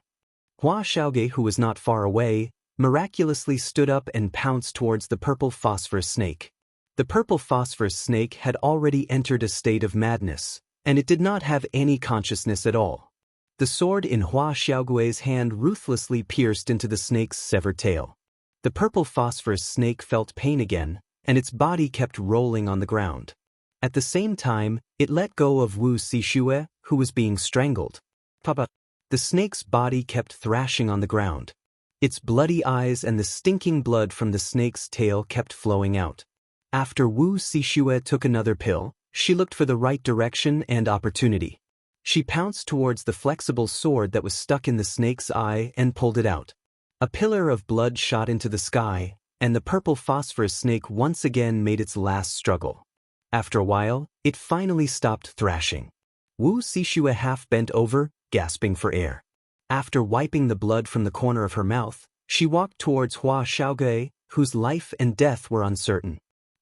Hua Xiaogui, who was not far away, miraculously stood up and pounced towards the purple phosphorus snake. The purple phosphorus snake had already entered a state of madness, and it did not have any consciousness at all. The sword in Hua Xiaogui's hand ruthlessly pierced into the snake's severed tail. The purple phosphorus snake felt pain again, and its body kept rolling on the ground. At the same time, it let go of Wu Sishue, who was being strangled. Papa. The snake's body kept thrashing on the ground. Its bloody eyes and the stinking blood from the snake's tail kept flowing out. After Wu Sishue took another pill, she looked for the right direction and opportunity. She pounced towards the flexible sword that was stuck in the snake's eye and pulled it out. A pillar of blood shot into the sky, and the purple phosphorus snake once again made its last struggle. After a while, it finally stopped thrashing. Wu Sishue half bent over, gasping for air. After wiping the blood from the corner of her mouth, she walked towards Hua Xiaogui, whose life and death were uncertain.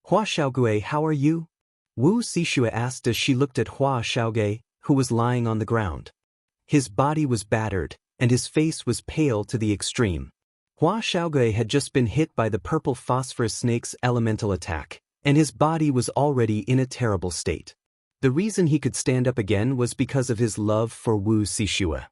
Hua Xiaogui, how are you? Wu Sishue asked as she looked at Hua Xiaogui, who was lying on the ground. His body was battered, and his face was pale to the extreme. Hua Xiaogui had just been hit by the purple phosphorus snake's elemental attack, and his body was already in a terrible state. The reason he could stand up again was because of his love for Wu Sishue.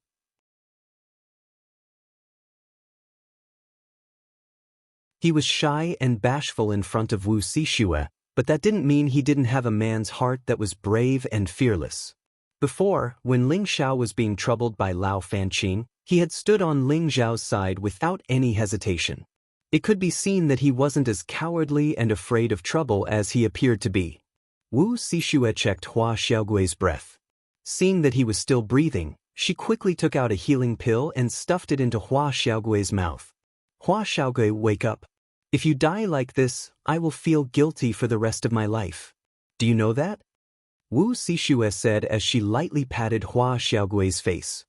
He was shy and bashful in front of Wu Sishue, but that didn't mean he didn't have a man's heart that was brave and fearless. Before, when Ling Xiao was being troubled by Lao Fanqing, he had stood on Ling Xiao's side without any hesitation. It could be seen that he wasn't as cowardly and afraid of trouble as he appeared to be. Wu Sishue checked Hua Xiaogui's breath. Seeing that he was still breathing, she quickly took out a healing pill and stuffed it into Hua Xiaogui's mouth. Hua Xiaogui, wake up. If you die like this, I will feel guilty for the rest of my life. Do you know that? Wu Sishue said as she lightly patted Hua Xiaogui's face.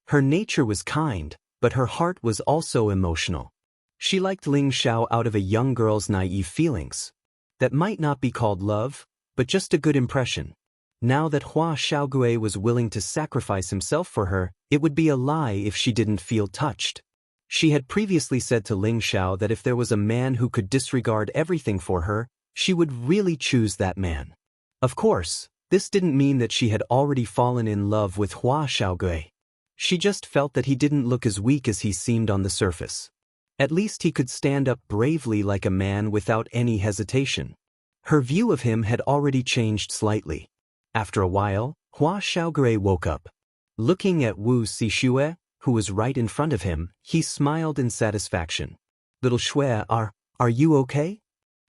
Her nature was kind, but her heart was also emotional. She liked Ling Xiao out of a young girl's naive feelings. That might not be called love, but just a good impression. Now that Hua Xiaogui was willing to sacrifice himself for her, it would be a lie if she didn't feel touched. She had previously said to Ling Xiao that if there was a man who could disregard everything for her, She would really choose that man. Of course, this didn't mean that she had already fallen in love with Hua Xiaogui. She just felt that he didn't look as weak as he seemed on the surface. At least he could stand up bravely like a man without any hesitation. Her view of him had already changed slightly. After a while, Hua Xiaogui woke up. Looking at Wu Xixue, who was right in front of him, he smiled in satisfaction. "Little Xue, are you okay?"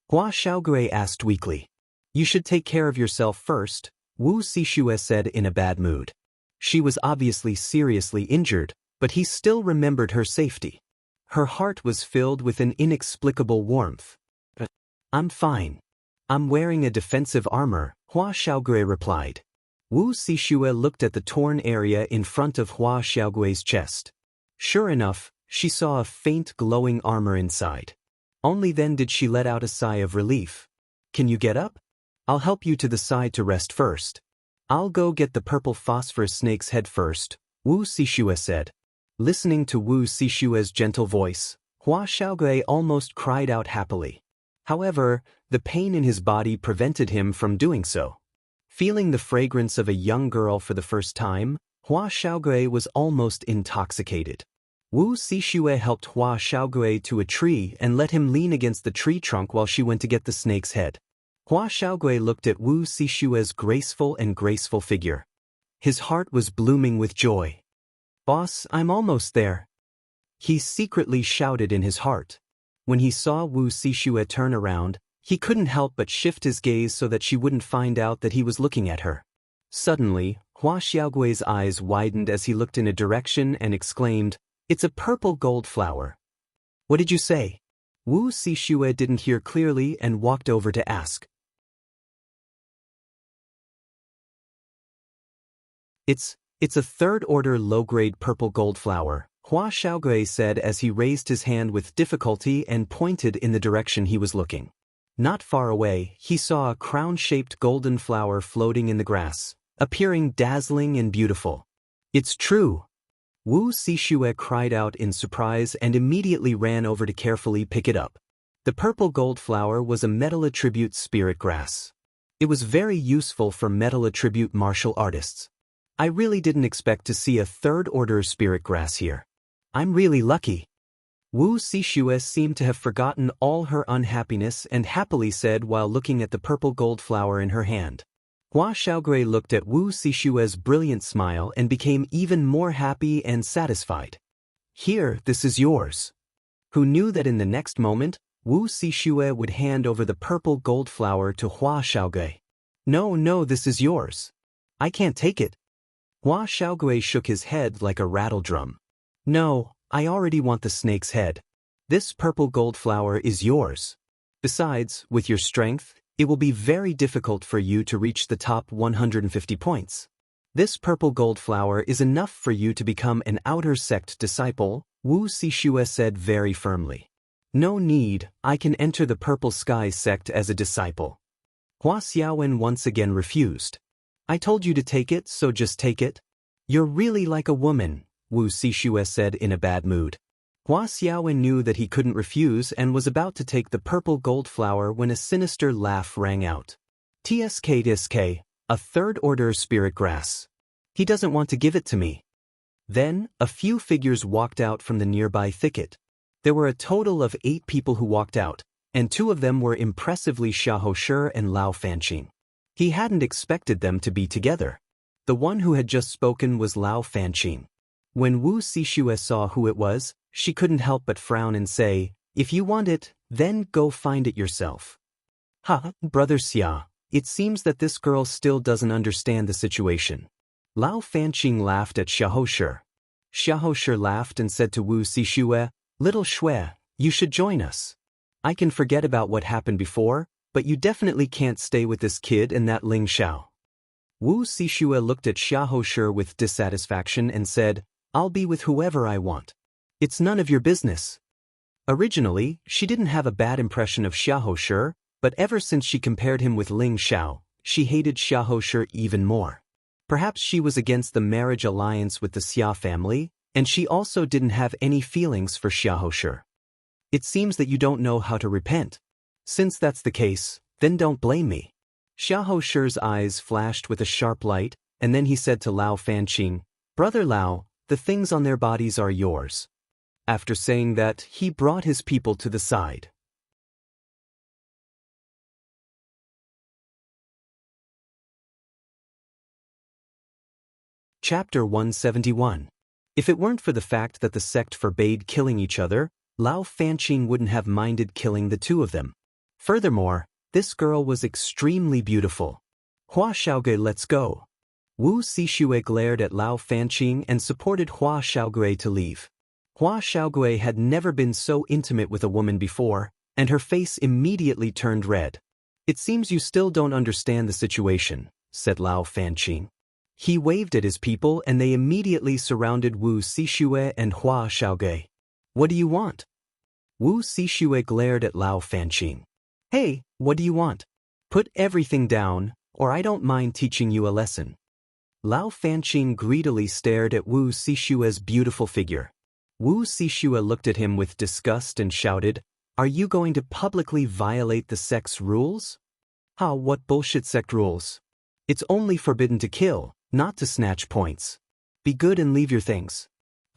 Hua Xiaogui asked weakly. "You should take care of yourself first," Wu Xixue said in a bad mood. She was obviously seriously injured, but he still remembered her safety. Her heart was filled with an inexplicable warmth. "I'm fine. I'm wearing a defensive armor," Hua Xiaogui replied. Wu Xixue looked at the torn area in front of Hua Xiaogui's chest. Sure enough, she saw a faint glowing armor inside. Only then did she let out a sigh of relief. "Can you get up? I'll help you to the side to rest first." "I'll go get the purple phosphorus snake's head first," Wu Xixue said. Listening to Wu Xixue's gentle voice, Hua Xiaogui almost cried out happily. However, the pain in his body prevented him from doing so. Feeling the fragrance of a young girl for the first time, Hua Xiaogui was almost intoxicated. Wu Xixue helped Hua Xiaogui to a tree and let him lean against the tree trunk while she went to get the snake's head. Hua Xiaogui looked at Wu Xixue's graceful figure. His heart was blooming with joy. "Boss, I'm almost there," he secretly shouted in his heart. When he saw Wu Xixue turn around, he couldn't help but shift his gaze so that she wouldn't find out that he was looking at her. Suddenly, Hua Xiaogui's eyes widened as he looked in a direction and exclaimed, "It's a purple gold flower." "What did you say?" Wu Xixue didn't hear clearly and walked over to ask. It's a third-order low-grade purple gold flower," Hua Xiaogui said as he raised his hand with difficulty and pointed in the direction he was looking. Not far away, he saw a crown-shaped golden flower floating in the grass, appearing dazzling and beautiful. "It's true!" Wu Xixue cried out in surprise and immediately ran over to carefully pick it up. The purple gold flower was a metal attribute spirit grass. It was very useful for metal attribute martial artists. "I really didn't expect to see a third-order spirit grass here. I'm really lucky." Wu Xixue seemed to have forgotten all her unhappiness and happily said while looking at the purple gold flower in her hand. Hua Xiaogui looked at Wu Xixue's brilliant smile and became even more happy and satisfied. "Here, this is yours." Who knew that in the next moment, Wu Xixue would hand over the purple gold flower to Hua Xiaogui. No, this is yours. I can't take it." Hua Xiaogui shook his head like a rattle drum. "No, I already want the snake's head. This purple gold flower is yours. Besides, with your strength, it will be very difficult for you to reach the top 150 points. This purple gold flower is enough for you to become an outer sect disciple," Wu Xixue said very firmly. "No need, I can enter the Purple Sky sect as a disciple." Hua Xiaowen once again refused. "I told you to take it, so just take it." "You're really like a woman," Wu Xixue said in a bad mood. Hua Xiaowen knew that he couldn't refuse and was about to take the purple gold flower when a sinister laugh rang out. "TSK, a third-order spirit grass. He doesn't want to give it to me." Then, a few figures walked out from the nearby thicket. There were a total of 8 people who walked out, and 2 of them were impressively Xiahou Shi and Lao Fanqing. He hadn't expected them to be together. The one who had just spoken was Lao Fanqing. When Wu Xixue saw who it was, she couldn't help but frown and say, "If you want it, then go find it yourself." "Ha, Brother Xia, it seems that this girl still doesn't understand the situation." Lao Fanqing laughed at Xiahou Shi. Xiahou Shi laughed and said to Wu Xixue, "Little Xue, you should join us. I can forget about what happened before, but you definitely can't stay with this kid and that Ling Xiao." Wu Xixue looked at Xiahou Shi with dissatisfaction and said, "I'll be with whoever I want. It's none of your business." Originally, she didn't have a bad impression of Xiahou Shi, but ever since she compared him with Ling Xiao, she hated Xiahou Shi even more. Perhaps she was against the marriage alliance with the Xia family, and she also didn't have any feelings for Xiahou Shi. "It seems that you don't know how to repent. Since that's the case, Then don't blame me. Xiahou Shi's eyes flashed with a sharp light, and then he said to Lao Fanqing, Brother Lao, the things on their bodies are yours. After saying that, he brought his people to the side. Chapter 171. If it weren't for the fact that the sect forbade killing each other, Lao Fanqing wouldn't have minded killing the two of them. Furthermore, this girl was extremely beautiful. Hua Xiaogui, let's go. Wu Xixue glared at Lao Fanqing and supported Hua Xiaogui to leave. Hua Xiaogui had never been so intimate with a woman before, and her face immediately turned red. It seems you still don't understand the situation, said Lao Fanqing. He waved at his people and they immediately surrounded Wu Xixue and Hua Xiaogui. What do you want? Wu Xixue glared at Lao Fanqing. Hey, what do you want? Put everything down, or I don't mind teaching you a lesson. Lao Fanqing greedily stared at Wu Xixue's beautiful figure. Wu Xixue looked at him with disgust and shouted, Are you going to publicly violate the sect's rules? What bullshit sect rules? It's only forbidden to kill, not to snatch points. Be good and leave your things.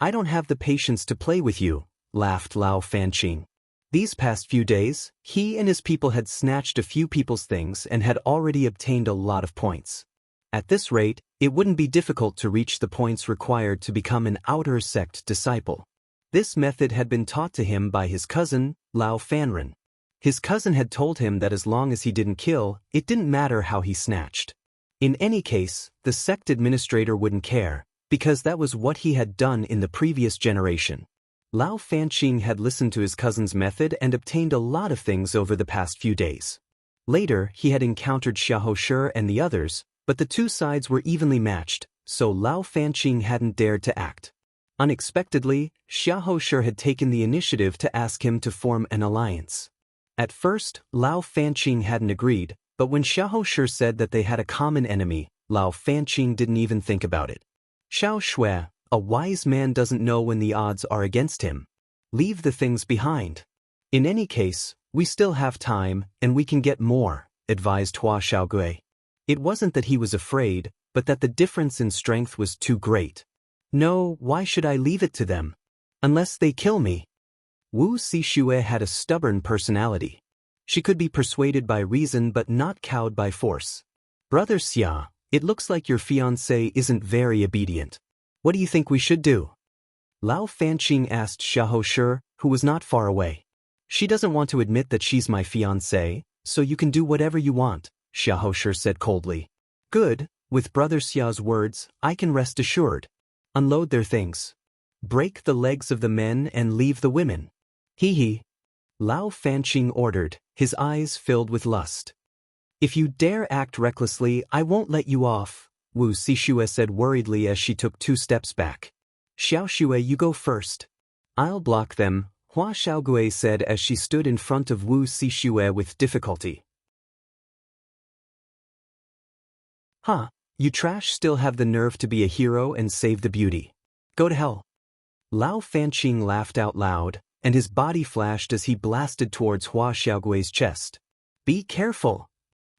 I don't have the patience to play with you, laughed Lao Fanqing. These past few days, he and his people had snatched a few people's things and had already obtained a lot of points. At this rate, it wouldn't be difficult to reach the points required to become an outer sect disciple. This method had been taught to him by his cousin, Lao Fanren. His cousin had told him that as long as he didn't kill, it didn't matter how he snatched. In any case, the sect administrator wouldn't care, because that was what he had done in the previous generation. Lao Fanqing had listened to his cousin's method and obtained a lot of things over the past few days. Later, he had encountered Xiahou Shi and the others, but the two sides were evenly matched, so Lao Fanqing hadn't dared to act. Unexpectedly, Xiahou Shi had taken the initiative to ask him to form an alliance. At first, Lao Fanqing hadn't agreed, but when Xiahou Shi said that they had a common enemy, Lao Fanqing didn't even think about it. Xiao Shui, a wise man doesn't know when the odds are against him. Leave the things behind. In any case, we still have time, and we can get more, advised Hua Xiaogui. It wasn't that he was afraid, but that the difference in strength was too great. No, why should I leave it to them? Unless they kill me. Wu Xixue had a stubborn personality. She could be persuaded by reason but not cowed by force. Brother Xia, it looks like your fiancé isn't very obedient. What do you think we should do? Lao Fanqing asked Xiahou Shi, who was not far away. She doesn't want to admit that she's my fiancé, so you can do whatever you want, Xiahou Shi said coldly. Good, with Brother Xia's words, I can rest assured. Unload their things. Break the legs of the men and leave the women. Hee. Lao Fanqing ordered, his eyes filled with lust. If you dare act recklessly, I won't let you off, Wu Xixue said worriedly as she took 2 steps back. Xiao Shui, you go first. I'll block them, Hua Xiaogui said as she stood in front of Wu Xixue with difficulty. You trash still have the nerve to be a hero and save the beauty. Go to hell. Lao Fanqing laughed out loud, and his body flashed as he blasted towards Hua Xiaogui's chest. Be careful!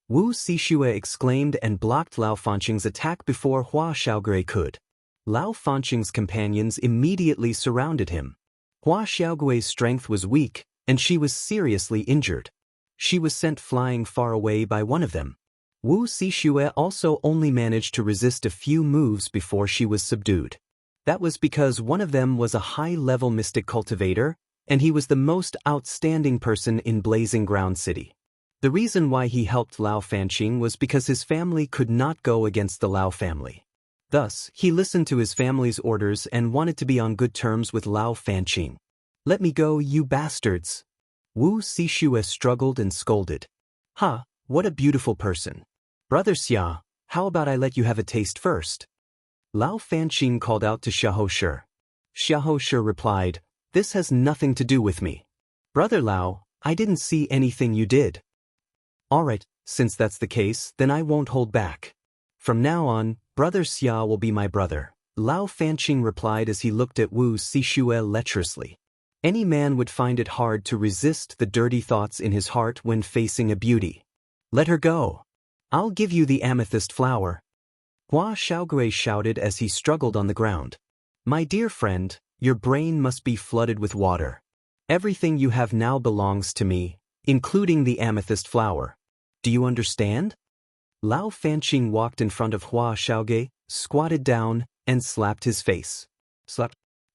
Wu Xixue exclaimed and blocked Lao Fanqing's attack before Hua Xiaogui could. Lao Fanqing's companions immediately surrounded him. Hua Xiaogui's strength was weak, and she was seriously injured. She was sent flying far away by one of them. Wu Xixue also only managed to resist a few moves before she was subdued. That was because one of them was a high-level mystic cultivator, and he was the most outstanding person in Blazing Ground City. The reason why he helped Lao Fanqing was because his family could not go against the Lao family. Thus, he listened to his family's orders and wanted to be on good terms with Lao Fanqing. Let me go, you bastards! Wu Xixue struggled and scolded. What a beautiful person. Brother Xia, how about I let you have a taste first? Lao Fanqing called out to Xiahou Shi. Xiahou Shi replied, This has nothing to do with me. Brother Lao, I didn't see anything you did. Alright, since that's the case, then I won't hold back. From now on, Brother Xia will be my brother, Lao Fanqing replied as he looked at Wu Xixue lecherously. Any man would find it hard to resist the dirty thoughts in his heart when facing a beauty. Let her go. I'll give you the amethyst flower. Hua Xiaogui shouted as he struggled on the ground. My dear friend, your brain must be flooded with water. Everything you have now belongs to me, including the amethyst flower. Do you understand? Lao Fanqing walked in front of Hua Xiaogui, squatted down, and slapped his face.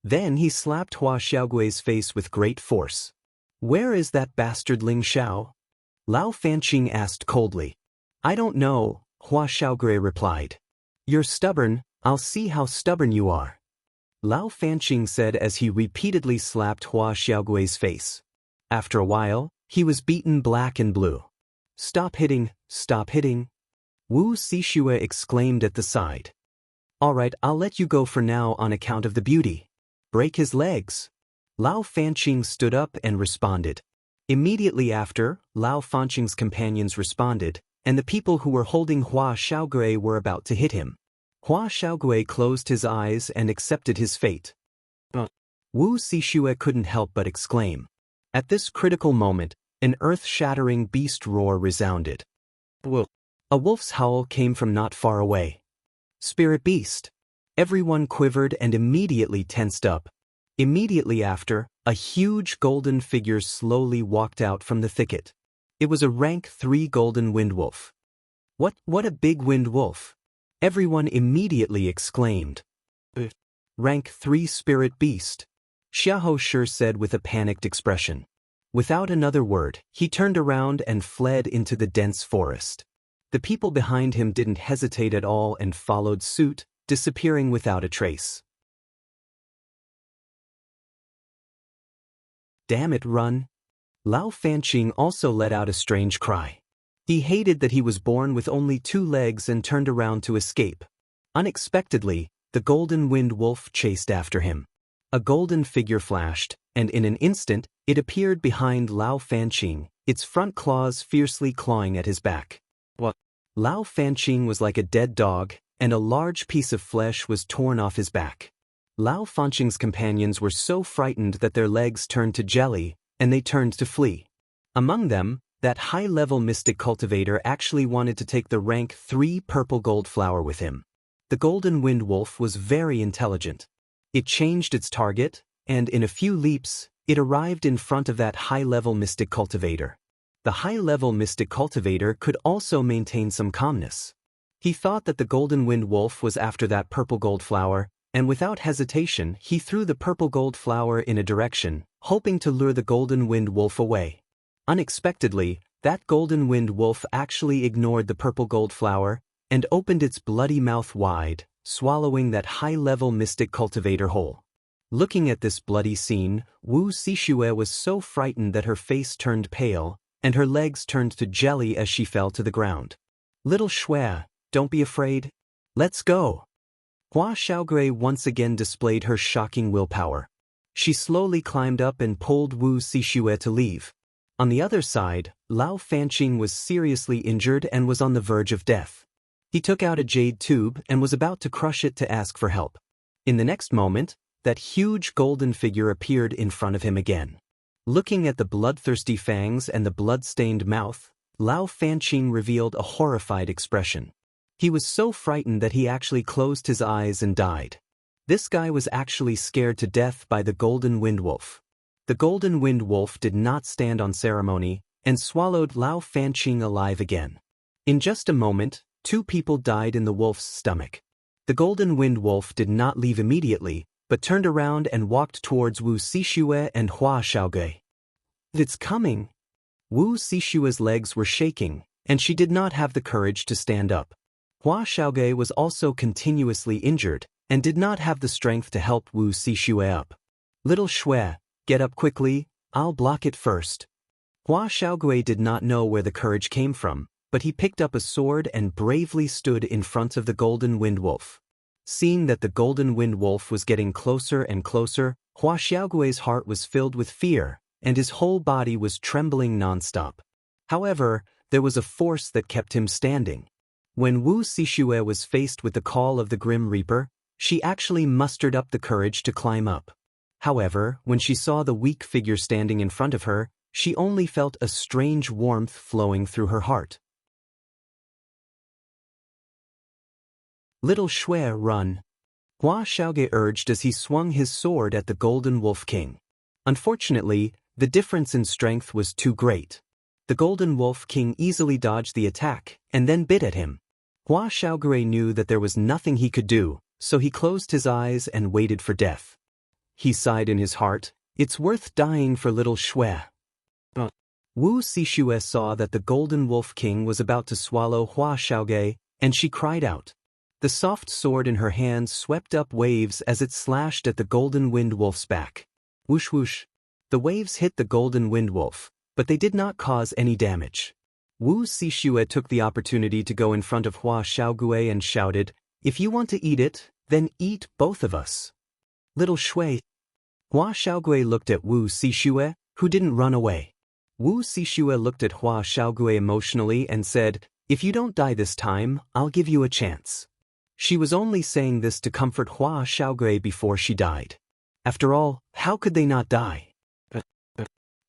Then he slapped Hua Xiaogui's face with great force. Where is that bastard Ling Xiao? Lao Fanqing asked coldly. I don't know, Hua Xiaogui replied. You're stubborn, I'll see how stubborn you are. Lao Fanqing said as he repeatedly slapped Hua Xiaogui's face. After a while, he was beaten black and blue. Stop hitting, stop hitting. Wu Sixue exclaimed at the side. All right, I'll let you go for now on account of the beauty. Break his legs. Lao Fanqing stood up and responded. Immediately after, Lao Fanqing's companions responded, and the people who were holding Hua Xiaogui were about to hit him. Hua Xiaogui closed his eyes and accepted his fate. Wu Sixue couldn't help but exclaim. At this critical moment, an earth-shattering beast roar resounded. A wolf's howl came from not far away. Spirit beast. Everyone quivered and immediately tensed up. Immediately after, a huge golden figure slowly walked out from the thicket. It was a rank 3 golden wind wolf. What a big wind wolf! Everyone immediately exclaimed. Rank 3 spirit beast. Xiahou Shi said with a panicked expression. Without another word, he turned around and fled into the dense forest. The people behind him didn't hesitate at all and followed suit, disappearing without a trace. Damn it, run! Lao Fanqing also let out a strange cry. He hated that he was born with only 2 legs and turned around to escape. Unexpectedly, the golden wind wolf chased after him. A golden figure flashed, and in an instant, it appeared behind Lao Fanqing, its front claws fiercely clawing at his back. Lao Fanqing was like a dead dog, and a large piece of flesh was torn off his back. Lao Fanqing's companions were so frightened that their legs turned to jelly, and they turned to flee. Among them, that high-level mystic cultivator actually wanted to take the rank 3 purple gold flower with him. The golden wind wolf was very intelligent. It changed its target, and in a few leaps, it arrived in front of that high-level mystic cultivator. The high-level mystic cultivator could also maintain some calmness. He thought that the golden wind wolf was after that purple gold flower, and without hesitation he threw the purple gold flower in a direction, hoping to lure the golden wind wolf away. Unexpectedly, that golden wind wolf actually ignored the purple gold flower, and opened its bloody mouth wide, swallowing that high-level mystic cultivator whole. Looking at this bloody scene, Wu Sixue was so frightened that her face turned pale, and her legs turned to jelly as she fell to the ground. Little Shui, don't be afraid. Let's go. Hua Xiaogui once again displayed her shocking willpower. She slowly climbed up and pulled Wu Sixue to leave. On the other side, Lao Fanqing was seriously injured and was on the verge of death. He took out a jade tube and was about to crush it to ask for help. In the next moment, that huge golden figure appeared in front of him again. Looking at the bloodthirsty fangs and the blood-stained mouth, Lao Fanqing revealed a horrified expression. He was so frightened that he actually closed his eyes and died. This guy was actually scared to death by the golden wind wolf. The golden wind wolf did not stand on ceremony, and swallowed Lao Fanqing alive again. In just a moment, 2 people died in the wolf's stomach. The golden wind wolf did not leave immediately, but turned around and walked towards Wu Sixue and Hua Xiaogui. It's coming! Wu Sixue's legs were shaking, and she did not have the courage to stand up. Hua Xiaogui was also continuously injured, and did not have the strength to help Wu Sixue up. Little Shui, get up quickly, I'll block it first. Hua Xiaogui did not know where the courage came from, but he picked up a sword and bravely stood in front of the golden wind wolf. Seeing that the golden wind wolf was getting closer and closer, Hua Xiaogui's heart was filled with fear, and his whole body was trembling non-stop. However, there was a force that kept him standing. When Wu Sixue was faced with the call of the Grim Reaper, she actually mustered up the courage to climb up. However, when she saw the weak figure standing in front of her, she only felt a strange warmth flowing through her heart. Little Shui, run! Hua Xiaoge urged as he swung his sword at the Golden Wolf King. Unfortunately, the difference in strength was too great. The Golden Wolf King easily dodged the attack and then bit at him. Hua Xiaoge knew that there was nothing he could do, so he closed his eyes and waited for death. He sighed in his heart, "It's worth dying for little Shui." Wu Xixue saw that the Golden Wolf King was about to swallow Hua Xiaoge, and she cried out. The soft sword in her hand swept up waves as it slashed at the Golden Wind Wolf's back. Whoosh whoosh. The waves hit the Golden Wind Wolf, but they did not cause any damage. Wu Xixue took the opportunity to go in front of Hua Xiaoge and shouted, "If you want to eat it, then eat both of us." Little Shui. Hua Xiaoge looked at Wu Xixue, who didn't run away. Wu Xixue looked at Hua Xiaoge emotionally and said, "If you don't die this time, I'll give you a chance." She was only saying this to comfort Hua Xiaoge before she died. After all, how could they not die?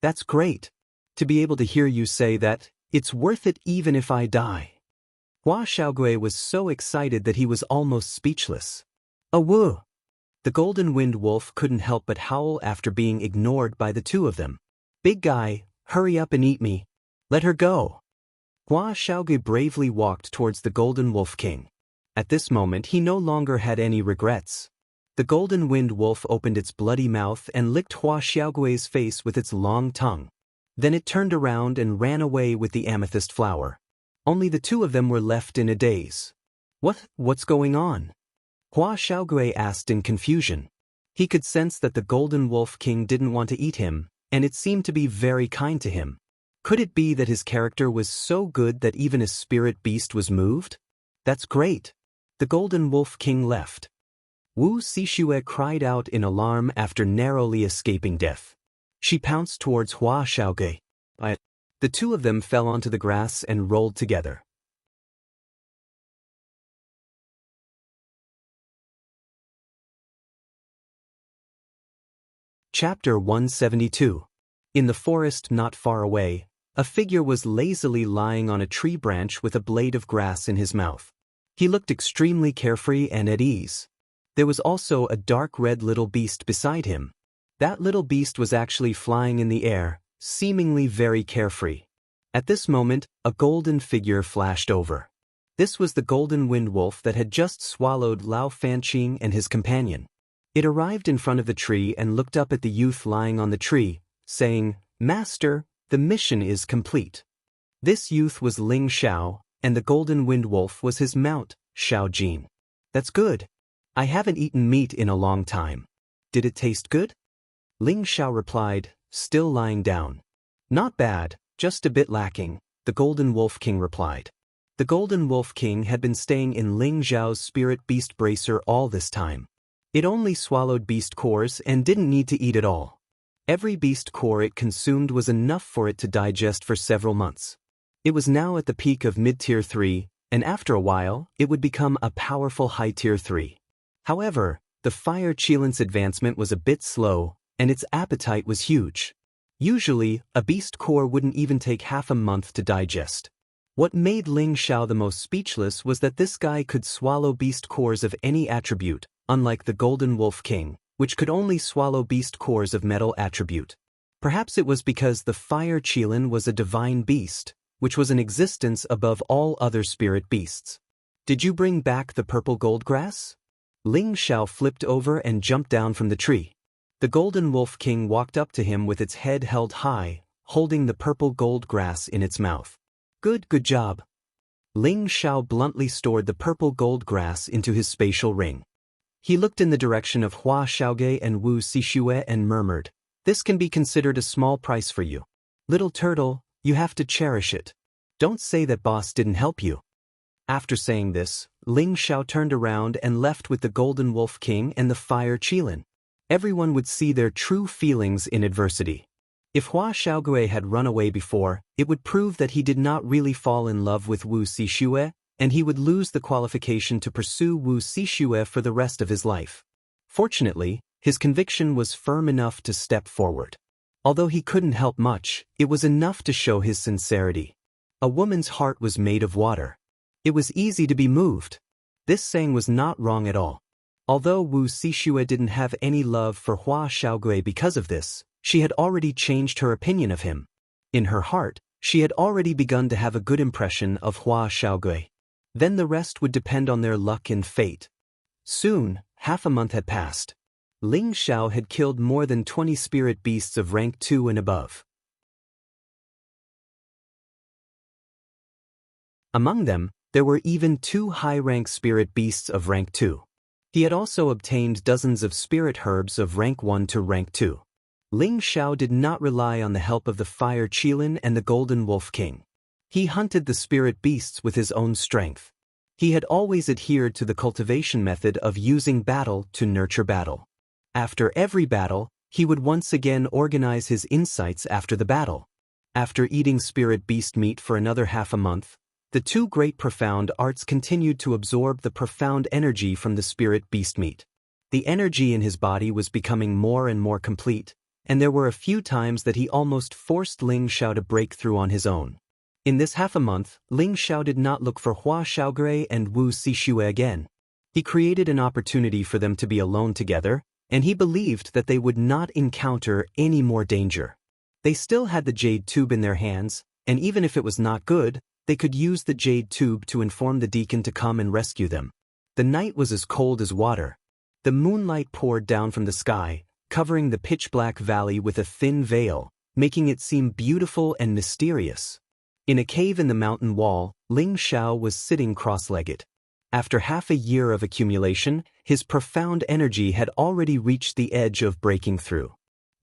That's great. To be able to hear you say that, it's worth it even if I die. Hua Xiaoge was so excited that he was almost speechless. Woo! The Golden Wind Wolf couldn't help but howl after being ignored by the two of them. "Big guy, hurry up and eat me. Let her go." Hua Xiaoge bravely walked towards the Golden Wolf King. At this moment he no longer had any regrets. The Golden Wind Wolf opened its bloody mouth and licked Hua Xiaoge's face with its long tongue. Then it turned around and ran away with the amethyst flower. Only the two of them were left in a daze. What's going on? Hua Xiaoge asked in confusion. He could sense that the Golden Wolf King didn't want to eat him, and it seemed to be very kind to him. Could it be that his character was so good that even a spirit beast was moved? That's great. The Golden Wolf King left. Wu Xixue cried out in alarm after narrowly escaping death. She pounced towards Hua Xiaoge. The two of them fell onto the grass and rolled together. Chapter 172. In the forest not far away, a figure was lazily lying on a tree branch with a blade of grass in his mouth. He looked extremely carefree and at ease. There was also a dark red little beast beside him. That little beast was actually flying in the air, seemingly very carefree. At this moment, a golden figure flashed over. This was the Golden Wind Wolf that had just swallowed Lao Fanqing and his companion. It arrived in front of the tree and looked up at the youth lying on the tree, saying, "Master, the mission is complete." This youth was Ling Xiao, and the Golden Wind Wolf was his mount, Xiao Jin. "That's good. I haven't eaten meat in a long time. Did it taste good?" Ling Xiao replied, still lying down. "Not bad, just a bit lacking," the Golden Wolf King replied. The Golden Wolf King had been staying in Ling Xiao's spirit beast bracer all this time. It only swallowed beast cores and didn't need to eat at all. Every beast core it consumed was enough for it to digest for several months. It was now at the peak of mid-tier 3, and after a while, it would become a powerful high-tier 3. However, the Fire Qilin's advancement was a bit slow, and its appetite was huge. Usually, a beast core wouldn't even take half a month to digest. What made Ling Xiao the most speechless was that this guy could swallow beast cores of any attribute, unlike the Golden Wolf King, which could only swallow beast cores of metal attribute. Perhaps it was because the Fire Qilin was a divine beast, which was in existence above all other spirit beasts. "Did you bring back the purple gold grass?" Ling Xiao flipped over and jumped down from the tree. The Golden Wolf King walked up to him with its head held high, holding the purple gold grass in its mouth. Good job." Ling Xiao bluntly stored the purple gold grass into his spatial ring. He looked in the direction of Hua Xiaoge and Wu Xixue and murmured, "This can be considered a small price for you. Little turtle, you have to cherish it. Don't say that boss didn't help you." After saying this, Ling Xiao turned around and left with the Golden Wolf King and the Fire Qilin. Everyone would see their true feelings in adversity. If Hua Xiaoge had run away before, it would prove that he did not really fall in love with Wu Xixue, and he would lose the qualification to pursue Wu Xixue for the rest of his life. Fortunately, his conviction was firm enough to step forward. Although he couldn't help much, it was enough to show his sincerity. A woman's heart was made of water. It was easy to be moved. This saying was not wrong at all. Although Wu Sixue didn't have any love for Hua Xiaogui because of this, she had already changed her opinion of him. In her heart, she had already begun to have a good impression of Hua Xiaogui. Then the rest would depend on their luck and fate. Soon, half a month had passed. Ling Xiao had killed more than 20 spirit beasts of rank 2 and above. Among them, there were even 2 high-rank spirit beasts of rank 2. He had also obtained dozens of spirit herbs of rank 1 to rank 2. Ling Xiao did not rely on the help of the Fire Qilin and the Golden Wolf King. He hunted the spirit beasts with his own strength. He had always adhered to the cultivation method of using battle to nurture battle. After every battle, he would once again organize his insights after the battle. After eating spirit beast meat for another half a month, the 2 great profound arts continued to absorb the profound energy from the spirit beast meat. The energy in his body was becoming more and more complete, and there were a few times that he almost forced Ling Xiao to break through on his own. In this half a month, Ling Xiao did not look for Hua Xiaogui and Wu Sixue again. He created an opportunity for them to be alone together, and he believed that they would not encounter any more danger. They still had the jade tube in their hands, and even if it was not good, they could use the jade tube to inform the deacon to come and rescue them. The night was as cold as water. The moonlight poured down from the sky, covering the pitch-black valley with a thin veil, making it seem beautiful and mysterious. In a cave in the mountain wall, Ling Xiao was sitting cross-legged. After half a year of accumulation, his profound energy had already reached the edge of breaking through.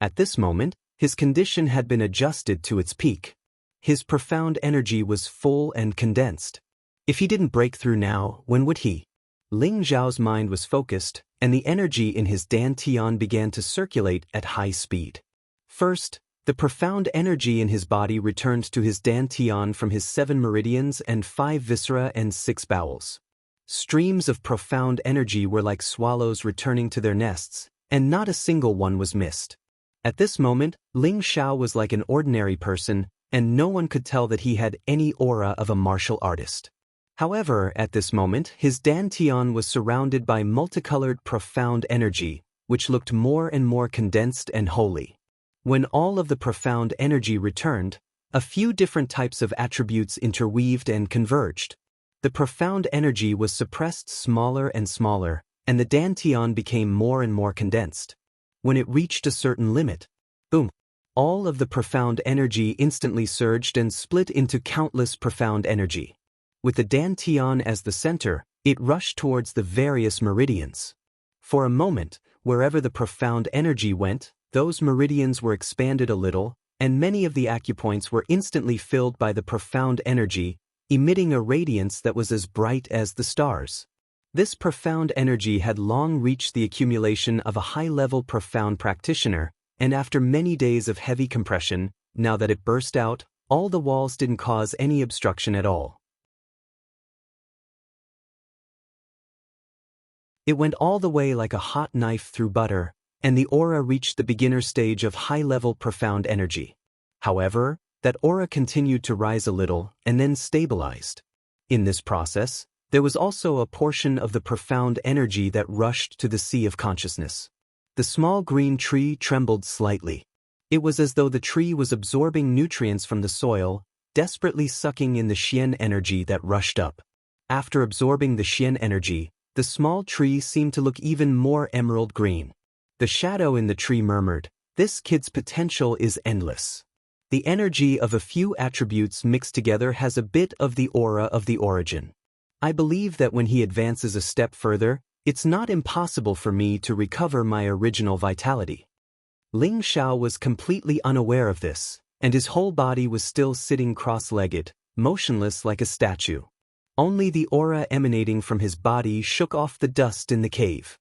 At this moment, his condition had been adjusted to its peak. His profound energy was full and condensed. If he didn't break through now, when would he? Ling Xiao's mind was focused, and the energy in his dantian began to circulate at high speed. First, the profound energy in his body returned to his dantian from his 7 meridians and 5 viscera and 6 bowels. Streams of profound energy were like swallows returning to their nests, and not a single one was missed. At this moment, Ling Xiao was like an ordinary person, and no one could tell that he had any aura of a martial artist. However, at this moment, his dantian was surrounded by multicolored profound energy, which looked more and more condensed and holy. When all of the profound energy returned, a few different types of attributes interweaved and converged. The profound energy was suppressed smaller and smaller, and the dantian became more and more condensed. When it reached a certain limit, boom! All of the profound energy instantly surged and split into countless profound energy. With the dantian as the center, it rushed towards the various meridians. For a moment, wherever the profound energy went, those meridians were expanded a little, and many of the acupoints were instantly filled by the profound energy, emitting a radiance that was as bright as the stars. This profound energy had long reached the accumulation of a high-level profound practitioner, and after many days of heavy compression, now that it burst out, all the walls didn't cause any obstruction at all. It went all the way like a hot knife through butter, and the aura reached the beginner stage of high-level profound energy. However, that aura continued to rise a little and then stabilized. In this process, there was also a portion of the profound energy that rushed to the sea of consciousness. The small green tree trembled slightly. It was as though the tree was absorbing nutrients from the soil, desperately sucking in the xian energy that rushed up. After absorbing the xian energy, the small tree seemed to look even more emerald green. The shadow in the tree murmured, "This kid's potential is endless." The energy of a few attributes mixed together has a bit of the aura of the origin. I believe that when he advances a step further, it's not impossible for me to recover my original vitality. Ling Xiao was completely unaware of this, and his whole body was still sitting cross-legged, motionless like a statue. Only the aura emanating from his body shook off the dust in the cave.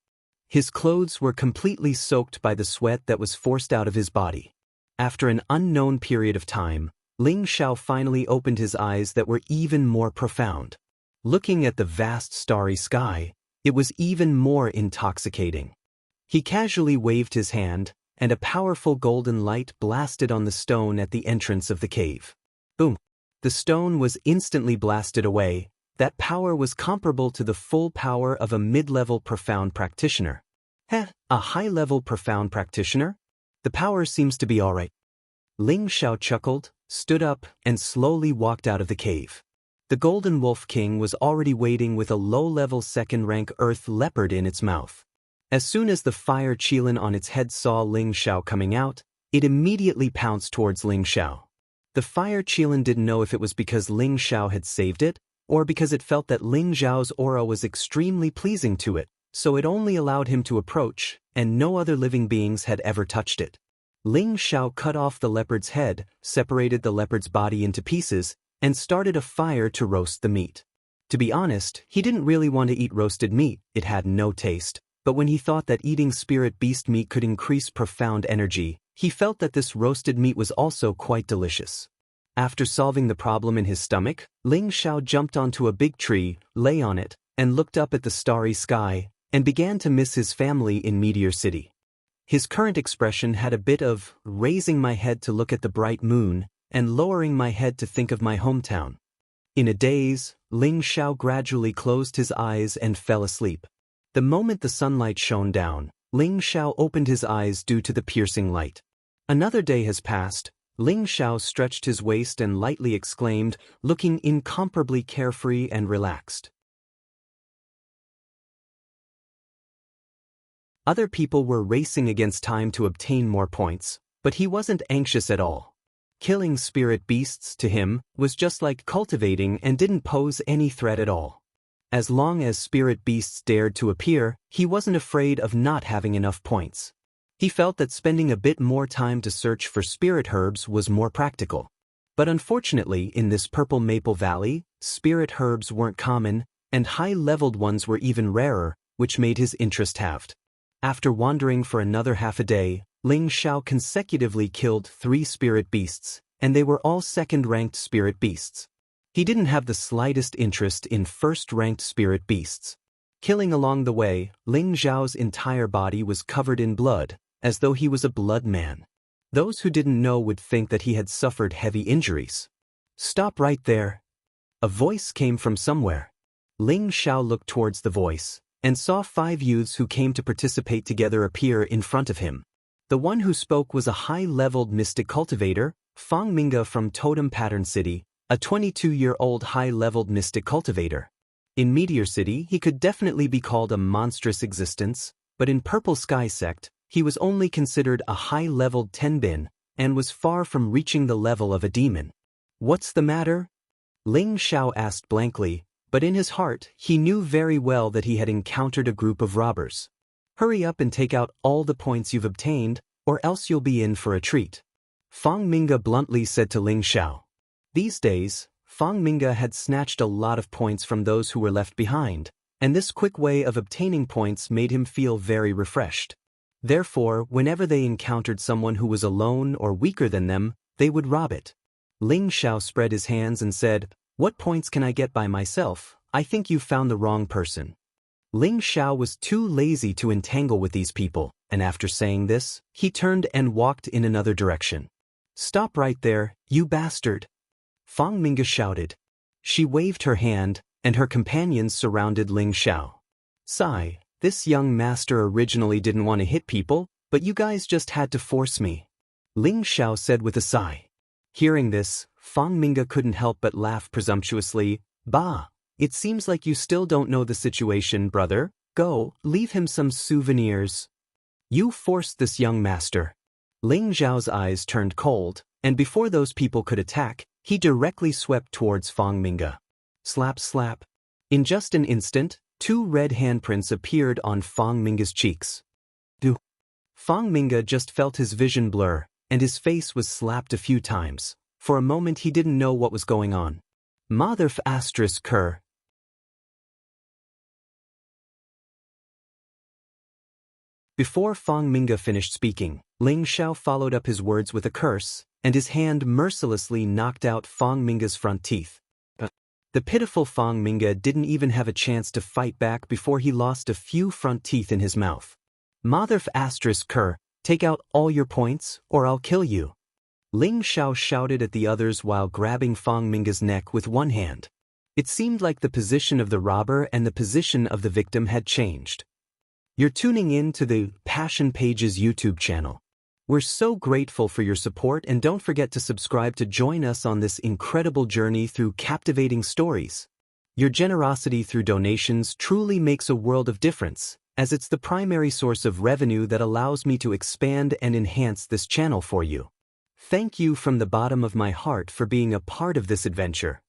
His clothes were completely soaked by the sweat that was forced out of his body. After an unknown period of time, Ling Xiao finally opened his eyes that were even more profound. Looking at the vast starry sky, it was even more intoxicating. He casually waved his hand, and a powerful golden light blasted on the stone at the entrance of the cave. Boom! The stone was instantly blasted away, That power was comparable to the full power of a mid-level profound practitioner. Heh, a high-level profound practitioner? The power seems to be alright. Ling Xiao chuckled, stood up, and slowly walked out of the cave. The Golden Wolf King was already waiting with a low-level second-rank earth leopard in its mouth. As soon as the fire qilin on its head saw Ling Xiao coming out, it immediately pounced towards Ling Xiao. The fire qilin didn't know if it was because Ling Xiao had saved it, or because it felt that Ling Xiao's aura was extremely pleasing to it, so it only allowed him to approach, and no other living beings had ever touched it. Ling Xiao cut off the leopard's head, separated the leopard's body into pieces, and started a fire to roast the meat. To be honest, he didn't really want to eat roasted meat, it had no taste, but when he thought that eating spirit beast meat could increase profound energy, he felt that this roasted meat was also quite delicious. After solving the problem in his stomach, Ling Xiao jumped onto a big tree, lay on it, and looked up at the starry sky, and began to miss his family in Meteor City. His current expression had a bit of raising my head to look at the bright moon, and lowering my head to think of my hometown. In a daze, Ling Xiao gradually closed his eyes and fell asleep. The moment the sunlight shone down, Ling Xiao opened his eyes due to the piercing light. Another day has passed. Ling Xiao stretched his waist and lightly exclaimed, looking incomparably carefree and relaxed. Other people were racing against time to obtain more points, but he wasn't anxious at all. Killing spirit beasts, to him, was just like cultivating and didn't pose any threat at all. As long as spirit beasts dared to appear, he wasn't afraid of not having enough points. He felt that spending a bit more time to search for spirit herbs was more practical. But unfortunately, in this Purple Maple Valley, spirit herbs weren't common, and high-leveled ones were even rarer, which made his interest halved. After wandering for another half a day, Ling Xiao consecutively killed 3 spirit beasts, and they were all second-ranked spirit beasts. He didn't have the slightest interest in first-ranked spirit beasts. Killing along the way, Ling Xiao's entire body was covered in blood, as though he was a blood man. Those who didn't know would think that he had suffered heavy injuries. "Stop right there." A voice came from somewhere. Ling Xiao looked towards the voice, and saw 5 youths who came to participate together appear in front of him. The one who spoke was a high-leveled mystic cultivator, Fang Minga from Totem Pattern City, a 22-year-old high-leveled mystic cultivator. In Meteor City, he could definitely be called a monstrous existence, but in Purple Sky Sect, he was only considered a high-leveled tenbin, and was far from reaching the level of a demon. "What's the matter?" Ling Xiao asked blankly, but in his heart, he knew very well that he had encountered a group of robbers. "Hurry up and take out all the points you've obtained, or else you'll be in for a treat," Fang Minga bluntly said to Ling Xiao. These days, Fang Minga had snatched a lot of points from those who were left behind, and this quick way of obtaining points made him feel very refreshed. Therefore, whenever they encountered someone who was alone or weaker than them, they would rob it. Ling Xiao spread his hands and said, "What points can I get by myself? I think you've found the wrong person." Ling Xiao was too lazy to entangle with these people, and after saying this, he turned and walked in another direction. "Stop right there, you bastard!" Fang Minga shouted. She waved her hand, and her companions surrounded Ling Xiao. "Sigh, this young master originally didn't want to hit people, but you guys just had to force me," Ling Xiao said with a sigh. Hearing this, Fang Minga couldn't help but laugh presumptuously. "Bah! It seems like you still don't know the situation, brother. Go, leave him some souvenirs." "You forced this young master." Ling Xiao's eyes turned cold, and before those people could attack, he directly swept towards Fang Minga. Slap slap. In just an instant, 2 red handprints appeared on Fang Minga's cheeks. Fang Minga just felt his vision blur, and his face was slapped a few times. For a moment he didn't know what was going on. Motherf asterisk cur. Before Fang Minga finished speaking, Ling Xiao followed up his words with a curse, and his hand mercilessly knocked out Fang Minga's front teeth. The pitiful Fang Minga didn't even have a chance to fight back before he lost a few front teeth in his mouth. "Motherf asterisk cur, take out all your points, or I'll kill you," Ling Xiao shouted at the others while grabbing Fang Minga's neck with one hand. It seemed like the position of the robber and the position of the victim had changed. You're tuning in to the Passion Pages YouTube channel. We're so grateful for your support, and don't forget to subscribe to join us on this incredible journey through captivating stories. Your generosity through donations truly makes a world of difference, as it's the primary source of revenue that allows me to expand and enhance this channel for you. Thank you from the bottom of my heart for being a part of this adventure.